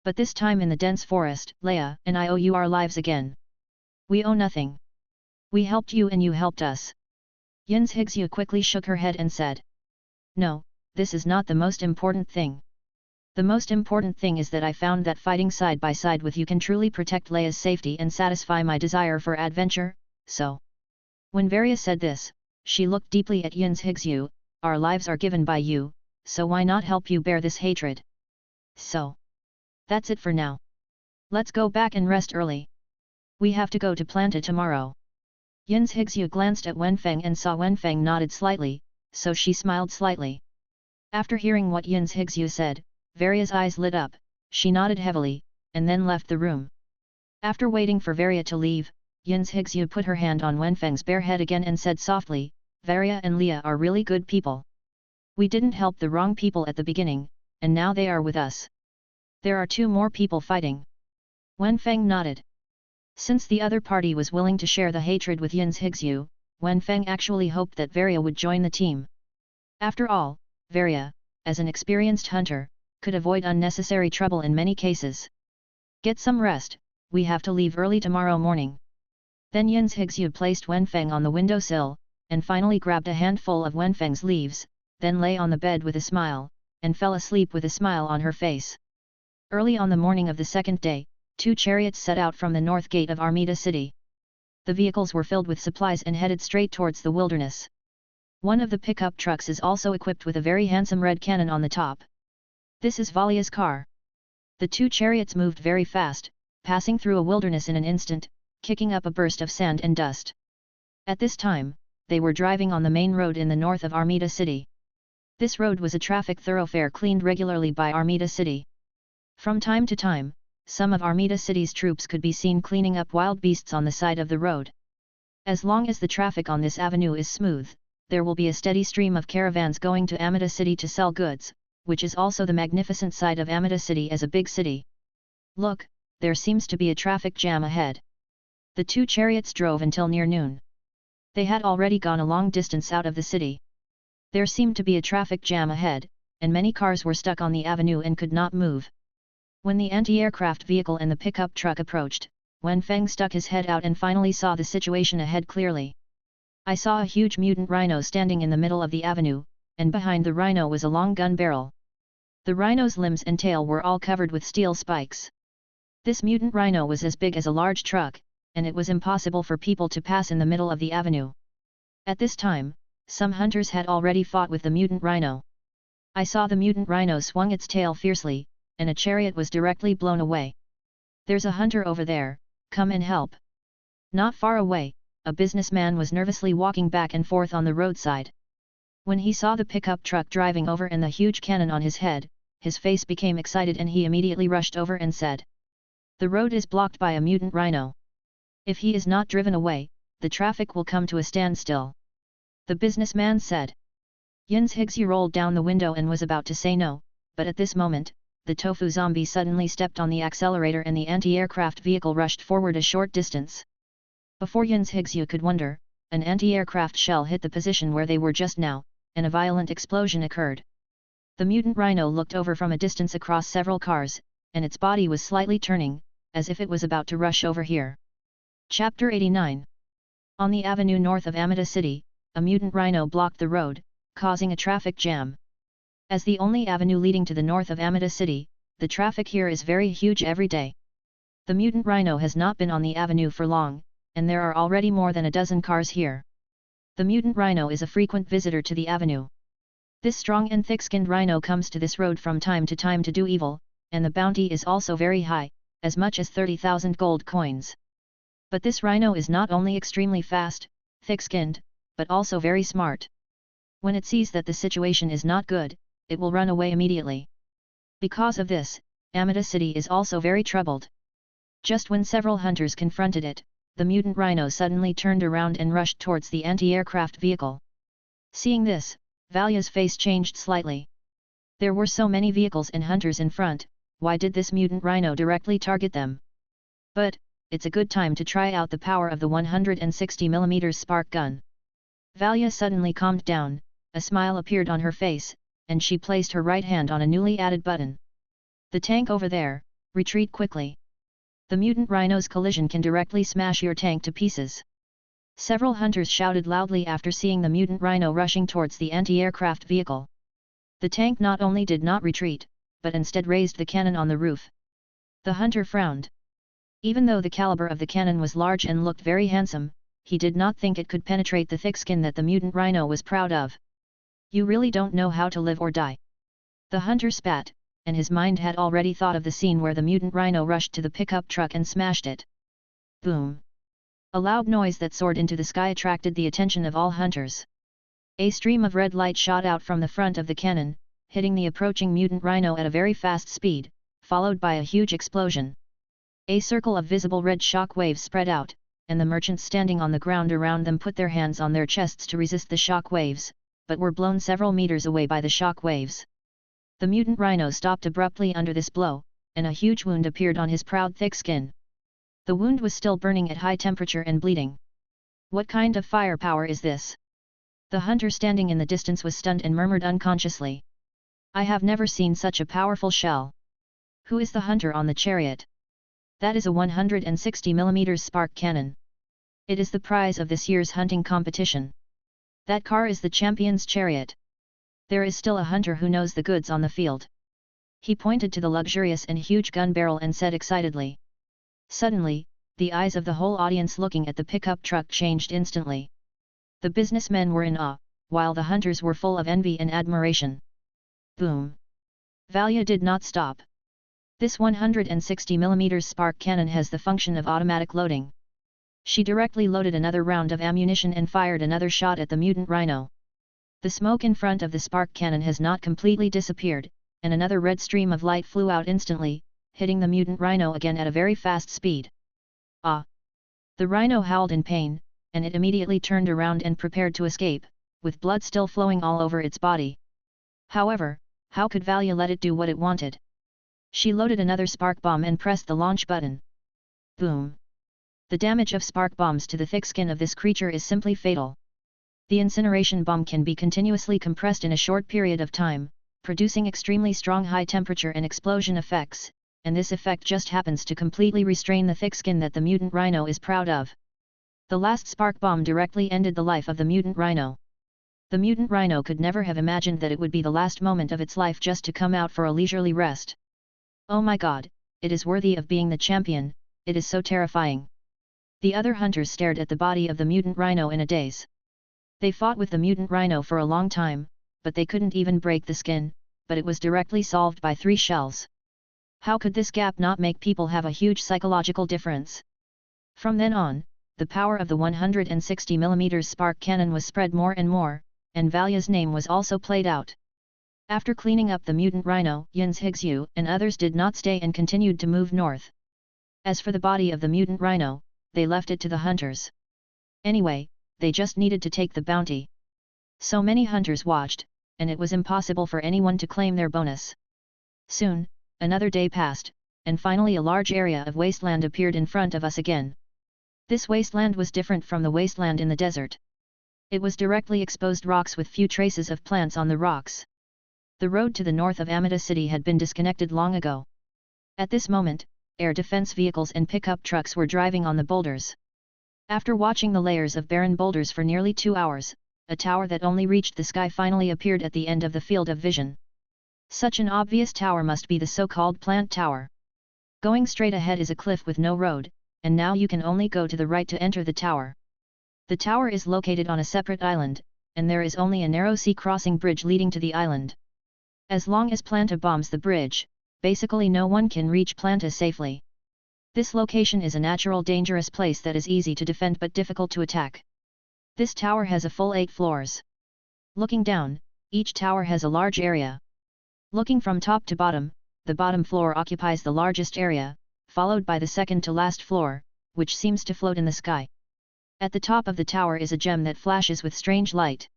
But this time in the dense forest, Leia and I owe you our lives again. We owe nothing. We helped you and you helped us. Yin's Higsu quickly shook her head and said. No, this is not the most important thing. The most important thing is that I found that fighting side by side with you can truly protect Leia's safety and satisfy my desire for adventure, so. When Varia said this, she looked deeply at Yin's Higsu. Our lives are given by you, so why not help you bear this hatred? So. That's it for now. Let's go back and rest early. We have to go to Planta tomorrow. Yin's Higsu glanced at Wenfeng and saw Wenfeng nodded slightly, so she smiled slightly. After hearing what Yin's Higsu said, Varia's eyes lit up, she nodded heavily. and then left the room. After waiting for Varia to leave, Yin's Higsu put her hand on Wenfeng's bare head again and said softly, "Varia and Leah are really good people. We didn't help the wrong people at the beginning, and now they are with us. There are 2 more people fighting." Wenfeng nodded. Since the other party was willing to share the hatred with Yin's Higsu, Wenfeng actually hoped that Varia would join the team. After all, Varia, as an experienced hunter, could avoid unnecessary trouble in many cases. "Get some rest, we have to leave early tomorrow morning." Then Yin's Higsu placed Wenfeng on the windowsill, and finally grabbed a handful of Wenfeng's leaves, then lay on the bed with a smile, and fell asleep with a smile on her face. Early on the morning of the second day, 2 chariots set out from the north gate of Armida city. The vehicles were filled with supplies and headed straight towards the wilderness. One of the pickup trucks is also equipped with a very handsome red cannon on the top. This is Valia's car. The 2 chariots moved very fast, passing through a wilderness in an instant, kicking up a burst of sand and dust. At this time, they were driving on the main road in the north of Armida city. This road was a traffic thoroughfare cleaned regularly by Armida city. From time to time, some of Armida city's troops could be seen cleaning up wild beasts on the side of the road. As long as the traffic on this avenue is smooth, there will be a steady stream of caravans going to Amida city to sell goods, which is also the magnificent side of Amida city as a big city. "Look, there seems to be a traffic jam ahead." The 2 chariots drove until near noon. They had already gone a long distance out of the city. There seemed to be a traffic jam ahead, and many cars were stuck on the avenue and could not move. When the anti-aircraft vehicle and the pickup truck approached, Wenfeng stuck his head out and finally saw the situation ahead clearly. "I saw a huge mutant rhino standing in the middle of the avenue, and behind the rhino was a long gun barrel. The rhino's limbs and tail were all covered with steel spikes. This mutant rhino was as big as a large truck, and it was impossible for people to pass in the middle of the avenue." At this time, some hunters had already fought with the mutant rhino. "I saw the mutant rhino swung its tail fiercely, and a chariot was directly blown away. There's a hunter over there, come and help." Not far away, a businessman was nervously walking back and forth on the roadside. When he saw the pickup truck driving over and the huge cannon on his head, his face became excited and he immediately rushed over and said, "The road is blocked by a mutant rhino. If he is not driven away, the traffic will come to a standstill." The businessman said. Yin's Higsu rolled down the window and was about to say no, but at this moment, the tofu zombie suddenly stepped on the accelerator and the anti-aircraft vehicle rushed forward a short distance. Before Yin's Higsu could wonder, an anti-aircraft shell hit the position where they were just now, and a violent explosion occurred. The mutant rhino looked over from a distance across several cars, and its body was slightly turning, as if it was about to rush over here. Chapter 89. On the avenue north of Amida City, a mutant rhino blocked the road, causing a traffic jam. As the only avenue leading to the north of Amida City, the traffic here is very huge every day. The mutant rhino has not been on the avenue for long, and there are already more than a dozen cars here. The mutant rhino is a frequent visitor to the avenue. This strong and thick-skinned rhino comes to this road from time to time to do evil, and the bounty is also very high, as much as 30,000 gold coins. But this rhino is not only extremely fast, thick-skinned, but also very smart. When it sees that the situation is not good, it will run away immediately. Because of this, Amida City is also very troubled. Just when several hunters confronted it, the mutant rhino suddenly turned around and rushed towards the anti-aircraft vehicle. Seeing this, Valia's face changed slightly. There were so many vehicles and hunters in front, why did this mutant rhino directly target them? But, it's a good time to try out the power of the 160mm spark gun. Valia suddenly calmed down, a smile appeared on her face, and she placed her right hand on a newly added button. "The tank over there, retreat quickly. The mutant rhino's collision can directly smash your tank to pieces." Several hunters shouted loudly after seeing the mutant rhino rushing towards the anti-aircraft vehicle. The tank not only did not retreat, but instead raised the cannon on the roof. The hunter frowned. Even though the caliber of the cannon was large and looked very handsome, he did not think it could penetrate the thick skin that the mutant rhino was proud of. "You really don't know how to live or die." The hunter spat, and his mind had already thought of the scene where the mutant rhino rushed to the pickup truck and smashed it. Boom! A loud noise that soared into the sky attracted the attention of all hunters. A stream of red light shot out from the front of the cannon, hitting the approaching mutant rhino at a very fast speed, followed by a huge explosion. A circle of visible red shock waves spread out, and the merchants standing on the ground around them put their hands on their chests to resist the shock waves, but were blown several meters away by the shock waves. The mutant rhino stopped abruptly under this blow, and a huge wound appeared on his proud thick skin. The wound was still burning at high temperature and bleeding. What kind of firepower is this? The hunter standing in the distance was stunned and murmured unconsciously. I have never seen such a powerful shell. Who is the hunter on the chariot? That is a 160mm spark cannon. It is the prize of this year's hunting competition. That car is the champion's chariot. There is still a hunter who knows the goods on the field. He pointed to the luxurious and huge gun barrel and said excitedly. Suddenly, the eyes of the whole audience looking at the pickup truck changed instantly. The businessmen were in awe, while the hunters were full of envy and admiration. Boom! Valia did not stop. This 160mm spark cannon has the function of automatic loading. She directly loaded another round of ammunition and fired another shot at the mutant rhino. The smoke in front of the spark cannon has not completely disappeared, and another red stream of light flew out instantly, hitting the mutant rhino again at a very fast speed. Ah! The rhino howled in pain, and it immediately turned around and prepared to escape, with blood still flowing all over its body. However, how could Valia let it do what it wanted? She loaded another spark bomb and pressed the launch button. Boom! The damage of spark bombs to the thick skin of this creature is simply fatal. The incineration bomb can be continuously compressed in a short period of time, producing extremely strong high temperature and explosion effects, and this effect just happens to completely restrain the thick skin that the mutant rhino is proud of. The last spark bomb directly ended the life of the mutant rhino. The mutant rhino could never have imagined that it would be the last moment of its life just to come out for a leisurely rest. Oh my god, it is worthy of being the champion, it is so terrifying. The other hunters stared at the body of the mutant rhino in a daze. They fought with the mutant rhino for a long time, but they couldn't even break the skin, but it was directly solved by 3 shells. How could this gap not make people have a huge psychological difference? From then on, the power of the 160mm spark cannon was spread more and more, and Valia's name was also played out. After cleaning up the mutant rhino, Yins Higsu and others did not stay and continued to move north. As for the body of the mutant rhino, they left it to the hunters. Anyway, they just needed to take the bounty. So many hunters watched, and it was impossible for anyone to claim their bonus. Soon, another day passed, and finally a large area of wasteland appeared in front of us again. This wasteland was different from the wasteland in the desert. It was directly exposed rocks with few traces of plants on the rocks. The road to the north of Amida City had been disconnected long ago. At this moment, air defense vehicles and pickup trucks were driving on the boulders. After watching the layers of barren boulders for nearly 2 hours, a tower that only reached the sky finally appeared at the end of the field of vision. Such an obvious tower must be the so-called plant tower. Going straight ahead is a cliff with no road, and now you can only go to the right to enter the tower. The tower is located on a separate island, and there is only a narrow sea crossing bridge leading to the island. As long as Planta bombs the bridge, basically no one can reach Planta safely. This location is a natural dangerous place that is easy to defend but difficult to attack. This tower has a full 8 floors. Looking down, each tower has a large area. Looking from top to bottom, the bottom floor occupies the largest area, followed by the second to last floor, which seems to float in the sky. At the top of the tower is a gem that flashes with strange light.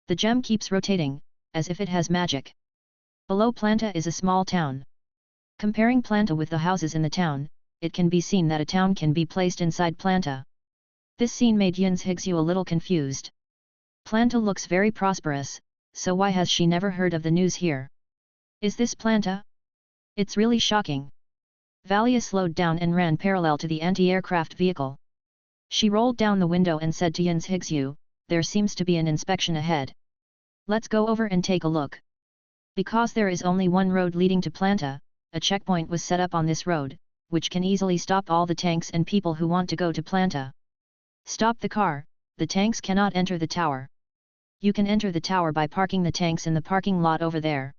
The gem keeps rotating, as if it has magic. Below Planta is a small town. Comparing Planta with the houses in the town, it can be seen that a town can be placed inside Planta. This scene made Yins Higsu a little confused. Planta looks very prosperous, so why has she never heard of the news here? Is this Planta? It's really shocking. Valia slowed down and ran parallel to the anti-aircraft vehicle. She rolled down the window and said to Yins Higsu, "There seems to be an inspection ahead. Let's go over and take a look." Because there is only one road leading to Planta, a checkpoint was set up on this road, which can easily stop all the tanks and people who want to go to Planta. Stop the car, the tanks cannot enter the tower. You can enter the tower by parking the tanks in the parking lot over there.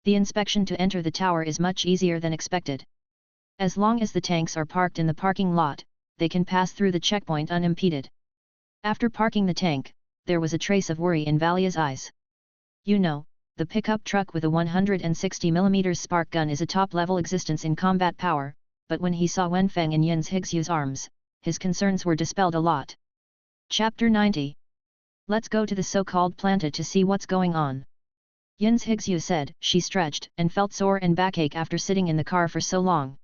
The inspection to enter the tower is much easier than expected. As long as the tanks are parked in the parking lot, they can pass through the checkpoint unimpeded. After parking the tank, there was a trace of worry in Valia's eyes. You know, the pickup truck with a 160mm spark gun is a top-level existence in combat power, but when he saw Wenfeng in Yin's Hixu's arms, his concerns were dispelled a lot. Chapter 90. Let's go to the so-called planta to see what's going on. Yin's Hixu said. She stretched and felt sore and backache after sitting in the car for so long.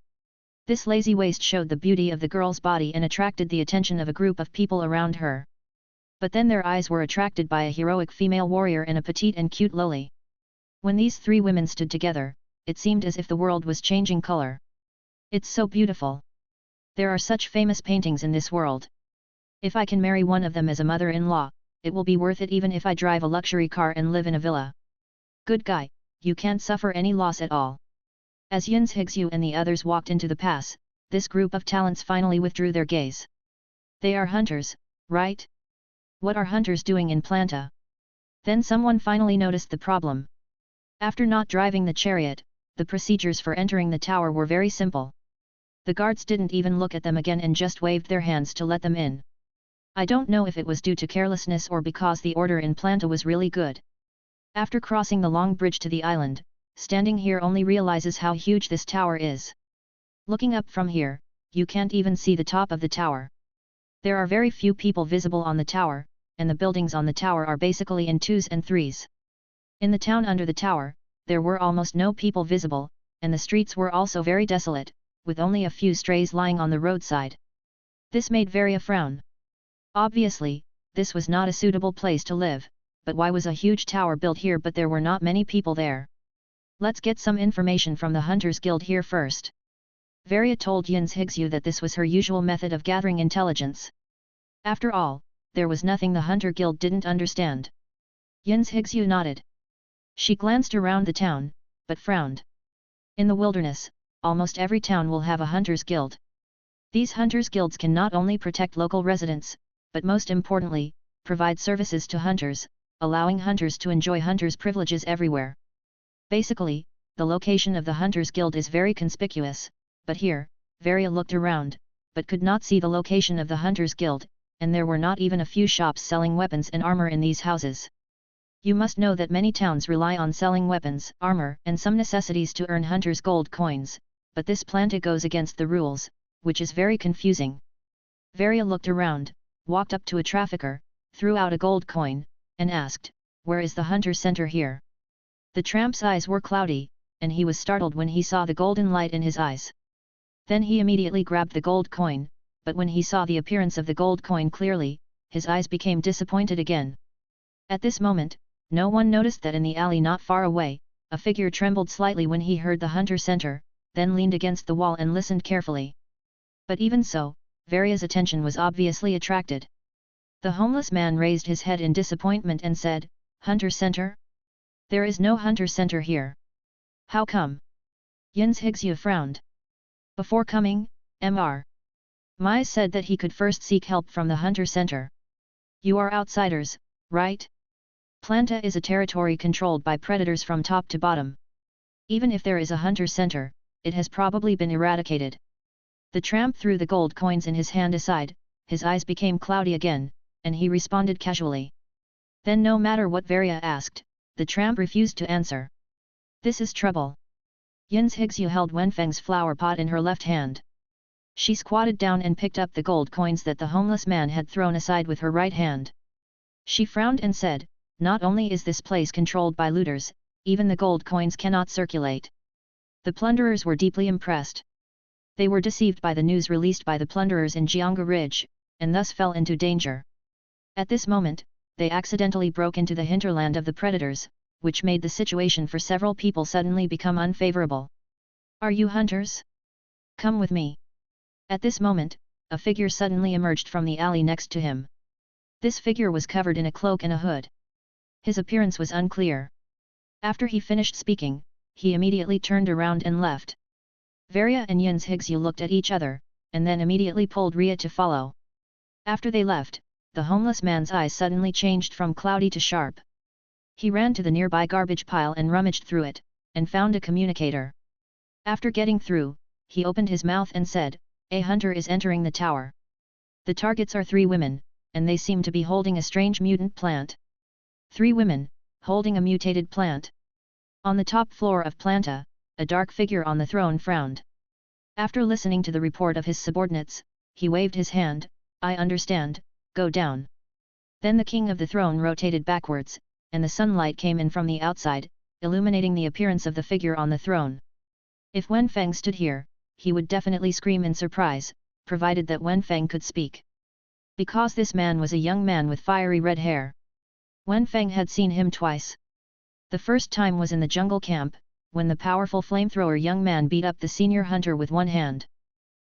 This lazy waist showed the beauty of the girl's body and attracted the attention of a group of people around her. But then their eyes were attracted by a heroic female warrior and a petite and cute loli. When these three women stood together, it seemed as if the world was changing color. It's so beautiful. There are such famous paintings in this world. If I can marry one of them as a mother-in-law, it will be worth it even if I drive a luxury car and live in a villa. Good guy, you can't suffer any loss at all. As Yin's Hixu and the others walked into the pass, this group of talents finally withdrew their gaze. They are hunters, right? What are hunters doing in Planta? Then someone finally noticed the problem. After not driving the chariot, the procedures for entering the tower were very simple. The guards didn't even look at them again and just waved their hands to let them in. I don't know if it was due to carelessness or because the order in Planta was really good. After crossing the long bridge to the island, standing here only realizes how huge this tower is. Looking up from here, you can't even see the top of the tower. There are very few people visible on the tower, and the buildings on the tower are basically in twos and threes. In the town under the tower, there were almost no people visible, and the streets were also very desolate, with only a few strays lying on the roadside. This made Varia frown. Obviously, this was not a suitable place to live, but why was a huge tower built here but there were not many people there? Let's get some information from the Hunters Guild here first. Varia told Yin's Hixu that this was her usual method of gathering intelligence. After all, there was nothing the Hunter Guild didn't understand. Yin's Hixu nodded. She glanced around the town, but frowned. In the wilderness, almost every town will have a Hunters Guild. These Hunters Guilds can not only protect local residents, but most importantly, provide services to hunters, allowing hunters to enjoy hunters' privileges everywhere. Basically, the location of the Hunters Guild is very conspicuous, but here, Varia looked around, but could not see the location of the Hunters Guild, and there were not even a few shops selling weapons and armor in these houses. You must know that many towns rely on selling weapons, armor, and some necessities to earn hunters' gold coins, but this planta goes against the rules, which is very confusing. Varia looked around, walked up to a trafficker, threw out a gold coin, and asked, "Where is the hunter center here?" The tramp's eyes were cloudy, and he was startled when he saw the golden light in his eyes. Then he immediately grabbed the gold coin, but when he saw the appearance of the gold coin clearly, his eyes became disappointed again. At this moment, no one noticed that in the alley not far away, a figure trembled slightly when he heard the hunter center, then leaned against the wall and listened carefully. But even so, Varia's attention was obviously attracted. The homeless man raised his head in disappointment and said, "Hunter center? There is no hunter center here. How come?" Yin's Hixu frowned. Before coming, Mr. Mai said that he could first seek help from the hunter center. You are outsiders, right? Planta is a territory controlled by predators from top to bottom. Even if there is a hunter center, it has probably been eradicated. The tramp threw the gold coins in his hand aside, his eyes became cloudy again, and he responded casually. Then no matter what Varia asked, the tramp refused to answer. This is trouble. Yin's Hixu held Wenfeng's flower pot in her left hand. She squatted down and picked up the gold coins that the homeless man had thrown aside with her right hand. She frowned and said, "Not only is this place controlled by looters, even the gold coins cannot circulate." The plunderers were deeply impressed. They were deceived by the news released by the plunderers in Jiangga Ridge, and thus fell into danger. At this moment, they accidentally broke into the hinterland of the predators, which made the situation for several people suddenly become unfavorable. "Are you hunters? Come with me." At this moment, a figure suddenly emerged from the alley next to him. This figure was covered in a cloak and a hood. His appearance was unclear. After he finished speaking, he immediately turned around and left. Varia and Yin's Hixu looked at each other, and then immediately pulled Ria to follow. After they left, the homeless man's eyes suddenly changed from cloudy to sharp. He ran to the nearby garbage pile and rummaged through it, and found a communicator. After getting through, he opened his mouth and said, "A hunter is entering the tower. The targets are 3 women, and they seem to be holding a strange mutant plant." 3 women, holding a mutated plant. On the top floor of Planta, a dark figure on the throne frowned. After listening to the report of his subordinates, he waved his hand, "I understand, go down." Then the king of the throne rotated backwards, and the sunlight came in from the outside, illuminating the appearance of the figure on the throne. If Wen Feng stood here, he would definitely scream in surprise, provided that Wen Feng could speak. Because this man was a young man with fiery red hair. Wen Feng had seen him twice. The first time was in the jungle camp, when the powerful flamethrower young man beat up the senior hunter with one hand.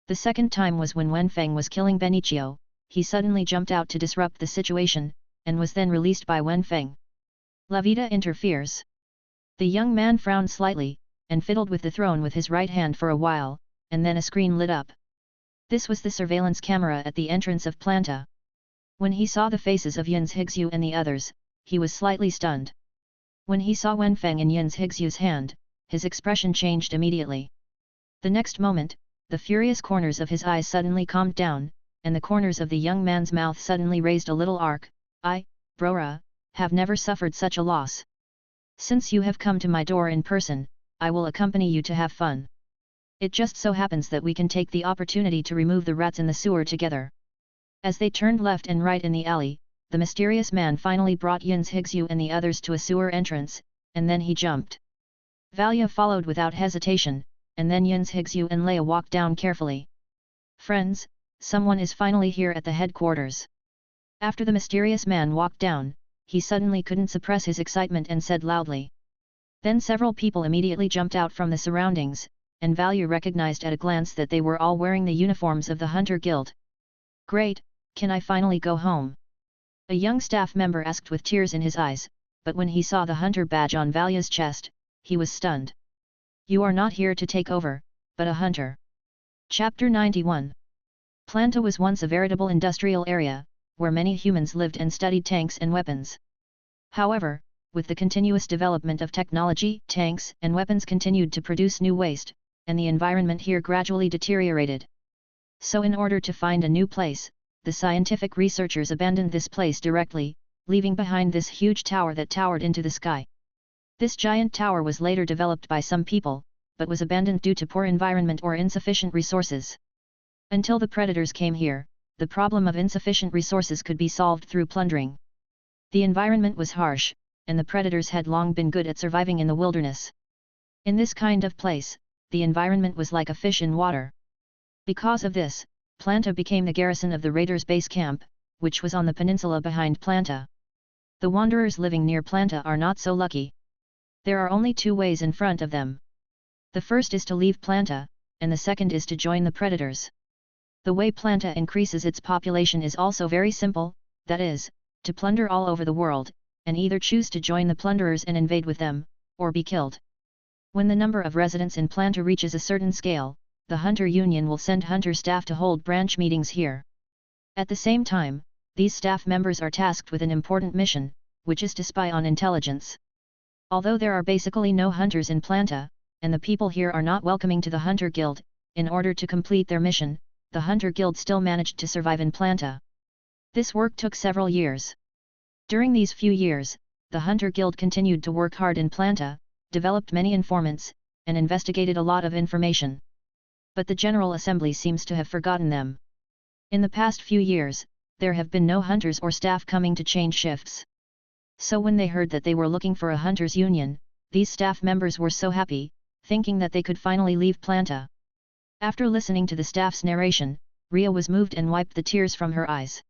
The second time was when Wen Feng was killing Benicio. He suddenly jumped out to disrupt the situation, and was then released by Wen Feng. Lavita interferes. The young man frowned slightly, and fiddled with the throne with his right hand for a while, and then a screen lit up. This was the surveillance camera at the entrance of Planta. When he saw the faces of Yin's Hixu and the others, he was slightly stunned. When he saw Wen Feng in Yin's Hixu's hand, his expression changed immediately. The next moment, the furious corners of his eyes suddenly calmed down, and the corners of the young man's mouth suddenly raised a little arc. "I, Brora, have never suffered such a loss. Since you have come to my door in person, I will accompany you to have fun. It just so happens that we can take the opportunity to remove the rats in the sewer together." As they turned left and right in the alley, the mysterious man finally brought Yin's Hixu and the others to a sewer entrance, and then he jumped. Valia followed without hesitation, and then Yin's Hixu and Leia walked down carefully. "Friends, someone is finally here at the headquarters." After the mysterious man walked down, he suddenly couldn't suppress his excitement and said loudly. Then several people immediately jumped out from the surroundings, and Valia recognized at a glance that they were all wearing the uniforms of the Hunter Guild. "Great, can I finally go home?" A young staff member asked with tears in his eyes, but when he saw the Hunter badge on Valia's chest, he was stunned. "You are not here to take over, but a hunter." Chapter 91. Planta was once a veritable industrial area, where many humans lived and studied tanks and weapons. However, with the continuous development of technology, tanks and weapons continued to produce new waste, and the environment here gradually deteriorated. So in order to find a new place, the scientific researchers abandoned this place directly, leaving behind this huge tower that towered into the sky. This giant tower was later developed by some people, but was abandoned due to poor environment or insufficient resources. Until the predators came here, the problem of insufficient resources could be solved through plundering. The environment was harsh, and the predators had long been good at surviving in the wilderness. In this kind of place, the environment was like a fish in water. Because of this, Planta became the garrison of the raiders' base camp, which was on the peninsula behind Planta. The wanderers living near Planta are not so lucky. There are only two ways in front of them. The first is to leave Planta, and the second is to join the predators. The way Planta increases its population is also very simple, that is, to plunder all over the world, and either choose to join the plunderers and invade with them, or be killed. When the number of residents in Planta reaches a certain scale, the Hunter Union will send hunter staff to hold branch meetings here. At the same time, these staff members are tasked with an important mission, which is to spy on intelligence. Although there are basically no hunters in Planta, and the people here are not welcoming to the Hunter Guild, in order to complete their mission, the Hunter Guild still managed to survive in Planta. This work took several years. During these few years, the Hunter Guild continued to work hard in Planta, developed many informants, and investigated a lot of information. But the General Assembly seems to have forgotten them. In the past few years, there have been no hunters or staff coming to change shifts. So when they heard that they were looking for a hunters union, these staff members were so happy, thinking that they could finally leave Planta. After listening to the staff's narration, Ria was moved and wiped the tears from her eyes.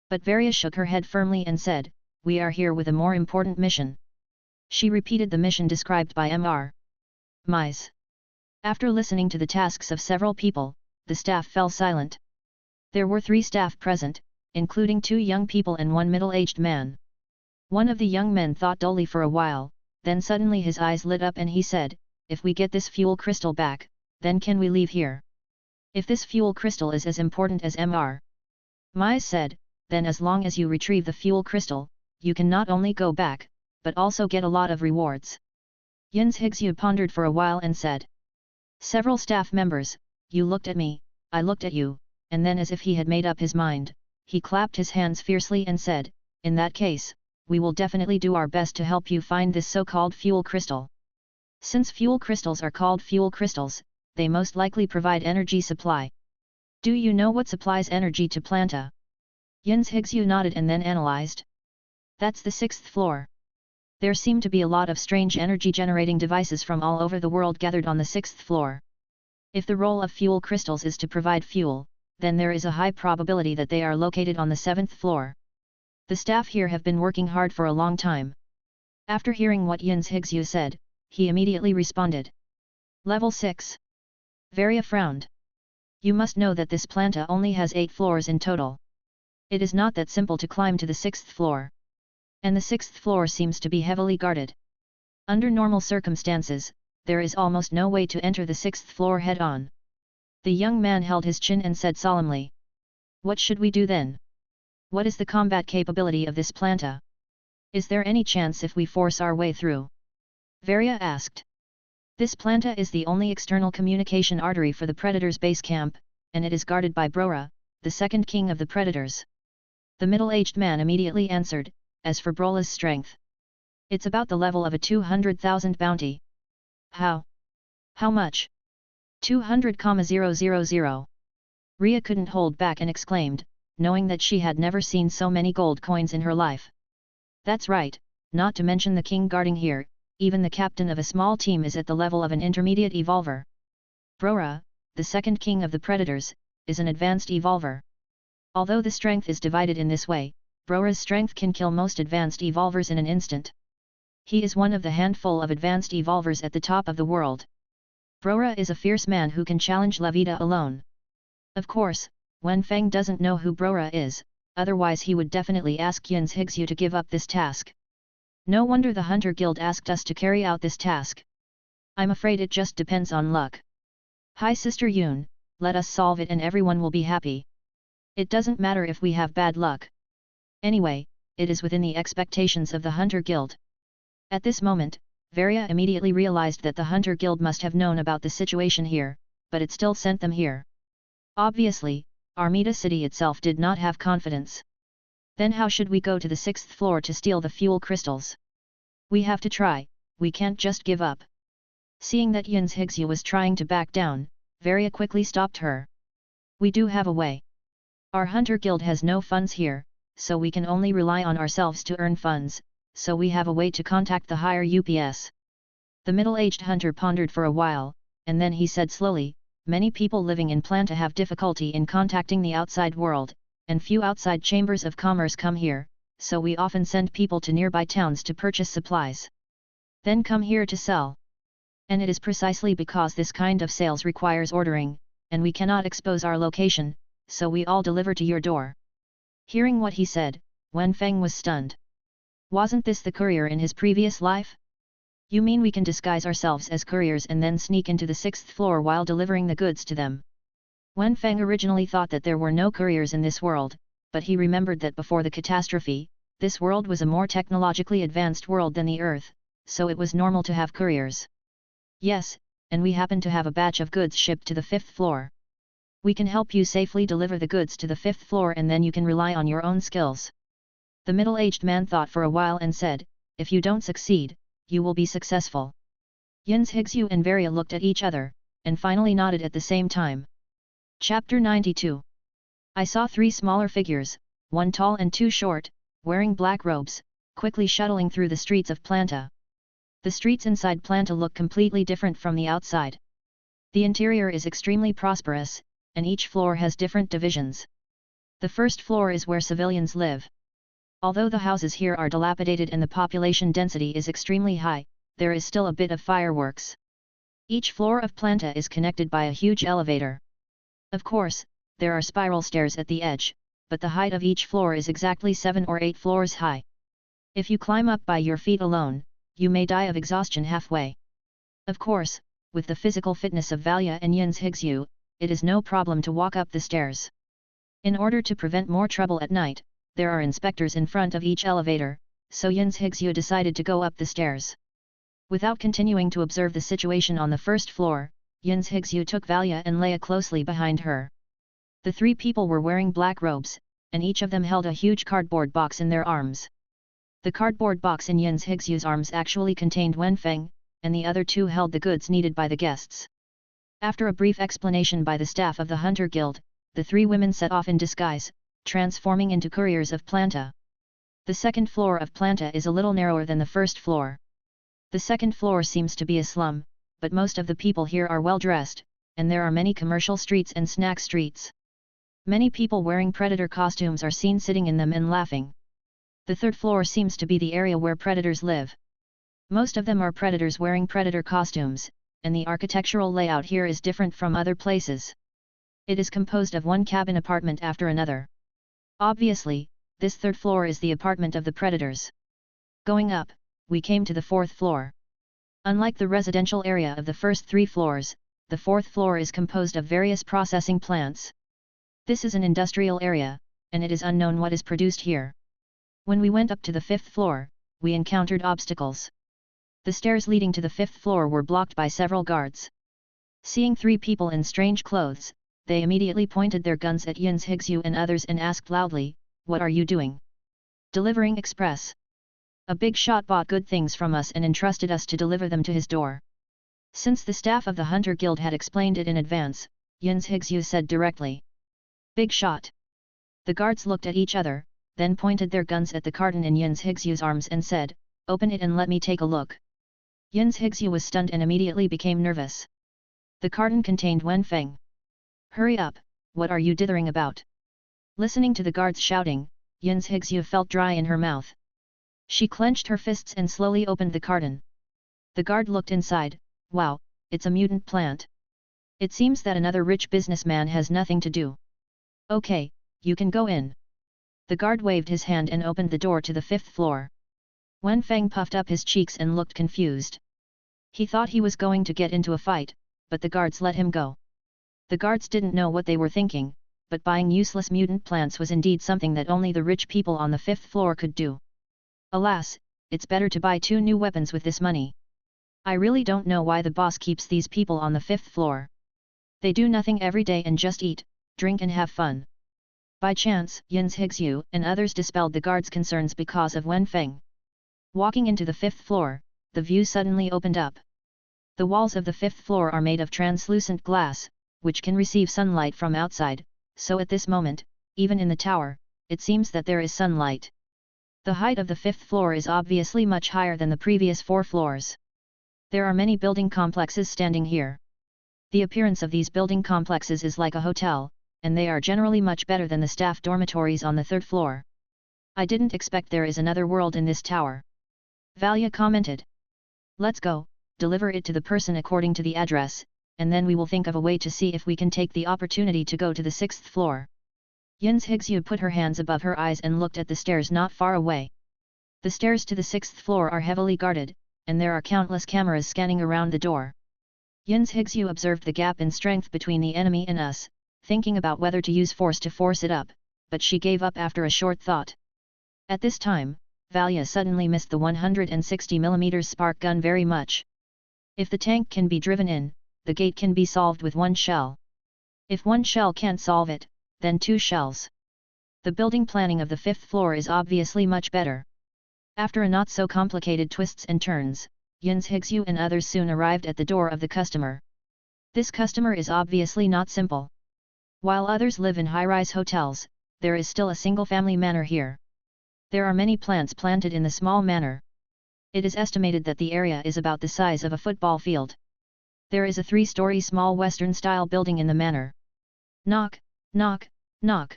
But Varia shook her head firmly and said, "We are here with a more important mission." She repeated the mission described by Mr. Mize. After listening to the tasks of several people, the staff fell silent. There were 3 staff present, including 2 young people and 1 middle-aged man. One of the young men thought dully for a while, then suddenly his eyes lit up and he said, "If we get this fuel crystal back, then can we leave here?" "If this fuel crystal is as important as Mr. Mize said, then as long as you retrieve the fuel crystal, you can not only go back, but also get a lot of rewards." Yin's Hixu pondered for a while and said. Several staff members, "You looked at me, I looked at you," and then as if he had made up his mind, he clapped his hands fiercely and said, "In that case, we will definitely do our best to help you find this so-called fuel crystal." Since fuel crystals are called fuel crystals, they most likely provide energy supply. Do you know what supplies energy to Planta? Yin's Higsu nodded and then analyzed. That's the 6th floor. There seem to be a lot of strange energy-generating devices from all over the world gathered on the 6th floor. If the role of fuel crystals is to provide fuel, then there is a high probability that they are located on the 7th floor. The staff here have been working hard for a long time. After hearing what Yin's Higsu said, he immediately responded. Level 6. Varia frowned. You must know that this planta only has 8 floors in total. It is not that simple to climb to the 6th floor. And the 6th floor seems to be heavily guarded. Under normal circumstances, there is almost no way to enter the 6th floor head-on. The young man held his chin and said solemnly. What should we do then? What is the combat capability of this planta? Is there any chance if we force our way through? Varia asked. This planta is the only external communication artery for the Predator's base camp, and it is guarded by Brora, the second king of the Predators. The middle-aged man immediately answered, as for Brola's strength. It's about the level of a 200,000 bounty. How? How much? 200,000. Ria couldn't hold back and exclaimed, knowing that she had never seen so many gold coins in her life. That's right, not to mention the king guarding here, even the captain of a small team is at the level of an intermediate evolver. Brora, the second king of the Predators, is an advanced evolver. Although the strength is divided in this way, Brora's strength can kill most advanced evolvers in an instant. He is one of the handful of advanced evolvers at the top of the world. Brora is a fierce man who can challenge Levita alone. Of course, Wen Feng doesn't know who Brora is, otherwise he would definitely ask Yin's Higsu to give up this task. No wonder the Hunter Guild asked us to carry out this task. I'm afraid it just depends on luck. Hi Sister Yun, let us solve it and everyone will be happy. It doesn't matter if we have bad luck. Anyway, it is within the expectations of the Hunter Guild. At this moment, Varia immediately realized that the Hunter Guild must have known about the situation here, but it still sent them here. Obviously, Armida City itself did not have confidence. Then how should we go to the 6th floor to steal the fuel crystals? We have to try, we can't just give up. Seeing that Yin's Higsu was trying to back down, Varia quickly stopped her. We do have a way. Our Hunter Guild has no funds here, so we can only rely on ourselves to earn funds, so we have a way to contact the higher UPS. The middle-aged hunter pondered for a while, and then he said slowly, many people living in Planta have difficulty in contacting the outside world, and few outside chambers of commerce come here, so we often send people to nearby towns to purchase supplies. Then come here to sell. And it is precisely because this kind of sales requires ordering, and we cannot expose our location, so we all deliver to your door. Hearing what he said, Wen Feng was stunned. Wasn't this the courier in his previous life? You mean we can disguise ourselves as couriers and then sneak into the 6th floor while delivering the goods to them? Wen Feng originally thought that there were no couriers in this world, but he remembered that before the catastrophe, this world was a more technologically advanced world than the Earth, so it was normal to have couriers. Yes, and we happen to have a batch of goods shipped to the 5th floor. We can help you safely deliver the goods to the 5th floor and then you can rely on your own skills. The middle-aged man thought for a while and said, if you don't succeed, you will be successful. Yin's Higsu and Varia looked at each other, and finally nodded at the same time. Chapter 92. I saw 3 smaller figures, one tall and 2 short, wearing black robes, quickly shuttling through the streets of Planta. The streets inside Planta look completely different from the outside. The interior is extremely prosperous, and each floor has different divisions. The first floor is where civilians live. Although the houses here are dilapidated and the population density is extremely high, there is still a bit of fireworks. Each floor of Planta is connected by a huge elevator. Of course, there are spiral stairs at the edge, but the height of each floor is exactly 7 or 8 floors high. If you climb up by your feet alone, you may die of exhaustion halfway. Of course, with the physical fitness of Valia and Yin's Higsu, it is no problem to walk up the stairs. In order to prevent more trouble at night, there are inspectors in front of each elevator, so Yin's Higsu decided to go up the stairs. Without continuing to observe the situation on the first floor, Yin's Higsu took Valia and Leia closely behind her. The 3 people were wearing black robes, and each of them held a huge cardboard box in their arms. The cardboard box in Yin's Higsu's arms actually contained Wen Feng, and the other 2 held the goods needed by the guests. After a brief explanation by the staff of the Hunter Guild, the three women set off in disguise, transforming into couriers of Planta. The second floor of Planta is a little narrower than the first floor. The second floor seems to be a slum, but most of the people here are well dressed, and there are many commercial streets and snack streets. Many people wearing predator costumes are seen sitting in them and laughing. The third floor seems to be the area where predators live. Most of them are predators wearing predator costumes, and the architectural layout here is different from other places. It is composed of one cabin apartment after another. Obviously, this third floor is the apartment of the predators. Going up, we came to the fourth floor. Unlike the residential area of the first three floors, the fourth floor is composed of various processing plants. This is an industrial area, and it is unknown what is produced here. When we went up to the fifth floor, we encountered obstacles. The stairs leading to the fifth floor were blocked by several guards. Seeing three people in strange clothes, they immediately pointed their guns at Yins Higsu and others and asked loudly, "What are you doing?" "Delivering express. A big shot bought good things from us and entrusted us to deliver them to his door." Since the staff of the Hunter Guild had explained it in advance, Yins Higsu said directly. "Big shot." The guards looked at each other, then pointed their guns at the carton in Yins Higsu's arms and said, "Open it and let me take a look." Yins Higsu was stunned and immediately became nervous. The carton contained Wenfeng. "Hurry up, what are you dithering about?" Listening to the guards shouting, Yins Higsu felt dry in her mouth. She clenched her fists and slowly opened the carton. The guard looked inside. "Wow, it's a mutant plant. It seems that another rich businessman has nothing to do. Okay, you can go in." The guard waved his hand and opened the door to the fifth floor. Wenfeng puffed up his cheeks and looked confused. He thought he was going to get into a fight, but the guards let him go. The guards didn't know what they were thinking, but buying useless mutant plants was indeed something that only the rich people on the fifth floor could do. Alas, it's better to buy 2 new weapons with this money. I really don't know why the boss keeps these people on the fifth floor. They do nothing every day and just eat, drink and have fun. By chance, Yins Higsu and others dispelled the guards' concerns because of Wenfeng. Walking into the fifth floor, the view suddenly opened up. The walls of the fifth floor are made of translucent glass, which can receive sunlight from outside, so at this moment, even in the tower, it seems that there is sunlight. The height of the fifth floor is obviously much higher than the previous 4 floors. There are many building complexes standing here. The appearance of these building complexes is like a hotel, and they are generally much better than the staff dormitories on the 3rd floor. I didn't expect there is another world in this tower. Valia commented. Let's go, deliver it to the person according to the address, and then we will think of a way to see if we can take the opportunity to go to the 6th floor. Yins Higsu put her hands above her eyes and looked at the stairs not far away. The stairs to the 6th floor are heavily guarded, and there are countless cameras scanning around the door. Yins Higsu observed the gap in strength between the enemy and us, thinking about whether to use force to force it up, but she gave up after a short thought. At this time, Valia suddenly missed the 160mm spark gun very much. If the tank can be driven in, the gate can be solved with 1 shell. If 1 shell can't solve it, then 2 shells. The building planning of the 5th floor is obviously much better. After a not so complicated twists and turns, Yins Higsu and others soon arrived at the door of the customer. This customer is obviously not simple. While others live in high-rise hotels, there is still a single-family manor here. There are many plants planted in the small manor. It is estimated that the area is about the size of a football field. There is a 3-story small Western-style building in the manor. Knock, knock, knock.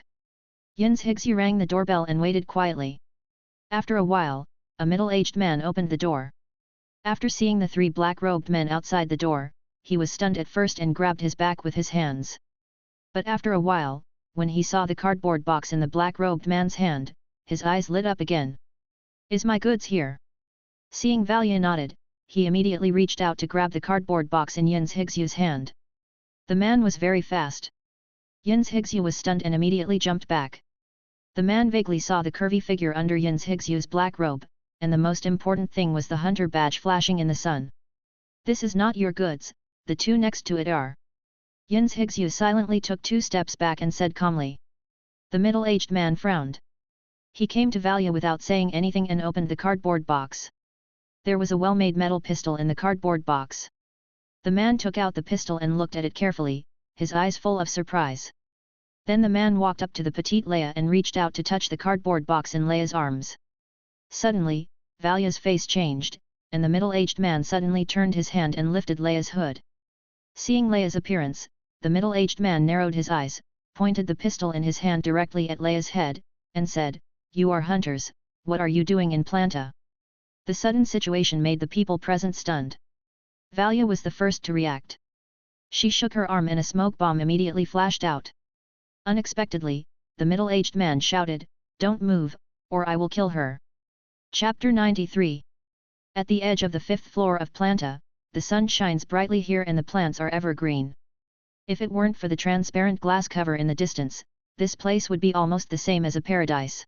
Yins Higsu rang the doorbell and waited quietly. After a while, a middle-aged man opened the door. After seeing the 3 black-robed men outside the door, he was stunned at first and grabbed his back with his hands. But after a while, when he saw the cardboard box in the black-robed man's hand, his eyes lit up again. Is my goods here? Seeing Valia nodded, he immediately reached out to grab the cardboard box in Yins Higsu's hand. The man was very fast. Yins Higsu was stunned and immediately jumped back. The man vaguely saw the curvy figure under Yins Higsu's black robe, and the most important thing was the hunter badge flashing in the sun. This is not your goods, the 2 next to it are. Yins Higsu silently took 2 steps back and said calmly. The middle-aged man frowned. He came to Valia without saying anything and opened the cardboard box. There was a well-made metal pistol in the cardboard box. The man took out the pistol and looked at it carefully, his eyes full of surprise. Then the man walked up to the petite Leia and reached out to touch the cardboard box in Leia's arms. Suddenly, Valia's face changed, and the middle-aged man suddenly turned his hand and lifted Leia's hood. Seeing Leia's appearance, the middle-aged man narrowed his eyes, pointed the pistol in his hand directly at Leia's head, and said, "You are hunters, what are you doing in Planta?" The sudden situation made the people present stunned. Valia was the first to react. She shook her arm and a smoke bomb immediately flashed out. Unexpectedly, the middle-aged man shouted, "Don't move, or I will kill her." Chapter 93. At the edge of the 5th floor of Planta, the sun shines brightly here and the plants are evergreen. If it weren't for the transparent glass cover in the distance, this place would be almost the same as a paradise.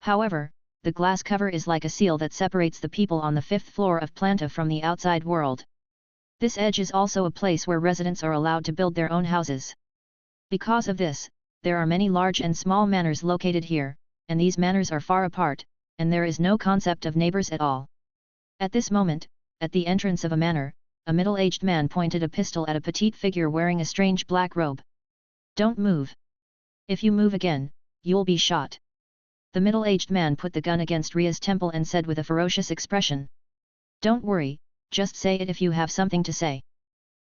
However, the glass cover is like a seal that separates the people on the 5th floor of Planta from the outside world. This edge is also a place where residents are allowed to build their own houses. Because of this, there are many large and small manors located here, and these manors are far apart, and there is no concept of neighbors at all. At this moment, at the entrance of a manor, a middle-aged man pointed a pistol at a petite figure wearing a strange black robe. "Don't move. If you move again, you'll be shot." The middle-aged man put the gun against Ria's temple and said with a ferocious expression, "Don't worry, just say it if you have something to say."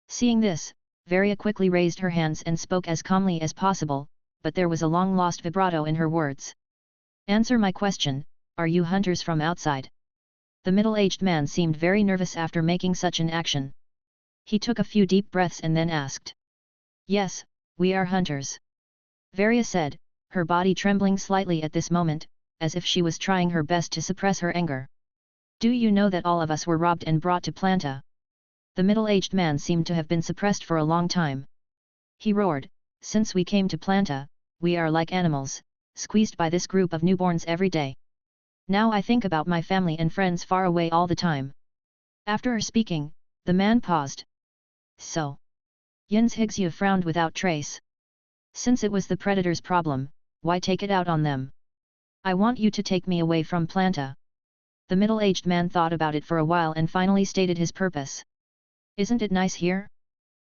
Seeing this, Varia quickly raised her hands and spoke as calmly as possible, but there was a long-lost vibrato in her words. "Answer my question, are you hunters from outside?" The middle-aged man seemed very nervous after making such an action. He took a few deep breaths and then asked. "Yes, we are hunters." Varia said, her body trembling slightly at this moment, as if she was trying her best to suppress her anger. "Do you know that all of us were robbed and brought to Planta?" The middle-aged man seemed to have been suppressed for a long time. He roared, "Since we came to Planta, we are like animals, squeezed by this group of newborns every day. Now I think about my family and friends far away all the time." After her speaking, the man paused. "So?" Jens Higsu frowned without trace. "Since it was the predator's problem, why take it out on them? I want you to take me away from Planta." The middle-aged man thought about it for a while and finally stated his purpose. "Isn't it nice here?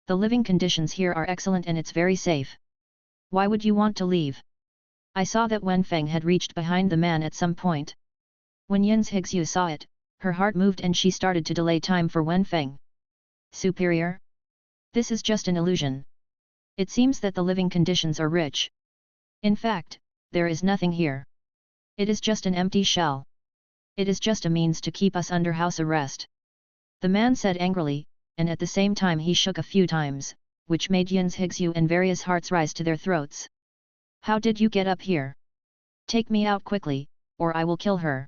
The living conditions here are excellent and it's very safe. Why would you want to leave?" I saw that Wenfeng had reached behind the man at some point. When Jens Higsu saw it, her heart moved and she started to delay time for Wenfeng. "Superior? This is just an illusion. It seems that the living conditions are rich. In fact, there is nothing here. It is just an empty shell. It is just a means to keep us under house arrest." The man said angrily, and at the same time he shook a few times, which made Jens Higsu and various hearts rise to their throats. "How did you get up here? Take me out quickly, or I will kill her."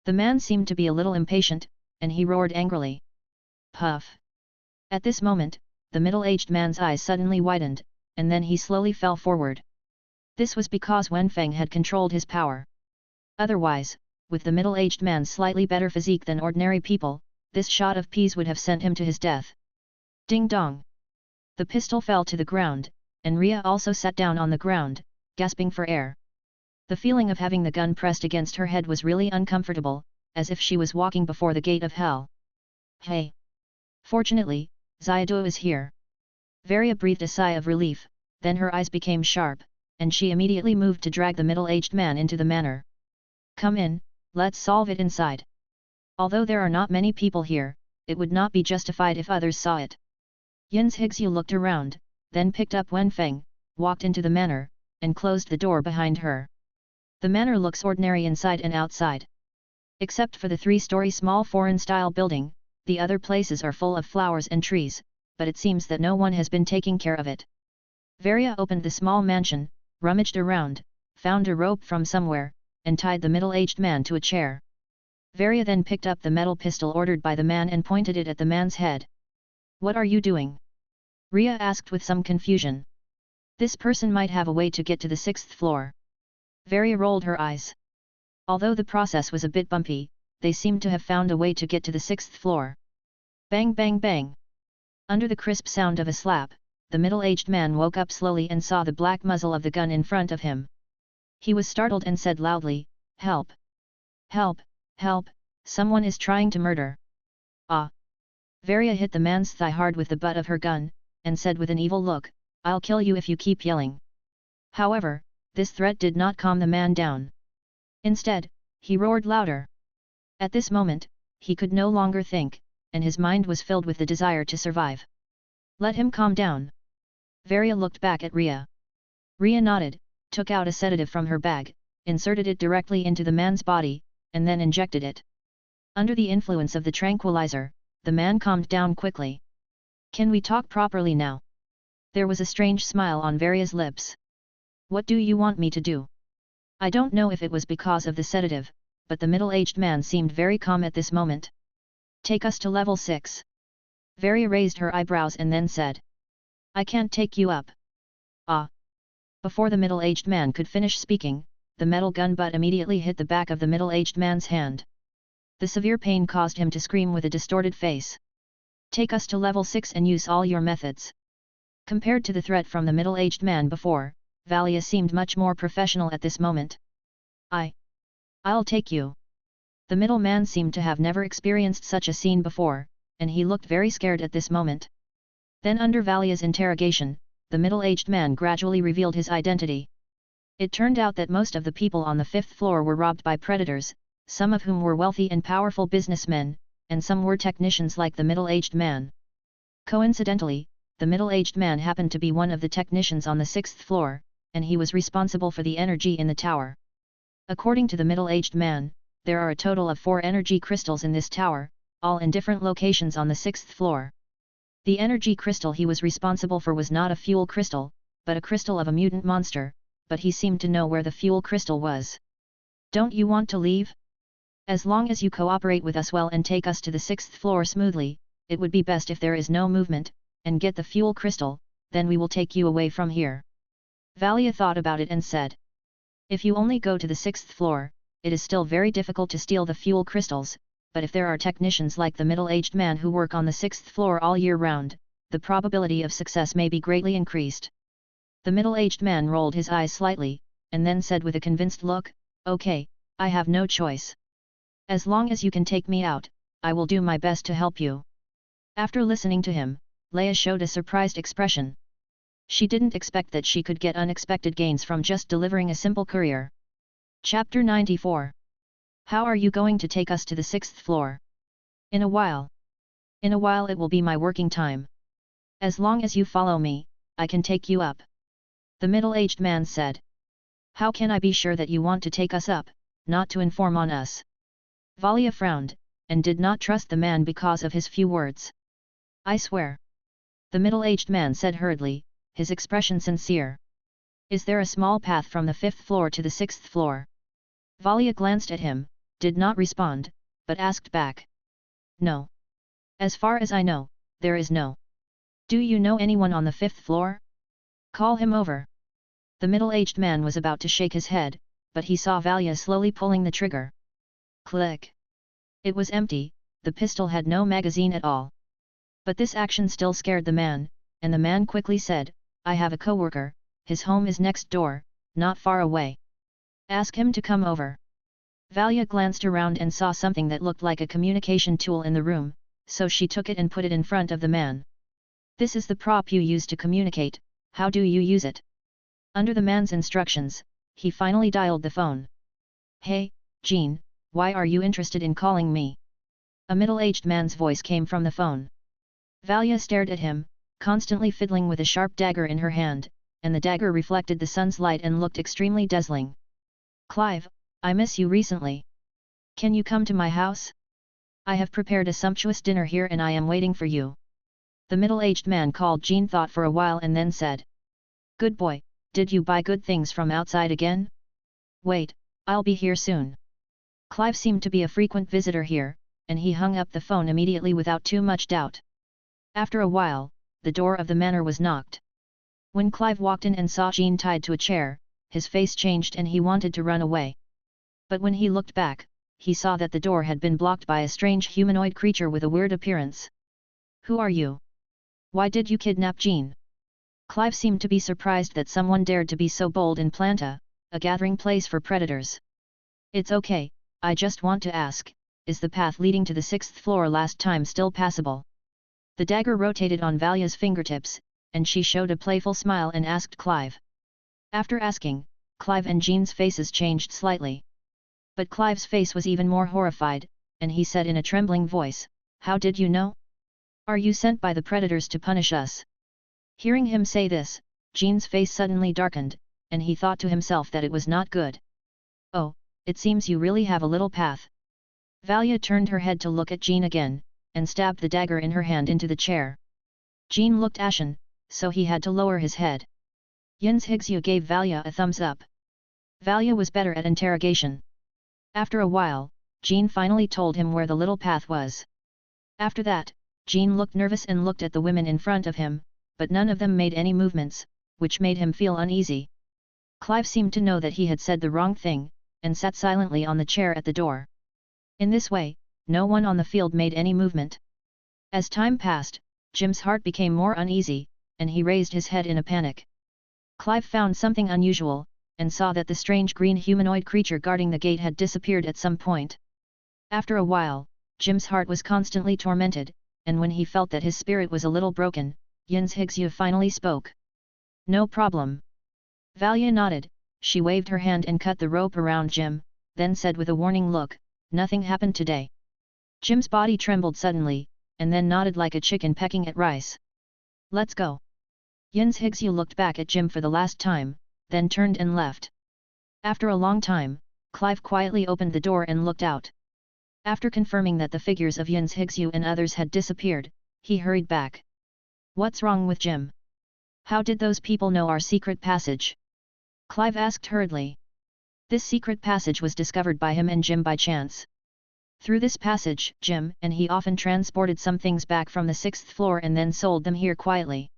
The man seemed to be a little impatient, and he roared angrily. Puff! At this moment, the middle-aged man's eyes suddenly widened, and then he slowly fell forward. This was because Wenfeng had controlled his power. Otherwise, with the middle-aged man's slightly better physique than ordinary people, this shot of peas would have sent him to his death. Ding dong! The pistol fell to the ground, and Ria also sat down on the ground, gasping for air. The feeling of having the gun pressed against her head was really uncomfortable, as if she was walking before the gate of hell. "Hey! Fortunately, Xiaodu is here." Varia breathed a sigh of relief, then her eyes became sharp, and she immediately moved to drag the middle-aged man into the manor. "Come in, let's solve it inside. Although there are not many people here, it would not be justified if others saw it." Jens Higsu looked around, then picked up Wenfeng, walked into the manor, and closed the door behind her. The manor looks ordinary inside and outside. Except for the 3-story small foreign-style building, the other places are full of flowers and trees, but it seems that no one has been taking care of it. Varia opened the small mansion, rummaged around, found a rope from somewhere, and tied the middle-aged man to a chair. Varia then picked up the metal pistol ordered by the man and pointed it at the man's head. "What are you doing?" Ria asked with some confusion. "This person might have a way to get to the 6th floor." Varia rolled her eyes. Although the process was a bit bumpy, they seemed to have found a way to get to the 6th floor. Bang bang bang! Under the crisp sound of a slap, the middle-aged man woke up slowly and saw the black muzzle of the gun in front of him. He was startled and said loudly, "Help! Help! Help! Someone is trying to murder!" "Ah! Varia hit the man's thigh hard with the butt of her gun, and said with an evil look, "I'll kill you if you keep yelling." However, this threat did not calm the man down. Instead, he roared louder. At this moment, he could no longer think, and his mind was filled with the desire to survive. "Let him calm down." Varia looked back at Ria. Ria nodded, took out a sedative from her bag, inserted it directly into the man's body, and then injected it. Under the influence of the tranquilizer, the man calmed down quickly. "Can we talk properly now?" There was a strange smile on Varia's lips. "What do you want me to do?" I don't know if it was because of the sedative, but the middle-aged man seemed very calm at this moment. "Take us to level 6. Varia raised her eyebrows and then said. "I can't take you up." "Ah!" Before the middle-aged man could finish speaking, the metal gun butt immediately hit the back of the middle-aged man's hand. The severe pain caused him to scream with a distorted face. "Take us to level 6 and use all your methods." Compared to the threat from the middle-aged man before, Valia seemed much more professional at this moment. I'll take you." The middle man seemed to have never experienced such a scene before, and he looked very scared at this moment. Then under Valia's interrogation, the middle-aged man gradually revealed his identity. It turned out that most of the people on the 5th floor were robbed by predators, some of whom were wealthy and powerful businessmen, and some were technicians like the middle-aged man. Coincidentally, the middle-aged man happened to be one of the technicians on the 6th floor, and he was responsible for the energy in the tower. According to the middle-aged man, there are a total of 4 energy crystals in this tower, all in different locations on the 6th floor. The energy crystal he was responsible for was not a fuel crystal, but a crystal of a mutant monster, but he seemed to know where the fuel crystal was. "Don't you want to leave? As long as you cooperate with us well and take us to the 6th floor smoothly, it would be best if there is no movement, and get the fuel crystal, then we will take you away from here." Valia thought about it and said. "If you only go to the 6th floor, it is still very difficult to steal the fuel crystals, but if there are technicians like the middle-aged man who work on the 6th floor all year round, the probability of success may be greatly increased." The middle-aged man rolled his eyes slightly, and then said with a convinced look, "Okay, I have no choice. As long as you can take me out, I will do my best to help you." After listening to him, Leia showed a surprised expression. She didn't expect that she could get unexpected gains from just delivering a simple courier. Chapter 94. How are you going to take us to the 6th floor? In a while. In a while it will be my working time. As long as you follow me, I can take you up. The middle-aged man said. How can I be sure that you want to take us up, not to inform on us? Valia frowned, and did not trust the man because of his few words. I swear. The middle-aged man said hurriedly, his expression sincere. Is there a small path from the 5th floor to the 6th floor? Valia glanced at him, did not respond, but asked back. No. As far as I know, there is no. Do you know anyone on the 5th floor? Call him over. The middle-aged man was about to shake his head, but he saw Valia slowly pulling the trigger. Click. It was empty, the pistol had no magazine at all. But this action still scared the man, and the man quickly said, I have a coworker, his home is next door, not far away. Ask him to come over. Valia glanced around and saw something that looked like a communication tool in the room, so she took it and put it in front of the man. This is the prop you use to communicate, how do you use it? Under the man's instructions, he finally dialed the phone. Hey, Jean, why are you interested in calling me? A middle-aged man's voice came from the phone. Valia stared at him, constantly fiddling with a sharp dagger in her hand, and the dagger reflected the sun's light and looked extremely dazzling. Clive, I miss you recently. Can you come to my house? I have prepared a sumptuous dinner here and I am waiting for you. The middle-aged man called Jean thought for a while and then said. Good boy, did you buy good things from outside again? Wait, I'll be here soon. Clive seemed to be a frequent visitor here, and he hung up the phone immediately without too much doubt. After a while, the door of the manor was knocked. When Clive walked in and saw Jean tied to a chair, his face changed and he wanted to run away. But when he looked back, he saw that the door had been blocked by a strange humanoid creature with a weird appearance. Who are you? Why did you kidnap Jean? Clive seemed to be surprised that someone dared to be so bold in Planta, a gathering place for predators. It's okay, I just want to ask, is the path leading to the 6th floor last time still passable? The dagger rotated on Valia's fingertips, and she showed a playful smile and asked Clive. After asking, Clive and Jean's faces changed slightly. But Clive's face was even more horrified, and he said in a trembling voice, "How did you know? Are you sent by the predators to punish us?" Hearing him say this, Jean's face suddenly darkened, and he thought to himself that it was not good. "Oh, it seems you really have a little path." Valia turned her head to look at Jean again, and stabbed the dagger in her hand into the chair. Jean looked ashen, so he had to lower his head. Yin's Higsu gave Valia a thumbs up. Valia was better at interrogation. After a while, Jean finally told him where the little path was. After that, Jean looked nervous and looked at the women in front of him, but none of them made any movements, which made him feel uneasy. Clive seemed to know that he had said the wrong thing, and sat silently on the chair at the door. In this way, no one on the field made any movement. As time passed, Jim's heart became more uneasy, and he raised his head in a panic. Clive found something unusual, and saw that the strange green humanoid creature guarding the gate had disappeared at some point. After a while, Jim's heart was constantly tormented, and when he felt that his spirit was a little broken, Yin's Higsu finally spoke. "No problem." Valia nodded, she waved her hand and cut the rope around Jim, then said with a warning look, "Nothing happened today." Jim's body trembled suddenly, and then nodded like a chicken pecking at rice. "Let's go." Yin's Higsu looked back at Jim for the last time, then turned and left. After a long time, Clive quietly opened the door and looked out. After confirming that the figures of Yin's Higsu and others had disappeared, he hurried back. "What's wrong with Jim? How did those people know our secret passage?" Clive asked hurriedly. This secret passage was discovered by him and Jim by chance. Through this passage, Jim and he often transported some things back from the 6th floor and then sold them here quietly.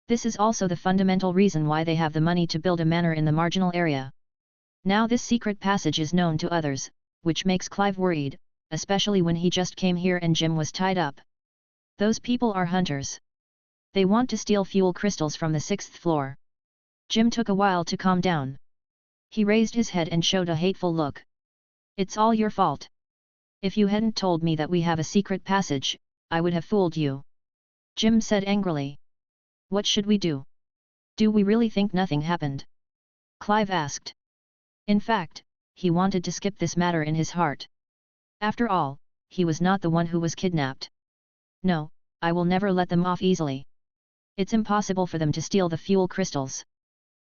This is also the fundamental reason why they have the money to build a manor in the marginal area. Now this secret passage is known to others, which makes Clive worried, especially when he just came here and Jim was tied up. Those people are hunters. They want to steal fuel crystals from the 6th floor. Jim took a while to calm down. He raised his head and showed a hateful look. "It's all your fault. If you hadn't told me that we have a secret passage, I would have fooled you," Jim said angrily. "What should we do? Do we really think nothing happened?" Clive asked. In fact, he wanted to skip this matter in his heart. After all, he was not the one who was kidnapped. "No, I will never let them off easily. It's impossible for them to steal the fuel crystals.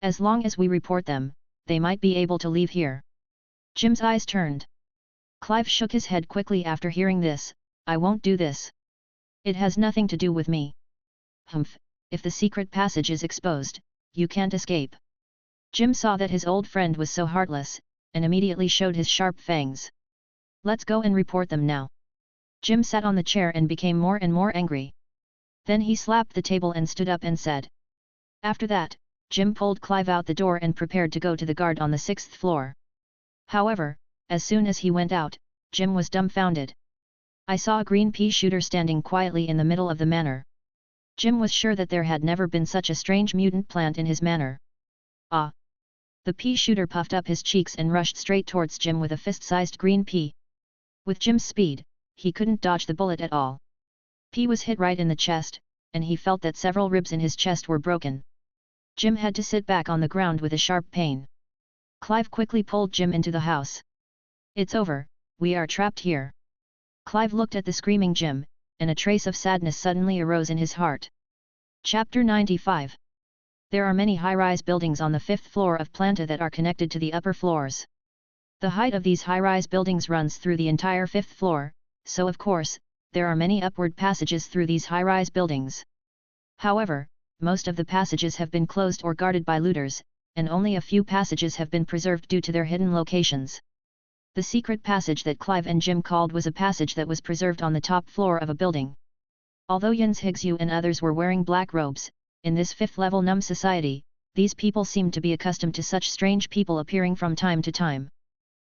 As long as we report them, they might be able to leave here." Jim's eyes turned. Clive shook his head quickly after hearing this. "I won't do this. It has nothing to do with me." "Humph, if the secret passage is exposed, you can't escape." Jim saw that his old friend was so heartless, and immediately showed his sharp fangs. "Let's go and report them now." Jim sat on the chair and became more and more angry. Then he slapped the table and stood up and said. After that, Jim pulled Clive out the door and prepared to go to the guard on the 6th floor. However, as soon as he went out, Jim was dumbfounded. "I saw a green pea shooter standing quietly in the middle of the manor." Jim was sure that there had never been such a strange mutant plant in his manor. "Ah!" The pea shooter puffed up his cheeks and rushed straight towards Jim with a fist-sized green pea. With Jim's speed, he couldn't dodge the bullet at all. Pea was hit right in the chest, and he felt that several ribs in his chest were broken. Jim had to sit back on the ground with a sharp pain. Clive quickly pulled Jim into the house. "It's over, we are trapped here." Clive looked at the screaming Jim, and a trace of sadness suddenly arose in his heart. Chapter 95. There are many high-rise buildings on the 5th floor of Planta that are connected to the upper floors. The height of these high-rise buildings runs through the entire 5th floor, so of course, there are many upward passages through these high-rise buildings. However, most of the passages have been closed or guarded by looters, and only a few passages have been preserved due to their hidden locations. The secret passage that Clive and Jim called was a passage that was preserved on the top floor of a building. Although Yin's Higsu and others were wearing black robes, in this 5th-level Num society, these people seemed to be accustomed to such strange people appearing from time to time.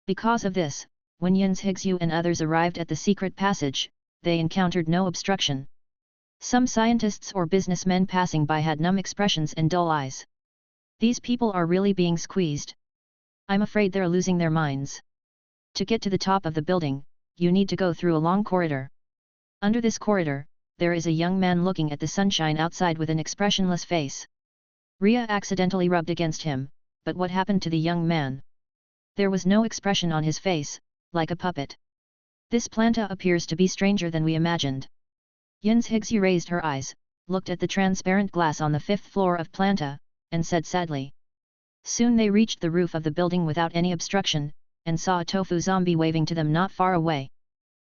Because of this, when Yin's Higsu and others arrived at the secret passage, they encountered no obstruction. Some scientists or businessmen passing by had numb expressions and dull eyes. These people are really being squeezed. I'm afraid they're losing their minds. To get to the top of the building, you need to go through a long corridor. Under this corridor, there is a young man looking at the sunshine outside with an expressionless face. Ria accidentally rubbed against him, but what happened to the young man? There was no expression on his face, like a puppet. This planta appears to be stranger than we imagined. Yin's Higsu raised her eyes, looked at the transparent glass on the 5th floor of planta, and said sadly. Soon they reached the roof of the building without any obstruction, and saw a tofu zombie waving to them not far away.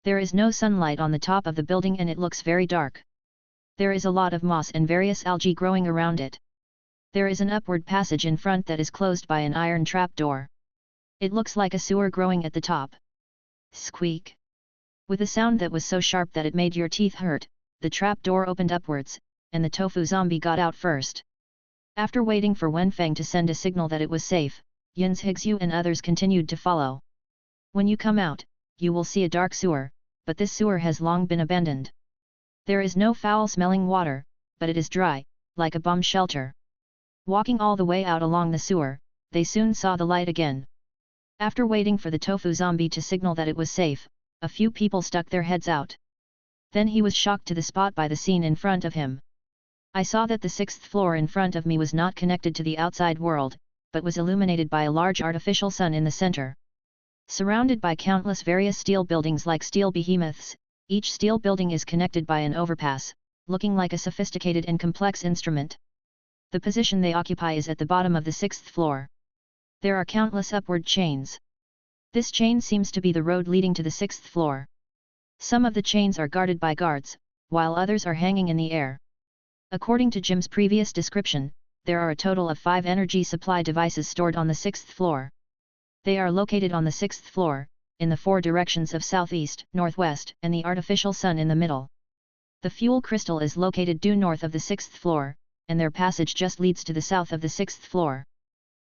There is no sunlight on the top of the building and it looks very dark. There is a lot of moss and various algae growing around it. There is an upward passage in front that is closed by an iron trap door. It looks like a sewer growing at the top. Squeak! With a sound that was so sharp that it made your teeth hurt, the trap door opened upwards, and the tofu zombie got out first. After waiting for Wenfeng to send a signal that it was safe, Yin's Higsu and others continued to follow. When you come out, you will see a dark sewer, but this sewer has long been abandoned. There is no foul-smelling water, but it is dry, like a bomb shelter. Walking all the way out along the sewer, they soon saw the light again. After waiting for the tofu zombie to signal that it was safe, a few people stuck their heads out. Then he was shocked to the spot by the scene in front of him. I saw that the 6th floor in front of me was not connected to the outside world, but was illuminated by a large artificial sun in the center. Surrounded by countless various steel buildings like steel behemoths, each steel building is connected by an overpass, looking like a sophisticated and complex instrument. The position they occupy is at the bottom of the 6th floor. There are countless upward chains. This chain seems to be the road leading to the 6th floor. Some of the chains are guarded by guards, while others are hanging in the air. According to Jim's previous description, there are a total of 5 energy supply devices stored on the 6th floor. They are located on the 6th floor, in the 4 directions of southeast, northwest, and the artificial sun in the middle. The fuel crystal is located due north of the 6th floor, and their passage just leads to the south of the 6th floor.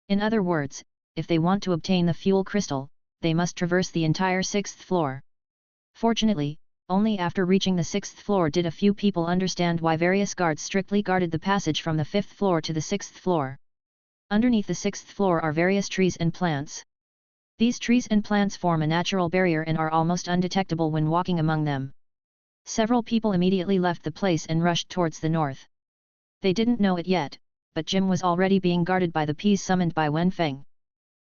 In other words, if they want to obtain the fuel crystal, they must traverse the entire 6th floor. Fortunately, only after reaching the 6th floor did a few people understand why various guards strictly guarded the passage from the 5th floor to the 6th floor. Underneath the 6th floor are various trees and plants. These trees and plants form a natural barrier and are almost undetectable when walking among them. Several people immediately left the place and rushed towards the north. They didn't know it yet, but Jim was already being guarded by the Ps summoned by Wenfeng.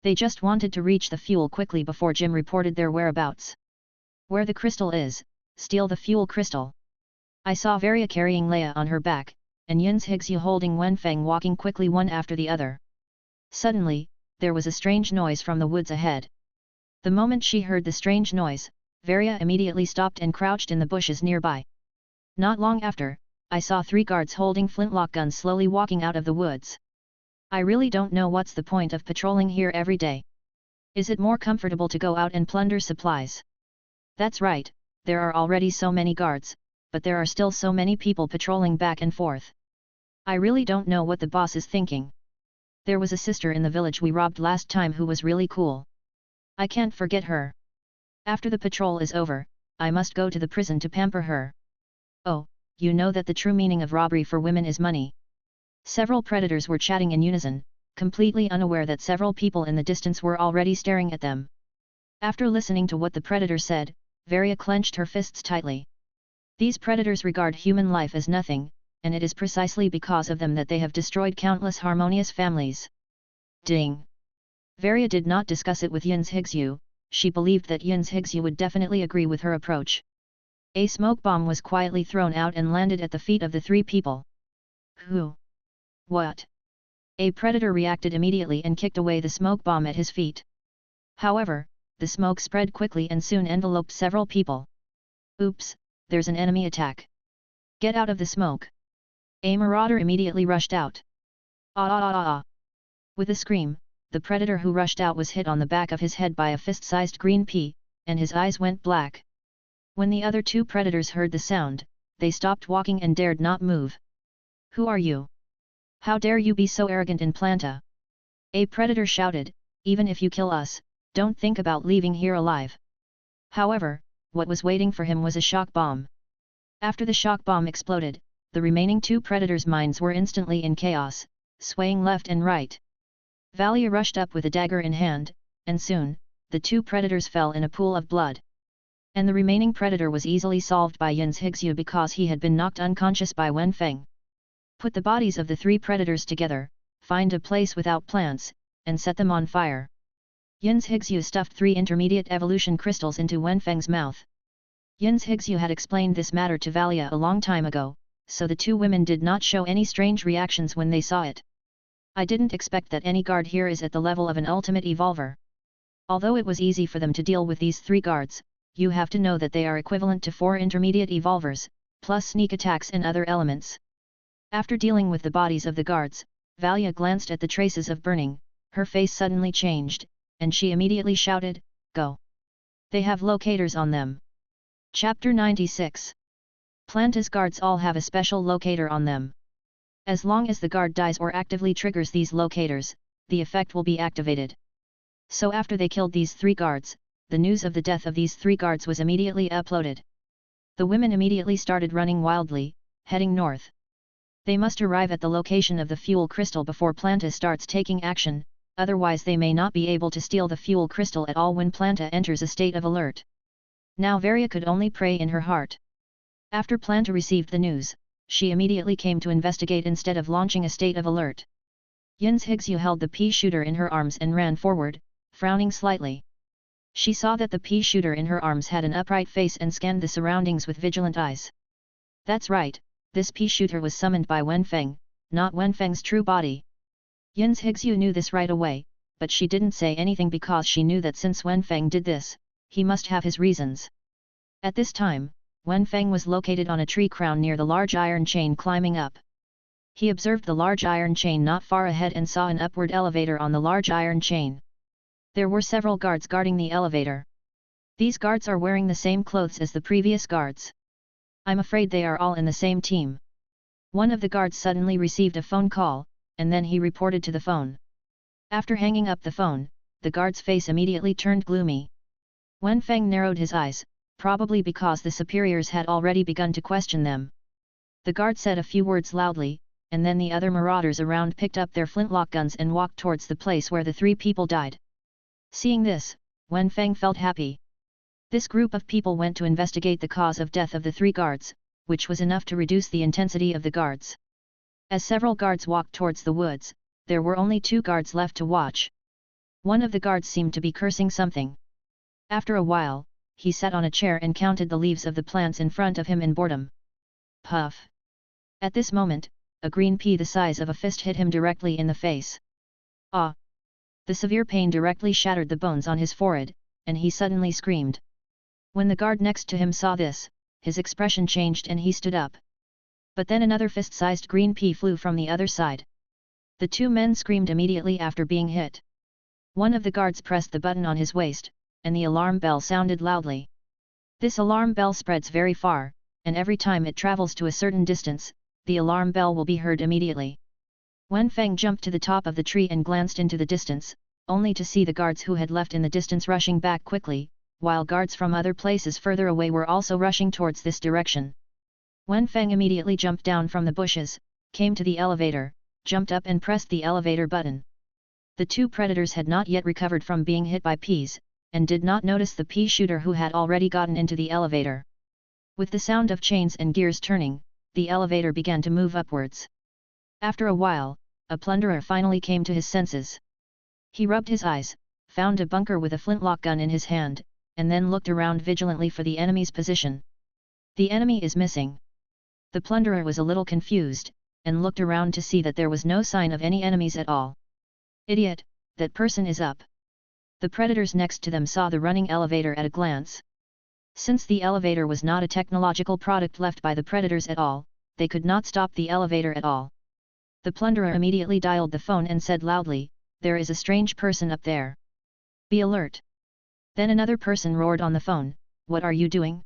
They just wanted to reach the fuel quickly before Jim reported their whereabouts. Where the crystal is, steal the fuel crystal. I saw Varia carrying Leia on her back, and Yin's Higsu holding Wenfeng walking quickly one after the other. Suddenly, there was a strange noise from the woods ahead. The moment she heard the strange noise, Varia immediately stopped and crouched in the bushes nearby. Not long after, I saw 3 guards holding flintlock guns slowly walking out of the woods. I really don't know what's the point of patrolling here every day. Is it more comfortable to go out and plunder supplies? That's right, there are already so many guards, but there are still so many people patrolling back and forth. I really don't know what the boss is thinking. There was a sister in the village we robbed last time who was really cool. I can't forget her. After the patrol is over, I must go to the prison to pamper her. Oh, you know that the true meaning of robbery for women is money. Several predators were chatting in unison, completely unaware that several people in the distance were already staring at them. After listening to what the predator said, Varia clenched her fists tightly. These predators regard human life as nothing, and it is precisely because of them that they have destroyed countless harmonious families. Ding! Varia did not discuss it with Yin's Higsu, she believed that Yin's Higsu would definitely agree with her approach. A smoke bomb was quietly thrown out and landed at the feet of the 3 people. Who? What? A predator reacted immediately and kicked away the smoke bomb at his feet. However, the smoke spread quickly and soon enveloped several people. Oops, there's an enemy attack. Get out of the smoke. A marauder immediately rushed out. Ah ah ah ah. With a scream, the predator who rushed out was hit on the back of his head by a fist-sized green pea, and his eyes went black. When the other 2 predators heard the sound, they stopped walking and dared not move. Who are you? How dare you be so arrogant in Planta? A predator shouted, even if you kill us, don't think about leaving here alive. However, what was waiting for him was a shock bomb. After the shock bomb exploded, the remaining 2 predators' minds were instantly in chaos, swaying left and right. Valia rushed up with a dagger in hand, and soon, the 2 predators fell in a pool of blood. And the remaining predator was easily solved by Yin's Higsu because he had been knocked unconscious by Wen Feng. Put the bodies of the 3 predators together, find a place without plants, and set them on fire. Yin's Higsu stuffed 3 intermediate evolution crystals into Wen Feng's mouth. Yin's Higsu had explained this matter to Valia a long time ago, so the 2 women did not show any strange reactions when they saw it. I didn't expect that any guard here is at the level of an ultimate evolver. Although it was easy for them to deal with these 3 guards, you have to know that they are equivalent to 4 intermediate evolvers, plus sneak attacks and other elements. After dealing with the bodies of the guards, Valia glanced at the traces of burning, her face suddenly changed, and she immediately shouted, "Go! They have locators on them." Chapter 96. Planta's guards all have a special locator on them. As long as the guard dies or actively triggers these locators, the effect will be activated. So after they killed these 3 guards, the news of the death of these 3 guards was immediately uploaded. The women immediately started running wildly, heading north. They must arrive at the location of the fuel crystal before Planta starts taking action, otherwise they may not be able to steal the fuel crystal at all when Planta enters a state of alert. Now Varia could only pray in her heart. After Planta received the news, she immediately came to investigate instead of launching a state of alert. Yin's Higsu held the pea shooter in her arms and ran forward, frowning slightly. She saw that the pea shooter in her arms had an upright face and scanned the surroundings with vigilant eyes. That's right, this pea shooter was summoned by Wen Feng, not Wen Feng's true body. Yin's Higsu knew this right away, but she didn't say anything because she knew that since Wen Feng did this, he must have his reasons. At this time, Wen Feng was located on a tree crown near the large iron chain climbing up. He observed the large iron chain not far ahead and saw an upward elevator on the large iron chain. There were several guards guarding the elevator. These guards are wearing the same clothes as the previous guards. I'm afraid they are all in the same team. One of the guards suddenly received a phone call, and then he reported to the phone. After hanging up the phone, the guard's face immediately turned gloomy. Wen Feng narrowed his eyes, probably because the superiors had already begun to question them. The guard said a few words loudly, and then the other marauders around picked up their flintlock guns and walked towards the place where the 3 people died. Seeing this, Wen Feng felt happy. This group of people went to investigate the cause of death of the 3 guards, which was enough to reduce the intensity of the guards. As several guards walked towards the woods, there were only 2 guards left to watch. One of the guards seemed to be cursing something. After a while, he sat on a chair and counted the leaves of the plants in front of him in boredom. Puff! At this moment, a green pea the size of a fist hit him directly in the face. Ah! The severe pain directly shattered the bones on his forehead, and he suddenly screamed. When the guard next to him saw this, his expression changed and he stood up. But then another fist-sized green pea flew from the other side. The 2 men screamed immediately after being hit. One of the guards pressed the button on his waist, and the alarm bell sounded loudly. This alarm bell spreads very far, and every time it travels to a certain distance, the alarm bell will be heard immediately. Wen Feng jumped to the top of the tree and glanced into the distance, only to see the guards who had left in the distance rushing back quickly, while guards from other places further away were also rushing towards this direction. Wen Feng immediately jumped down from the bushes, came to the elevator, jumped up and pressed the elevator button. The 2 predators had not yet recovered from being hit by peas, and did not notice the pea shooter who had already gotten into the elevator. With the sound of chains and gears turning, the elevator began to move upwards. After a while, a plunderer finally came to his senses. He rubbed his eyes, found a bunker with a flintlock gun in his hand, and then looked around vigilantly for the enemy's position. The enemy is missing. The plunderer was a little confused, and looked around to see that there was no sign of any enemies at all. Idiot, that person is up. The predators next to them saw the running elevator at a glance. Since the elevator was not a technological product left by the predators at all, they could not stop the elevator at all. The plunderer immediately dialed the phone and said loudly, "There is a strange person up there. Be alert." Then another person roared on the phone, "What are you doing?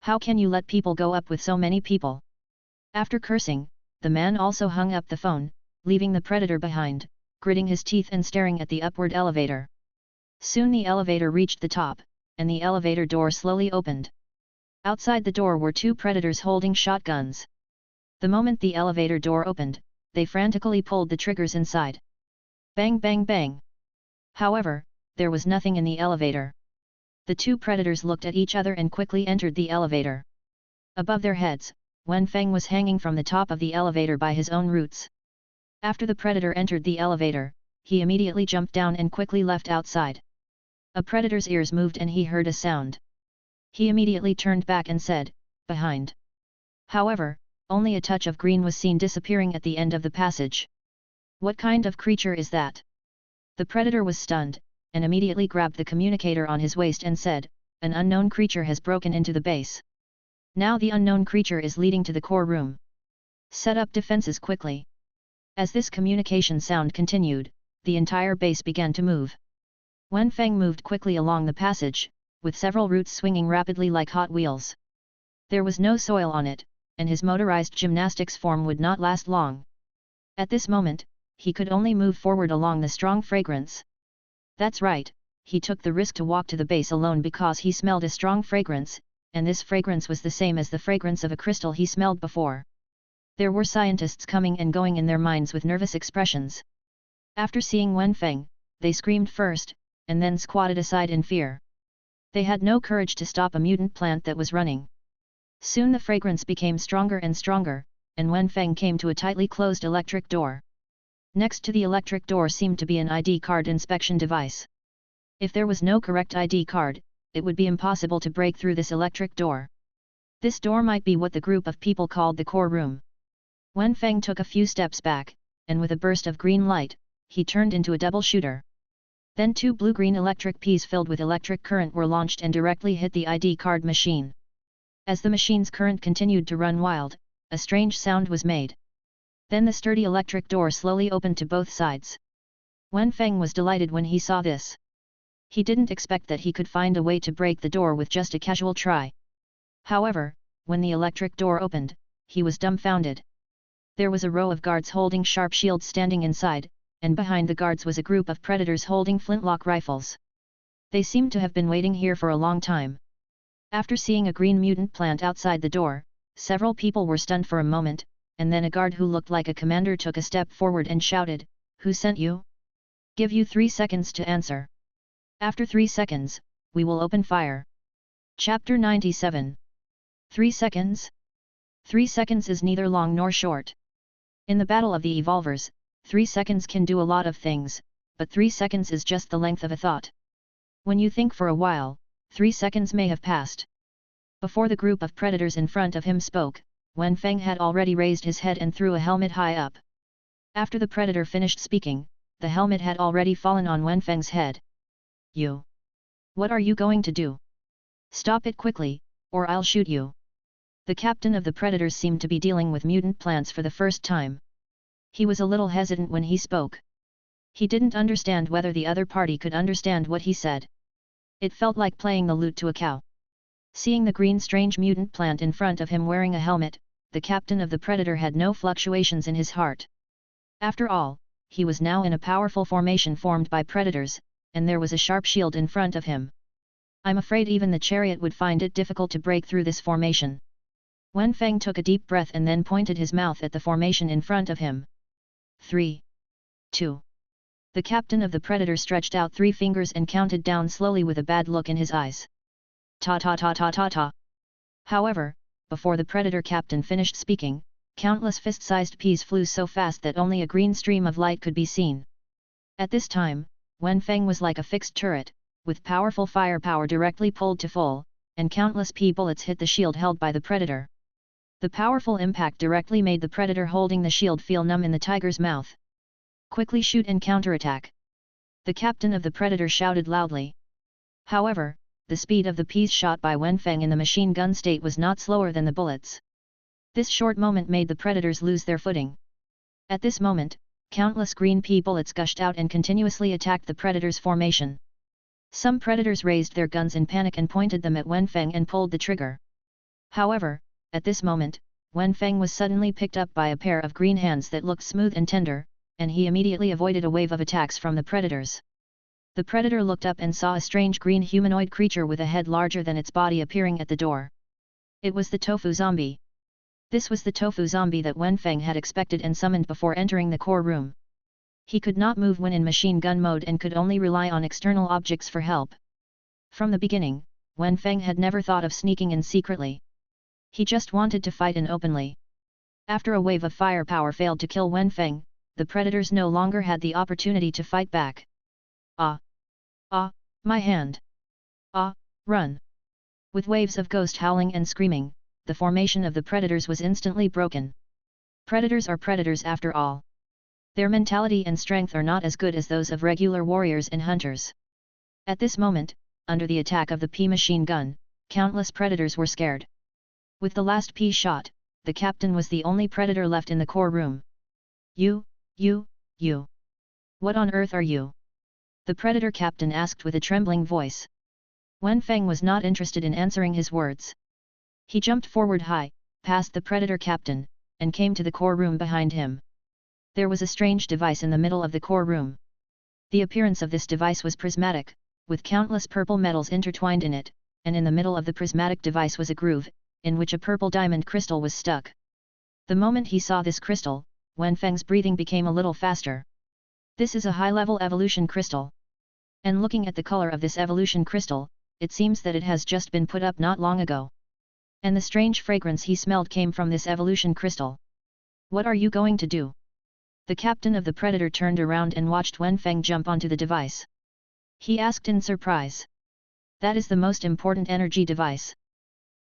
How can you let people go up with so many people?" After cursing, the man also hung up the phone, leaving the predator behind, gritting his teeth and staring at the upward elevator. Soon the elevator reached the top, and the elevator door slowly opened. Outside the door were 2 predators holding shotguns. The moment the elevator door opened, they frantically pulled the triggers inside. Bang bang bang! However, there was nothing in the elevator. The two predators looked at each other and quickly entered the elevator. Above their heads, Wenfeng was hanging from the top of the elevator by his own roots. After the predator entered the elevator, he immediately jumped down and quickly left outside. A predator's ears moved and he heard a sound. He immediately turned back and said, "Behind." However, only a touch of green was seen disappearing at the end of the passage. What kind of creature is that? The predator was stunned, and immediately grabbed the communicator on his waist and said, "An unknown creature has broken into the base. Now the unknown creature is leading to the core room. Set up defenses quickly." As this communication sound continued, the entire base began to move. Wenfeng moved quickly along the passage, with several roots swinging rapidly like hot wheels. There was no soil on it, and his motorized gymnastics form would not last long. At this moment, he could only move forward along the strong fragrance. That's right, he took the risk to walk to the base alone because he smelled a strong fragrance, and this fragrance was the same as the fragrance of a crystal he smelled before. There were scientists coming and going in their minds with nervous expressions. After seeing Wenfeng, they screamed first, and then squatted aside in fear. They had no courage to stop a mutant plant that was running. Soon the fragrance became stronger and stronger, and Wenfeng came to a tightly closed electric door. Next to the electric door seemed to be an ID card inspection device. If there was no correct ID card, it would be impossible to break through this electric door. This door might be what the group of people called the core room. Wenfeng took a few steps back, and with a burst of green light, he turned into a double shooter. Then two blue-green electric peas filled with electric current were launched and directly hit the ID card machine. As the machine's current continued to run wild, a strange sound was made. Then the sturdy electric door slowly opened to both sides. Wenfeng was delighted when he saw this. He didn't expect that he could find a way to break the door with just a casual try. However, when the electric door opened, he was dumbfounded. There was a row of guards holding sharp shields standing inside, and behind the guards was a group of predators holding flintlock rifles. They seemed to have been waiting here for a long time. After seeing a green mutant plant outside the door, several people were stunned for a moment, and then a guard who looked like a commander took a step forward and shouted, "Who sent you? Give you 3 seconds to answer. After 3 seconds, we will open fire." Chapter 97. 3 seconds? 3 seconds is neither long nor short. In the Battle of the Evolvers, 3 seconds can do a lot of things, but 3 seconds is just the length of a thought. When you think for a while, 3 seconds may have passed. Before the group of predators in front of him spoke, Wenfeng had already raised his head and threw a helmet high up. After the predator finished speaking, the helmet had already fallen on Wenfeng's head. "You! What are you going to do? Stop it quickly, or I'll shoot you." The captain of the predators seemed to be dealing with mutant plants for the first time. He was a little hesitant when he spoke. He didn't understand whether the other party could understand what he said. It felt like playing the lute to a cow. Seeing the green strange mutant plant in front of him wearing a helmet, the captain of the predator had no fluctuations in his heart. After all, he was now in a powerful formation formed by predators, and there was a sharp shield in front of him. I'm afraid even the chariot would find it difficult to break through this formation. Wenfeng took a deep breath and then pointed his mouth at the formation in front of him. 3. 2. The captain of the predator stretched out 3 fingers and counted down slowly with a bad look in his eyes. Ta ta ta ta ta ta. However, before the predator captain finished speaking, countless fist-sized peas flew so fast that only a green stream of light could be seen. At this time, Wenfeng was like a fixed turret, with powerful firepower directly pulled to full, and countless pea bullets hit the shield held by the predator. The powerful impact directly made the predator holding the shield feel numb in the tiger's mouth. "Quickly shoot and counterattack!" The captain of the predator shouted loudly. However, the speed of the peas shot by Wenfeng in the machine gun state was not slower than the bullets. This short moment made the predators lose their footing. At this moment, countless green pea bullets gushed out and continuously attacked the predators' formation. Some predators raised their guns in panic and pointed them at Wenfeng and pulled the trigger. However, at this moment, Wenfeng was suddenly picked up by a pair of green hands that looked smooth and tender, and he immediately avoided a wave of attacks from the predators. The predator looked up and saw a strange green humanoid creature with a head larger than its body appearing at the door. It was the tofu zombie. This was the tofu zombie that Wenfeng had expected and summoned before entering the core room. He could not move when in machine gun mode and could only rely on external objects for help. From the beginning, Wen Feng had never thought of sneaking in secretly. He just wanted to fight in openly. After a wave of firepower failed to kill Wen Feng, the predators no longer had the opportunity to fight back. Ah! Ah! My hand! Ah! Run! With waves of ghost howling and screaming, the formation of the predators was instantly broken. Predators are predators after all. Their mentality and strength are not as good as those of regular warriors and hunters. At this moment, under the attack of the P machine gun, countless predators were scared. With the last P shot, the captain was the only predator left in the core room. You. What on earth are you? The predator captain asked with a trembling voice. Wen Feng was not interested in answering his words. He jumped forward high, past the predator captain, and came to the core room behind him. There was a strange device in the middle of the core room. The appearance of this device was prismatic, with countless purple metals intertwined in it, and in the middle of the prismatic device was a groove, in which a purple diamond crystal was stuck. The moment he saw this crystal, Wen Feng's breathing became a little faster. This is a high-level evolution crystal. And looking at the color of this evolution crystal, it seems that it has just been put up not long ago. And the strange fragrance he smelled came from this evolution crystal. What are you going to do? The captain of the predator turned around and watched Wen Feng jump onto the device. He asked in surprise. That is the most important energy device.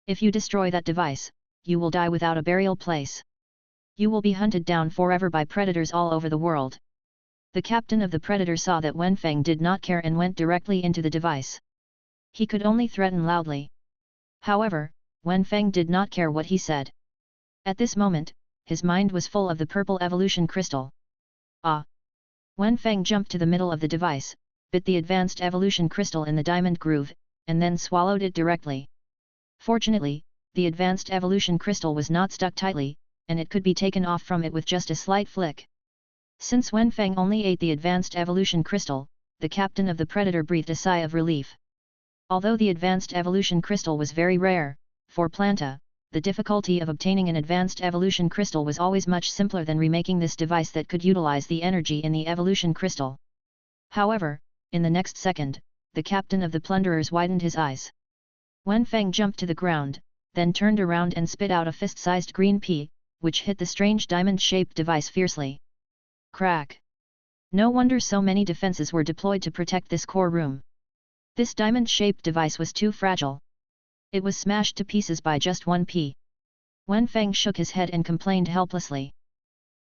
If you destroy that device, you will die without a burial place. You will be hunted down forever by predators all over the world. The captain of the predator saw that Wen Feng did not care and went directly into the device. He could only threaten loudly. However, Wen Feng did not care what he said. At this moment, his mind was full of the purple evolution crystal. Ah! Wen Feng jumped to the middle of the device, bit the advanced evolution crystal in the diamond groove, and then swallowed it directly. Fortunately, the advanced evolution crystal was not stuck tightly, and it could be taken off from it with just a slight flick. Since Wen Feng only ate the advanced evolution crystal, the captain of the predator breathed a sigh of relief. Although the advanced evolution crystal was very rare, for Planta, the difficulty of obtaining an advanced evolution crystal was always much simpler than remaking this device that could utilize the energy in the evolution crystal. However, in the next second, the captain of the plunderers widened his eyes. Wen Feng jumped to the ground, then turned around and spit out a fist-sized green pea, which hit the strange diamond-shaped device fiercely. Crack! No wonder so many defenses were deployed to protect this core room. This diamond-shaped device was too fragile. It was smashed to pieces by just one pea. Wen Feng shook his head and complained helplessly.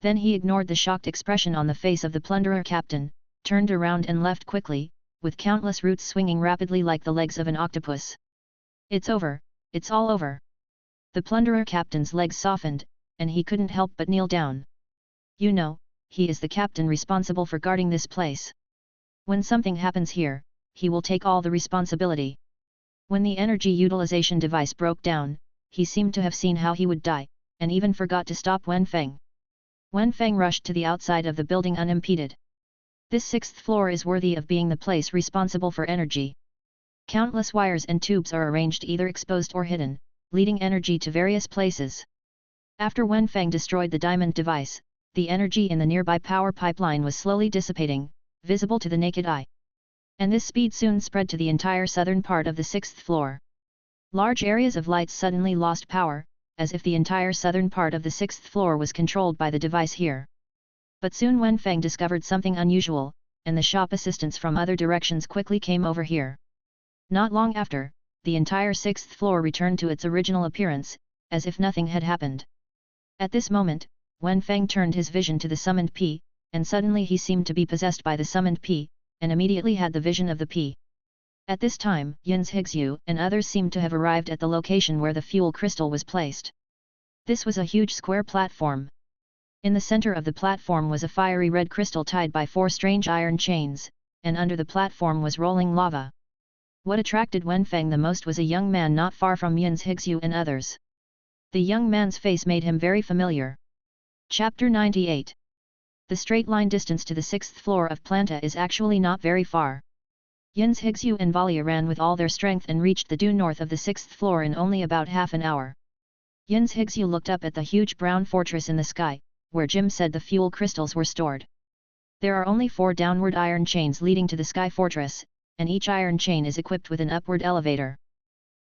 Then he ignored the shocked expression on the face of the plunderer captain, turned around and left quickly, with countless roots swinging rapidly like the legs of an octopus. It's over, it's all over. The plunderer captain's legs softened, and he couldn't help but kneel down. You know, he is the captain responsible for guarding this place. When something happens here, he will take all the responsibility. When the energy utilization device broke down, he seemed to have seen how he would die, and even forgot to stop Wen Feng. Wen Feng rushed to the outside of the building unimpeded. This sixth floor is worthy of being the place responsible for energy. Countless wires and tubes are arranged either exposed or hidden, leading energy to various places. After Wen Feng destroyed the diamond device, the energy in the nearby power pipeline was slowly dissipating, visible to the naked eye. And this speed soon spread to the entire southern part of the sixth floor. Large areas of lights suddenly lost power, as if the entire southern part of the sixth floor was controlled by the device here. But soon Wen Feng discovered something unusual, and the shop assistants from other directions quickly came over here. Not long after, the entire sixth floor returned to its original appearance, as if nothing had happened. At this moment, Wen Feng turned his vision to the summoned P, and suddenly he seemed to be possessed by the summoned P, and immediately had the vision of the P. At this time, Yun's Higsu and others seemed to have arrived at the location where the fuel crystal was placed. This was a huge square platform. In the center of the platform was a fiery red crystal tied by 4 strange iron chains, and under the platform was rolling lava. What attracted Wen Feng the most was a young man not far from Yun's Higsu and others. The young man's face made him very familiar. Chapter 98. The straight line distance to the 6th floor of Planta is actually not very far. Yun's Higsu and Valia ran with all their strength and reached the due north of the 6th floor in only about half an hour. Yun's Higsu looked up at the huge brown fortress in the sky, where Jim said the fuel crystals were stored. There are only 4 downward iron chains leading to the sky fortress, and each iron chain is equipped with an upward elevator.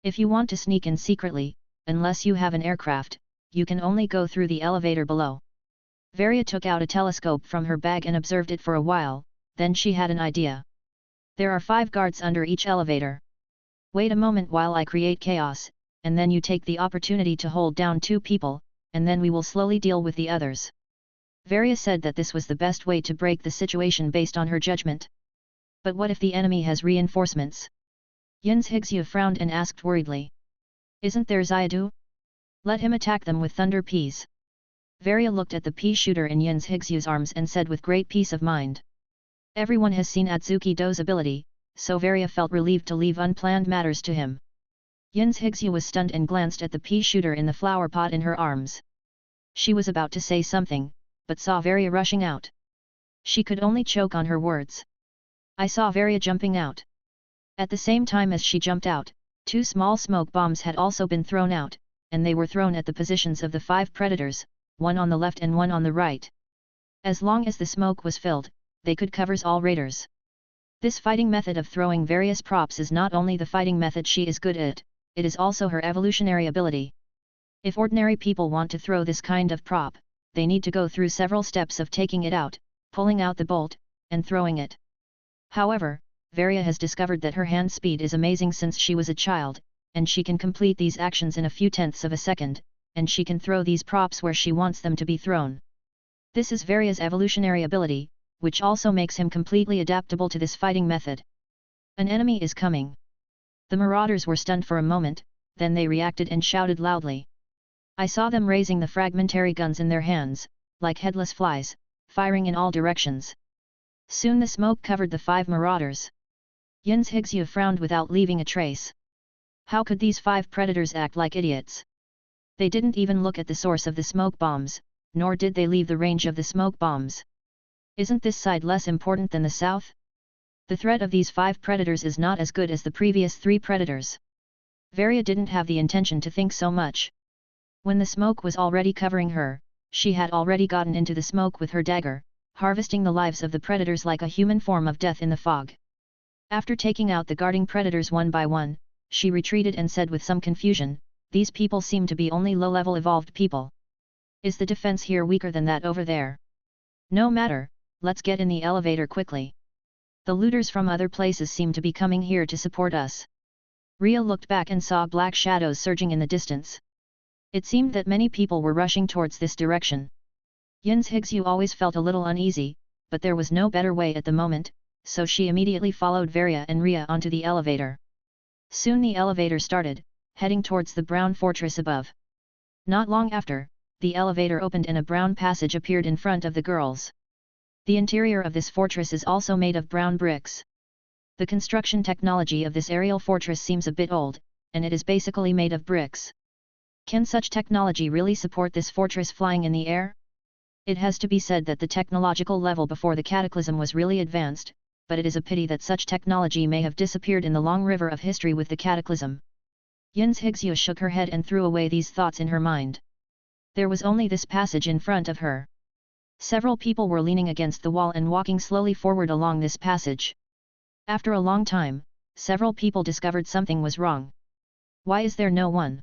If you want to sneak in secretly, unless you have an aircraft, you can only go through the elevator below. Varia took out a telescope from her bag and observed it for a while, then she had an idea. There are 5 guards under each elevator. Wait a moment while I create chaos, and then you take the opportunity to hold down 2 people, and then we will slowly deal with the others. Varia said that this was the best way to break the situation based on her judgment. But what if the enemy has reinforcements? Yin's Higsu frowned and asked worriedly. Isn't there Xiadu? Let him attack them with thunder peas. Varia looked at the pea shooter in Yin's Higsu's arms and said with great peace of mind. Everyone has seen Atsuki Do's ability, so Varia felt relieved to leave unplanned matters to him. Yin's Higsu was stunned and glanced at the pea shooter in the flower pot in her arms. She was about to say something, but saw Varia rushing out. She could only choke on her words. I saw Varia jumping out. At the same time as she jumped out, 2 small smoke bombs had also been thrown out, and they were thrown at the positions of the 5 predators, one on the left and one on the right. As long as the smoke was filled, they could cover all raiders. This fighting method of throwing various props is not only the fighting method she is good at, it is also her evolutionary ability. If ordinary people want to throw this kind of prop, they need to go through several steps of taking it out, pulling out the bolt, and throwing it. However, Varia has discovered that her hand speed is amazing since she was a child, and she can complete these actions in a few tenths of a second, and she can throw these props where she wants them to be thrown. This is Varia's evolutionary ability, which also makes him completely adaptable to this fighting method. An enemy is coming. The marauders were stunned for a moment, then they reacted and shouted loudly. I saw them raising the fragmentary guns in their hands, like headless flies, firing in all directions. Soon the smoke covered the 5 marauders. Yin's Higsu frowned without leaving a trace. How could these 5 predators act like idiots? They didn't even look at the source of the smoke bombs, nor did they leave the range of the smoke bombs. Isn't this side less important than the south? The threat of these 5 predators is not as good as the previous 3 predators. Varia didn't have the intention to think so much. When the smoke was already covering her, she had already gotten into the smoke with her dagger, harvesting the lives of the predators like a human form of death in the fog. After taking out the guarding predators one by one, she retreated and said with some confusion, these people seem to be only low-level evolved people. Is the defense here weaker than that over there? No matter, let's get in the elevator quickly. The looters from other places seem to be coming here to support us. Ria looked back and saw black shadows surging in the distance. It seemed that many people were rushing towards this direction. Yin's Higsu always felt a little uneasy, but there was no better way at the moment, so she immediately followed Varia and Ria onto the elevator. Soon the elevator started, heading towards the brown fortress above. Not long after, the elevator opened and a brown passage appeared in front of the girls. The interior of this fortress is also made of brown bricks. The construction technology of this aerial fortress seems a bit old, and it is basically made of bricks. Can such technology really support this fortress flying in the air? It has to be said that the technological level before the cataclysm was really advanced, but it is a pity that such technology may have disappeared in the long river of history with the cataclysm. Yin's Higsu shook her head and threw away these thoughts in her mind. There was only this passage in front of her. Several people were leaning against the wall and walking slowly forward along this passage. After a long time, several people discovered something was wrong. Why is there no one?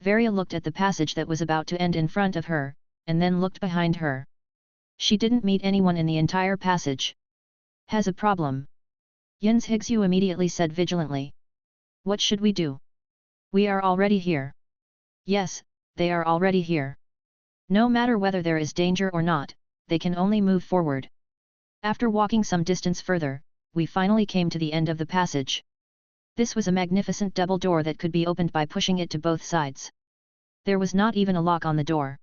Varia looked at the passage that was about to end in front of her, and then looked behind her. She didn't meet anyone in the entire passage. Has a problem? Yin's Higsu immediately said vigilantly. What should we do? We are already here. Yes, they are already here. No matter whether there is danger or not, they can only move forward. After walking some distance further, we finally came to the end of the passage. This was a magnificent double door that could be opened by pushing it to both sides. There was not even a lock on the door.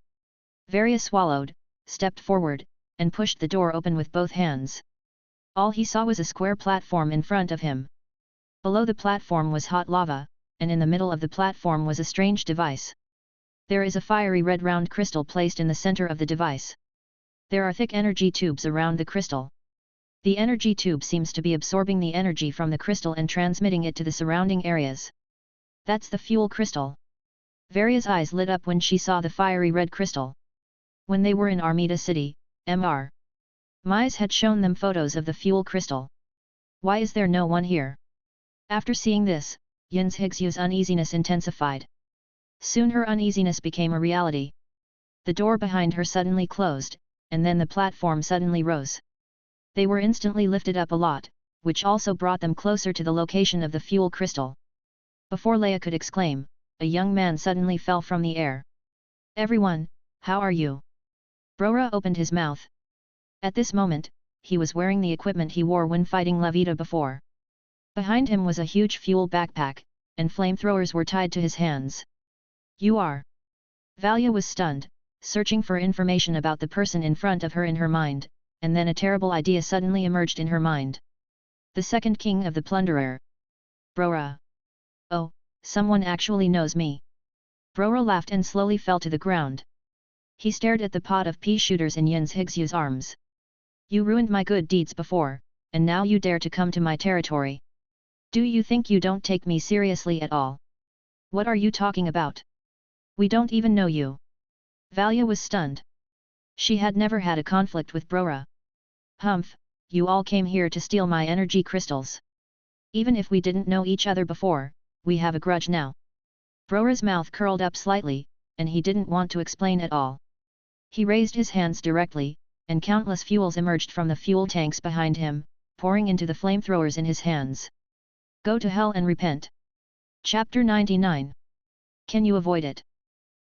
Varia swallowed, stepped forward, and pushed the door open with both hands. All he saw was a square platform in front of him. Below the platform was hot lava, and in the middle of the platform was a strange device. There is a fiery red round crystal placed in the center of the device. There are thick energy tubes around the crystal. The energy tube seems to be absorbing the energy from the crystal and transmitting it to the surrounding areas. That's the fuel crystal. Varia's eyes lit up when she saw the fiery red crystal. When they were in Armida City, Mr. Mize had shown them photos of the fuel crystal. Why is there no one here? After seeing this, Yin's Hixu's uneasiness intensified. Soon her uneasiness became a reality. The door behind her suddenly closed, and then the platform suddenly rose. They were instantly lifted up a lot, which also brought them closer to the location of the fuel crystal. Before Leia could exclaim, a young man suddenly fell from the air. Everyone, how are you? Brora opened his mouth. At this moment, he was wearing the equipment he wore when fighting Levita before. Behind him was a huge fuel backpack, and flamethrowers were tied to his hands. You are? Valia was stunned, searching for information about the person in front of her in her mind, and then a terrible idea suddenly emerged in her mind. The second king of the Plunderer. Brora. Oh, someone actually knows me. Brora laughed and slowly fell to the ground. He stared at the pot of pea shooters in Yin's Hixu's arms. You ruined my good deeds before, and now you dare to come to my territory. Do you think you don't take me seriously at all? What are you talking about? We don't even know you. Valia was stunned. She had never had a conflict with Brora. Humph, you all came here to steal my energy crystals. Even if we didn't know each other before, we have a grudge now. Brora's mouth curled up slightly, and he didn't want to explain at all. He raised his hands directly, and countless fuels emerged from the fuel tanks behind him, pouring into the flamethrowers in his hands. Go to hell and repent. Chapter 99. Can you avoid it?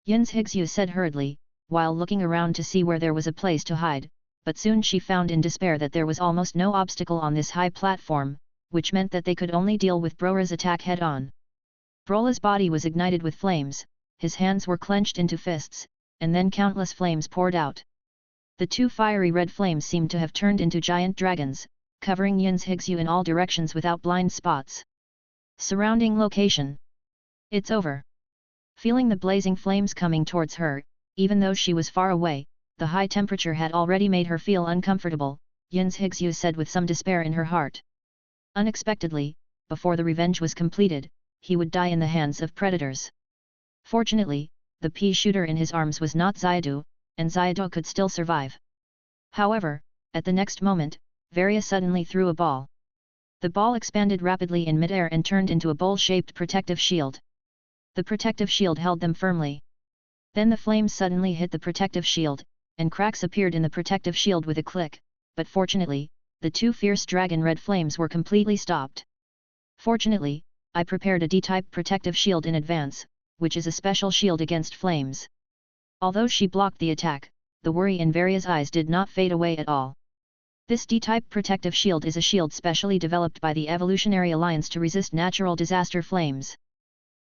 Yin's Hixu said hurriedly, while looking around to see where there was a place to hide, but soon she found in despair that there was almost no obstacle on this high platform, which meant that they could only deal with Brora's attack head-on. Brola's body was ignited with flames, his hands were clenched into fists, and then countless flames poured out. The two fiery red flames seemed to have turned into giant dragons, covering Yin's Hixu in all directions without blind spots. Surrounding location. It's over. Feeling the blazing flames coming towards her, even though she was far away, the high temperature had already made her feel uncomfortable, Yin's Hixu said with some despair in her heart. Unexpectedly, before the revenge was completed, he would die in the hands of predators. Fortunately, the pea shooter in his arms was not Xiadu, and Xiadu could still survive. However, at the next moment, Varia suddenly threw a ball. The ball expanded rapidly in midair and turned into a bowl-shaped protective shield. The protective shield held them firmly. Then the flames suddenly hit the protective shield, and cracks appeared in the protective shield with a click, but fortunately, the two fierce dragon red flames were completely stopped. Fortunately, I prepared a D-type protective shield in advance, which is a special shield against flames. Although she blocked the attack, the worry in Varia's eyes did not fade away at all. This D-type protective shield is a shield specially developed by the Evolutionary Alliance to resist natural disaster flames.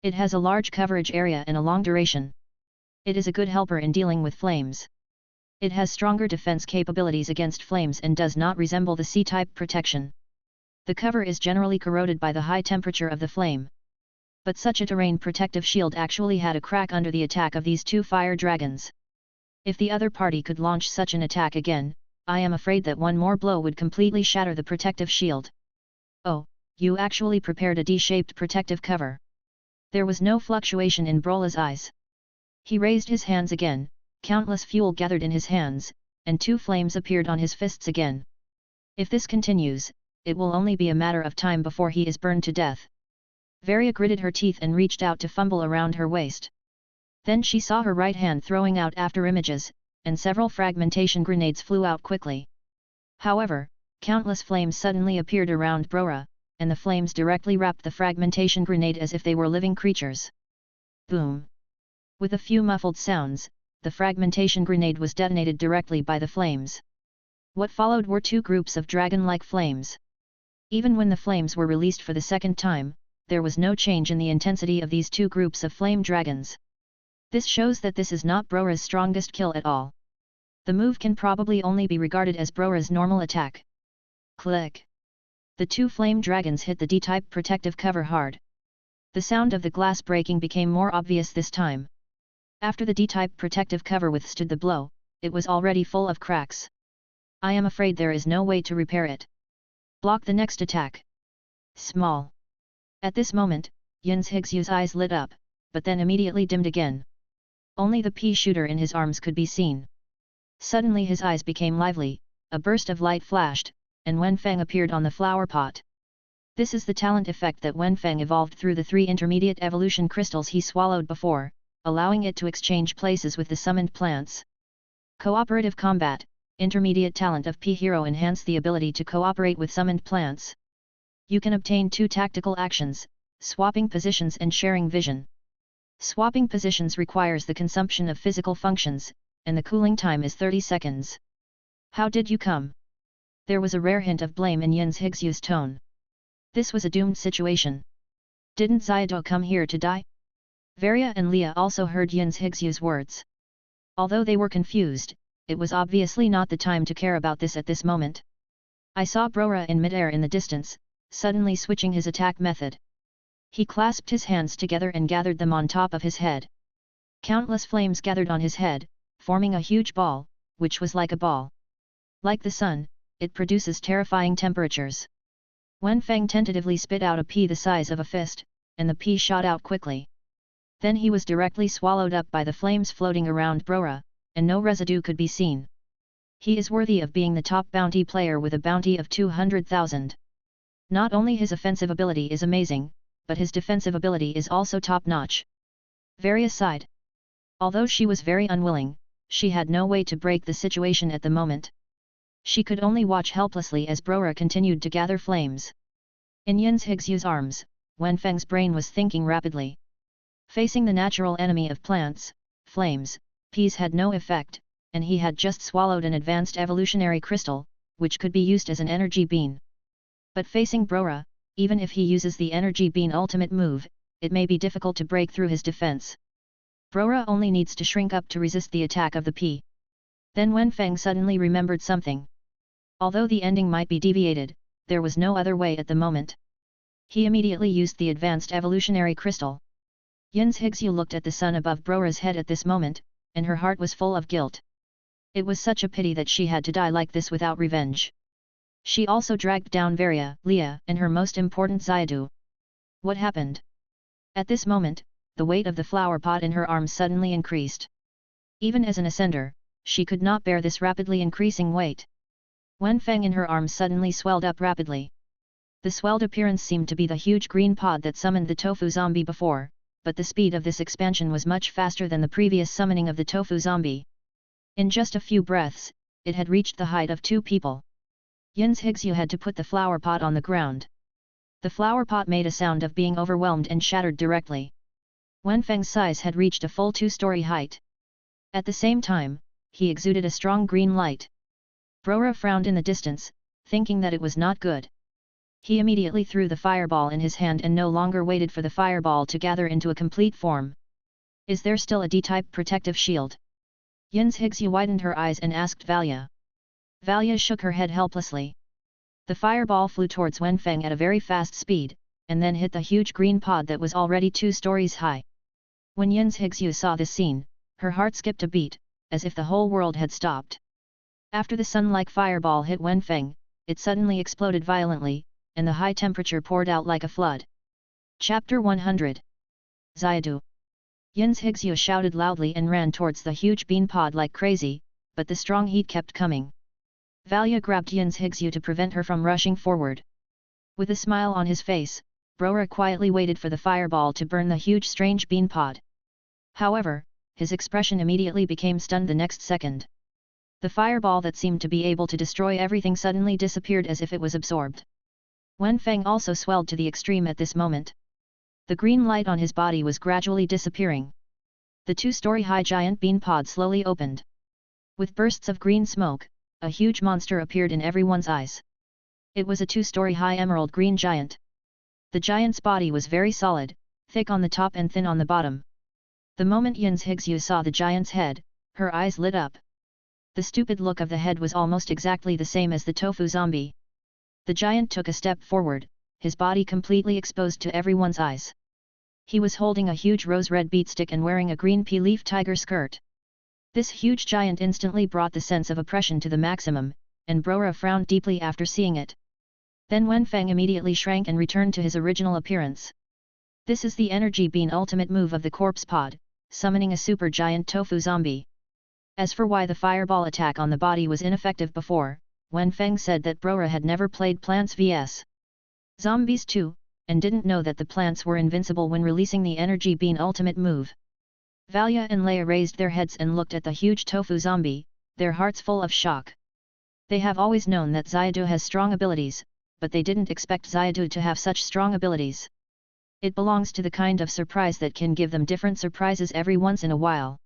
It has a large coverage area and a long duration. It is a good helper in dealing with flames. It has stronger defense capabilities against flames and does not resemble the C-type protection. The cover is generally corroded by the high temperature of the flame. But such a terrain protective shield actually had a crack under the attack of these two fire dragons. If the other party could launch such an attack again, I am afraid that one more blow would completely shatter the protective shield. Oh, you actually prepared a D-shaped protective cover. There was no fluctuation in Brola's eyes. He raised his hands again, countless fuel gathered in his hands, and two flames appeared on his fists again. If this continues, it will only be a matter of time before he is burned to death. Varia gritted her teeth and reached out to fumble around her waist. Then she saw her right hand throwing out after images, and several fragmentation grenades flew out quickly. However, countless flames suddenly appeared around Brora, and the flames directly wrapped the fragmentation grenade as if they were living creatures. Boom! With a few muffled sounds, the fragmentation grenade was detonated directly by the flames. What followed were two groups of dragon-like flames. Even when the flames were released for the second time, there was no change in the intensity of these two groups of flame dragons. This shows that this is not Brora's strongest kill at all. The move can probably only be regarded as Brora's normal attack. Click! The two flame dragons hit the D-type protective cover hard. The sound of the glass breaking became more obvious this time. After the D-type protective cover withstood the blow, it was already full of cracks. I am afraid there is no way to repair it. Block the next attack. Small. At this moment, Yin's Hixu's eyes lit up, but then immediately dimmed again. Only the pea shooter in his arms could be seen. Suddenly his eyes became lively, a burst of light flashed, and Wenfeng appeared on the flower pot. This is the talent effect that Wenfeng evolved through the 3 intermediate evolution crystals he swallowed before, allowing it to exchange places with the summoned plants. Cooperative combat, intermediate talent of P-Hero enhance the ability to cooperate with summoned plants. You can obtain 2 tactical actions, swapping positions and sharing vision. Swapping positions requires the consumption of physical functions, and the cooling time is 30 seconds. How did you come? There was a rare hint of blame in Yin's Higsyu's tone. This was a doomed situation. Didn't Xiaodu come here to die? Varia and Leah also heard Yin's Higsyu's words. Although they were confused, it was obviously not the time to care about this at this moment. I saw Brora in midair in the distance, suddenly switching his attack method. He clasped his hands together and gathered them on top of his head. Countless flames gathered on his head, forming a huge ball, which was like a ball. Like the sun, it produces terrifying temperatures. Wenfeng tentatively spit out a pea the size of a fist, and the pea shot out quickly. Then he was directly swallowed up by the flames floating around Brora, and no residue could be seen. He is worthy of being the top bounty player with a bounty of 200,000. Not only his offensive ability is amazing, but his defensive ability is also top-notch. Varia sighed. Although she was very unwilling, she had no way to break the situation at the moment. She could only watch helplessly as Brora continued to gather flames. In Yin's Higsyu's arms, Wenfeng's brain was thinking rapidly. Facing the natural enemy of plants, flames, peas had no effect, and he had just swallowed an advanced evolutionary crystal, which could be used as an energy bean. But facing Brora, even if he uses the energy bean ultimate move, it may be difficult to break through his defense. Brora only needs to shrink up to resist the attack of the pea. Then Wenfeng suddenly remembered something. Although the ending might be deviated, there was no other way at the moment. He immediately used the advanced evolutionary crystal. Yin's Higsyu looked at the sun above Brora's head at this moment, and her heart was full of guilt. It was such a pity that she had to die like this without revenge. She also dragged down Varia, Leah, and her most important Xiaodu. What happened? At this moment, the weight of the flower pot in her arms suddenly increased. Even as an ascender, she could not bear this rapidly increasing weight. Wenfeng in her arms suddenly swelled up rapidly. The swelled appearance seemed to be the huge green pod that summoned the tofu zombie before, but the speed of this expansion was much faster than the previous summoning of the tofu zombie. In just a few breaths, it had reached the height of 2 people. Yin's Higsyu had to put the flower pot on the ground. The flower pot made a sound of being overwhelmed and shattered directly. Wenfeng's size had reached a full 2-story height. At the same time, he exuded a strong green light. Brora frowned in the distance, thinking that it was not good. He immediately threw the fireball in his hand and no longer waited for the fireball to gather into a complete form. Is there still a D-type protective shield? Yin's Higsyu widened her eyes and asked Valia. Valia shook her head helplessly. The fireball flew towards Wenfeng at a very fast speed, and then hit the huge green pod that was already 2 stories high. When Yin's Higsyu saw this scene, her heart skipped a beat, as if the whole world had stopped. After the sun-like fireball hit Wenfeng, it suddenly exploded violently, and the high temperature poured out like a flood. Chapter 100. Xiaodu. Yin's Higsyu shouted loudly and ran towards the huge bean pod like crazy, but the strong heat kept coming. Valia grabbed Yin's Higsyu to prevent her from rushing forward. With a smile on his face, Brora quietly waited for the fireball to burn the huge strange bean pod. However, his expression immediately became stunned the next second. The fireball that seemed to be able to destroy everything suddenly disappeared as if it was absorbed. Wenfeng also swelled to the extreme at this moment. The green light on his body was gradually disappearing. The 2-story-high giant bean pod slowly opened. With bursts of green smoke, a huge monster appeared in everyone's eyes. It was a 2-story-high emerald green giant. The giant's body was very solid, thick on the top and thin on the bottom. The moment Yin's Higsyu saw the giant's head, her eyes lit up. The stupid look of the head was almost exactly the same as the tofu zombie. The giant took a step forward, his body completely exposed to everyone's eyes. He was holding a huge rose-red beatstick and wearing a green pea-leaf tiger skirt. This huge giant instantly brought the sense of oppression to the maximum, and Brora frowned deeply after seeing it. Then Wenfeng immediately shrank and returned to his original appearance. This is the energy bean ultimate move of the corpse pod, summoning a super giant tofu zombie. As for why the fireball attack on the body was ineffective before, Wenfeng said that Brora had never played Plants vs. zombies too, and didn't know that the plants were invincible when releasing the energy bean ultimate move. Valia and Leia raised their heads and looked at the huge tofu zombie, their hearts full of shock. They have always known that Xiadu has strong abilities, but they didn't expect Xiadu to have such strong abilities. It belongs to the kind of surprise that can give them different surprises every once in a while.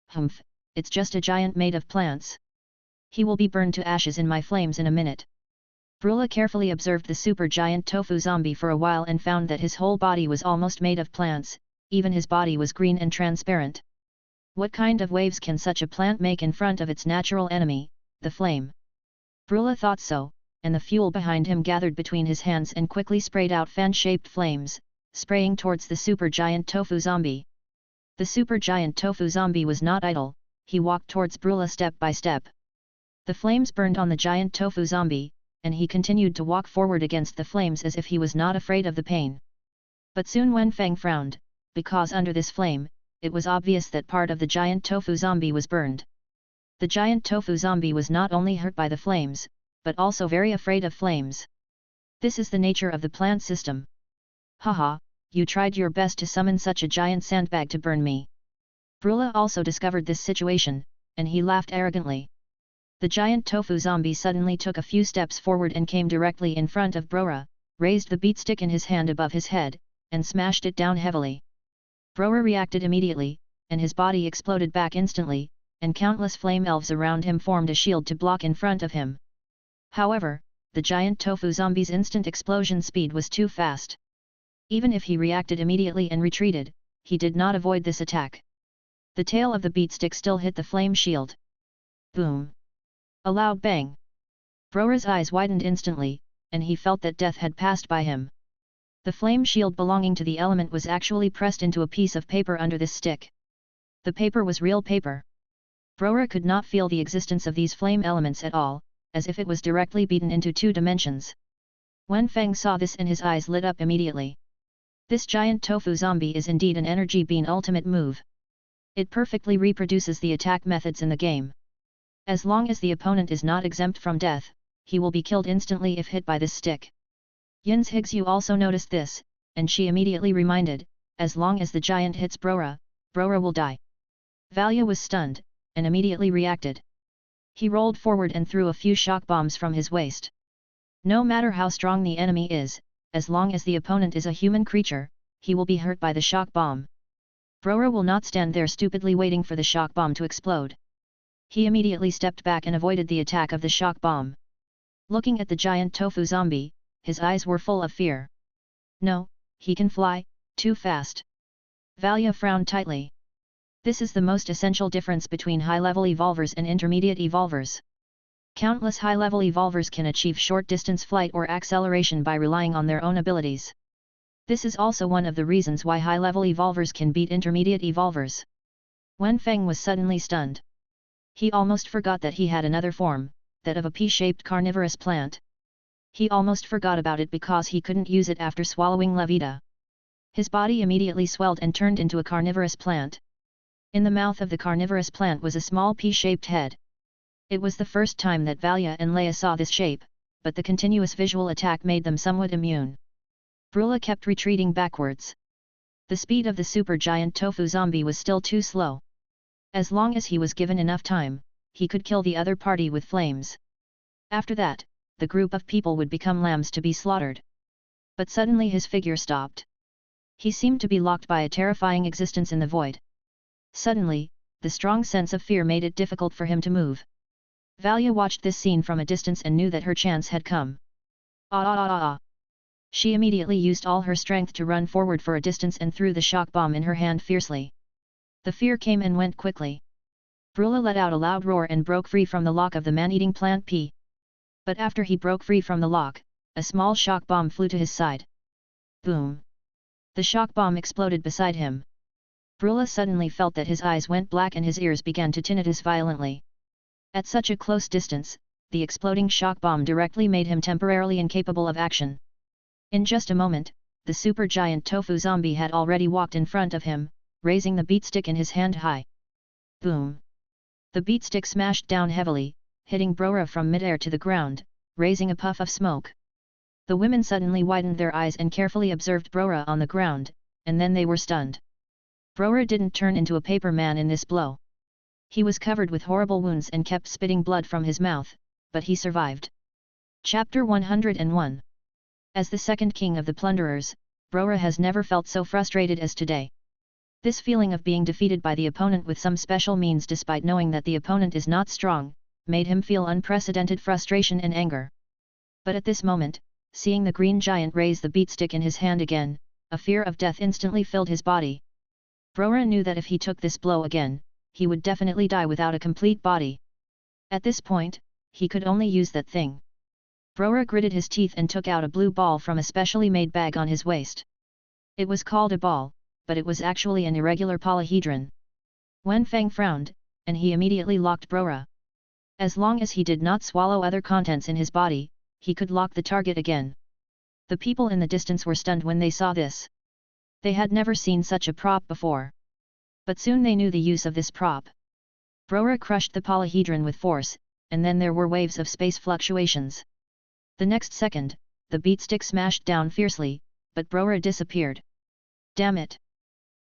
Humph, it's just a giant made of plants. He will be burned to ashes in my flames in a minute. Brula carefully observed the super giant tofu zombie for a while and found that his whole body was almost made of plants, even his body was green and transparent. What kind of waves can such a plant make in front of its natural enemy, the flame? Brula thought so, and the fuel behind him gathered between his hands and quickly sprayed out fan-shaped flames, spraying towards the super giant tofu zombie. The super giant tofu zombie was not idle, he walked towards Brula step by step. The flames burned on the giant tofu zombie, and he continued to walk forward against the flames as if he was not afraid of the pain. But soon Wenfeng frowned, because under this flame, it was obvious that part of the giant tofu zombie was burned. The giant tofu zombie was not only hurt by the flames, but also very afraid of flames. This is the nature of the plant system. Haha, you tried your best to summon such a giant sandbag to burn me. Brula also discovered this situation, and he laughed arrogantly. The giant tofu zombie suddenly took a few steps forward and came directly in front of Brora, raised the beatstick in his hand above his head, and smashed it down heavily. Brora reacted immediately, and his body exploded back instantly, and countless flame elves around him formed a shield to block in front of him. However, the giant tofu zombie's instant explosion speed was too fast. Even if he reacted immediately and retreated, he did not avoid this attack. The tail of the beatstick still hit the flame shield. Boom! A loud bang. Brora's eyes widened instantly, and he felt that death had passed by him. The flame shield belonging to the element was actually pressed into a piece of paper under this stick. The paper was real paper. Brora could not feel the existence of these flame elements at all, as if it was directly beaten into 2 dimensions. Wenfeng saw this and his eyes lit up immediately. This giant tofu zombie is indeed an energy bean ultimate move. It perfectly reproduces the attack methods in the game. As long as the opponent is not exempt from death, he will be killed instantly if hit by this stick. Yin's Higsu also noticed this, and she immediately reminded, as long as the giant hits Brora, Brora will die. Valia was stunned, and immediately reacted. He rolled forward and threw a few shock bombs from his waist. No matter how strong the enemy is, as long as the opponent is a human creature, he will be hurt by the shock bomb. Brora will not stand there stupidly waiting for the shock bomb to explode. He immediately stepped back and avoided the attack of the shock bomb. Looking at the giant tofu zombie, his eyes were full of fear. No, he can fly, too fast. Valia frowned tightly. This is the most essential difference between high-level evolvers and intermediate evolvers. Countless high-level evolvers can achieve short-distance flight or acceleration by relying on their own abilities. This is also one of the reasons why high-level evolvers can beat intermediate evolvers. Wenfeng was suddenly stunned. He almost forgot that he had another form, that of a pea-shaped carnivorous plant. He almost forgot about it because he couldn't use it after swallowing Levita. His body immediately swelled and turned into a carnivorous plant. In the mouth of the carnivorous plant was a small pea-shaped head. It was the first time that Valia and Leia saw this shape, but the continuous visual attack made them somewhat immune. Brula kept retreating backwards. The speed of the super giant tofu zombie was still too slow. As long as he was given enough time, he could kill the other party with flames. After that, the group of people would become lambs to be slaughtered. But suddenly his figure stopped. He seemed to be locked by a terrifying existence in the void. Suddenly, the strong sense of fear made it difficult for him to move. Valia watched this scene from a distance and knew that her chance had come. Ah! She immediately used all her strength to run forward for a distance and threw the shock bomb in her hand fiercely. The fear came and went quickly. Brula let out a loud roar and broke free from the lock of the man-eating plant pea. But after he broke free from the lock, a small shock bomb flew to his side. Boom! The shock bomb exploded beside him. Brula suddenly felt that his eyes went black and his ears began to tinnitus violently. At such a close distance, the exploding shock bomb directly made him temporarily incapable of action. In just a moment, the super giant tofu zombie had already walked in front of him, raising the beatstick in his hand high. Boom! The beatstick smashed down heavily, hitting Brora from midair to the ground, raising a puff of smoke. The women suddenly widened their eyes and carefully observed Brora on the ground, and then they were stunned. Brora didn't turn into a paper man in this blow. He was covered with horrible wounds and kept spitting blood from his mouth, but he survived. Chapter 101. As the second king of the plunderers, Brora has never felt so frustrated as today. This feeling of being defeated by the opponent with some special means despite knowing that the opponent is not strong, made him feel unprecedented frustration and anger. But at this moment, seeing the green giant raise the beatstick in his hand again, a fear of death instantly filled his body. Brora knew that if he took this blow again, he would definitely die without a complete body. At this point, he could only use that thing. Brora gritted his teeth and took out a blue ball from a specially made bag on his waist. It was called a ball, but it was actually an irregular polyhedron. Wenfeng frowned, and he immediately locked Brora. As long as he did not swallow other contents in his body, he could lock the target again. The people in the distance were stunned when they saw this. They had never seen such a prop before. But soon they knew the use of this prop. Brora crushed the polyhedron with force, and then there were waves of space fluctuations. The next second, the beatstick smashed down fiercely, but Brora disappeared. Damn it!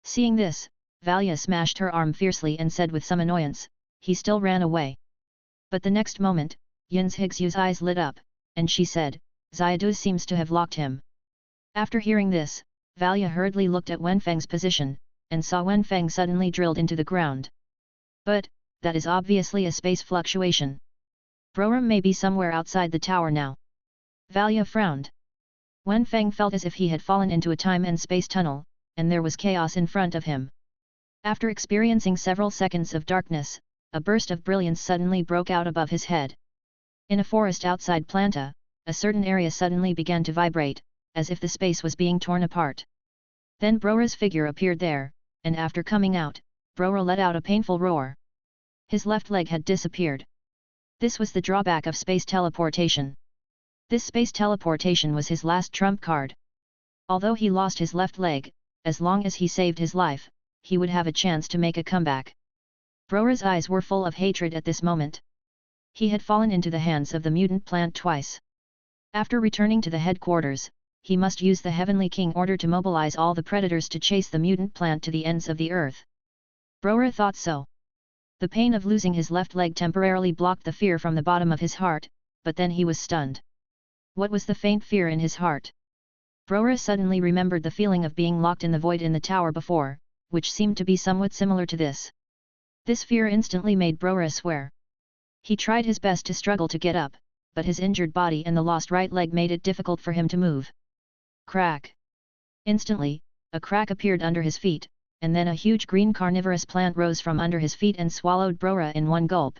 Seeing this, Valia smashed her arm fiercely and said with some annoyance, he still ran away. But the next moment, Yin's Higsyu's eyes lit up, and she said, Xiadu seems to have locked him. After hearing this, Valia hurriedly looked at Wenfeng's position, and saw Wenfeng suddenly drilled into the ground. But, that is obviously a space fluctuation. Brora may be somewhere outside the tower now. Valia frowned. Wenfeng felt as if he had fallen into a time and space tunnel, and there was chaos in front of him. After experiencing several seconds of darkness, a burst of brilliance suddenly broke out above his head. In a forest outside Planta, a certain area suddenly began to vibrate, as if the space was being torn apart. Then Brora's figure appeared there, and after coming out, Brora let out a painful roar. His left leg had disappeared. This was the drawback of space teleportation. This space teleportation was his last trump card. Although he lost his left leg, as long as he saved his life, he would have a chance to make a comeback. Brora's eyes were full of hatred at this moment. He had fallen into the hands of the mutant plant twice. After returning to the headquarters, he must use the Heavenly King order to mobilize all the predators to chase the mutant plant to the ends of the earth. Brora thought so. The pain of losing his left leg temporarily blocked the fear from the bottom of his heart, but then he was stunned. What was the faint fear in his heart? Brora suddenly remembered the feeling of being locked in the void in the tower before, which seemed to be somewhat similar to this. This fear instantly made Brora swear. He tried his best to struggle to get up, but his injured body and the lost right leg made it difficult for him to move. Crack! Instantly, a crack appeared under his feet, and then a huge green carnivorous plant rose from under his feet and swallowed Brora in one gulp.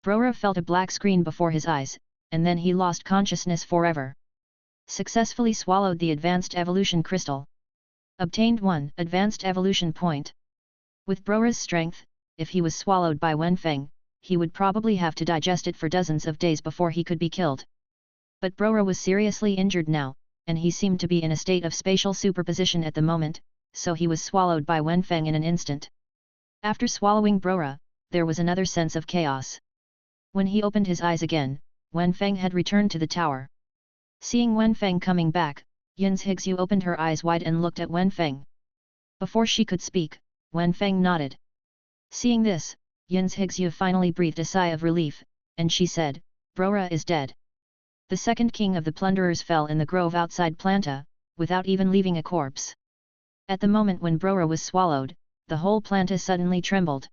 Brora felt a black screen before his eyes, and then he lost consciousness forever. Successfully swallowed the Advanced Evolution Crystal. Obtained 1 Advanced Evolution Point. With Brora's strength, if he was swallowed by Wenfeng, he would probably have to digest it for dozens of days before he could be killed. But Brora was seriously injured now, and he seemed to be in a state of spatial superposition at the moment, so he was swallowed by Wenfeng in an instant. After swallowing Brora, there was another sense of chaos. When he opened his eyes again, Wenfeng had returned to the tower. Seeing Wenfeng coming back, Yin's Higsu opened her eyes wide and looked at Wenfeng. Before she could speak, Wenfeng nodded. Seeing this, Yin's Higsu finally breathed a sigh of relief, and she said, Brora is dead. The second king of the plunderers fell in the grove outside Planta, without even leaving a corpse. At the moment when Brora was swallowed, the whole Planta suddenly trembled.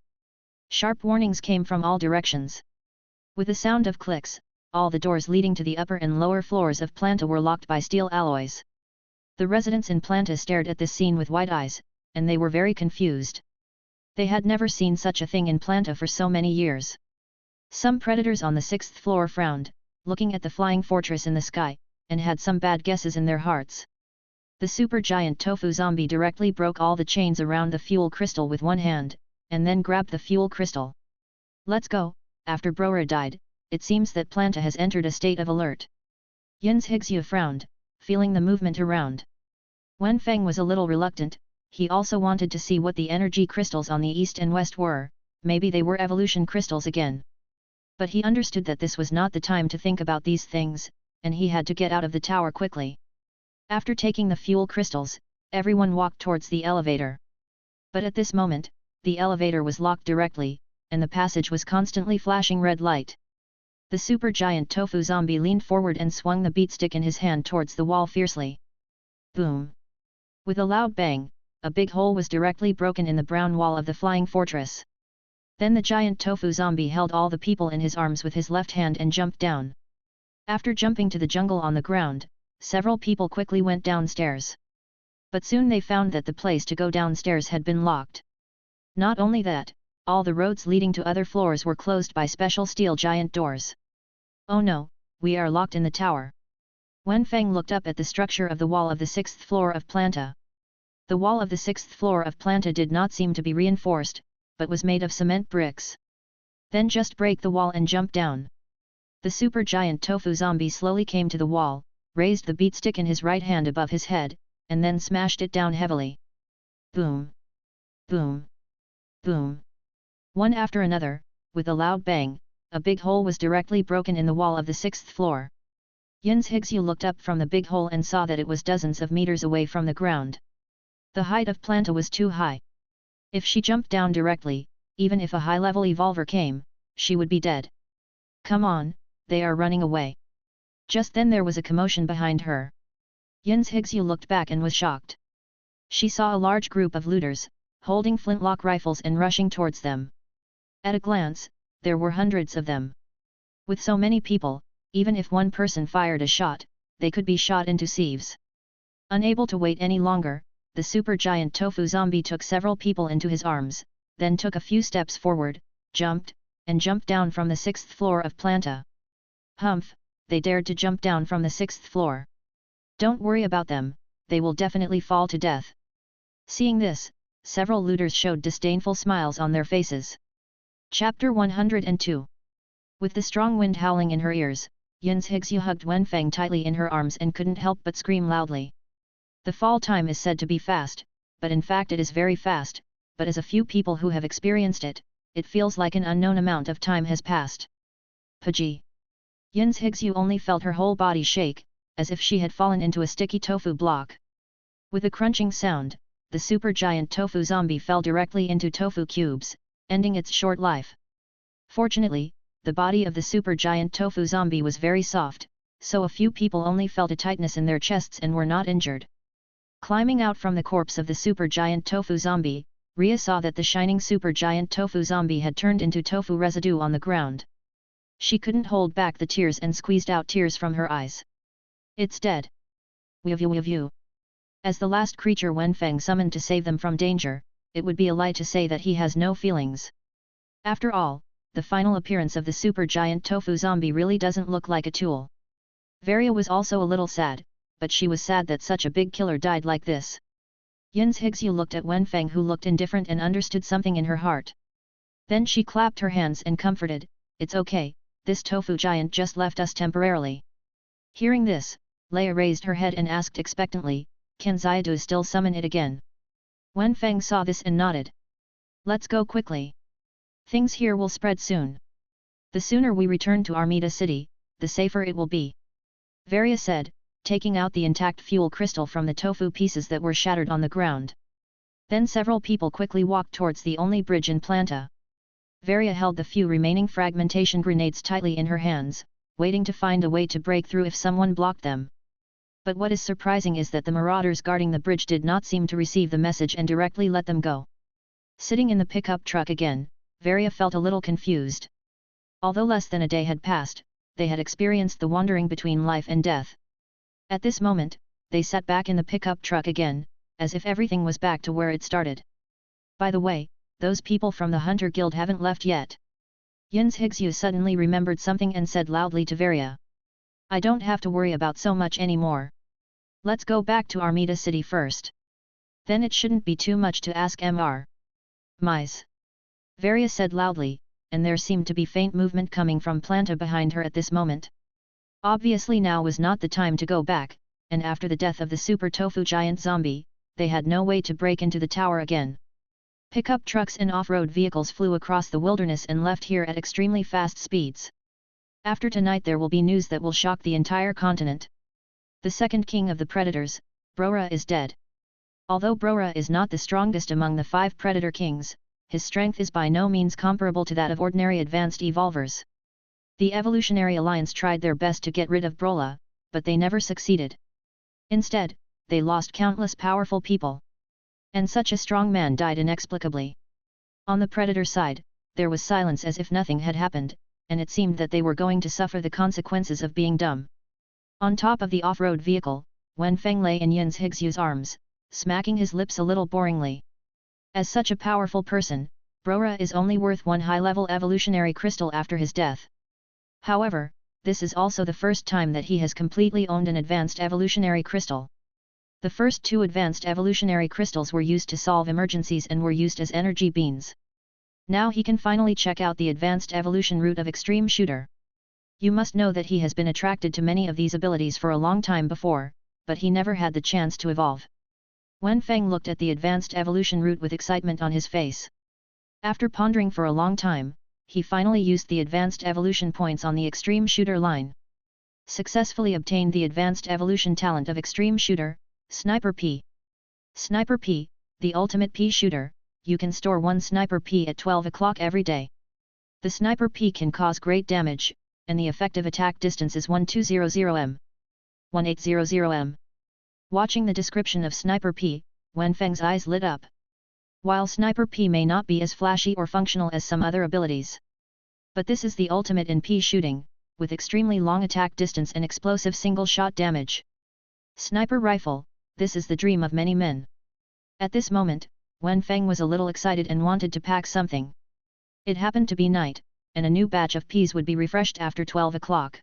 Sharp warnings came from all directions. With a sound of clicks, all the doors leading to the upper and lower floors of Planta were locked by steel alloys. The residents in Planta stared at this scene with wide eyes, and they were very confused. They had never seen such a thing in Planta for so many years. Some predators on the 6th floor frowned, looking at the flying fortress in the sky, and had some bad guesses in their hearts. The supergiant tofu zombie directly broke all the chains around the fuel crystal with one hand, and then grabbed the fuel crystal. Let's go. After Brora died, it seems that Planta has entered a state of alert. Yin's Higsu frowned, feeling the movement around. Wenfeng was a little reluctant, he also wanted to see what the energy crystals on the east and west were, maybe they were evolution crystals again. But he understood that this was not the time to think about these things, and he had to get out of the tower quickly. After taking the fuel crystals, everyone walked towards the elevator. But at this moment, the elevator was locked directly, and the passage was constantly flashing red light. The super-giant tofu zombie leaned forward and swung the beatstick in his hand towards the wall fiercely. Boom! With a loud bang, a big hole was directly broken in the brown wall of the flying fortress. Then the giant tofu zombie held all the people in his arms with his left hand and jumped down. After jumping to the jungle on the ground, several people quickly went downstairs. But soon they found that the place to go downstairs had been locked. Not only that, all the roads leading to other floors were closed by special steel giant doors. Oh no, we are locked in the tower. Wenfeng looked up at the structure of the wall of the 6th floor of Planta. The wall of the 6th floor of Planta did not seem to be reinforced, but was made of cement bricks. Then just break the wall and jump down. The super-giant tofu zombie slowly came to the wall, raised the beatstick in his right hand above his head, and then smashed it down heavily. Boom! Boom! Boom! One after another, with a loud bang, a big hole was directly broken in the wall of the 6th floor. Yin's Higsu looked up from the big hole and saw that it was dozens of meters away from the ground. The height of Planta was too high. If she jumped down directly, even if a high-level evolver came, she would be dead. Come on, they are running away. Just then there was a commotion behind her. Yin's Higsu looked back and was shocked. She saw a large group of looters, holding flintlock rifles and rushing towards them. At a glance, there were hundreds of them. With so many people, even if one person fired a shot, they could be shot into sieves. Unable to wait any longer, the super-giant tofu zombie took several people into his arms, then took a few steps forward, jumped down from the 6th floor of Planta. Humph, they dared to jump down from the 6th floor. Don't worry about them, they will definitely fall to death. Seeing this, several looters showed disdainful smiles on their faces. Chapter 102. With the strong wind howling in her ears, Yin's Higsu hugged Wenfeng tightly in her arms and couldn't help but scream loudly. The fall time is said to be fast, but in fact it is very fast, but as a few people who have experienced it, it feels like an unknown amount of time has passed. Pagee! Yin's Higsu only felt her whole body shake, as if she had fallen into a sticky tofu block. With a crunching sound, the super-giant tofu zombie fell directly into tofu cubes, ending its short life. Fortunately, the body of the super-giant tofu zombie was very soft, so a few people only felt a tightness in their chests and were not injured. Climbing out from the corpse of the super-giant tofu zombie, Rhea saw that the shining super-giant tofu zombie had turned into tofu residue on the ground. She couldn't hold back the tears and squeezed out tears from her eyes. It's dead. Weev. As the last creature Wenfeng summoned to save them from danger, it would be a lie to say that he has no feelings. After all, the final appearance of the super-giant tofu zombie really doesn't look like a tool. Varia was also a little sad, but she was sad that such a big killer died like this. Yin's Higsu looked at Wenfeng, who looked indifferent and understood something in her heart. Then she clapped her hands and comforted, "It's okay, this tofu giant just left us temporarily." Hearing this, Leia raised her head and asked expectantly, "Can Xiaodu still summon it again?" Wenfeng saw this and nodded. "Let's go quickly. Things here will spread soon. The sooner we return to Armida City, the safer it will be," Varia said, taking out the intact fuel crystal from the tofu pieces that were shattered on the ground. Then several people quickly walked towards the only bridge in Planta. Varia held the few remaining fragmentation grenades tightly in her hands, waiting to find a way to break through if someone blocked them. But what is surprising is that the marauders guarding the bridge did not seem to receive the message and directly let them go. Sitting in the pickup truck again, Varia felt a little confused. Although less than a day had passed, they had experienced the wandering between life and death. At this moment, they sat back in the pickup truck again, as if everything was back to where it started. By the way, those people from the Hunter Guild haven't left yet. Yin's Higsu suddenly remembered something and said loudly to Varia. "I don't have to worry about so much anymore. Let's go back to Armida City first. Then it shouldn't be too much to ask Mr. Mise." Varia said loudly, and there seemed to be faint movement coming from Planta behind her at this moment. Obviously now was not the time to go back, and after the death of the super tofu giant zombie, they had no way to break into the tower again. Pickup trucks and off-road vehicles flew across the wilderness and left here at extremely fast speeds. After tonight there will be news that will shock the entire continent. The second king of the predators, Brora, is dead. Although Brora is not the strongest among the 5 predator kings, his strength is by no means comparable to that of ordinary advanced evolvers. The Evolutionary Alliance tried their best to get rid of Brora, but they never succeeded. Instead, they lost countless powerful people. And such a strong man died inexplicably. On the predator side, there was silence as if nothing had happened, and it seemed that they were going to suffer the consequences of being dumb. On top of the off-road vehicle, Wenfeng lay in Yin's Higsyu's arms, smacking his lips a little boringly. As such a powerful person, Brora is only worth 1 high-level evolutionary crystal after his death. However, this is also the first time that he has completely owned an advanced evolutionary crystal. The first 2 advanced evolutionary crystals were used to solve emergencies and were used as energy beans. Now he can finally check out the advanced evolution route of Extreme Shooter. You must know that he has been attracted to many of these abilities for a long time before, but he never had the chance to evolve. Wenfeng looked at the advanced evolution route with excitement on his face. After pondering for a long time, he finally used the advanced evolution points on the Extreme Shooter line. Successfully obtained the advanced evolution talent of Extreme Shooter, Sniper P. Sniper P, the ultimate P shooter, you can store 1 Sniper P at 12 o'clock every day. The Sniper P can cause great damage, and the effective attack distance is 1200 m. 1800 m. Watching the description of Sniper P, Wenfeng's eyes lit up. While Sniper P may not be as flashy or functional as some other abilities, but this is the ultimate in P shooting, with extremely long attack distance and explosive single-shot damage. Sniper rifle, this is the dream of many men. At this moment, Wenfeng was a little excited and wanted to pack something. It happened to be night, and a new batch of Ps would be refreshed after 12 o'clock.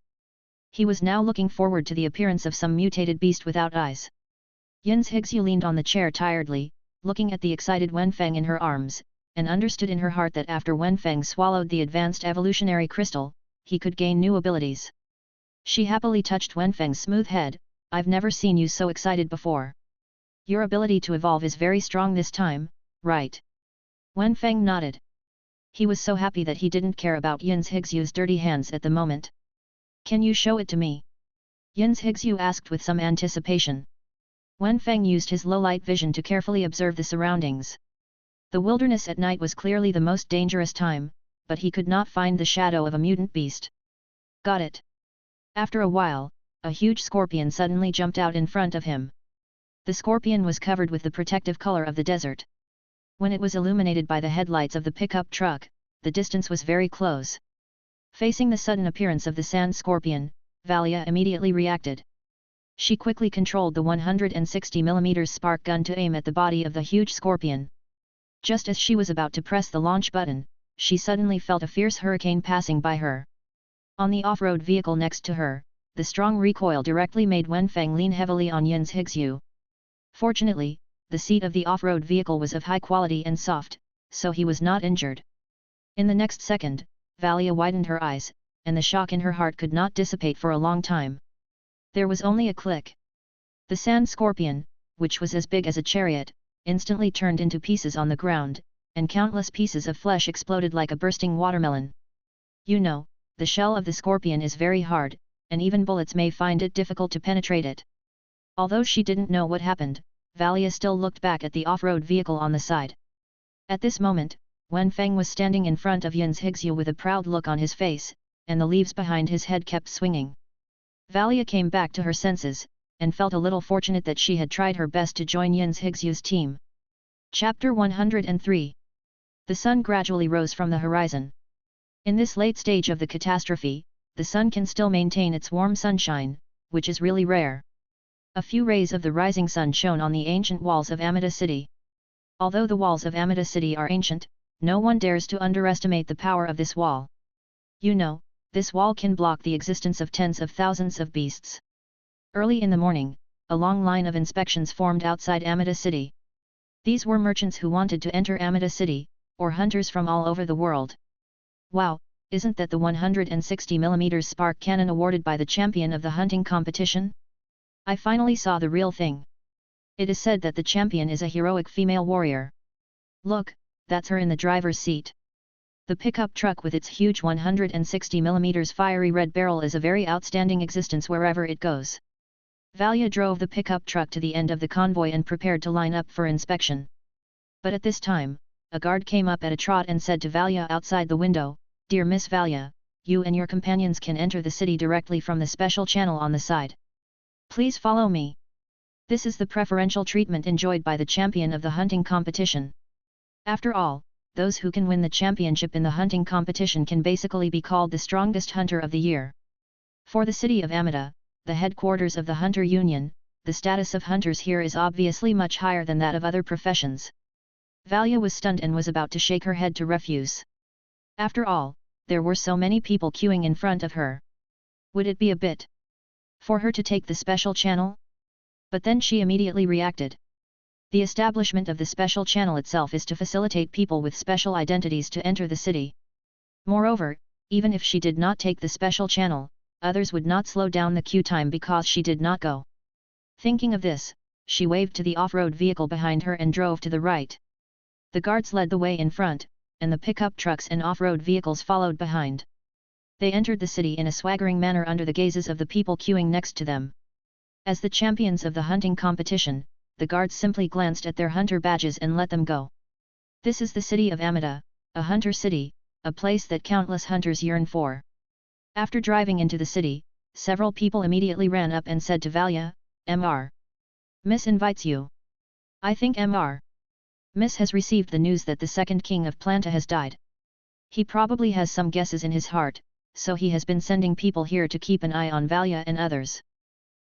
He was now looking forward to the appearance of some mutated beast without eyes. Yin's Higsu leaned on the chair tiredly, looking at the excited Wenfeng in her arms, and understood in her heart that after Wenfeng swallowed the advanced evolutionary crystal, he could gain new abilities. She happily touched Wenfeng's smooth head. I've never seen you so excited before. Your ability to evolve is very strong this time, right? Wenfeng nodded. He was so happy that he didn't care about Yin's Higsu's dirty hands at the moment. Can you show it to me? Yin's Higsu asked with some anticipation. Wenfeng used his low-light vision to carefully observe the surroundings. The wilderness at night was clearly the most dangerous time, but he could not find the shadow of a mutant beast. Got it. After a while, a huge scorpion suddenly jumped out in front of him. The scorpion was covered with the protective color of the desert. When it was illuminated by the headlights of the pickup truck, the distance was very close. Facing the sudden appearance of the sand scorpion, Valia immediately reacted. She quickly controlled the 160mm spark gun to aim at the body of the huge scorpion. Just as she was about to press the launch button, she suddenly felt a fierce hurricane passing by her. On the off-road vehicle next to her, the strong recoil directly made Wenfeng lean heavily on Yin's Higsu. Fortunately, the seat of the off-road vehicle was of high quality and soft, so he was not injured. In the next second, Valia widened her eyes, and the shock in her heart could not dissipate for a long time. There was only a click. The sand scorpion, which was as big as a chariot, instantly turned into pieces on the ground, and countless pieces of flesh exploded like a bursting watermelon. You know, the shell of the scorpion is very hard, and even bullets may find it difficult to penetrate it. Although she didn't know what happened, Valia still looked back at the off-road vehicle on the side. At this moment, Wenfeng was standing in front of Yin's Higsu with a proud look on his face, and the leaves behind his head kept swinging. Valia came back to her senses, and felt a little fortunate that she had tried her best to join Yin's Higsu's team. Chapter 103. The sun gradually rose from the horizon. In this late stage of the catastrophe, the sun can still maintain its warm sunshine, which is really rare. A few rays of the rising sun shone on the ancient walls of Amida City. Although the walls of Amida City are ancient, no one dares to underestimate the power of this wall. You know, this wall can block the existence of tens of thousands of beasts. Early in the morning, a long line of inspections formed outside Amida City. These were merchants who wanted to enter Amida City, or hunters from all over the world. Wow, isn't that the 160mm spark cannon awarded by the champion of the hunting competition? I finally saw the real thing. It is said that the champion is a heroic female warrior. Look, that's her in the driver's seat. The pickup truck with its huge 160mm fiery red barrel is a very outstanding existence wherever it goes. Valia drove the pickup truck to the end of the convoy and prepared to line up for inspection. But at this time, a guard came up at a trot and said to Valia outside the window, "Dear Miss Valia, you and your companions can enter the city directly from the special channel on the side. Please follow me. This is the preferential treatment enjoyed by the champion of the hunting competition. After all, those who can win the championship in the hunting competition can basically be called the strongest hunter of the year. For the city of Amida, the headquarters of the Hunter Union, the status of hunters here is obviously much higher than that of other professions." Valia was stunned and was about to shake her head to refuse. After all, there were so many people queuing in front of her. Would it be a bit for her to take the special channel? But then she immediately reacted. The establishment of the special channel itself is to facilitate people with special identities to enter the city. Moreover, even if she did not take the special channel, others would not slow down the queue time because she did not go. Thinking of this, she waved to the off-road vehicle behind her and drove to the right. The guards led the way in front, and the pickup trucks and off-road vehicles followed behind. They entered the city in a swaggering manner under the gazes of the people queuing next to them. As the champions of the hunting competition, the guards simply glanced at their hunter badges and let them go. This is the city of Amida, a hunter city, a place that countless hunters yearn for. After driving into the city, several people immediately ran up and said to Valia, "Mr. Miss invites you. I think Mr. Miss has received the news that the second king of Planta has died. He probably has some guesses in his heart, so he has been sending people here to keep an eye on Valia and others."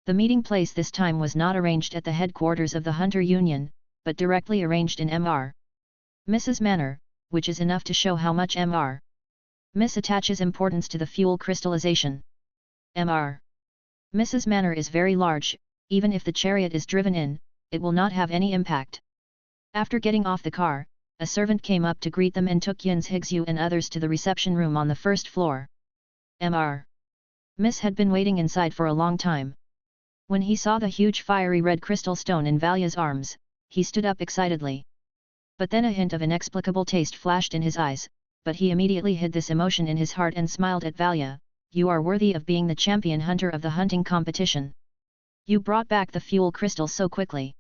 The meeting place this time was not arranged at the headquarters of the Hunter Union, but directly arranged in Mr. Miss's manor, which is enough to show how much Mr. Miss attaches importance to the fuel crystallization. Mr. Miss's manor is very large, even if the chariot is driven in, it will not have any impact. After getting off the car, a servant came up to greet them and took Yins Higsu and others to the reception room on the first floor. Mr. Miss had been waiting inside for a long time. When he saw the huge fiery red crystal stone in Valia's arms, he stood up excitedly. But then a hint of inexplicable taste flashed in his eyes, but he immediately hid this emotion in his heart and smiled at Valia. "You are worthy of being the champion hunter of the hunting competition. You brought back the fuel crystal so quickly."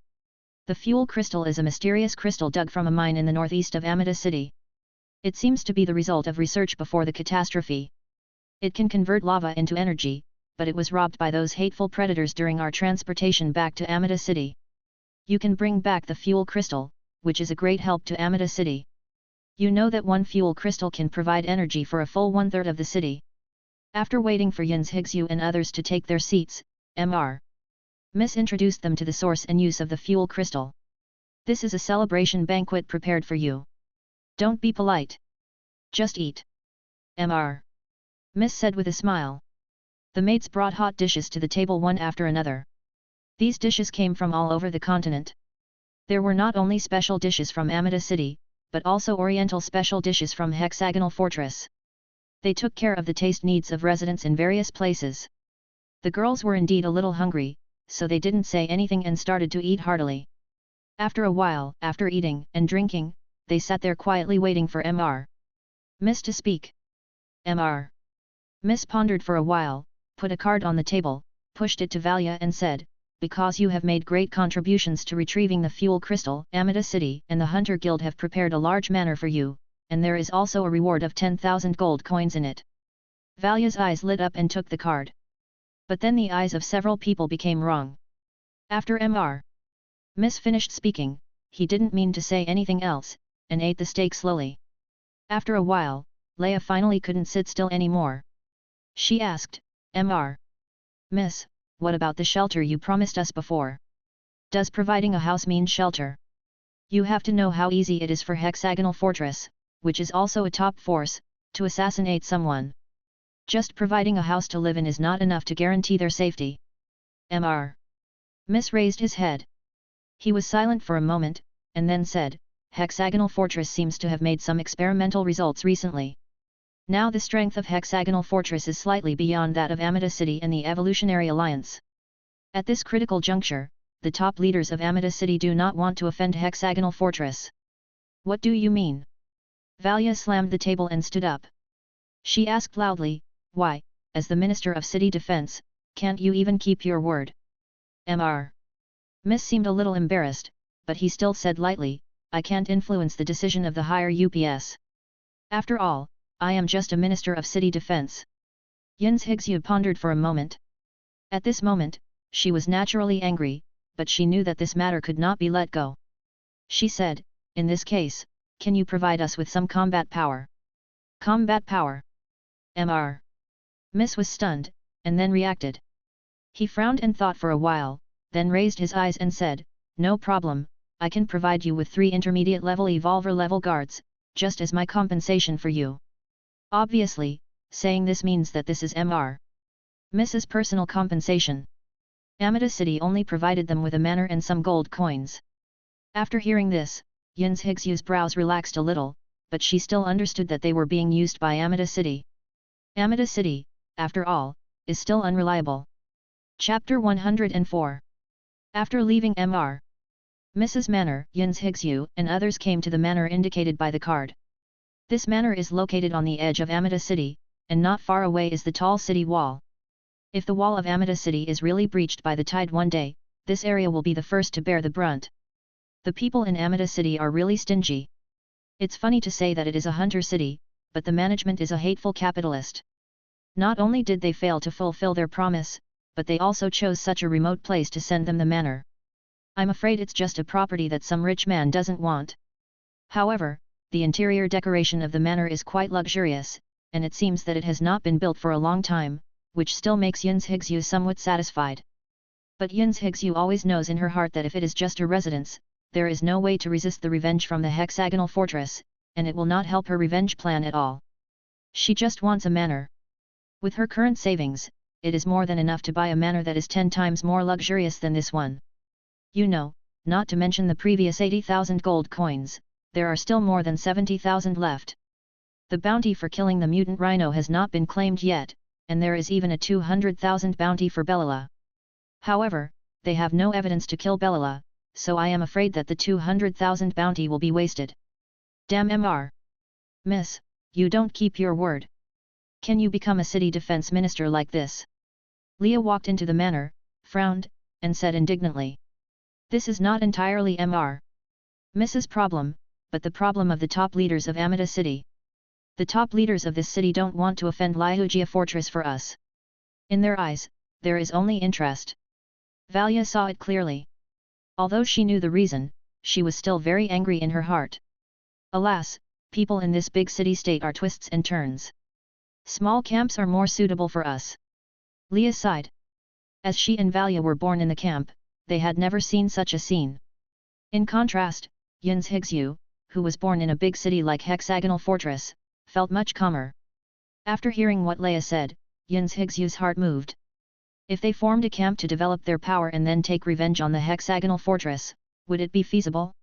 The fuel crystal is a mysterious crystal dug from a mine in the northeast of Amida City. It seems to be the result of research before the catastrophe. It can convert lava into energy, but it was robbed by those hateful predators during our transportation back to Amida City. You can bring back the fuel crystal, which is a great help to Amida City. You know that one fuel crystal can provide energy for a full one-third of the city. After waiting for Yins Higsu and others to take their seats, Mr. Miss introduced them to the source and use of the fuel crystal. "This is a celebration banquet prepared for you. Don't be polite. Just eat," Mr. Miss said with a smile. The maids brought hot dishes to the table one after another. These dishes came from all over the continent. There were not only special dishes from Amida City, but also oriental special dishes from Hexagonal Fortress. They took care of the taste needs of residents in various places. The girls were indeed a little hungry, so they didn't say anything and started to eat heartily. After a while, after eating and drinking, they sat there quietly waiting for Mr. Miss to speak. Mr. Miss pondered for a while, put a card on the table, pushed it to Valia and said, "Because you have made great contributions to retrieving the fuel crystal, Amida City and the Hunter Guild have prepared a large manor for you, and there is also a reward of 10,000 gold coins in it." Valia's eyes lit up and took the card. But then the eyes of several people became wrong. After Mr. Miss finished speaking, he didn't mean to say anything else, and ate the steak slowly. After a while, Leia finally couldn't sit still anymore. She asked, "Mr. Miss, what about the shelter you promised us before? Does providing a house mean shelter? You have to know how easy it is for Hexagonal Fortress, which is also a top force, to assassinate someone. Just providing a house to live in is not enough to guarantee their safety." Mr. Miss raised his head. He was silent for a moment, and then said, "Hexagonal Fortress seems to have made some experimental results recently. Now the strength of Hexagonal Fortress is slightly beyond that of Amida City and the Evolutionary Alliance. At this critical juncture, the top leaders of Amida City do not want to offend Hexagonal Fortress." "What do you mean?" Valia slammed the table and stood up. She asked loudly, "Why, as the Minister of City Defense, can't you even keep your word?" Mr. Miss seemed a little embarrassed, but he still said lightly, "I can't influence the decision of the higher UPS. After all, I am just a Minister of City Defense." Yin's Higsu pondered for a moment. At this moment, she was naturally angry, but she knew that this matter could not be let go. She said, "In this case, can you provide us with some combat power?" "Combat power?" Mr. Miss was stunned, and then reacted. He frowned and thought for a while, then raised his eyes and said, "No problem, I can provide you with 3 intermediate-level evolver-level guards, just as my compensation for you." Obviously, saying this means that this is Mr. Mrs. personal compensation. Amida City only provided them with a manor and some gold coins. After hearing this, Yin's Higsu's brows relaxed a little, but she still understood that they were being used by Amida City. Amida City, after all, is still unreliable. Chapter 104. After leaving Mr. Mrs. Manor, Yin's Higsu and others came to the manor indicated by the card. This manor is located on the edge of Amida City, and not far away is the tall city wall. If the wall of Amida City is really breached by the tide one day, this area will be the first to bear the brunt. The people in Amida City are really stingy. It's funny to say that it is a hunter city, but the management is a hateful capitalist. Not only did they fail to fulfill their promise, but they also chose such a remote place to send them the manor. I'm afraid it's just a property that some rich man doesn't want. However, the interior decoration of the manor is quite luxurious, and it seems that it has not been built for a long time, which still makes Yin's Higsu somewhat satisfied. But Yin's Higsu always knows in her heart that if it is just a residence, there is no way to resist the revenge from the hexagonal fortress, and it will not help her revenge plan at all. She just wants a manor. With her current savings, it is more than enough to buy a manor that is 10 times more luxurious than this one. You know, not to mention the previous 80,000 gold coins, there are still more than 70,000 left. The bounty for killing the mutant rhino has not been claimed yet, and there is even a 200,000 bounty for Belila. However, they have no evidence to kill Belila, so I am afraid that the 200,000 bounty will be wasted. Damn Mr. Miss, you don't keep your word. Can you become a city defense minister like this? Leah walked into the manor, frowned, and said indignantly. This is not entirely Mr. Mrs. problem, but the problem of the top leaders of Amida City. The top leaders of this city don't want to offend Lihugia Fortress for us. In their eyes, there is only interest. Valia saw it clearly. Although she knew the reason, she was still very angry in her heart. Alas, people in this big city-state are twists and turns. Small camps are more suitable for us. Leah sighed. As she and Valia were born in the camp, they had never seen such a scene. In contrast, Yin's Higsu, who was born in a big city like Hexagonal Fortress, felt much calmer. After hearing what Leah said, Yin's Higsu's heart moved. If they formed a camp to develop their power and then take revenge on the Hexagonal Fortress, would it be feasible?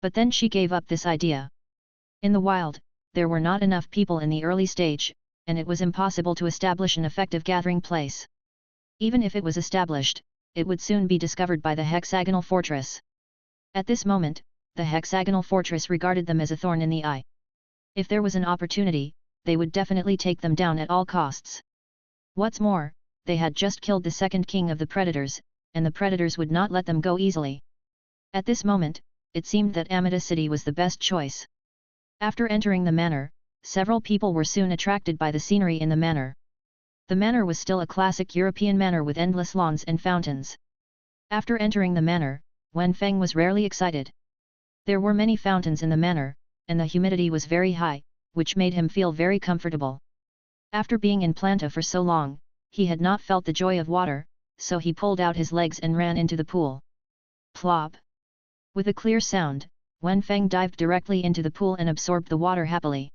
But then she gave up this idea. In the wild, there were not enough people in the early stage, and it was impossible to establish an effective gathering place. Even if it was established, it would soon be discovered by the Hexagonal Fortress. At this moment, the Hexagonal Fortress regarded them as a thorn in the eye. If there was an opportunity, they would definitely take them down at all costs. What's more, they had just killed the second king of the predators, and the predators would not let them go easily. At this moment, it seemed that Amida City was the best choice. After entering the manor, several people were soon attracted by the scenery in the manor. The manor was still a classic European manor with endless lawns and fountains. After entering the manor, Wen Feng was rarely excited. There were many fountains in the manor, and the humidity was very high, which made him feel very comfortable. After being in Planta for so long, he had not felt the joy of water, so he pulled out his legs and ran into the pool. Plop! With a clear sound, Wen Feng dived directly into the pool and absorbed the water happily.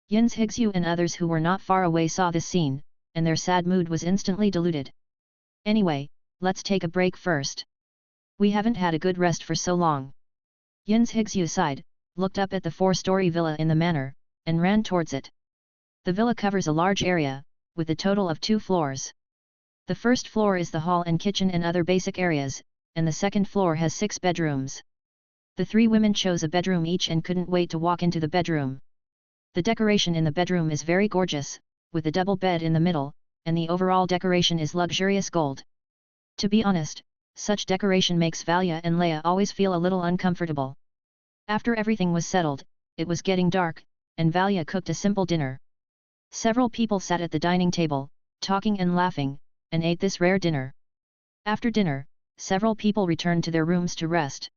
Yin's Higsu and others who were not far away saw this scene, and their sad mood was instantly diluted. Anyway, let's take a break first. We haven't had a good rest for so long. Yin's Higsu sighed, looked up at the 4-story villa in the manor, and ran towards it. The villa covers a large area, with a total of 2 floors. The first floor is the hall and kitchen and other basic areas, and the second floor has 6 bedrooms. The 3 women chose a bedroom each and couldn't wait to walk into the bedroom. The decoration in the bedroom is very gorgeous, with a double bed in the middle, and the overall decoration is luxurious gold. To be honest, such decoration makes Valia and Leia always feel a little uncomfortable. After everything was settled, it was getting dark, and Valia cooked a simple dinner. Several people sat at the dining table, talking and laughing, and ate this rare dinner. After dinner, several people returned to their rooms to rest.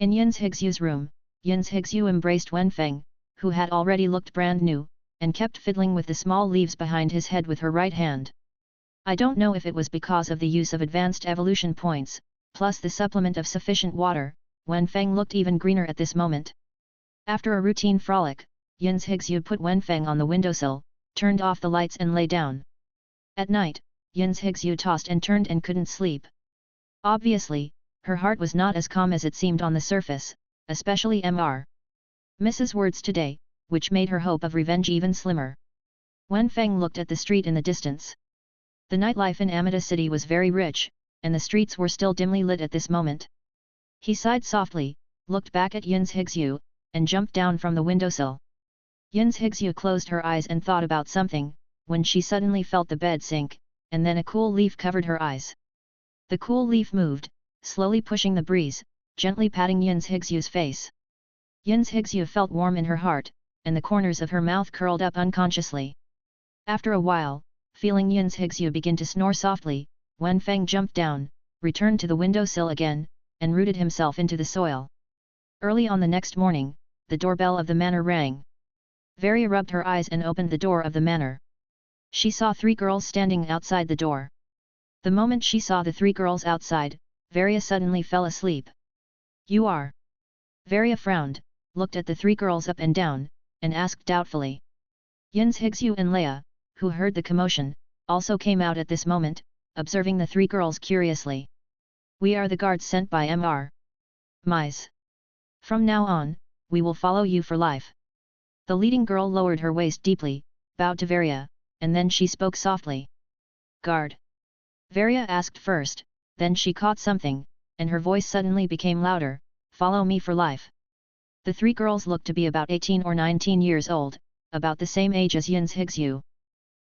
In Yin's Hixu's room, Yin's Hixu embraced Wenfeng, who had already looked brand new, and kept fiddling with the small leaves behind his head with her right hand. I don't know if it was because of the use of advanced evolution points, plus the supplement of sufficient water, Wenfeng looked even greener at this moment. After a routine frolic, Yin's Hixu put Wenfeng on the windowsill, turned off the lights and lay down. At night, Yin's Hixu tossed and turned and couldn't sleep. Obviously, her heart was not as calm as it seemed on the surface, especially Mr. Mrs. Words today, which made her hope of revenge even slimmer. Wenfeng looked at the street in the distance. The nightlife in Amida City was very rich, and the streets were still dimly lit at this moment. He sighed softly, looked back at Yin's Hixu, and jumped down from the windowsill. Yin's Hixu closed her eyes and thought about something, when she suddenly felt the bed sink, and then a cool leaf covered her eyes. The cool leaf moved, slowly pushing the breeze, gently patting Yin's Hixu's face. Yin's Hixu felt warm in her heart, and the corners of her mouth curled up unconsciously. After a while, feeling Yin's Hixu begin to snore softly, Wenfeng jumped down, returned to the windowsill again, and rooted himself into the soil. Early on the next morning, the doorbell of the manor rang. Varia rubbed her eyes and opened the door of the manor. She saw 3 girls standing outside the door. The moment she saw the 3 girls outside, Varia suddenly fell asleep. "You are?" Varia frowned, looked at the 3 girls up and down, and asked doubtfully. Yin's Hixu and Leia, who heard the commotion, also came out at this moment, observing the 3 girls curiously. "We are the guards sent by Mr. Mise. From now on, we will follow you for life." The leading girl lowered her waist deeply, bowed to Varia, and then she spoke softly. "Guard?" Varia asked first, then she caught something, and her voice suddenly became louder, "Follow me for life." The 3 girls looked to be about 18 or 19 years old, about the same age as Yin's Hixu.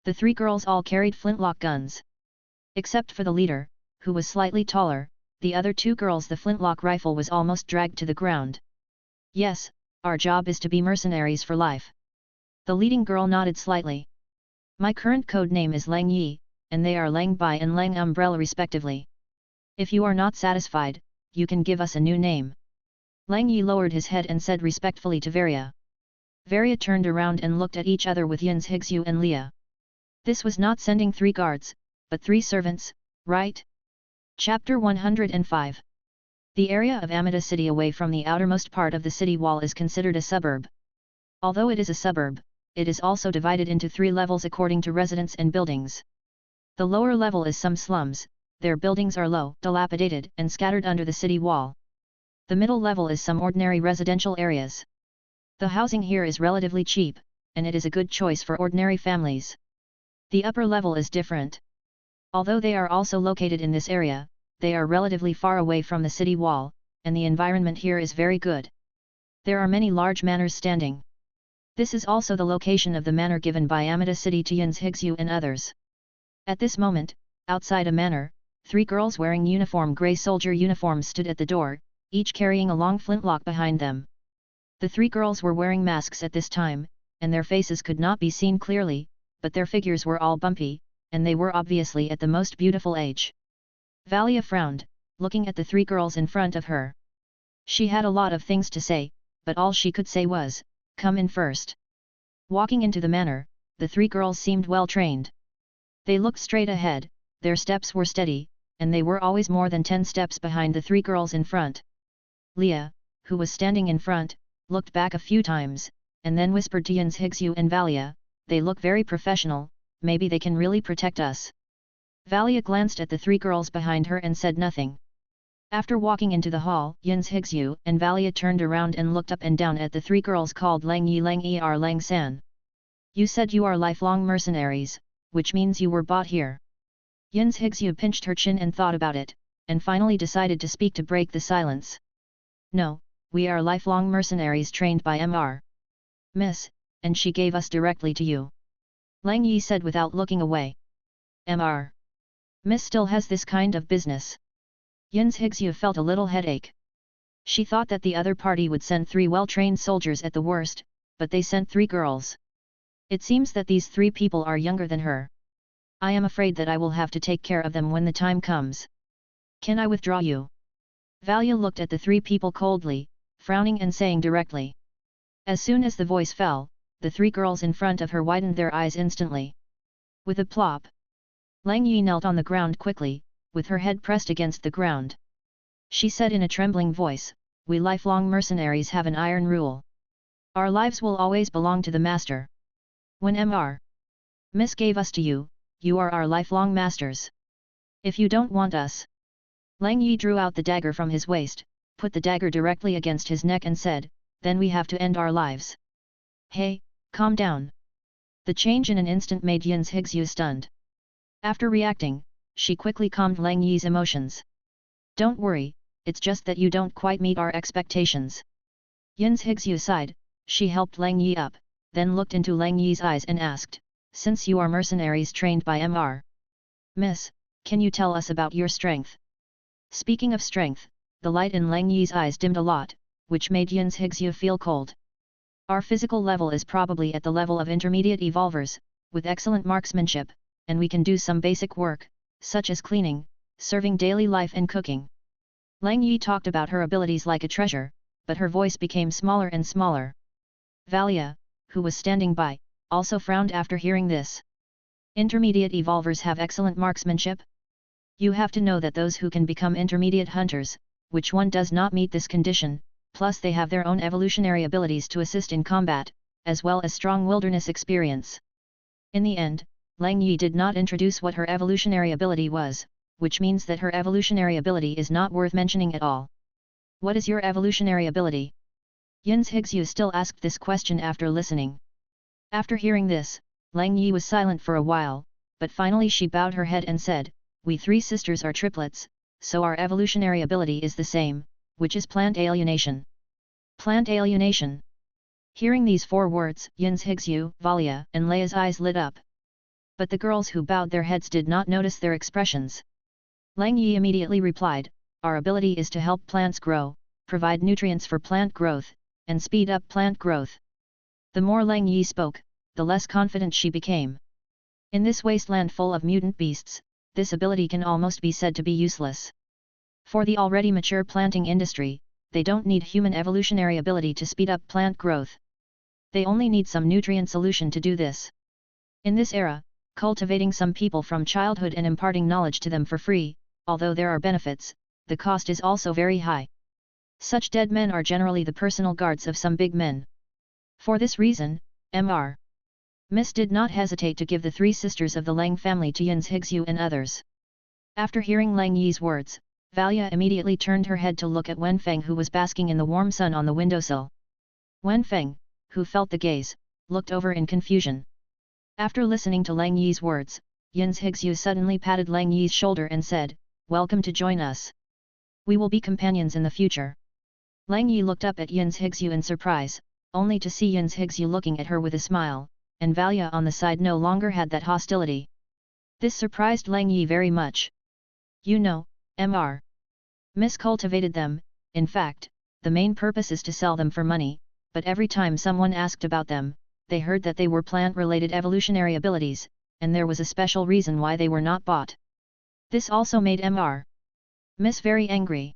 The 3 girls all carried flintlock guns. Except for the leader, who was slightly taller, the other 2 girls the flintlock rifle was almost dragged to the ground. "Yes, our job is to be mercenaries for life." The leading girl nodded slightly. "My current code name is Lang Yi, and they are Lang Bai and Lang Umbrella respectively. If you are not satisfied, you can give us a new name." Lang Yi lowered his head and said respectfully to Varia. Varia turned around and looked at each other with Yin's Hixu and Leia. This was not sending 3 guards, but 3 servants, right? Chapter 105. The area of Amida City away from the outermost part of the city wall is considered a suburb. Although it is a suburb, it is also divided into 3 levels according to residents and buildings. The lower level is some slums, their buildings are low, dilapidated and scattered under the city wall. The middle level is some ordinary residential areas. The housing here is relatively cheap, and it is a good choice for ordinary families. The upper level is different. Although they are also located in this area, they are relatively far away from the city wall, and the environment here is very good. There are many large manors standing. This is also the location of the manor given by Amida City to Yin's Hixu and others. At this moment, outside a manor, 3 girls wearing grey soldier uniforms stood at the door, each carrying a long flintlock behind them. The 3 girls were wearing masks at this time, and their faces could not be seen clearly, but their figures were all bumpy, and they were obviously at the most beautiful age. Valia frowned, looking at the 3 girls in front of her. She had a lot of things to say, but all she could say was, "Come in first." Walking into the manor, the 3 girls seemed well trained. They looked straight ahead, their steps were steady, and they were always more than 10 steps behind the 3 girls in front. Leia, who was standing in front, looked back a few times, and then whispered to Yin's Hixu and Valia, "They look very professional, maybe they can really protect us." Valia glanced at the 3 girls behind her and said nothing. After walking into the hall, Yin's Hixu and Valia turned around and looked up and down at the 3 girls called Lang Yi Lang Er Lang San. "You said you are lifelong mercenaries, which means you were bought here." Yin's Hixu pinched her chin and thought about it, and finally decided to speak to break the silence. "No, we are lifelong mercenaries trained by Mr. Miss, and she gave us directly to you. Lang Yi said without looking away. Mr. Miss still has this kind of business. Yin's Hixue felt a little headache. She thought that the other party would send 3 well-trained soldiers at the worst, but they sent 3 girls. It seems that these 3 people are younger than her. I am afraid that I will have to take care of them when the time comes. Can I withdraw you? Valia looked at the 3 people coldly, frowning and saying directly. As soon as the voice fell, the 3 girls in front of her widened their eyes instantly. With a plop, Lang Yi knelt on the ground quickly, with her head pressed against the ground. She said in a trembling voice, "We lifelong mercenaries have an iron rule. Our lives will always belong to the master. When Mr. Miss gave us to you, you are our lifelong masters. If you don't want us..." Lang Yi drew out the dagger from his waist, put the dagger directly against his neck and said, "Then we have to end our lives." "Hey, calm down." The change in an instant made Yin's Hixue stunned. After reacting, she quickly calmed Lang Yi's emotions. "Don't worry, it's just that you don't quite meet our expectations." Yin's Hixue sighed, she helped Lang Yi up, then looked into Lang Yi's eyes and asked, "Since you are mercenaries trained by Mr. Miss, can you tell us about your strength?" Speaking of strength, the light in Lang Yi's eyes dimmed a lot, which made Yin's Hixue feel cold. "Our physical level is probably at the level of intermediate evolvers, with excellent marksmanship, and we can do some basic work, such as cleaning, serving daily life and cooking." Lang Yi talked about her abilities like a treasure, but her voice became smaller and smaller. Valia, who was standing by, also frowned after hearing this. Intermediate evolvers have excellent marksmanship? You have to know that those who can become intermediate hunters, which one does not meet this condition, plus they have their own evolutionary abilities to assist in combat, as well as strong wilderness experience. In the end, Lang Yi did not introduce what her evolutionary ability was, which means that her evolutionary ability is not worth mentioning at all. "What is your evolutionary ability?" Yin's Hixue still asked this question after listening. After hearing this, Lang Yi was silent for a while, but finally she bowed her head and said, "We 3 sisters are triplets, so our evolutionary ability is the same, which is plant alienation." Plant alienation. Hearing these 4 words, Yin's Hixue, Valia, and Leia's eyes lit up. But the girls who bowed their heads did not notice their expressions. Lang Yi immediately replied, "Our ability is to help plants grow, provide nutrients for plant growth, and speed up plant growth." The more Lang Yi spoke, the less confident she became. In this wasteland full of mutant beasts, this ability can almost be said to be useless. For the already mature planting industry, they don't need human evolutionary ability to speed up plant growth. They only need some nutrient solution to do this. In this era, cultivating some people from childhood and imparting knowledge to them for free, although there are benefits, the cost is also very high. Such dead men are generally the personal guards of some big men. For this reason, Mr. Miss did not hesitate to give the 3 sisters of the Lang family to Yin's Hixue and others. After hearing Lang Yi's words, Valia immediately turned her head to look at Wenfeng, who was basking in the warm sun on the windowsill. Wenfeng, who felt the gaze, looked over in confusion. After listening to Lang Yi's words, Yin's Hixue suddenly patted Lang Yi's shoulder and said, "Welcome to join us. We will be companions in the future." Lang Yi looked up at Yin's Hixue in surprise, only to see Yin's Hixue looking at her with a smile, and Valia on the side no longer had that hostility. This surprised Lang Yi very much. "You know, Mr. Miss cultivated them, in fact, the main purpose is to sell them for money, but every time someone asked about them, they heard that they were plant-related evolutionary abilities, and there was a special reason why they were not bought. This also made Mr. Miss very angry.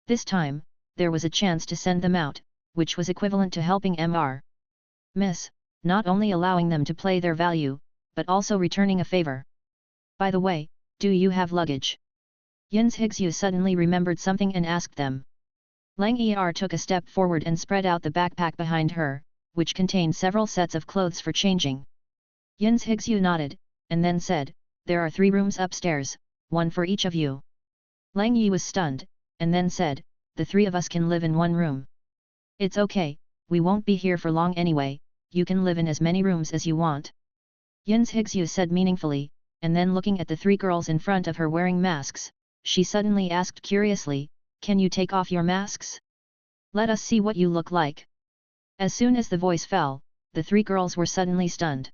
This time, there was a chance to send them out, which was equivalent to helping Mr. Miss, not only allowing them to play their value, but also returning a favor. By the way, do you have luggage?" Yin's Hixue suddenly remembered something and asked them. Lang Er took a step forward and spread out the backpack behind her, which contained several sets of clothes for changing. Yin's Hixue nodded, and then said, "There are 3 rooms upstairs, 1 for each of you." Lang Yi was stunned, and then said, "The 3 of us can live in 1 room. It's okay, we won't be here for long anyway, you can live in as many rooms as you want." Yin's Hixue said meaningfully, and then looking at the 3 girls in front of her wearing masks, she suddenly asked curiously, "Can you take off your masks? Let us see what you look like." As soon as the voice fell, the three girls were suddenly stunned.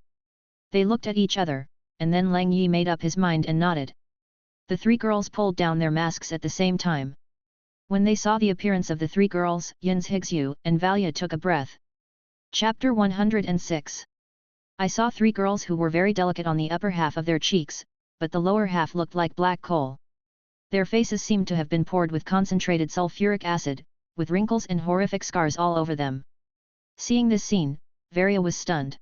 They looked at each other, and then Lang Yi made up his mind and nodded. The three girls pulled down their masks at the same time. When they saw the appearance of the three girls, Yin's Higsu and Valia took a breath. Chapter 106. I saw three girls who were very delicate on the upper half of their cheeks, but the lower half looked like black coal. Their faces seemed to have been poured with concentrated sulfuric acid, with wrinkles and horrific scars all over them. Seeing this scene, Varia was stunned.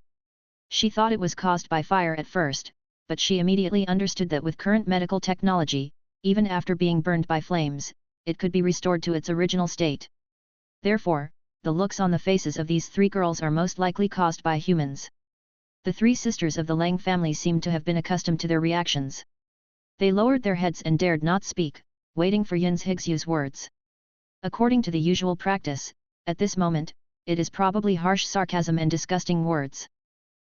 She thought it was caused by fire at first, but she immediately understood that with current medical technology, even after being burned by flames, it could be restored to its original state. Therefore, the looks on the faces of these three girls are most likely caused by humans. The three sisters of the Lang family seemed to have been accustomed to their reactions. They lowered their heads and dared not speak, waiting for Yin's Higsu's words. According to the usual practice, at this moment, it is probably harsh sarcasm and disgusting words.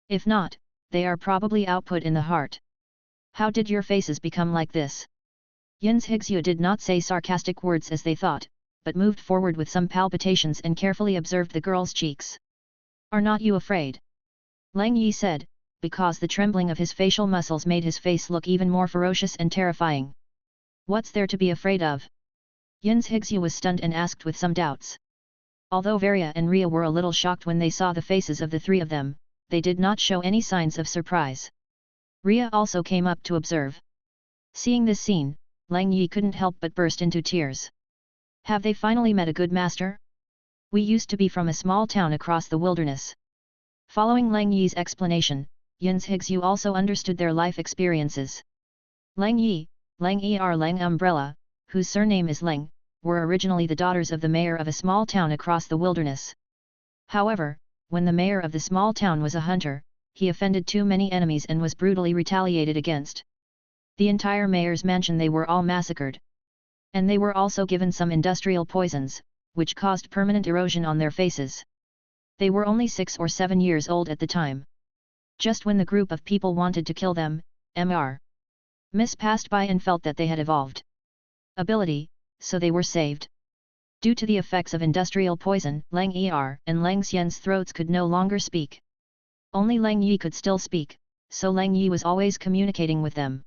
If not, they are probably output in the heart. How did your faces become like this? Yin's Higsu did not say sarcastic words as they thought, but moved forward with some palpitations and carefully observed the girl's cheeks. Are not you afraid? Lang Yi said, because the trembling of his facial muscles made his face look even more ferocious and terrifying. What's there to be afraid of? Yin's Higsu was stunned and asked with some doubts. Although Varia and Ria were a little shocked when they saw the faces of the three of them, they did not show any signs of surprise. Ria also came up to observe. Seeing this scene, Lang Yi couldn't help but burst into tears. Have they finally met a good master? We used to be from a small town across the wilderness. Following Lang Yi's explanation, Yin's Higsu also understood their life experiences. Lang Yi, Lang Er Lang Umbrella, whose surname is Lang, were originally the daughters of the mayor of a small town across the wilderness. However, when the mayor of the small town was a hunter, he offended too many enemies and was brutally retaliated against. The entire mayor's mansion they were all massacred. And they were also given some industrial poisons, which caused permanent erosion on their faces. They were only 6 or 7 years old at the time. Just when the group of people wanted to kill them, Mr. Miss passed by and felt that they had evolved ability, so they were saved. Due to the effects of industrial poison, Lang Er and Lang Xian's throats could no longer speak. Only Lang Yi could still speak, so Lang Yi was always communicating with them.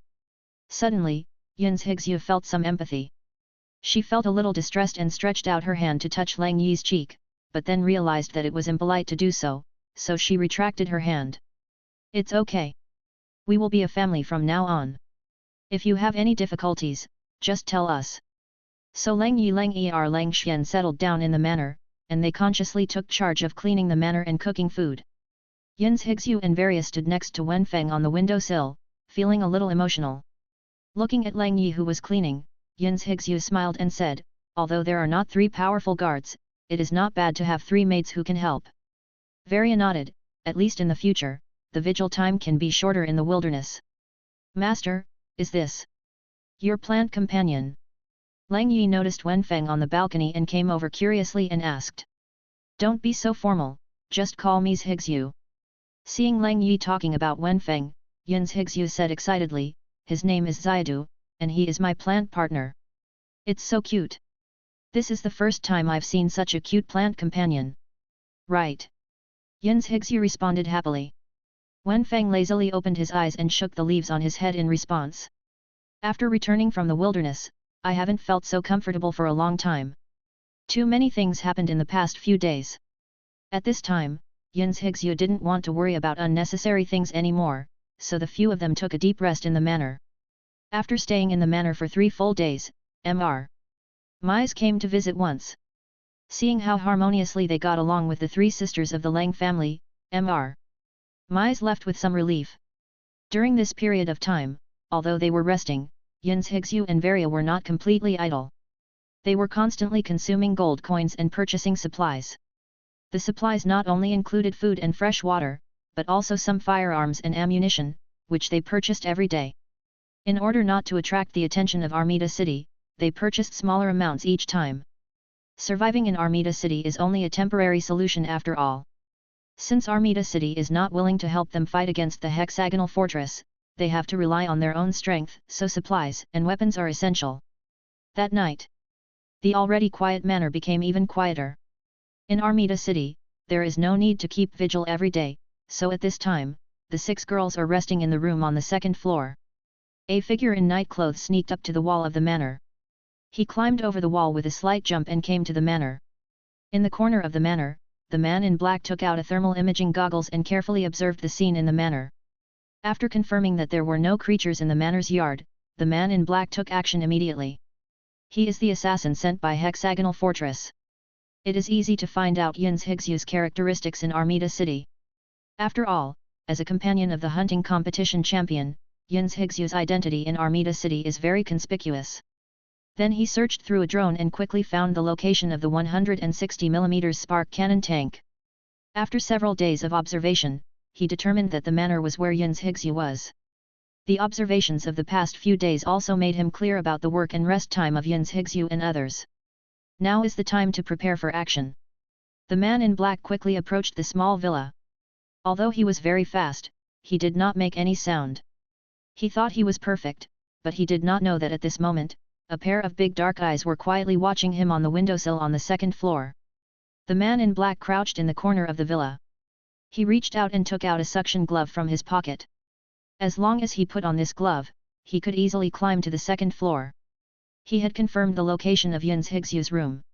Suddenly, Yin's Higsu felt some empathy. She felt a little distressed and stretched out her hand to touch Lang Yi's cheek, but then realized that it was impolite to do so, so she retracted her hand. It's okay. We will be a family from now on. If you have any difficulties, just tell us. So Lang Yi Lang Er Lang Xian settled down in the manor, and they consciously took charge of cleaning the manor and cooking food. Yin's Higsu and Varia stood next to Wenfeng on the windowsill, feeling a little emotional. Looking at Lang Yi who was cleaning, Yin's Higsu smiled and said, although there are not 3 powerful guards, it is not bad to have 3 maids who can help. Varia nodded, at least in the future, the vigil time can be shorter in the wilderness. Master, is this your plant companion? Lang Yi noticed Wenfeng on the balcony and came over curiously and asked. Don't be so formal, just call me Higsu. Seeing Lang Yi talking about Wenfeng, Yin's Higsu said excitedly, his name is Xiadu, and he is my plant partner. It's so cute. This is the first time I've seen such a cute plant companion. Right. Yin's Higsu responded happily. Wenfeng lazily opened his eyes and shook the leaves on his head in response. After returning from the wilderness, I haven't felt so comfortable for a long time. Too many things happened in the past few days. At this time, Yin's Higsu didn't want to worry about unnecessary things anymore, so the few of them took a deep rest in the manor. After staying in the manor for 3 full days, Mr. Mize came to visit once. Seeing how harmoniously they got along with the 3 sisters of the Lang family, Mr. Mize left with some relief. During this period of time, although they were resting, Yin's Higsu and Varia were not completely idle. They were constantly consuming gold coins and purchasing supplies. The supplies not only included food and fresh water, but also some firearms and ammunition, which they purchased every day. In order not to attract the attention of Armida City, they purchased smaller amounts each time. Surviving in Armida City is only a temporary solution after all. Since Armida City is not willing to help them fight against the hexagonal fortress, they have to rely on their own strength, so supplies and weapons are essential. That night, the already quiet manor became even quieter. In Armida City, there is no need to keep vigil every day, so at this time, the 6 girls are resting in the room on the 2nd floor. A figure in night clothes sneaked up to the wall of the manor. He climbed over the wall with a slight jump and came to the manor. In the corner of the manor, the man in black took out a thermal imaging goggles and carefully observed the scene in the manor. After confirming that there were no creatures in the manor's yard, the man in black took action immediately. He is the assassin sent by Hexagonal Fortress. It is easy to find out Yin's Higsyu's characteristics in Armida City. After all, as a companion of the hunting competition champion, Yin's Higsyu's identity in Armida City is very conspicuous. Then he searched through a drone and quickly found the location of the 160mm spark cannon tank. After several days of observation, he determined that the manor was where Yin's Higsyu was. The observations of the past few days also made him clear about the work and rest time of Yin's Higsyu and others. Now is the time to prepare for action. The man in black quickly approached the small villa. Although he was very fast, he did not make any sound. He thought he was perfect, but he did not know that at this moment, a pair of big dark eyes were quietly watching him on the windowsill on the 2nd floor. The man in black crouched in the corner of the villa. He reached out and took out a suction glove from his pocket. As long as he put on this glove, he could easily climb to the 2nd floor. He had confirmed the location of Yin's Higsyu's room.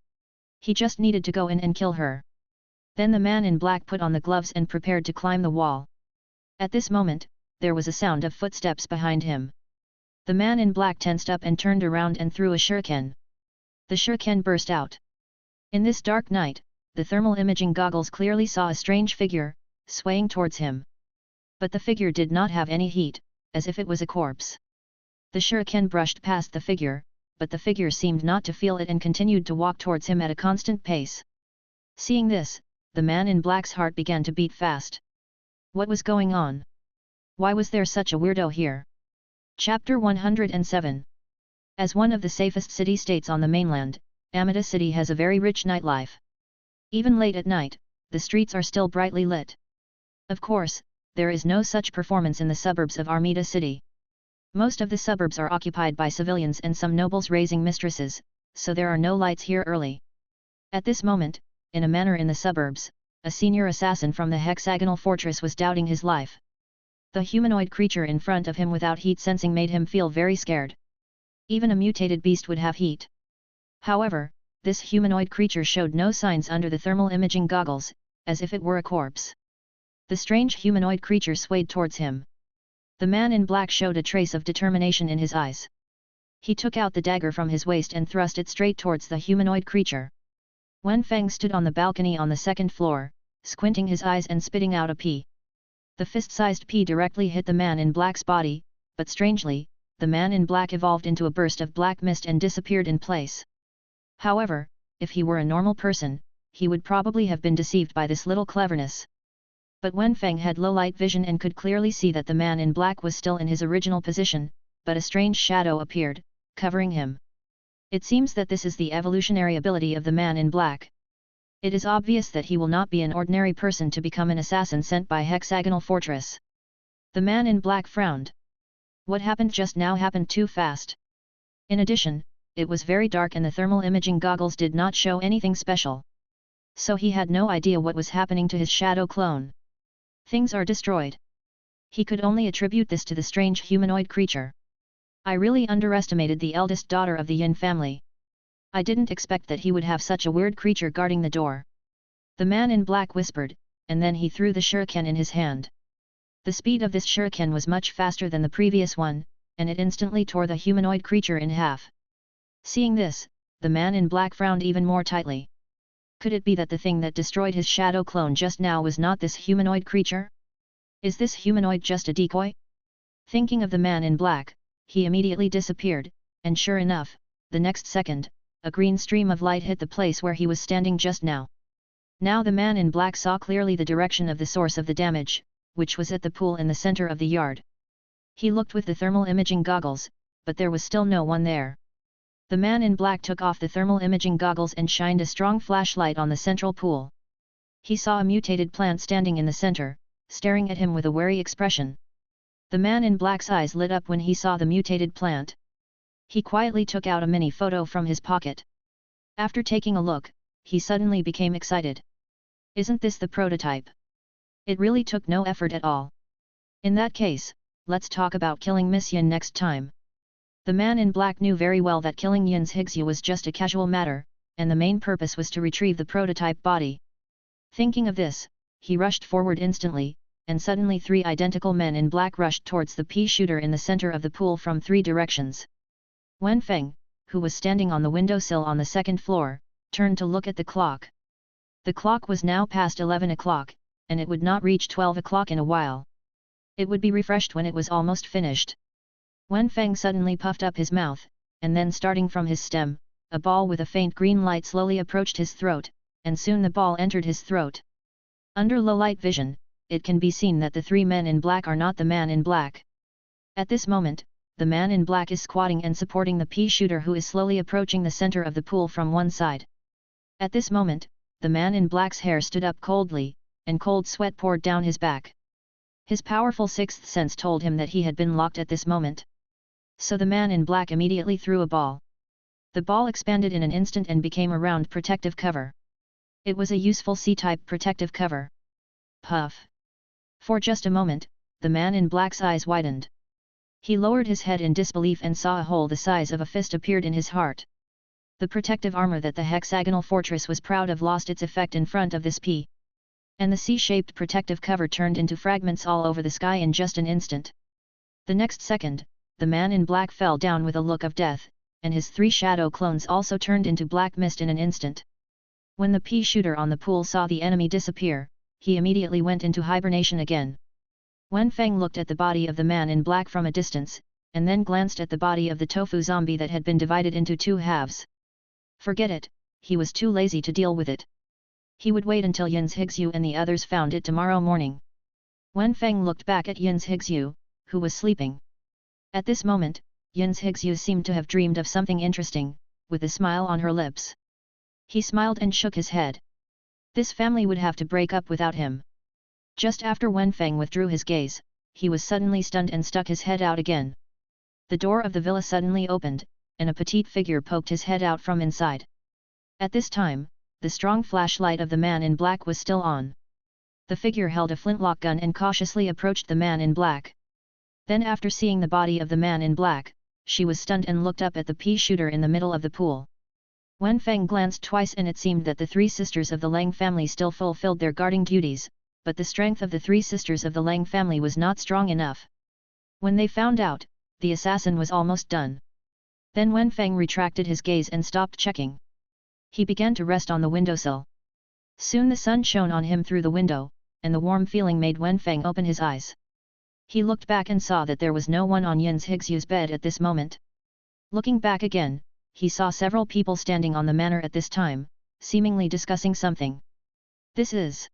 He just needed to go in and kill her. Then the man in black put on the gloves and prepared to climb the wall. At this moment, there was a sound of footsteps behind him. The man in black tensed up and turned around and threw a shuriken. The shuriken burst out. In this dark night, the thermal imaging goggles clearly saw a strange figure, swaying towards him. But the figure did not have any heat, as if it was a corpse. The shuriken brushed past the figure, but the figure seemed not to feel it and continued to walk towards him at a constant pace. Seeing this, the man in black's heart began to beat fast. What was going on? Why was there such a weirdo here? Chapter 107. As one of the safest city-states on the mainland, Amida City has a very rich nightlife. Even late at night, the streets are still brightly lit. Of course, there is no such performance in the suburbs of Armida City. Most of the suburbs are occupied by civilians and some nobles raising mistresses, so there are no lights here early. At this moment, in a manor in the suburbs, a senior assassin from the Hexagonal Fortress was doubting his life. The humanoid creature in front of him without heat sensing made him feel very scared. Even a mutated beast would have heat. However, this humanoid creature showed no signs under the thermal imaging goggles, as if it were a corpse. The strange humanoid creature swayed towards him. The man in black showed a trace of determination in his eyes. He took out the dagger from his waist and thrust it straight towards the humanoid creature. Wen Feng stood on the balcony on the 2nd floor, squinting his eyes and spitting out a pea. The fist-sized pea directly hit the man in black's body, but strangely, the man in black evolved into a burst of black mist and disappeared in place. However, if he were a normal person, he would probably have been deceived by this little cleverness. But Wen Feng had low light vision and could clearly see that the man in black was still in his original position, but a strange shadow appeared, covering him. It seems that this is the evolutionary ability of the man in black. It is obvious that he will not be an ordinary person to become an assassin sent by Hexagonal Fortress. The man in black frowned. What happened just now happened too fast. In addition, it was very dark and the thermal imaging goggles did not show anything special. So he had no idea what was happening to his shadow clone. Things are destroyed. He could only attribute this to the strange humanoid creature. I really underestimated the eldest daughter of the Yin family. I didn't expect that he would have such a weird creature guarding the door. The man in black whispered, and then he threw the shuriken in his hand. The speed of this shuriken was much faster than the previous one, and it instantly tore the humanoid creature in half. Seeing this, the man in black frowned even more tightly. Could it be that the thing that destroyed his shadow clone just now was not this humanoid creature? Is this humanoid just a decoy? Thinking of the man in black, he immediately disappeared, and sure enough, the next second, a green stream of light hit the place where he was standing just now. Now the man in black saw clearly the direction of the source of the damage, which was at the pool in the center of the yard. He looked with the thermal imaging goggles, but there was still no one there. The man in black took off the thermal imaging goggles and shined a strong flashlight on the central pool. He saw a mutated plant standing in the center, staring at him with a wary expression. The man in black's eyes lit up when he saw the mutated plant. He quietly took out a mini photo from his pocket. After taking a look, he suddenly became excited. Isn't this the prototype? It really took no effort at all. In that case, let's talk about killing Miss Yin next time. The man in black knew very well that killing Yin's Higsu was just a casual matter, and the main purpose was to retrieve the prototype body. Thinking of this, he rushed forward instantly, and suddenly 3 identical men in black rushed towards the pea shooter in the center of the pool from 3 directions. Wen Feng, who was standing on the windowsill on the 2nd floor, turned to look at the clock. The clock was now past 11 o'clock, and it would not reach 12 o'clock in a while. It would be refreshed when it was almost finished. Wen Feng suddenly puffed up his mouth, and then starting from his stem, a ball with a faint green light slowly approached his throat, and soon the ball entered his throat. Under low light vision, it can be seen that the 3 men in black are not the man in black. At this moment, the man in black is squatting and supporting the pea shooter who is slowly approaching the center of the pool from one side. At this moment, the man in black's hair stood up coldly, and cold sweat poured down his back. His powerful 6th sense told him that he had been locked at this moment. So the man in black immediately threw a ball. The ball expanded in an instant and became a round protective cover. It was a useful C-type protective cover. Puff! For just a moment, the man in black's eyes widened. He lowered his head in disbelief and saw a hole the size of a fist appeared in his heart. The protective armor that the hexagonal fortress was proud of lost its effect in front of this P. And the C-shaped protective cover turned into fragments all over the sky in just an instant. The next second, the man in black fell down with a look of death, and his 3 shadow clones also turned into black mist in an instant. When the pea shooter on the pool saw the enemy disappear, he immediately went into hibernation again. Wen Feng looked at the body of the man in black from a distance, and then glanced at the body of the tofu zombie that had been divided into 2 halves. Forget it, he was too lazy to deal with it. He would wait until Yin's Higsu and the others found it tomorrow morning. Wen Feng looked back at Yin's Higsu, who was sleeping. At this moment, Yin's Higsu seemed to have dreamed of something interesting, with a smile on her lips. He smiled and shook his head. This family would have to break up without him. Just after Wen Feng withdrew his gaze, he was suddenly stunned and stuck his head out again. The door of the villa suddenly opened, and a petite figure poked his head out from inside. At this time, the strong flashlight of the man in black was still on. The figure held a flintlock gun and cautiously approached the man in black. Then after seeing the body of the man in black, she was stunned and looked up at the pea shooter in the middle of the pool. Wen Feng glanced twice and it seemed that the 3 sisters of the Lang family still fulfilled their guarding duties, but the strength of the 3 sisters of the Lang family was not strong enough. When they found out, the assassin was almost done. Then Wen Feng retracted his gaze and stopped checking. He began to rest on the windowsill. Soon the sun shone on him through the window, and the warm feeling made Wen Feng open his eyes. He looked back and saw that there was no one on Yin's Higsu's bed at this moment. Looking back again, he saw several people standing on the manor at this time, seemingly discussing something. This is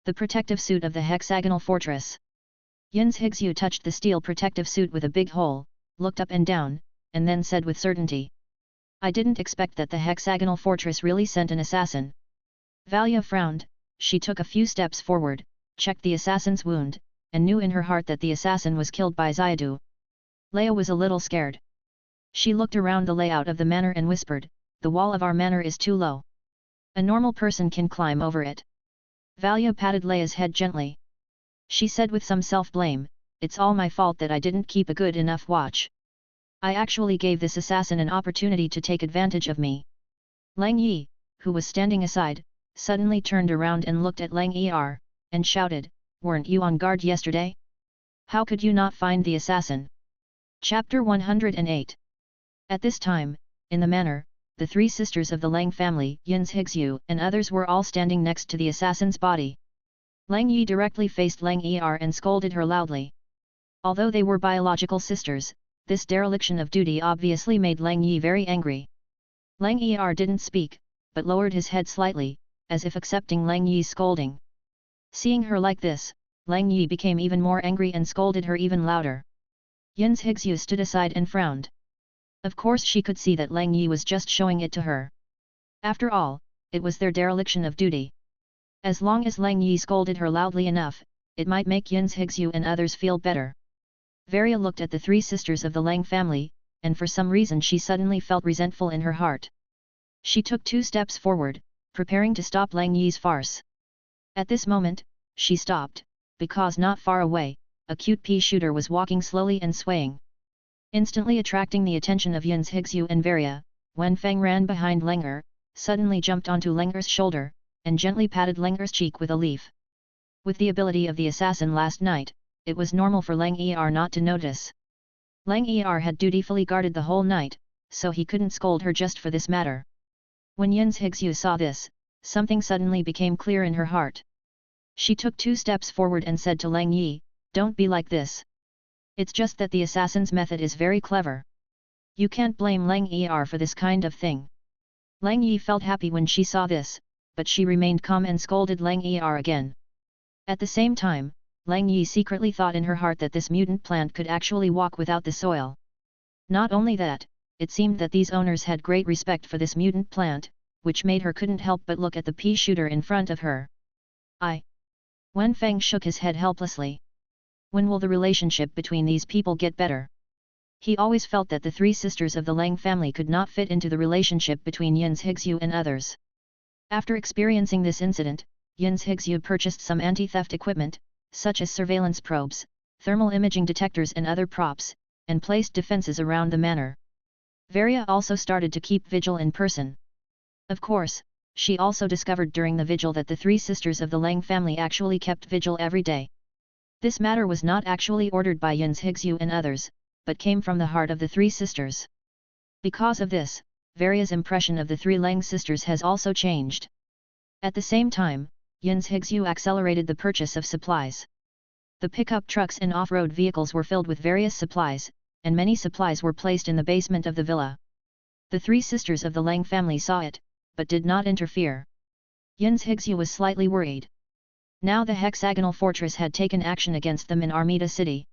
the protective suit of the hexagonal fortress. Yin's Higsu touched the steel protective suit with a big hole, looked up and down, and then said with certainty. I didn't expect that the hexagonal fortress really sent an assassin. Valia frowned, she took a few steps forward, checked the assassin's wound, and knew in her heart that the assassin was killed by Xiadu. Leia was a little scared. She looked around the layout of the manor and whispered, the wall of our manor is too low. A normal person can climb over it. Valia patted Leia's head gently. She said with some self-blame, it's all my fault that I didn't keep a good enough watch. I actually gave this assassin an opportunity to take advantage of me. Lang Yi, who was standing aside, suddenly turned around and looked at Lang Er, and shouted, weren't you on guard yesterday? How could you not find the assassin? Chapter 108. At this time, in the manor, the 3 sisters of the Lang family, Yin's Higsu and others were all standing next to the assassin's body. Lang Yi directly faced Lang Er and scolded her loudly. Although they were biological sisters, this dereliction of duty obviously made Lang Yi very angry. Lang Er didn't speak, but lowered his head slightly, as if accepting Lang Yi's scolding. Seeing her like this, Lang Yi became even more angry and scolded her even louder. Yin's Higsu stood aside and frowned. Of course she could see that Lang Yi was just showing it to her. After all, it was their dereliction of duty. As long as Lang Yi scolded her loudly enough, it might make Yin's Higsu and others feel better. Varia looked at the 3 sisters of the Lang family, and for some reason she suddenly felt resentful in her heart. She took 2 steps forward, preparing to stop Lang Yi's farce. At this moment, she stopped, because not far away, a cute pea shooter was walking slowly and swaying. Instantly attracting the attention of Yun's Higsu and Varia, Wen Feng ran behind Lenger, suddenly jumped onto Lenger's shoulder, and gently patted Lenger's cheek with a leaf. With the ability of the assassin last night, it was normal for Lang Er not to notice. Lang Er had dutifully guarded the whole night, so he couldn't scold her just for this matter. When Yun's Higsu saw this, something suddenly became clear in her heart. She took 2 steps forward and said to Lang Yi, "Don't be like this. It's just that the assassin's method is very clever. You can't blame Lang Er for this kind of thing." Lang Yi felt happy when she saw this, but she remained calm and scolded Lang Er again. At the same time, Lang Yi secretly thought in her heart that this mutant plant could actually walk without the soil. Not only that, it seemed that these owners had great respect for this mutant plant, which made her couldn't help but look at the pea shooter in front of her. Wen Feng shook his head helplessly. When will the relationship between these people get better? He always felt that the 3 sisters of the Lang family could not fit into the relationship between Yun's Higsu and others. After experiencing this incident, Yun's Higsu purchased some anti-theft equipment, such as surveillance probes, thermal imaging detectors and other props, and placed defenses around the manor. Varia also started to keep vigil in person. Of course, she also discovered during the vigil that the 3 sisters of the Lang family actually kept vigil every day. This matter was not actually ordered by Yun's Higsu and others, but came from the heart of the 3 sisters. Because of this, Varia's impression of the 3 Lang sisters has also changed. At the same time, Yun's Higsu accelerated the purchase of supplies. The pickup trucks and off-road vehicles were filled with various supplies, and many supplies were placed in the basement of the villa. The 3 sisters of the Lang family saw it, but did not interfere. Yun's Higsu was slightly worried. Now the hexagonal fortress had taken action against them in Armida City.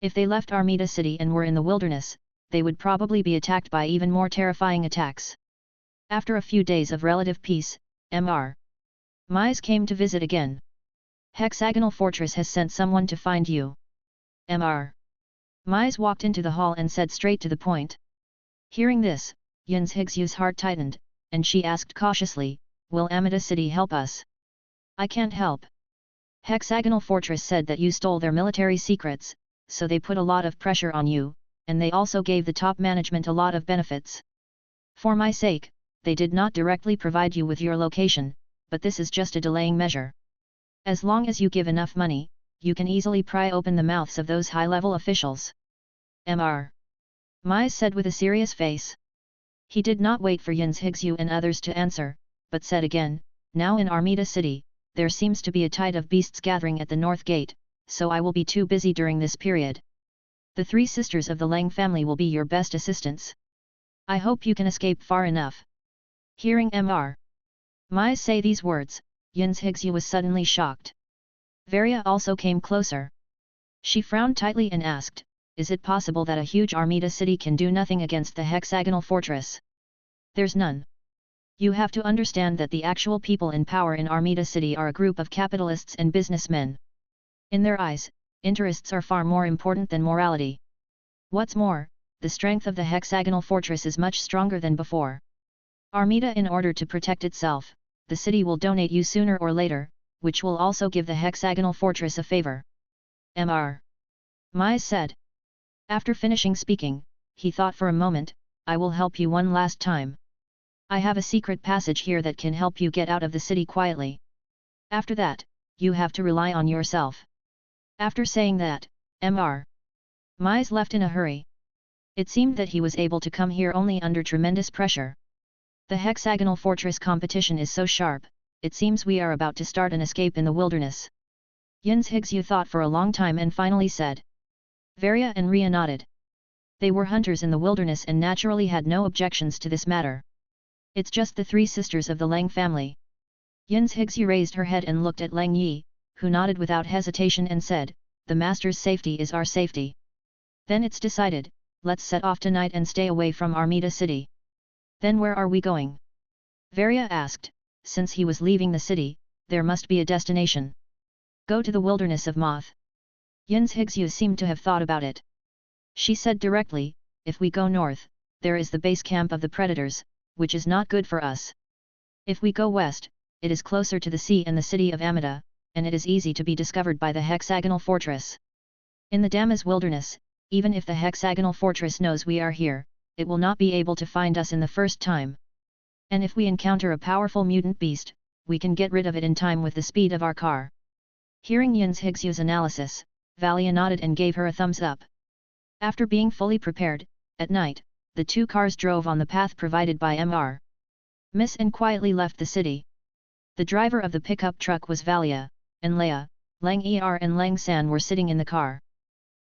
If they left Armida City and were in the wilderness, they would probably be attacked by even more terrifying attacks. After a few days of relative peace, Mr. Mize came to visit again. Hexagonal Fortress has sent someone to find you. Mr. Mize walked into the hall and said straight to the point. Hearing this, Yun's Higsu's heart tightened, and she asked cautiously, "Will Amida City help us?" "I can't help. Hexagonal Fortress said that you stole their military secrets, so they put a lot of pressure on you, and they also gave the top management a lot of benefits. For my sake, they did not directly provide you with your location, but this is just a delaying measure. As long as you give enough money, you can easily pry open the mouths of those high-level officials." Mr. Mize said with a serious face. He did not wait for Yun's Higsu and others to answer, but said again, "Now in Armida City, there seems to be a tide of beasts gathering at the north gate, so I will be too busy during this period. The 3 sisters of the Lang family will be your best assistants. I hope you can escape far enough." Hearing Mr. Mize say these words, Yun's Higsu was suddenly shocked. Varia also came closer. She frowned tightly and asked, "Is it possible that a huge Armida city can do nothing against the hexagonal fortress?" "There's none. You have to understand that the actual people in power in Armida City are a group of capitalists and businessmen. In their eyes, interests are far more important than morality. What's more, the strength of the hexagonal fortress is much stronger than before. Armida, in order to protect itself, the city will donate you sooner or later, which will also give the hexagonal fortress a favor." Mr. Mize said. After finishing speaking, he thought for a moment, "I will help you one last time. I have a secret passage here that can help you get out of the city quietly. After that, you have to rely on yourself." After saying that, Mr. Mize left in a hurry. It seemed that he was able to come here only under tremendous pressure. The hexagonal fortress competition is so sharp, it seems we are about to start an escape in the wilderness. Yun's Higsu thought for a long time and finally said. Varia and Ria nodded. They were hunters in the wilderness and naturally had no objections to this matter. "It's just the 3 sisters of the Lang family." Yun's Higsu raised her head and looked at Lang Yi, who nodded without hesitation and said, "The master's safety is our safety. Then it's decided, let's set off tonight and stay away from Armida City." "Then where are we going?" Varia asked. Since he was leaving the city, there must be a destination. "Go to the wilderness of Moth." Yun's Higsu seemed to have thought about it. She said directly, "If we go north, there is the base camp of the predators, which is not good for us. If we go west, it is closer to the sea and the city of Amida, and it is easy to be discovered by the hexagonal fortress. In the Damas wilderness, even if the hexagonal fortress knows we are here, it will not be able to find us in the first time. And if we encounter a powerful mutant beast, we can get rid of it in time with the speed of our car. Hearing Yun's Higsyu's analysis, Valia nodded and gave her a thumbs up. After being fully prepared, at night, the two cars drove on the path provided by Mr. Miss and quietly left the city. The driver of the pickup truck was Valia, and Leia, Lang and Lang San were sitting in the car.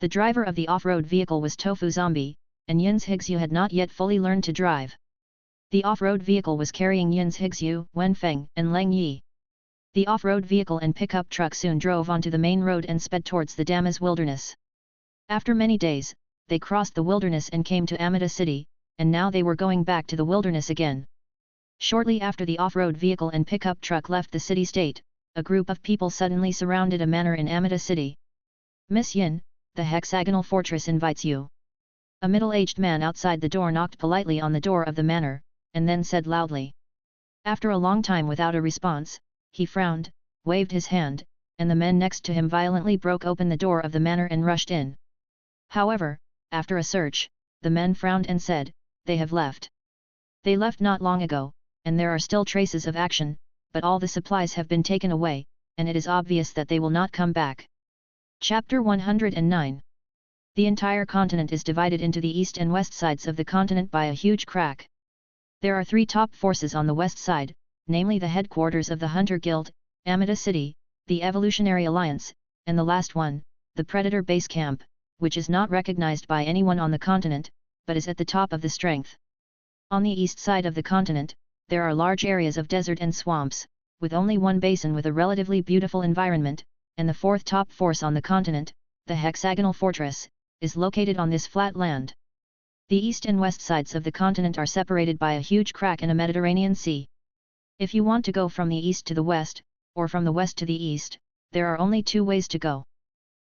The driver of the off-road vehicle was Tofu Zombie, and Yun's Higsu had not yet fully learned to drive. The off-road vehicle was carrying Yun's Higsu, Wenfeng, and Lang Yi. The off-road vehicle and pickup truck soon drove onto the main road and sped towards the Damas wilderness. After many days, they crossed the wilderness and came to Amida city, and now they were going back to the wilderness again. Shortly after the off-road vehicle and pickup truck left the city-state, a group of people suddenly surrounded a manor in Amida city. "Miss Yin, the hexagonal fortress invites you." A middle-aged man outside the door knocked politely on the door of the manor, and then said loudly. After a long time without a response, he frowned, waved his hand, and the men next to him violently broke open the door of the manor and rushed in. However, after a search, the men frowned and said, "They have left. They left not long ago, and there are still traces of action, but all the supplies have been taken away, and it is obvious that they will not come back." Chapter 109. The entire continent is divided into the east and west sides of the continent by a huge crack. There are three top forces on the west side, namely the headquarters of the Hunter Guild, Amida City, the Evolutionary Alliance, and the last one, the Predator Base Camp, which is not recognized by anyone on the continent, but is at the top of the strength. On the east side of the continent, there are large areas of desert and swamps, with only one basin with a relatively beautiful environment, and the fourth top force on the continent, the hexagonal fortress, is located on this flat land. The east and west sides of the continent are separated by a huge crack in a Mediterranean Sea. If you want to go from the east to the west, or from the west to the east, there are only two ways to go.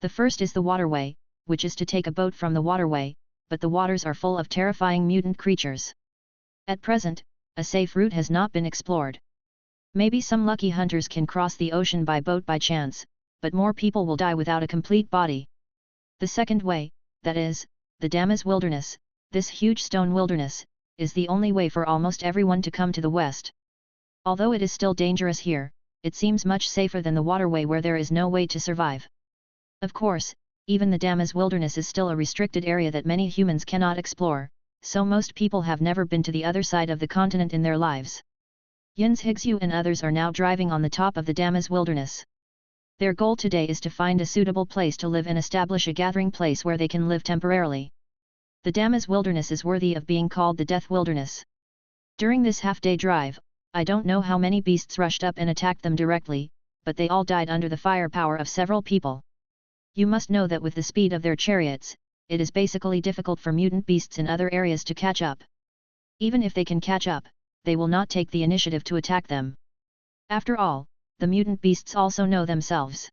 The first is the waterway, which is to take a boat from the waterway, but the waters are full of terrifying mutant creatures. At present, a safe route has not been explored. Maybe some lucky hunters can cross the ocean by boat by chance, but more people will die without a complete body. The second way, that is, the Damas wilderness, this huge stone wilderness, is the only way for almost everyone to come to the west. Although it is still dangerous here, it seems much safer than the waterway where there is no way to survive. Of course, even the Damas wilderness is still a restricted area that many humans cannot explore, so most people have never been to the other side of the continent in their lives. Yun's Higsu and others are now driving on the top of the Damas wilderness. Their goal today is to find a suitable place to live and establish a gathering place where they can live temporarily. The Damas wilderness is worthy of being called the Death Wilderness. During this half-day drive, I don't know how many beasts rushed up and attacked them directly, but they all died under the firepower of several people. You must know that with the speed of their chariots, it is basically difficult for mutant beasts in other areas to catch up. Even if they can catch up, they will not take the initiative to attack them. After all, the mutant beasts also know themselves.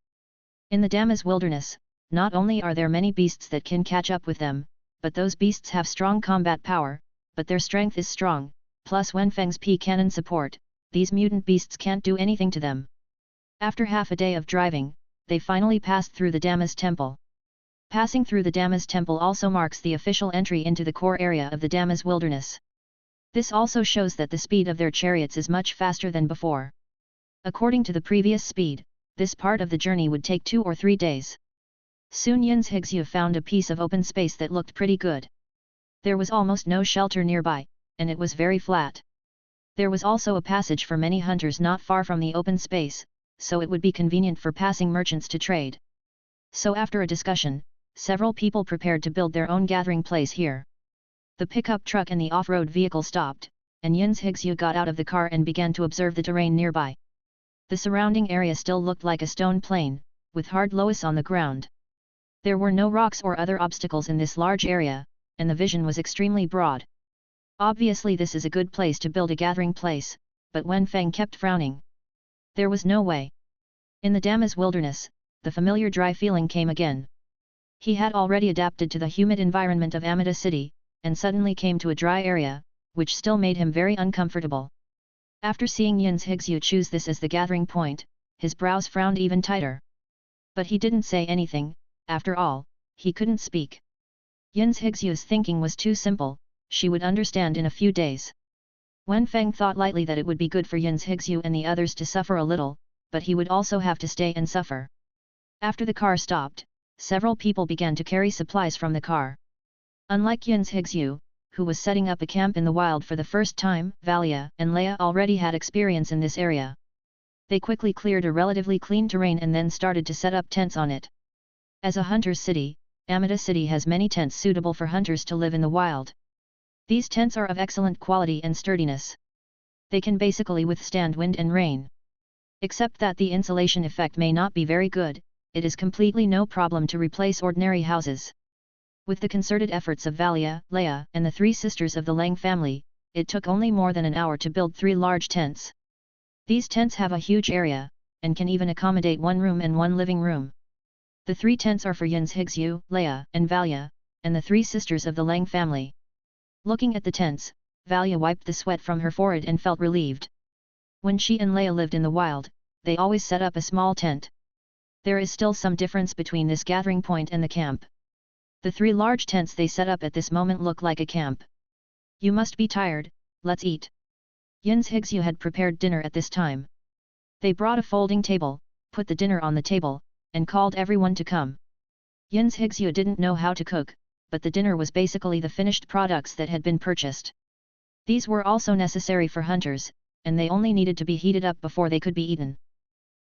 In the Damas wilderness, not only are there many beasts that can catch up with them, but those beasts have strong combat power, but their strength is strong, plus Wenfeng's P cannon support, these mutant beasts can't do anything to them. After half a day of driving, they finally passed through the Damas temple. Passing through the Damas temple also marks the official entry into the core area of the Damas wilderness. This also shows that the speed of their chariots is much faster than before. According to the previous speed, this part of the journey would take 2 or 3 days. Soon Yun's Higsu found a piece of open space that looked pretty good. There was almost no shelter nearby, and it was very flat. There was also a passage for many hunters not far from the open space, so it would be convenient for passing merchants to trade. So after a discussion, several people prepared to build their own gathering place here. The pickup truck and the off-road vehicle stopped, and Yun's Higsu got out of the car and began to observe the terrain nearby. The surrounding area still looked like a stone plain, with hard loess on the ground. There were no rocks or other obstacles in this large area, and the vision was extremely broad. Obviously this is a good place to build a gathering place, but Wenfeng kept frowning. There was no way. In the Damas wilderness, the familiar dry feeling came again. He had already adapted to the humid environment of Amida City, and suddenly came to a dry area, which still made him very uncomfortable. After seeing Yin's Higsu choose this as the gathering point, his brows frowned even tighter. But he didn't say anything, after all, he couldn't speak. Yin's Higsu's thinking was too simple, she would understand in a few days. Wenfeng thought lightly that it would be good for Yin's Higsu and the others to suffer a little, but he would also have to stay and suffer. After the car stopped, several people began to carry supplies from the car. Unlike Yin's Higsu, who was setting up a camp in the wild for the first time, Valia and Leia already had experience in this area. They quickly cleared a relatively clean terrain and then started to set up tents on it. As a hunter's city, Amida City has many tents suitable for hunters to live in the wild. These tents are of excellent quality and sturdiness. They can basically withstand wind and rain. Except that the insulation effect may not be very good, it is completely no problem to replace ordinary houses. With the concerted efforts of Valia, Leia, and the three sisters of the Lang family, it took only more than an hour to build 3 large tents. These tents have a huge area, and can even accommodate 1 room and 1 living room. The 3 tents are for Yin's Higsu, Leia, and Valia, and the 3 sisters of the Lang family. Looking at the tents, Valia wiped the sweat from her forehead and felt relieved. When she and Leia lived in the wild, they always set up a small tent. There is still some difference between this gathering point and the camp. The 3 large tents they set up at this moment look like a camp. You must be tired, let's eat. Yin's Higsu had prepared dinner at this time. They brought a folding table, put the dinner on the table, and called everyone to come. Yin's Higsu didn't know how to cook, but the dinner was basically the finished products that had been purchased. These were also necessary for hunters, and they only needed to be heated up before they could be eaten.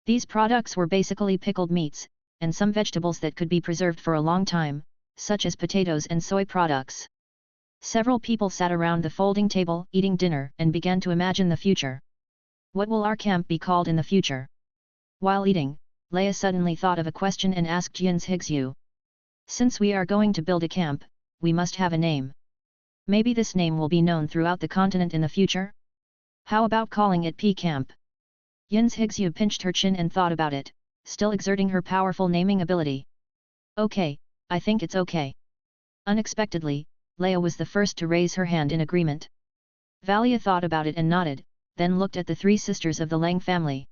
These products were basically pickled meats, and some vegetables that could be preserved for a long time, such as potatoes and soy products. Several people sat around the folding table eating dinner and began to imagine the future. What will our camp be called in the future? While eating, Leia suddenly thought of a question and asked Yin's Higsu. Since we are going to build a camp, we must have a name. Maybe this name will be known throughout the continent in the future? How about calling it P Camp? Yin's Higsu pinched her chin and thought about it, still exerting her powerful naming ability. Okay, I think it's okay. Unexpectedly, Leia was the first to raise her hand in agreement. Valia thought about it and nodded, then looked at the 3 sisters of the Lang family.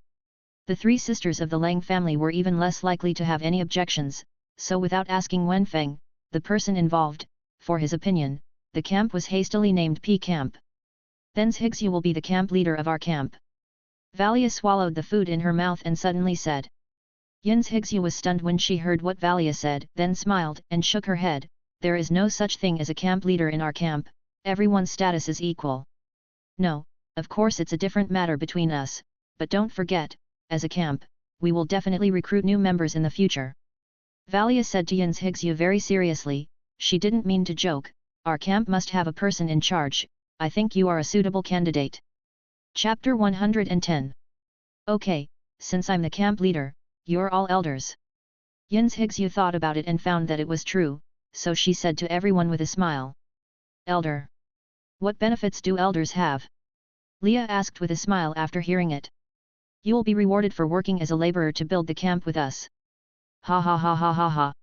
The 3 sisters of the Lang family were even less likely to have any objections, so without asking Wenfeng, the person involved, for his opinion, the camp was hastily named P Camp. Then's Higsu will be the camp leader of our camp. Valia swallowed the food in her mouth and suddenly said. Yin's Higsu was stunned when she heard what Valia said, then smiled and shook her head. There is no such thing as a camp leader in our camp, everyone's status is equal. No, of course it's a different matter between us, but don't forget, as a camp, we will definitely recruit new members in the future. Valia said to Yin's Higsu very seriously, she didn't mean to joke, our camp must have a person in charge, I think you are a suitable candidate. Chapter 110. Okay, since I'm the camp leader, you're all elders. Yin's Higsu thought about it and found that it was true, so she said to everyone with a smile. Elder. What benefits do elders have? Leia asked with a smile after hearing it. You'll be rewarded for working as a laborer to build the camp with us. Ha ha ha ha ha ha.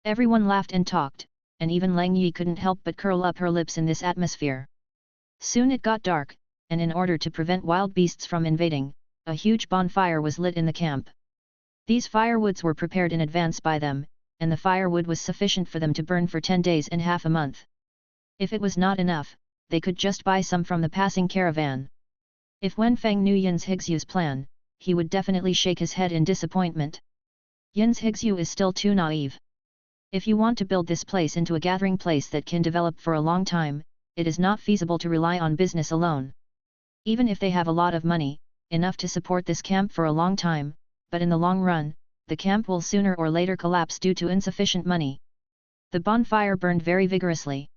Everyone laughed and talked, and even Lang Yi couldn't help but curl up her lips in this atmosphere. Soon it got dark, and in order to prevent wild beasts from invading, a huge bonfire was lit in the camp. These firewoods were prepared in advance by them, and the firewood was sufficient for them to burn for 10 days and half a month. If it was not enough, they could just buy some from the passing caravan. If Wenfeng knew Yin's Higsu's plan, he would definitely shake his head in disappointment. Yin's Higsu is still too naive. If you want to build this place into a gathering place that can develop for a long time, it is not feasible to rely on business alone. Even if they have a lot of money, enough to support this camp for a long time, but in the long run, the camp will sooner or later collapse due to insufficient money. The bonfire burned very vigorously.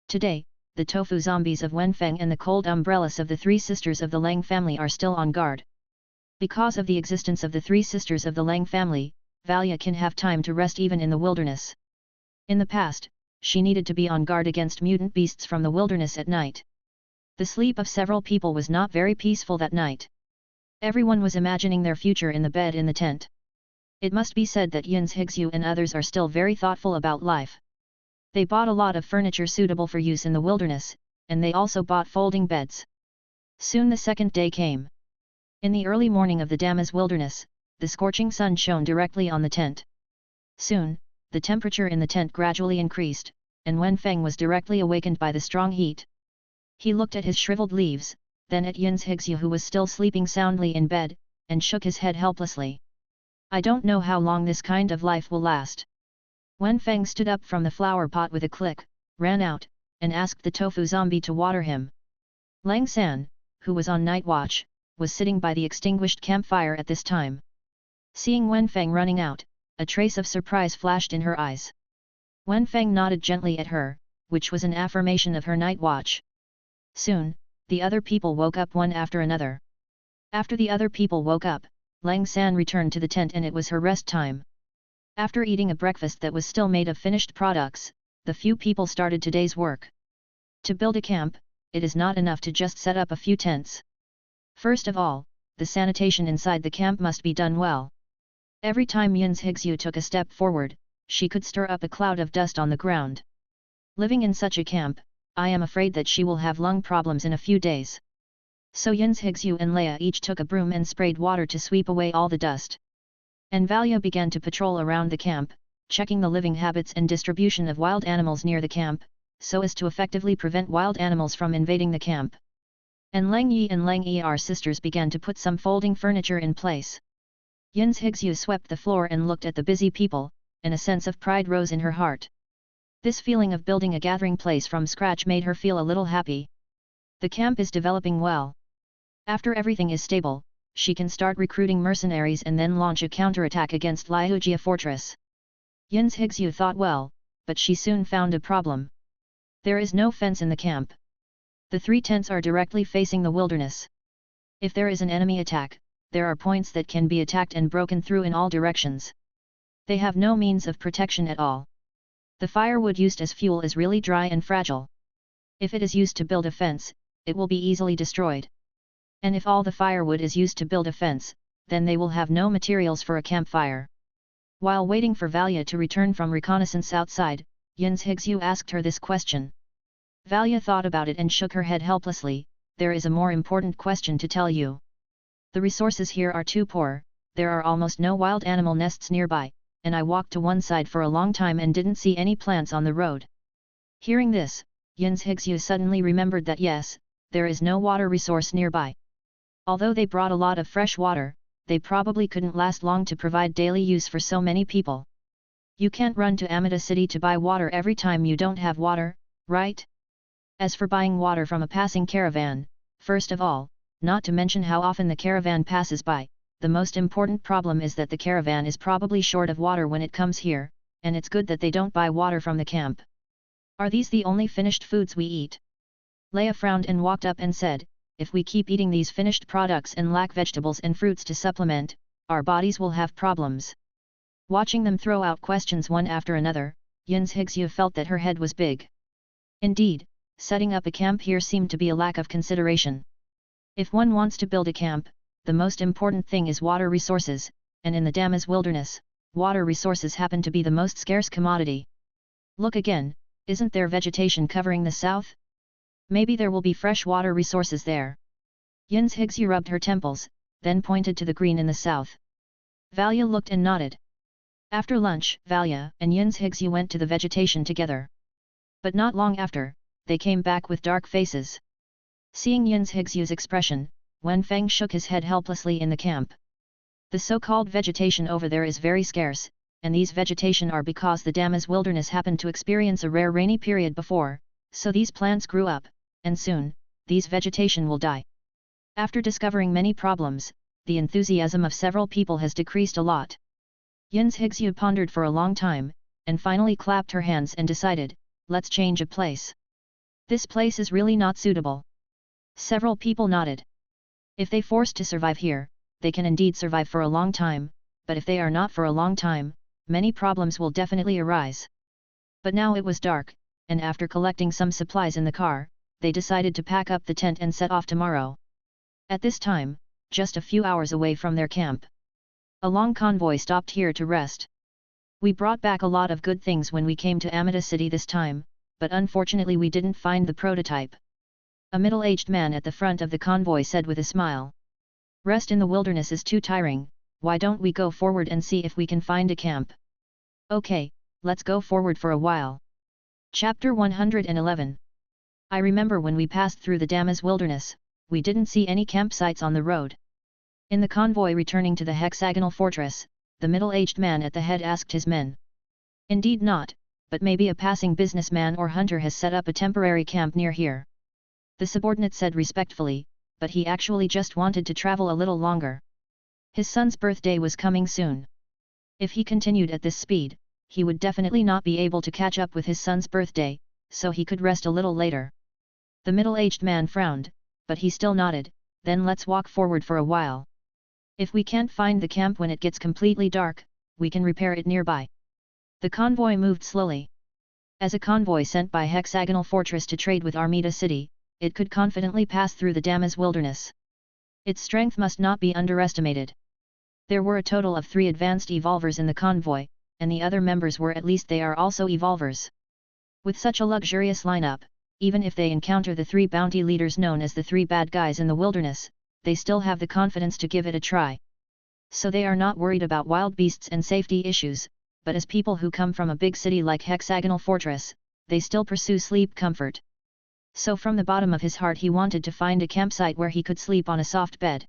Today, the tofu zombies of Wenfeng and the cold umbrellas of the 3 sisters of the Lang family are still on guard. Because of the existence of the 3 sisters of the Lang family, Valia can have time to rest even in the wilderness. In the past, she needed to be on guard against mutant beasts from the wilderness at night. The sleep of several people was not very peaceful that night. Everyone was imagining their future in the bed in the tent. It must be said that Yin's Higsu and others are still very thoughtful about life. They bought a lot of furniture suitable for use in the wilderness, and they also bought folding beds. Soon the second day came. In the early morning of the Dama's wilderness, the scorching sun shone directly on the tent. Soon, the temperature in the tent gradually increased, and Wen Feng was directly awakened by the strong heat. He looked at his shriveled leaves, then at Yun's Hixu who was still sleeping soundly in bed, and shook his head helplessly. I don't know how long this kind of life will last. Wen Feng stood up from the flower pot with a click, ran out, and asked the tofu zombie to water him. Lang San, who was on night watch, was sitting by the extinguished campfire at this time. Seeing Wen Feng running out, a trace of surprise flashed in her eyes. Wen Feng nodded gently at her, which was an affirmation of her night watch. Soon, the other people woke up one after another. After the other people woke up, Lang San returned to the tent and it was her rest time. After eating a breakfast that was still made of finished products, the few people started today's work. To build a camp, it is not enough to just set up a few tents. First of all, the sanitation inside the camp must be done well. Every time Yun's Hixu took a step forward, she could stir up a cloud of dust on the ground. Living in such a camp, I am afraid that she will have lung problems in a few days. So Yun's Hixu and Leia each took a broom and sprayed water to sweep away all the dust. And Valia began to patrol around the camp, checking the living habits and distribution of wild animals near the camp, so as to effectively prevent wild animals from invading the camp. And Lang Yi and Lang Er sisters began to put some folding furniture in place. Yun's Hixu swept the floor and looked at the busy people, and a sense of pride rose in her heart. This feeling of building a gathering place from scratch made her feel a little happy. The camp is developing well. After everything is stable, she can start recruiting mercenaries and then launch a counterattack against Liujia fortress. Yun's Hixu thought well, but she soon found a problem. There is no fence in the camp. The 3 tents are directly facing the wilderness. If there is an enemy attack, there are points that can be attacked and broken through in all directions. They have no means of protection at all. The firewood used as fuel is really dry and fragile. If it is used to build a fence, it will be easily destroyed. And if all the firewood is used to build a fence, then they will have no materials for a campfire. While waiting for Valia to return from reconnaissance outside, Yun's Hixu asked her this question. Valia thought about it and shook her head helplessly. There is a more important question to tell you. The resources here are too poor, there are almost no wild animal nests nearby, and I walked to one side for a long time and didn't see any plants on the road. Hearing this, Yun's Hixu suddenly remembered that yes, there is no water resource nearby. Although they brought a lot of fresh water, they probably couldn't last long to provide daily use for so many people. You can't run to Amida City to buy water every time you don't have water, right? As for buying water from a passing caravan, first of all, not to mention how often the caravan passes by, the most important problem is that the caravan is probably short of water when it comes here, and it's good that they don't buy water from the camp. Are these the only finished foods we eat? Leia frowned and walked up and said, if we keep eating these finished products and lack vegetables and fruits to supplement, our bodies will have problems. Watching them throw out questions one after another, Yun's Hixu felt that her head was big. Indeed, setting up a camp here seemed to be a lack of consideration. If one wants to build a camp, the most important thing is water resources, and in the Dama's wilderness, water resources happen to be the most scarce commodity. Look again, isn't there vegetation covering the south? Maybe there will be fresh water resources there. Yun's Hixu rubbed her temples, then pointed to the green in the south. Valia looked and nodded. After lunch, Valia and Yun's Hixu went to the vegetation together. But not long after, they came back with dark faces. Seeing Yun's Hixu's expression, Wen Feng shook his head helplessly in the camp. The so-called vegetation over there is very scarce, and these vegetation are because the Dama's wilderness happened to experience a rare rainy period before, so these plants grew up, and soon, these vegetation will die. After discovering many problems, the enthusiasm of several people has decreased a lot. Yun's Hixu pondered for a long time, and finally clapped her hands and decided, let's change a place. This place is really not suitable. Several people nodded. If they forced to survive here, they can indeed survive for a long time, but if they are not for a long time, many problems will definitely arise. But now it was dark, and after collecting some supplies in the car, they decided to pack up the tent and set off tomorrow. At this time, just a few hours away from their camp, a long convoy stopped here to rest. We brought back a lot of good things when we came to Amida City this time, but unfortunately we didn't find the prototype. A middle-aged man at the front of the convoy said with a smile. Rest in the wilderness is too tiring, why don't we go forward and see if we can find a camp? Okay, let's go forward for a while. Chapter 111. I remember when we passed through the Damas wilderness, we didn't see any campsites on the road. In the convoy returning to the hexagonal fortress, the middle-aged man at the head asked his men. Indeed not, but maybe a passing businessman or hunter has set up a temporary camp near here. The subordinate said respectfully, but he actually just wanted to travel a little longer. His son's birthday was coming soon. If he continued at this speed, he would definitely not be able to catch up with his son's birthday, so he could rest a little later. The middle-aged man frowned, but he still nodded, then let's walk forward for a while. If we can't find the camp when it gets completely dark, we can repair it nearby. The convoy moved slowly. As a convoy sent by Hexagonal Fortress to trade with Armida City, it could confidently pass through the Damas wilderness. Its strength must not be underestimated. There were a total of 3 advanced evolvers in the convoy, and the other members were at least they are also evolvers. With such a luxurious lineup, even if they encounter the 3 bounty leaders known as the 3 bad guys in the wilderness, they still have the confidence to give it a try. So they are not worried about wild beasts and safety issues, but as people who come from a big city like Hexagonal Fortress, they still pursue sleep comfort. So from the bottom of his heart he wanted to find a campsite where he could sleep on a soft bed.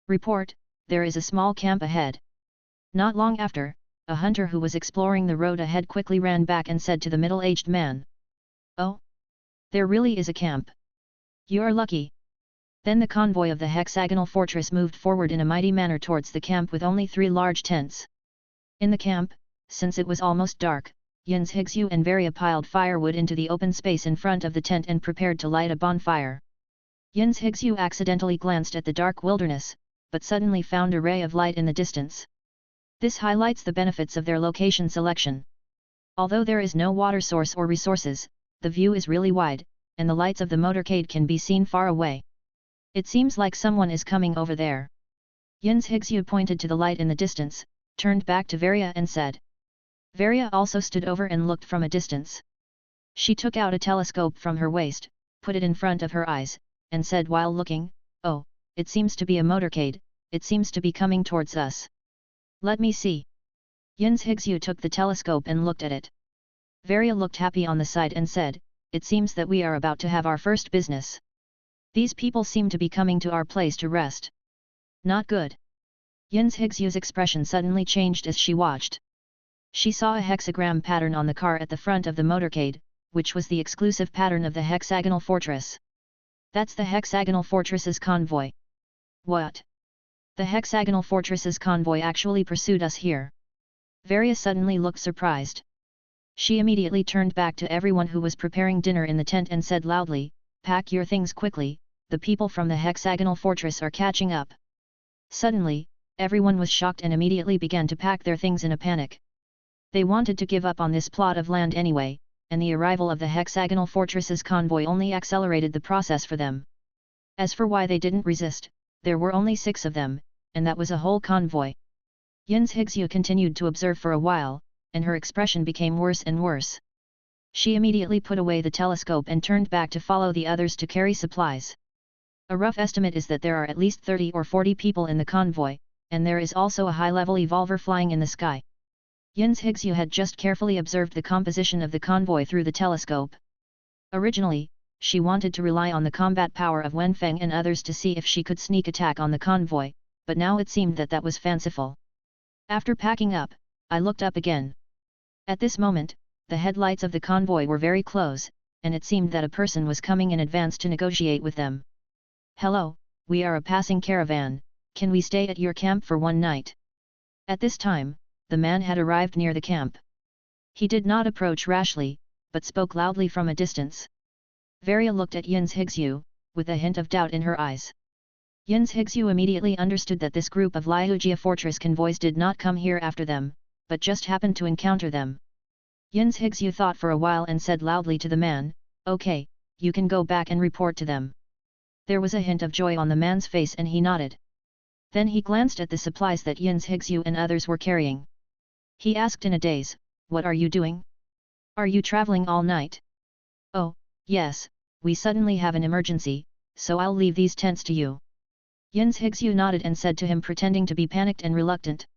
Report, there is a small camp ahead. Not long after, a hunter who was exploring the road ahead quickly ran back and said to the middle-aged man. Oh? There really is a camp. You are lucky. Then the convoy of the Hexagonal Fortress moved forward in a mighty manner towards the camp with only 3 large tents. In the camp, since it was almost dark, Yins Higsu and Varia piled firewood into the open space in front of the tent and prepared to light a bonfire. Yins Higsu accidentally glanced at the dark wilderness, but suddenly found a ray of light in the distance. This highlights the benefits of their location selection. Although there is no water source or resources, the view is really wide, and the lights of the motorcade can be seen far away. It seems like someone is coming over there. Yins Higsu pointed to the light in the distance, turned back to Varia and said. Varia also stood over and looked from a distance. She took out a telescope from her waist, put it in front of her eyes, and said while looking, "Oh, it seems to be a motorcade, it seems to be coming towards us. Let me see." Yins Higsu took the telescope and looked at it. Varia looked happy on the side and said, "It seems that we are about to have our first business. These people seem to be coming to our place to rest. Not good." Yins Higsu's expression suddenly changed as she watched. She saw a hexagram pattern on the car at the front of the motorcade, which was the exclusive pattern of the Hexagonal Fortress. That's the Hexagonal Fortress's convoy. What? The Hexagonal Fortress's convoy actually pursued us here. Varia suddenly looked surprised. She immediately turned back to everyone who was preparing dinner in the tent and said loudly, "Pack your things quickly, the people from the Hexagonal Fortress are catching up." Suddenly, everyone was shocked and immediately began to pack their things in a panic. They wanted to give up on this plot of land anyway, and the arrival of the Hexagonal Fortress's convoy only accelerated the process for them. As for why they didn't resist, there were only 6 of them, and that was a whole convoy. Yins Higsu continued to observe for a while, and her expression became worse and worse. She immediately put away the telescope and turned back to follow the others to carry supplies. A rough estimate is that there are at least 30 or 40 people in the convoy, and there is also a high-level evolver flying in the sky. Yins Higsu had just carefully observed the composition of the convoy through the telescope. Originally, she wanted to rely on the combat power of Wenfeng and others to see if she could sneak attack on the convoy, but now it seemed that that was fanciful. After packing up, I looked up again. At this moment, the headlights of the convoy were very close, and it seemed that a person was coming in advance to negotiate with them. "Hello, we are a passing caravan, can we stay at your camp for one night?" At this time, the man had arrived near the camp. He did not approach rashly, but spoke loudly from a distance. Varia looked at Yins Higsu, with a hint of doubt in her eyes. Yins Higsu immediately understood that this group of Liujia Fortress convoys did not come here after them, but just happened to encounter them. Yins Higsu thought for a while and said loudly to the man, "Okay, you can go back and report to them." There was a hint of joy on the man's face and he nodded. Then he glanced at the supplies that Yins Higsu and others were carrying. He asked in a daze, "What are you doing? Are you traveling all night?" "Oh, yes, we suddenly have an emergency, so I'll leave these tents to you. Yin's Higsu nodded and said to him, pretending to be panicked and reluctant.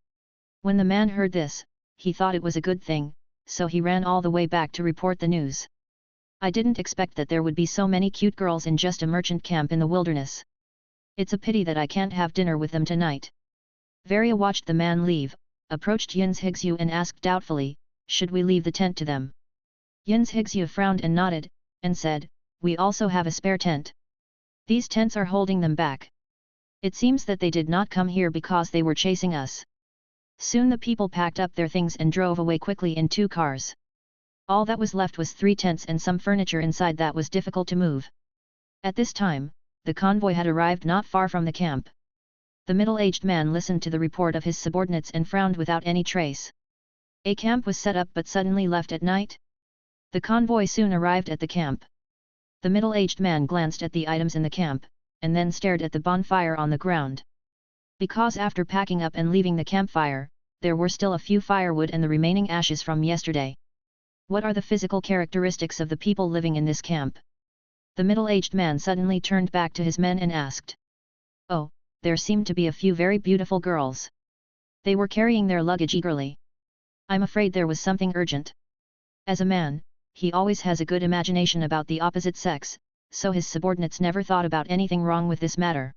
When the man heard this, he thought it was a good thing, so he ran all the way back to report the news. I didn't expect that there would be so many cute girls in just a merchant camp in the wilderness. It's a pity that I can't have dinner with them tonight. Varia watched the man leave, approached Yin's Higsu and asked doubtfully, should we leave the tent to them? Yin's Higsu frowned and nodded, and said, we also have a spare tent. These tents are holding them back. It seems that they did not come here because they were chasing us. Soon the people packed up their things and drove away quickly in 2 cars. All that was left was 3 tents and some furniture inside that was difficult to move. At this time, the convoy had arrived not far from the camp. The middle-aged man listened to the report of his subordinates and frowned without any trace. A camp was set up but suddenly left at night? The convoy soon arrived at the camp. The middle-aged man glanced at the items in the camp, and then stared at the bonfire on the ground. Because after packing up and leaving the campfire, there were still a few firewood and the remaining ashes from yesterday. What are the physical characteristics of the people living in this camp? The middle-aged man suddenly turned back to his men and asked. Oh, there seemed to be a few very beautiful girls. They were carrying their luggage eagerly. I'm afraid there was something urgent. As a man, he always has a good imagination about the opposite sex, so his subordinates never thought about anything wrong with this matter.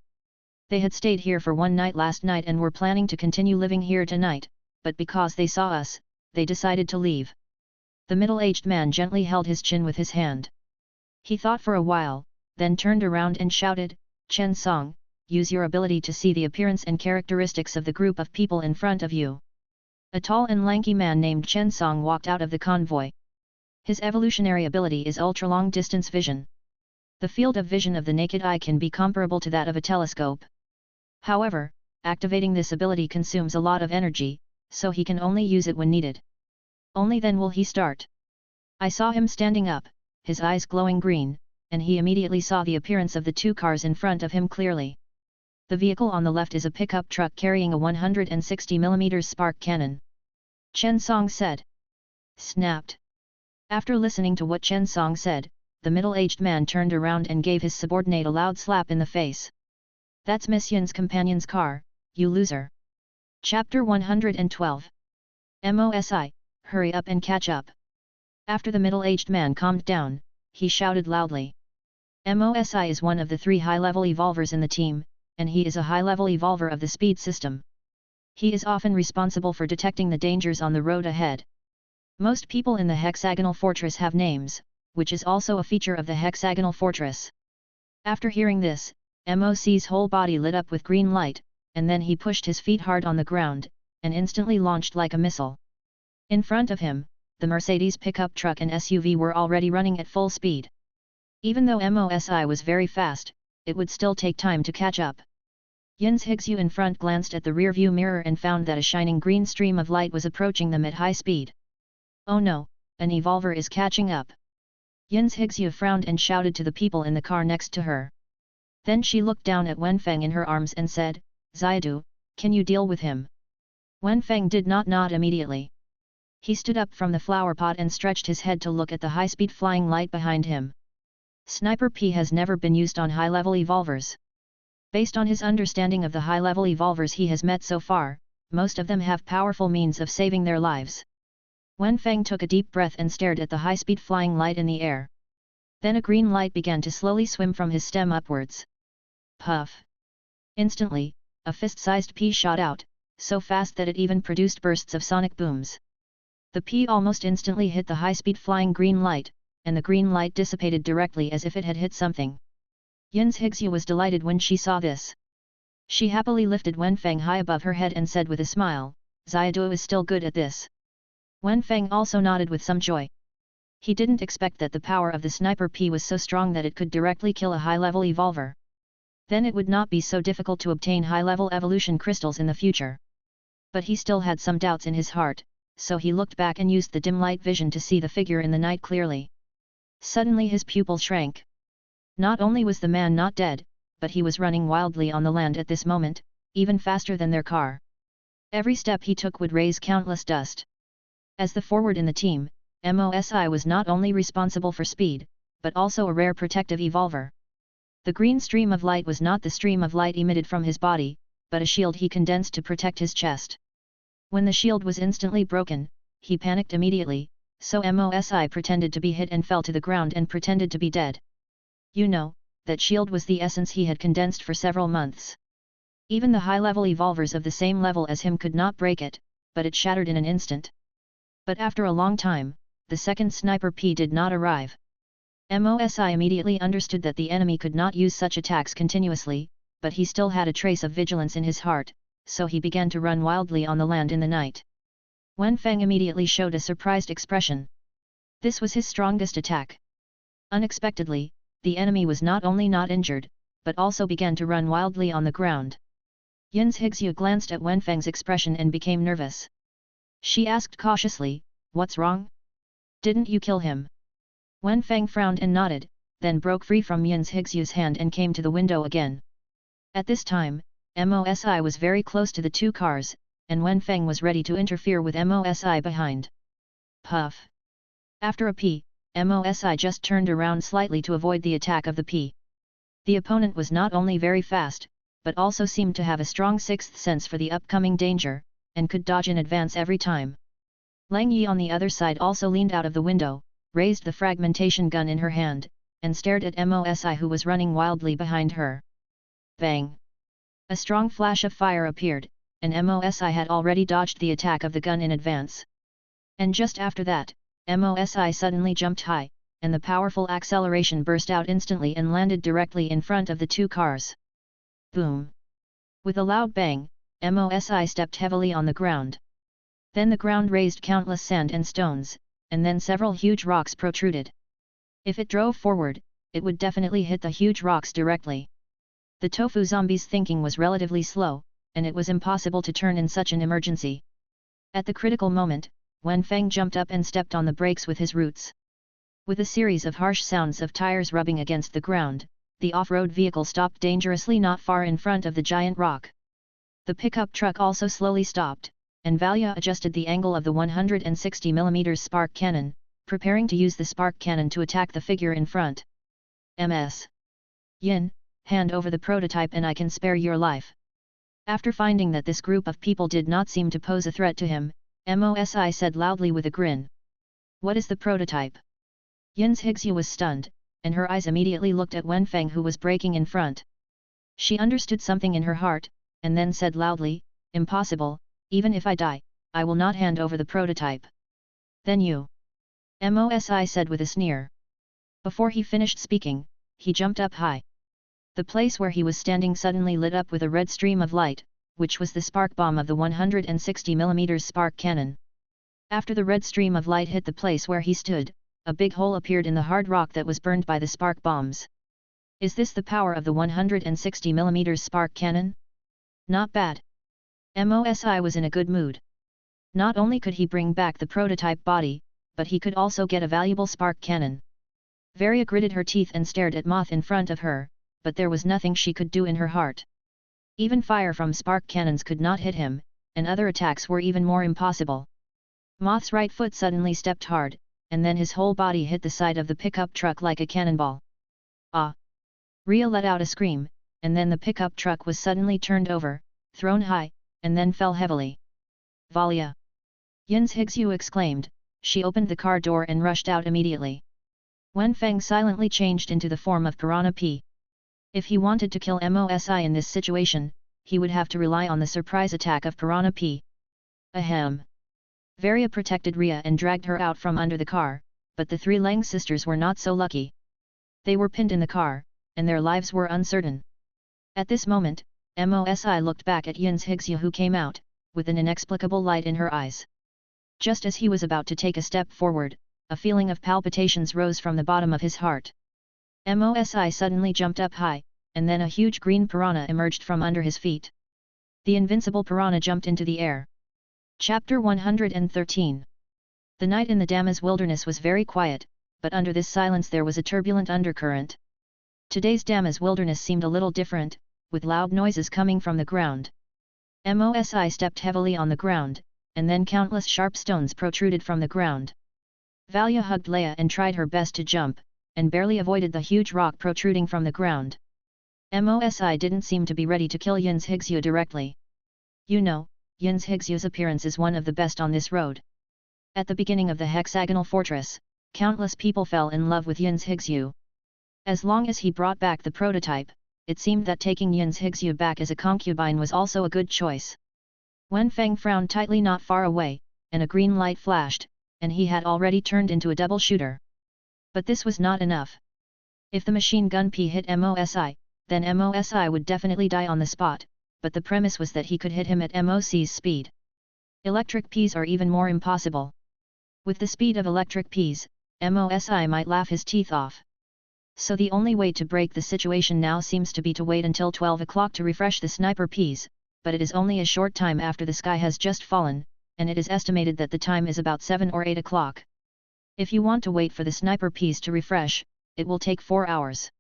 They had stayed here for 1 night last night and were planning to continue living here tonight, but because they saw us, they decided to leave. The middle-aged man gently held his chin with his hand. He thought for a while, then turned around and shouted, Chen Song, use your ability to see the appearance and characteristics of the group of people in front of you. A tall and lanky man named Chen Song walked out of the convoy. His evolutionary ability is ultra-long distance vision. The field of vision of the naked eye can be comparable to that of a telescope. However, activating this ability consumes a lot of energy, so he can only use it when needed. Only then will he start. I saw him standing up, his eyes glowing green, and he immediately saw the appearance of the 2 cars in front of him clearly. The vehicle on the left is a pickup truck carrying a 160mm spark cannon. Chen Song said. Snapped. After listening to what Chen Song said, the middle-aged man turned around and gave his subordinate a loud slap in the face. That's Miss Yin's companion's car, you loser. Chapter 112. MOSI, hurry up and catch up. After the middle-aged man calmed down, he shouted loudly. MOSI is one of the 3 high-level evolvers in the team, and he is a high-level evolver of the speed system. He is often responsible for detecting the dangers on the road ahead. Most people in the hexagonal fortress have names, which is also a feature of the hexagonal fortress. After hearing this, MOC's whole body lit up with green light, and then he pushed his feet hard on the ground, and instantly launched like a missile. In front of him, the Mercedes pickup truck and SUV were already running at full speed. Even though MOSI was very fast, it would still take time to catch up. Yin's Higsu in front glanced at the rearview mirror and found that a shining green stream of light was approaching them at high speed. Oh no, an evolver is catching up. Yin's Higsu frowned and shouted to the people in the car next to her. Then she looked down at Wenfeng in her arms and said, Xiadu, can you deal with him? Wenfeng did not nod immediately. He stood up from the flower pot and stretched his head to look at the high-speed flying light behind him. Sniper P has never been used on high-level evolvers. Based on his understanding of the high-level evolvers he has met so far, most of them have powerful means of saving their lives. Wenfeng took a deep breath and stared at the high-speed flying light in the air. Then a green light began to slowly swim from his stem upwards. Puff! Instantly, a fist-sized pea shot out, so fast that it even produced bursts of sonic booms. The pea almost instantly hit the high-speed flying green light, and the green light dissipated directly as if it had hit something. Yin's Higsu was delighted when she saw this. She happily lifted Wenfeng high above her head and said with a smile, Xiadu is still good at this. Wenfeng also nodded with some joy. He didn't expect that the power of the Sniper P was so strong that it could directly kill a high-level evolver. Then it would not be so difficult to obtain high-level evolution crystals in the future. But he still had some doubts in his heart, so he looked back and used the dim light vision to see the figure in the night clearly. Suddenly his pupil shrank. Not only was the man not dead, but he was running wildly on the land at this moment, even faster than their car. Every step he took would raise countless dust. As the forward in the team, MOSI was not only responsible for speed, but also a rare protective evolver. The green stream of light was not the stream of light emitted from his body, but a shield he condensed to protect his chest. When the shield was instantly broken, he panicked immediately, so Mosi pretended to be hit and fell to the ground and pretended to be dead. You know, that shield was the essence he had condensed for several months. Even the high-level evolvers of the same level as him could not break it, but it shattered in an instant. But after a long time, the second sniper P did not arrive. Mosi immediately understood that the enemy could not use such attacks continuously, but he still had a trace of vigilance in his heart, so he began to run wildly on the land in the night. Wenfeng immediately showed a surprised expression. This was his strongest attack. Unexpectedly, the enemy was not only not injured, but also began to run wildly on the ground. Yin's Hixue glanced at Wenfeng's expression and became nervous. She asked cautiously, "What's wrong? Didn't you kill him?" Wenfeng frowned and nodded, then broke free from Yin's Hixue's hand and came to the window again. At this time, Mosi was very close to the two cars, and Wenfeng was ready to interfere with Mosi behind. Puff! After a P, Mosi just turned around slightly to avoid the attack of the P. The opponent was not only very fast, but also seemed to have a strong sixth sense for the upcoming danger, and could dodge in advance every time. Lang Yi on the other side also leaned out of the window, raised the fragmentation gun in her hand, and stared at Mosi who was running wildly behind her. Bang! A strong flash of fire appeared, and Mosi had already dodged the attack of the gun in advance. And just after that, Mosi suddenly jumped high, and the powerful acceleration burst out instantly and landed directly in front of the two cars. Boom! With a loud bang, Mosi stepped heavily on the ground. Then the ground raised countless sand and stones, and then several huge rocks protruded. If it drove forward, it would definitely hit the huge rocks directly. The tofu zombie's thinking was relatively slow, and it was impossible to turn in such an emergency. At the critical moment, Wenfeng jumped up and stepped on the brakes with his roots. With a series of harsh sounds of tires rubbing against the ground, the off-road vehicle stopped dangerously not far in front of the giant rock. The pickup truck also slowly stopped, and Valia adjusted the angle of the 160mm spark cannon, preparing to use the spark cannon to attack the figure in front. Ms. Yin, hand over the prototype and I can spare your life. After finding that this group of people did not seem to pose a threat to him, Mosi said loudly with a grin. What is the prototype? Yin's Hixue was stunned, and her eyes immediately looked at Wenfeng who was braking in front. She understood something in her heart, and then said loudly, Impossible, even if I die, I will not hand over the prototype. Then you? Mosi said with a sneer. Before he finished speaking, he jumped up high. The place where he was standing suddenly lit up with a red stream of light, which was the spark bomb of the 160mm spark cannon. After the red stream of light hit the place where he stood, a big hole appeared in the hard rock that was burned by the spark bombs. Is this the power of the 160mm spark cannon? Not bad. Mosi was in a good mood. Not only could he bring back the prototype body, but he could also get a valuable spark cannon. Varia gritted her teeth and stared at Moth in front of her, but there was nothing she could do in her heart. Even fire from spark cannons could not hit him, and other attacks were even more impossible. Moth's right foot suddenly stepped hard, and then his whole body hit the side of the pickup truck like a cannonball. Ah! Ria let out a scream, and then the pickup truck was suddenly turned over, thrown high, and then fell heavily. Valia! Yin's Hixue exclaimed. She opened the car door and rushed out immediately. Wenfeng silently changed into the form of Piranha P. If he wanted to kill Mosi in this situation, he would have to rely on the surprise attack of Piranha P. Ahem! Varia protected Ria and dragged her out from under the car, but the three Lang sisters were not so lucky. They were pinned in the car, and their lives were uncertain. At this moment, Mosi looked back at Yin's Hixue who came out, with an inexplicable light in her eyes. Just as he was about to take a step forward, a feeling of palpitations rose from the bottom of his heart. Mosi suddenly jumped up high, and then a huge green piranha emerged from under his feet. The invincible piranha jumped into the air. Chapter 113. The night in the Damas wilderness was very quiet, but under this silence there was a turbulent undercurrent. Today's Damas wilderness seemed a little different, with loud noises coming from the ground. Mosi stepped heavily on the ground, and then countless sharp stones protruded from the ground. Valia hugged Leia and tried her best to jump, and barely avoided the huge rock protruding from the ground. Mosi didn't seem to be ready to kill Yin's Higsu directly. You know, Yin's Higsu's appearance is one of the best on this road. At the beginning of the hexagonal fortress, countless people fell in love with Yin's Higsu. As long as he brought back the prototype, it seemed that taking Yin's Higsu back as a concubine was also a good choice. Wenfeng frowned tightly not far away, and a green light flashed, and he had already turned into a double shooter. But this was not enough. If the machine gun P hit Mosi, then Mosi would definitely die on the spot, but the premise was that he could hit him at Mosi's speed. Electric Ps are even more impossible. With the speed of electric Ps, Mosi might laugh his teeth off. So the only way to break the situation now seems to be to wait until 12 o'clock to refresh the sniper Ps, but it is only a short time after the sky has just fallen, and it is estimated that the time is about 7 or 8 o'clock. If you want to wait for the sniper Ps to refresh, it will take 4 hours.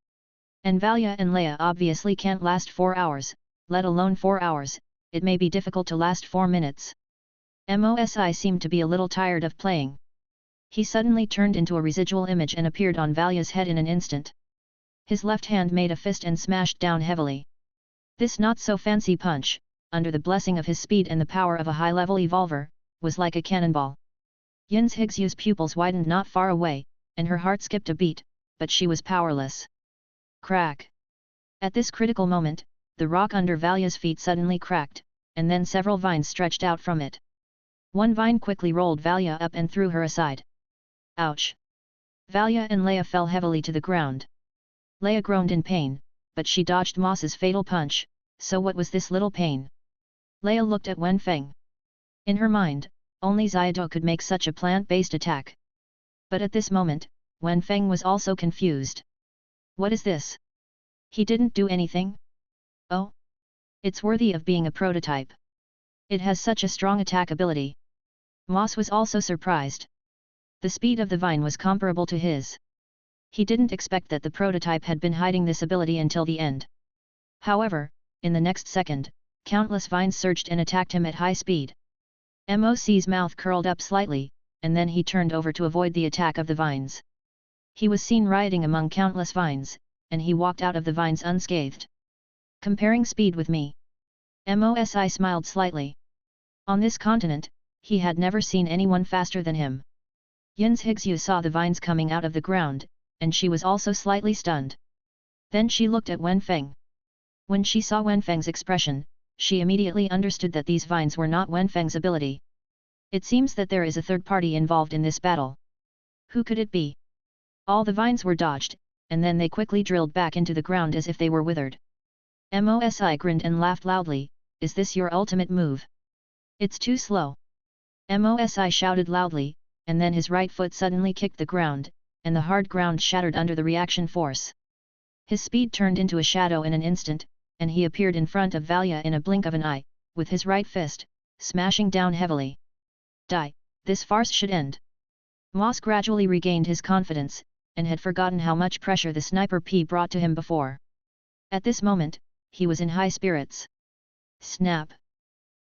And Valia and Leia obviously can't last 4 hours, let alone 4 hours, it may be difficult to last 4 minutes. Mosi seemed to be a little tired of playing. He suddenly turned into a residual image and appeared on Valia's head in an instant. His left hand made a fist and smashed down heavily. This not-so-fancy punch, under the blessing of his speed and the power of a high-level evolver, was like a cannonball. Yin's Higsu's pupils widened not far away, and her heart skipped a beat, but she was powerless. Crack! At this critical moment, the rock under Valia's feet suddenly cracked, and then several vines stretched out from it. One vine quickly rolled Valia up and threw her aside. Ouch! Valia and Leia fell heavily to the ground. Leia groaned in pain, but she dodged Moss's fatal punch, so what was this little pain? Leia looked at Wenfeng. In her mind, only Xiaodu could make such a plant-based attack. But at this moment, Wenfeng was also confused. What is this? He didn't do anything? Oh? It's worthy of being a prototype. It has such a strong attack ability. Moss was also surprised. The speed of the vine was comparable to his. He didn't expect that the prototype had been hiding this ability until the end. However, in the next second, countless vines surged and attacked him at high speed. Moc's mouth curled up slightly, and then he turned over to avoid the attack of the vines. He was seen rioting among countless vines, and he walked out of the vines unscathed. Comparing speed with me. Mosi smiled slightly. On this continent, he had never seen anyone faster than him. Yin's Higsu saw the vines coming out of the ground, and she was also slightly stunned. Then she looked at Wenfeng. When she saw Wenfeng's expression, she immediately understood that these vines were not Wenfeng's ability. It seems that there is a third party involved in this battle. Who could it be? All the vines were dodged, and then they quickly drilled back into the ground as if they were withered. Mosi grinned and laughed loudly, "Is this your ultimate move? It's too slow." Mosi shouted loudly, and then his right foot suddenly kicked the ground, and the hard ground shattered under the reaction force. His speed turned into a shadow in an instant, and he appeared in front of Valia in a blink of an eye, with his right fist, smashing down heavily. Die, this farce should end. Moss gradually regained his confidence, and had forgotten how much pressure the sniper P brought to him before. At this moment, he was in high spirits. Snap!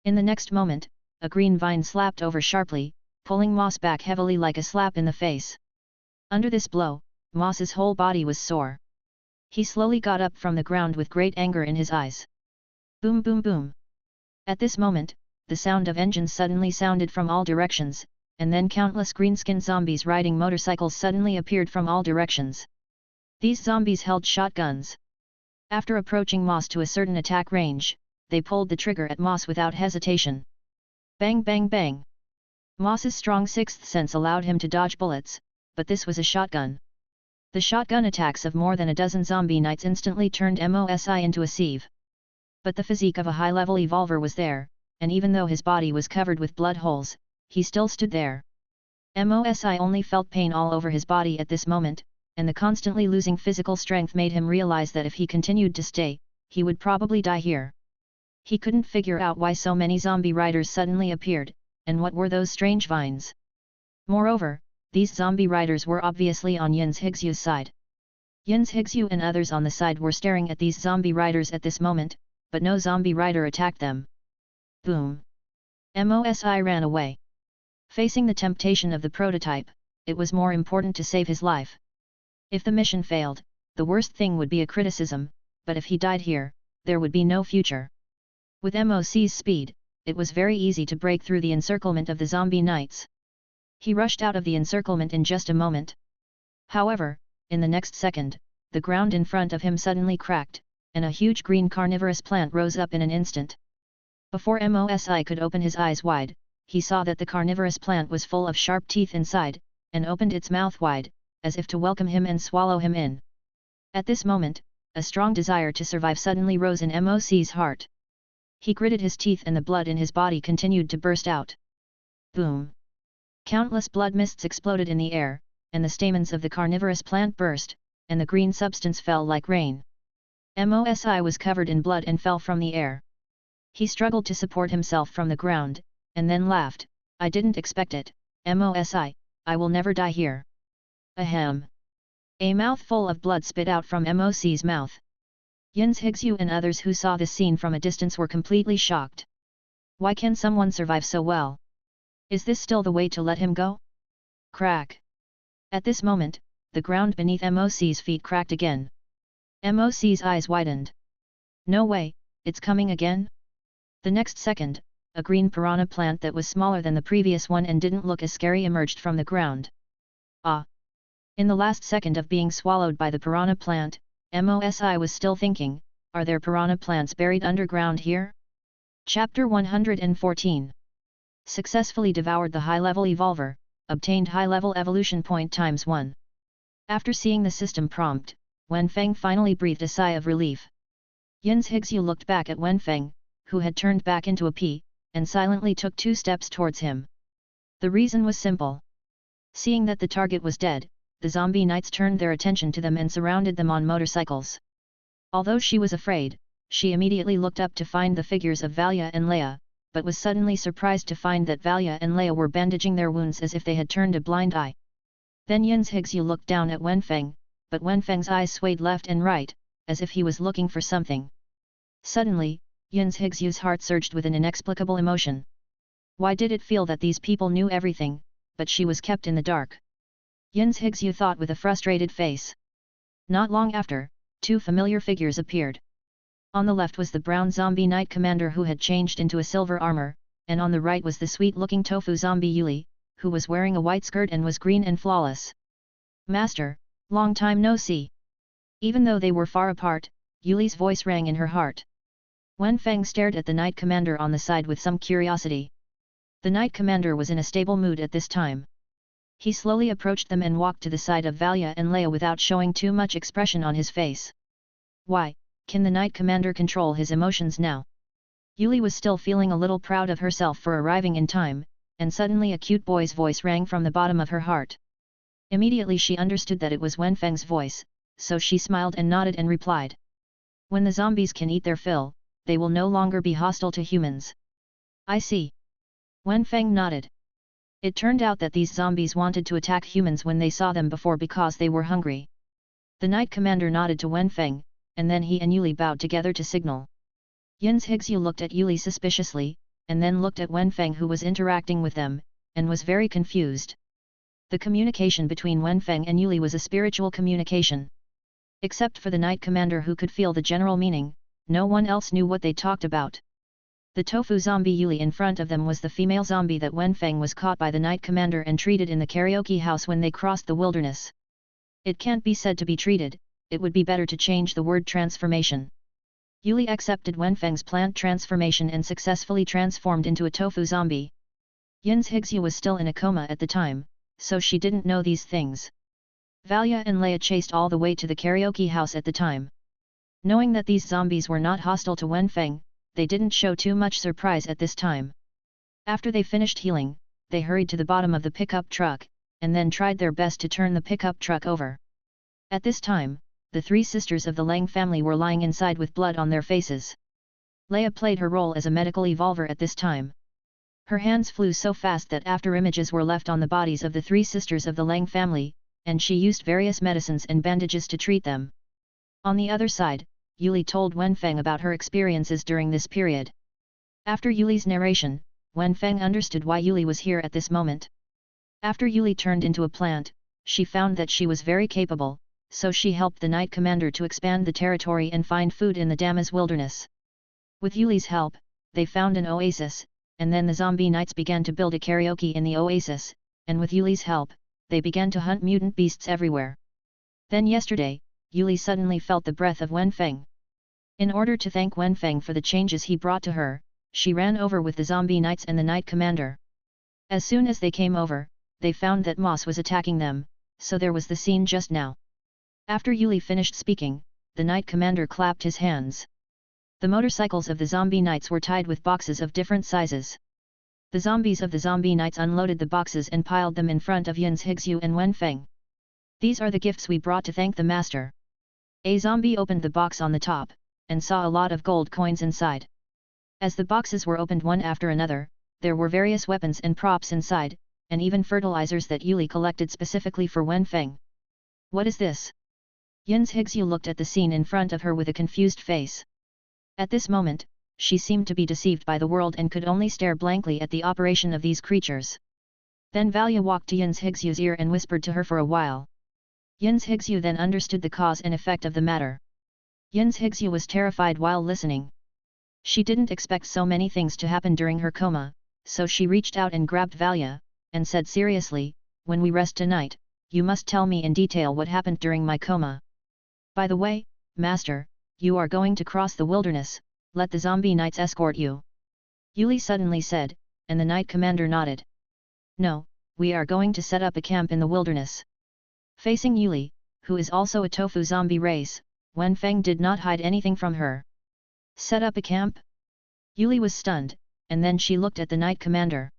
In the next moment, a green vine slapped over sharply, pulling Moss back heavily like a slap in the face. Under this blow, Moss's whole body was sore. He slowly got up from the ground with great anger in his eyes. Boom boom boom! At this moment, the sound of engines suddenly sounded from all directions, and then countless green-skinned zombies riding motorcycles suddenly appeared from all directions. These zombies held shotguns. After approaching Moss to a certain attack range, they pulled the trigger at Moss without hesitation. Bang bang bang! Moss's strong sixth sense allowed him to dodge bullets, but this was a shotgun. The shotgun attacks of more than a dozen zombie knights instantly turned Mosi into a sieve. But the physique of a high-level evolver was there, and even though his body was covered with blood holes, he still stood there. Mosi only felt pain all over his body at this moment, and the constantly losing physical strength made him realize that if he continued to stay, he would probably die here. He couldn't figure out why so many zombie riders suddenly appeared, and what were those strange vines. Moreover, these zombie riders were obviously on Yin's Higsu's side. Yin's Higsu and others on the side were staring at these zombie riders at this moment, but no zombie rider attacked them. Boom! Mosi ran away. Facing the temptation of the prototype, it was more important to save his life. If the mission failed, the worst thing would be a criticism, but if he died here, there would be no future. With MOC's speed, it was very easy to break through the encirclement of the zombie knights. He rushed out of the encirclement in just a moment. However, in the next second, the ground in front of him suddenly cracked, and a huge green carnivorous plant rose up in an instant. Before MOSI could open his eyes wide, he saw that the carnivorous plant was full of sharp teeth inside, and opened its mouth wide, as if to welcome him and swallow him in. At this moment, a strong desire to survive suddenly rose in MOC's heart. He gritted his teeth and the blood in his body continued to burst out. Boom! Countless blood mists exploded in the air, and the stamens of the carnivorous plant burst, and the green substance fell like rain. MOSI was covered in blood and fell from the air. He struggled to support himself from the ground, and then laughed, "I didn't expect it, MOSI, I will never die here." Ahem! A mouthful of blood spit out from MOC's mouth. Yins Higsu and others who saw this scene from a distance were completely shocked. Why can someone survive so well? Is this still the way to let him go? Crack! At this moment, the ground beneath MOC's feet cracked again. MOC's eyes widened. No way, it's coming again? The next second, a green piranha plant that was smaller than the previous one and didn't look as scary emerged from the ground. Ah! In the last second of being swallowed by the piranha plant, MOSI was still thinking, are there piranha plants buried underground here? Chapter 114. Successfully devoured the high-level evolver, obtained high-level evolution point ×1. After seeing the system prompt, Wenfeng finally breathed a sigh of relief. Yins Higsu looked back at Wenfeng, who had turned back into a pea, and silently took 2 steps towards him. The reason was simple. Seeing that the target was dead, the zombie knights turned their attention to them and surrounded them on motorcycles. Although she was afraid, she immediately looked up to find the figures of Valia and Leia, but was suddenly surprised to find that Valia and Leia were bandaging their wounds as if they had turned a blind eye. Then Yins Higsu looked down at Wenfeng, but Wenfeng's eyes swayed left and right, as if he was looking for something. Suddenly, Yins Higsu's heart surged with an inexplicable emotion. Why did it feel that these people knew everything, but she was kept in the dark? Yins Higsu thought with a frustrated face. Not long after, 2 familiar figures appeared. On the left was the brown zombie knight commander who had changed into a silver armor, and on the right was the sweet-looking tofu zombie Yuli, who was wearing a white skirt and was green and flawless. "Master, long time no see." Even though they were far apart, Yuli's voice rang in her heart. Wenfeng stared at the knight commander on the side with some curiosity. The knight commander was in a stable mood at this time. He slowly approached them and walked to the side of Valia and Leia without showing too much expression on his face. Why, can the knight commander control his emotions now? Yuli was still feeling a little proud of herself for arriving in time, and suddenly a cute boy's voice rang from the bottom of her heart. Immediately she understood that it was Wenfeng's voice, so she smiled and nodded and replied. When the zombies can eat their fill, they will no longer be hostile to humans. I see. Wenfeng nodded. It turned out that these zombies wanted to attack humans when they saw them before because they were hungry. The knight commander nodded to Wenfeng, and then he and Yuli bowed together to signal. Yins Higsu looked at Yuli suspiciously, and then looked at Wenfeng who was interacting with them, and was very confused. The communication between Wenfeng and Yuli was a spiritual communication. Except for the knight commander who could feel the general meaning, no one else knew what they talked about. The tofu zombie Yuli in front of them was the female zombie that Wenfeng was caught by the knight commander and treated in the karaoke house when they crossed the wilderness. It can't be said to be treated, it would be better to change the word transformation. Yuli accepted Wenfeng's plant transformation and successfully transformed into a tofu zombie. Yins Higsu was still in a coma at the time, so she didn't know these things. Valia and Leia chased all the way to the karaoke house at the time. Knowing that these zombies were not hostile to Wenfeng, they didn't show too much surprise at this time. After they finished healing, they hurried to the bottom of the pickup truck, and then tried their best to turn the pickup truck over. At this time, the 3 sisters of the Lang family were lying inside with blood on their faces. Leia played her role as a medical evolver at this time. Her hands flew so fast that after images were left on the bodies of the 3 sisters of the Lang family, and she used various medicines and bandages to treat them. On the other side, Yuli told Wenfeng about her experiences during this period. After Yuli's narration, Wenfeng understood why Yuli was here at this moment. After Yuli turned into a plant, she found that she was very capable, so she helped the Knight Commander to expand the territory and find food in the Dama's wilderness. With Yuli's help, they found an oasis, and then the zombie knights began to build a karaoke in the oasis, and with Yuli's help, they began to hunt mutant beasts everywhere. Then yesterday, Yuli suddenly felt the breath of Wenfeng. In order to thank Wenfeng for the changes he brought to her, she ran over with the zombie knights and the Knight Commander. As soon as they came over, they found that Moss was attacking them, so there was the scene just now. After Yuli finished speaking, the Knight Commander clapped his hands. The motorcycles of the zombie knights were tied with boxes of different sizes. The zombies of the zombie knights unloaded the boxes and piled them in front of Yun's Higsu and Wenfeng. These are the gifts we brought to thank the master. A zombie opened the box on the top, and saw a lot of gold coins inside. As the boxes were opened one after another, there were various weapons and props inside, and even fertilizers that Yuli collected specifically for Wenfeng. What is this? Yun's Higsu looked at the scene in front of her with a confused face. At this moment, she seemed to be deceived by the world and could only stare blankly at the operation of these creatures. Then Valia walked to Yun's Higsu's ear and whispered to her for a while. Yun's Higsu then understood the cause and effect of the matter. Yun's Higsu was terrified while listening. She didn't expect so many things to happen during her coma, so she reached out and grabbed Valia, and said seriously, "When we rest tonight, you must tell me in detail what happened during my coma. By the way, Master, you are going to cross the wilderness, let the zombie knights escort you." Yuli suddenly said, and the Knight Commander nodded. "No, we are going to set up a camp in the wilderness." Facing Yuli, who is also a tofu zombie race, Wenfeng did not hide anything from her. Set up a camp? Yuli was stunned, and then she looked at the Knight Commander.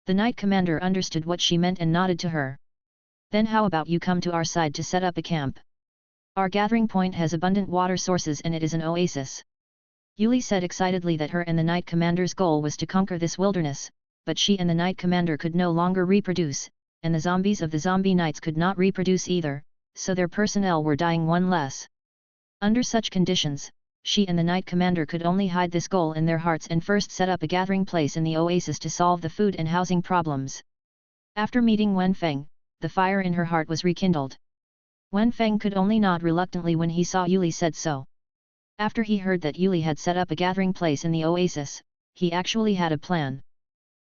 The Knight Commander understood what she meant and nodded to her. "Then how about you come to our side to set up a camp? Our gathering point has abundant water sources and it is an oasis." Yuli said excitedly that her and the Knight Commander's goal was to conquer this wilderness, but she and the Knight Commander could no longer reproduce, and the zombies of the zombie knights could not reproduce either, so their personnel were dying one less. Under such conditions, she and the Knight Commander could only hide this goal in their hearts and first set up a gathering place in the oasis to solve the food and housing problems. After meeting Wenfeng, the fire in her heart was rekindled. Wenfeng could only nod reluctantly when he saw Yuli said so. After he heard that Yuli had set up a gathering place in the oasis, he actually had a plan.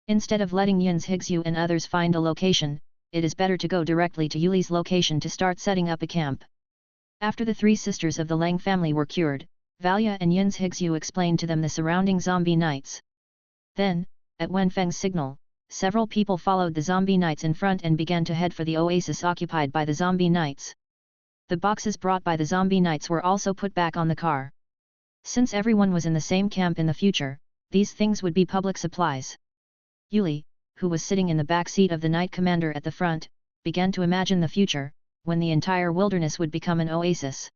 Instead of letting Yun's Higsu and others find a location, it is better to go directly to Yuli's location to start setting up a camp. After the three sisters of the Lang family were cured, Valia and Yun's Higsu explained to them the surrounding zombie knights. Then, at Wenfeng's signal, several people followed the zombie knights in front and began to head for the oasis occupied by the zombie knights. The boxes brought by the zombie knights were also put back on the car. Since everyone was in the same camp in the future, these things would be public supplies. Yuli, who was sitting in the back seat of the Knight Commander at the front, began to imagine the future, when the entire wilderness would become an oasis.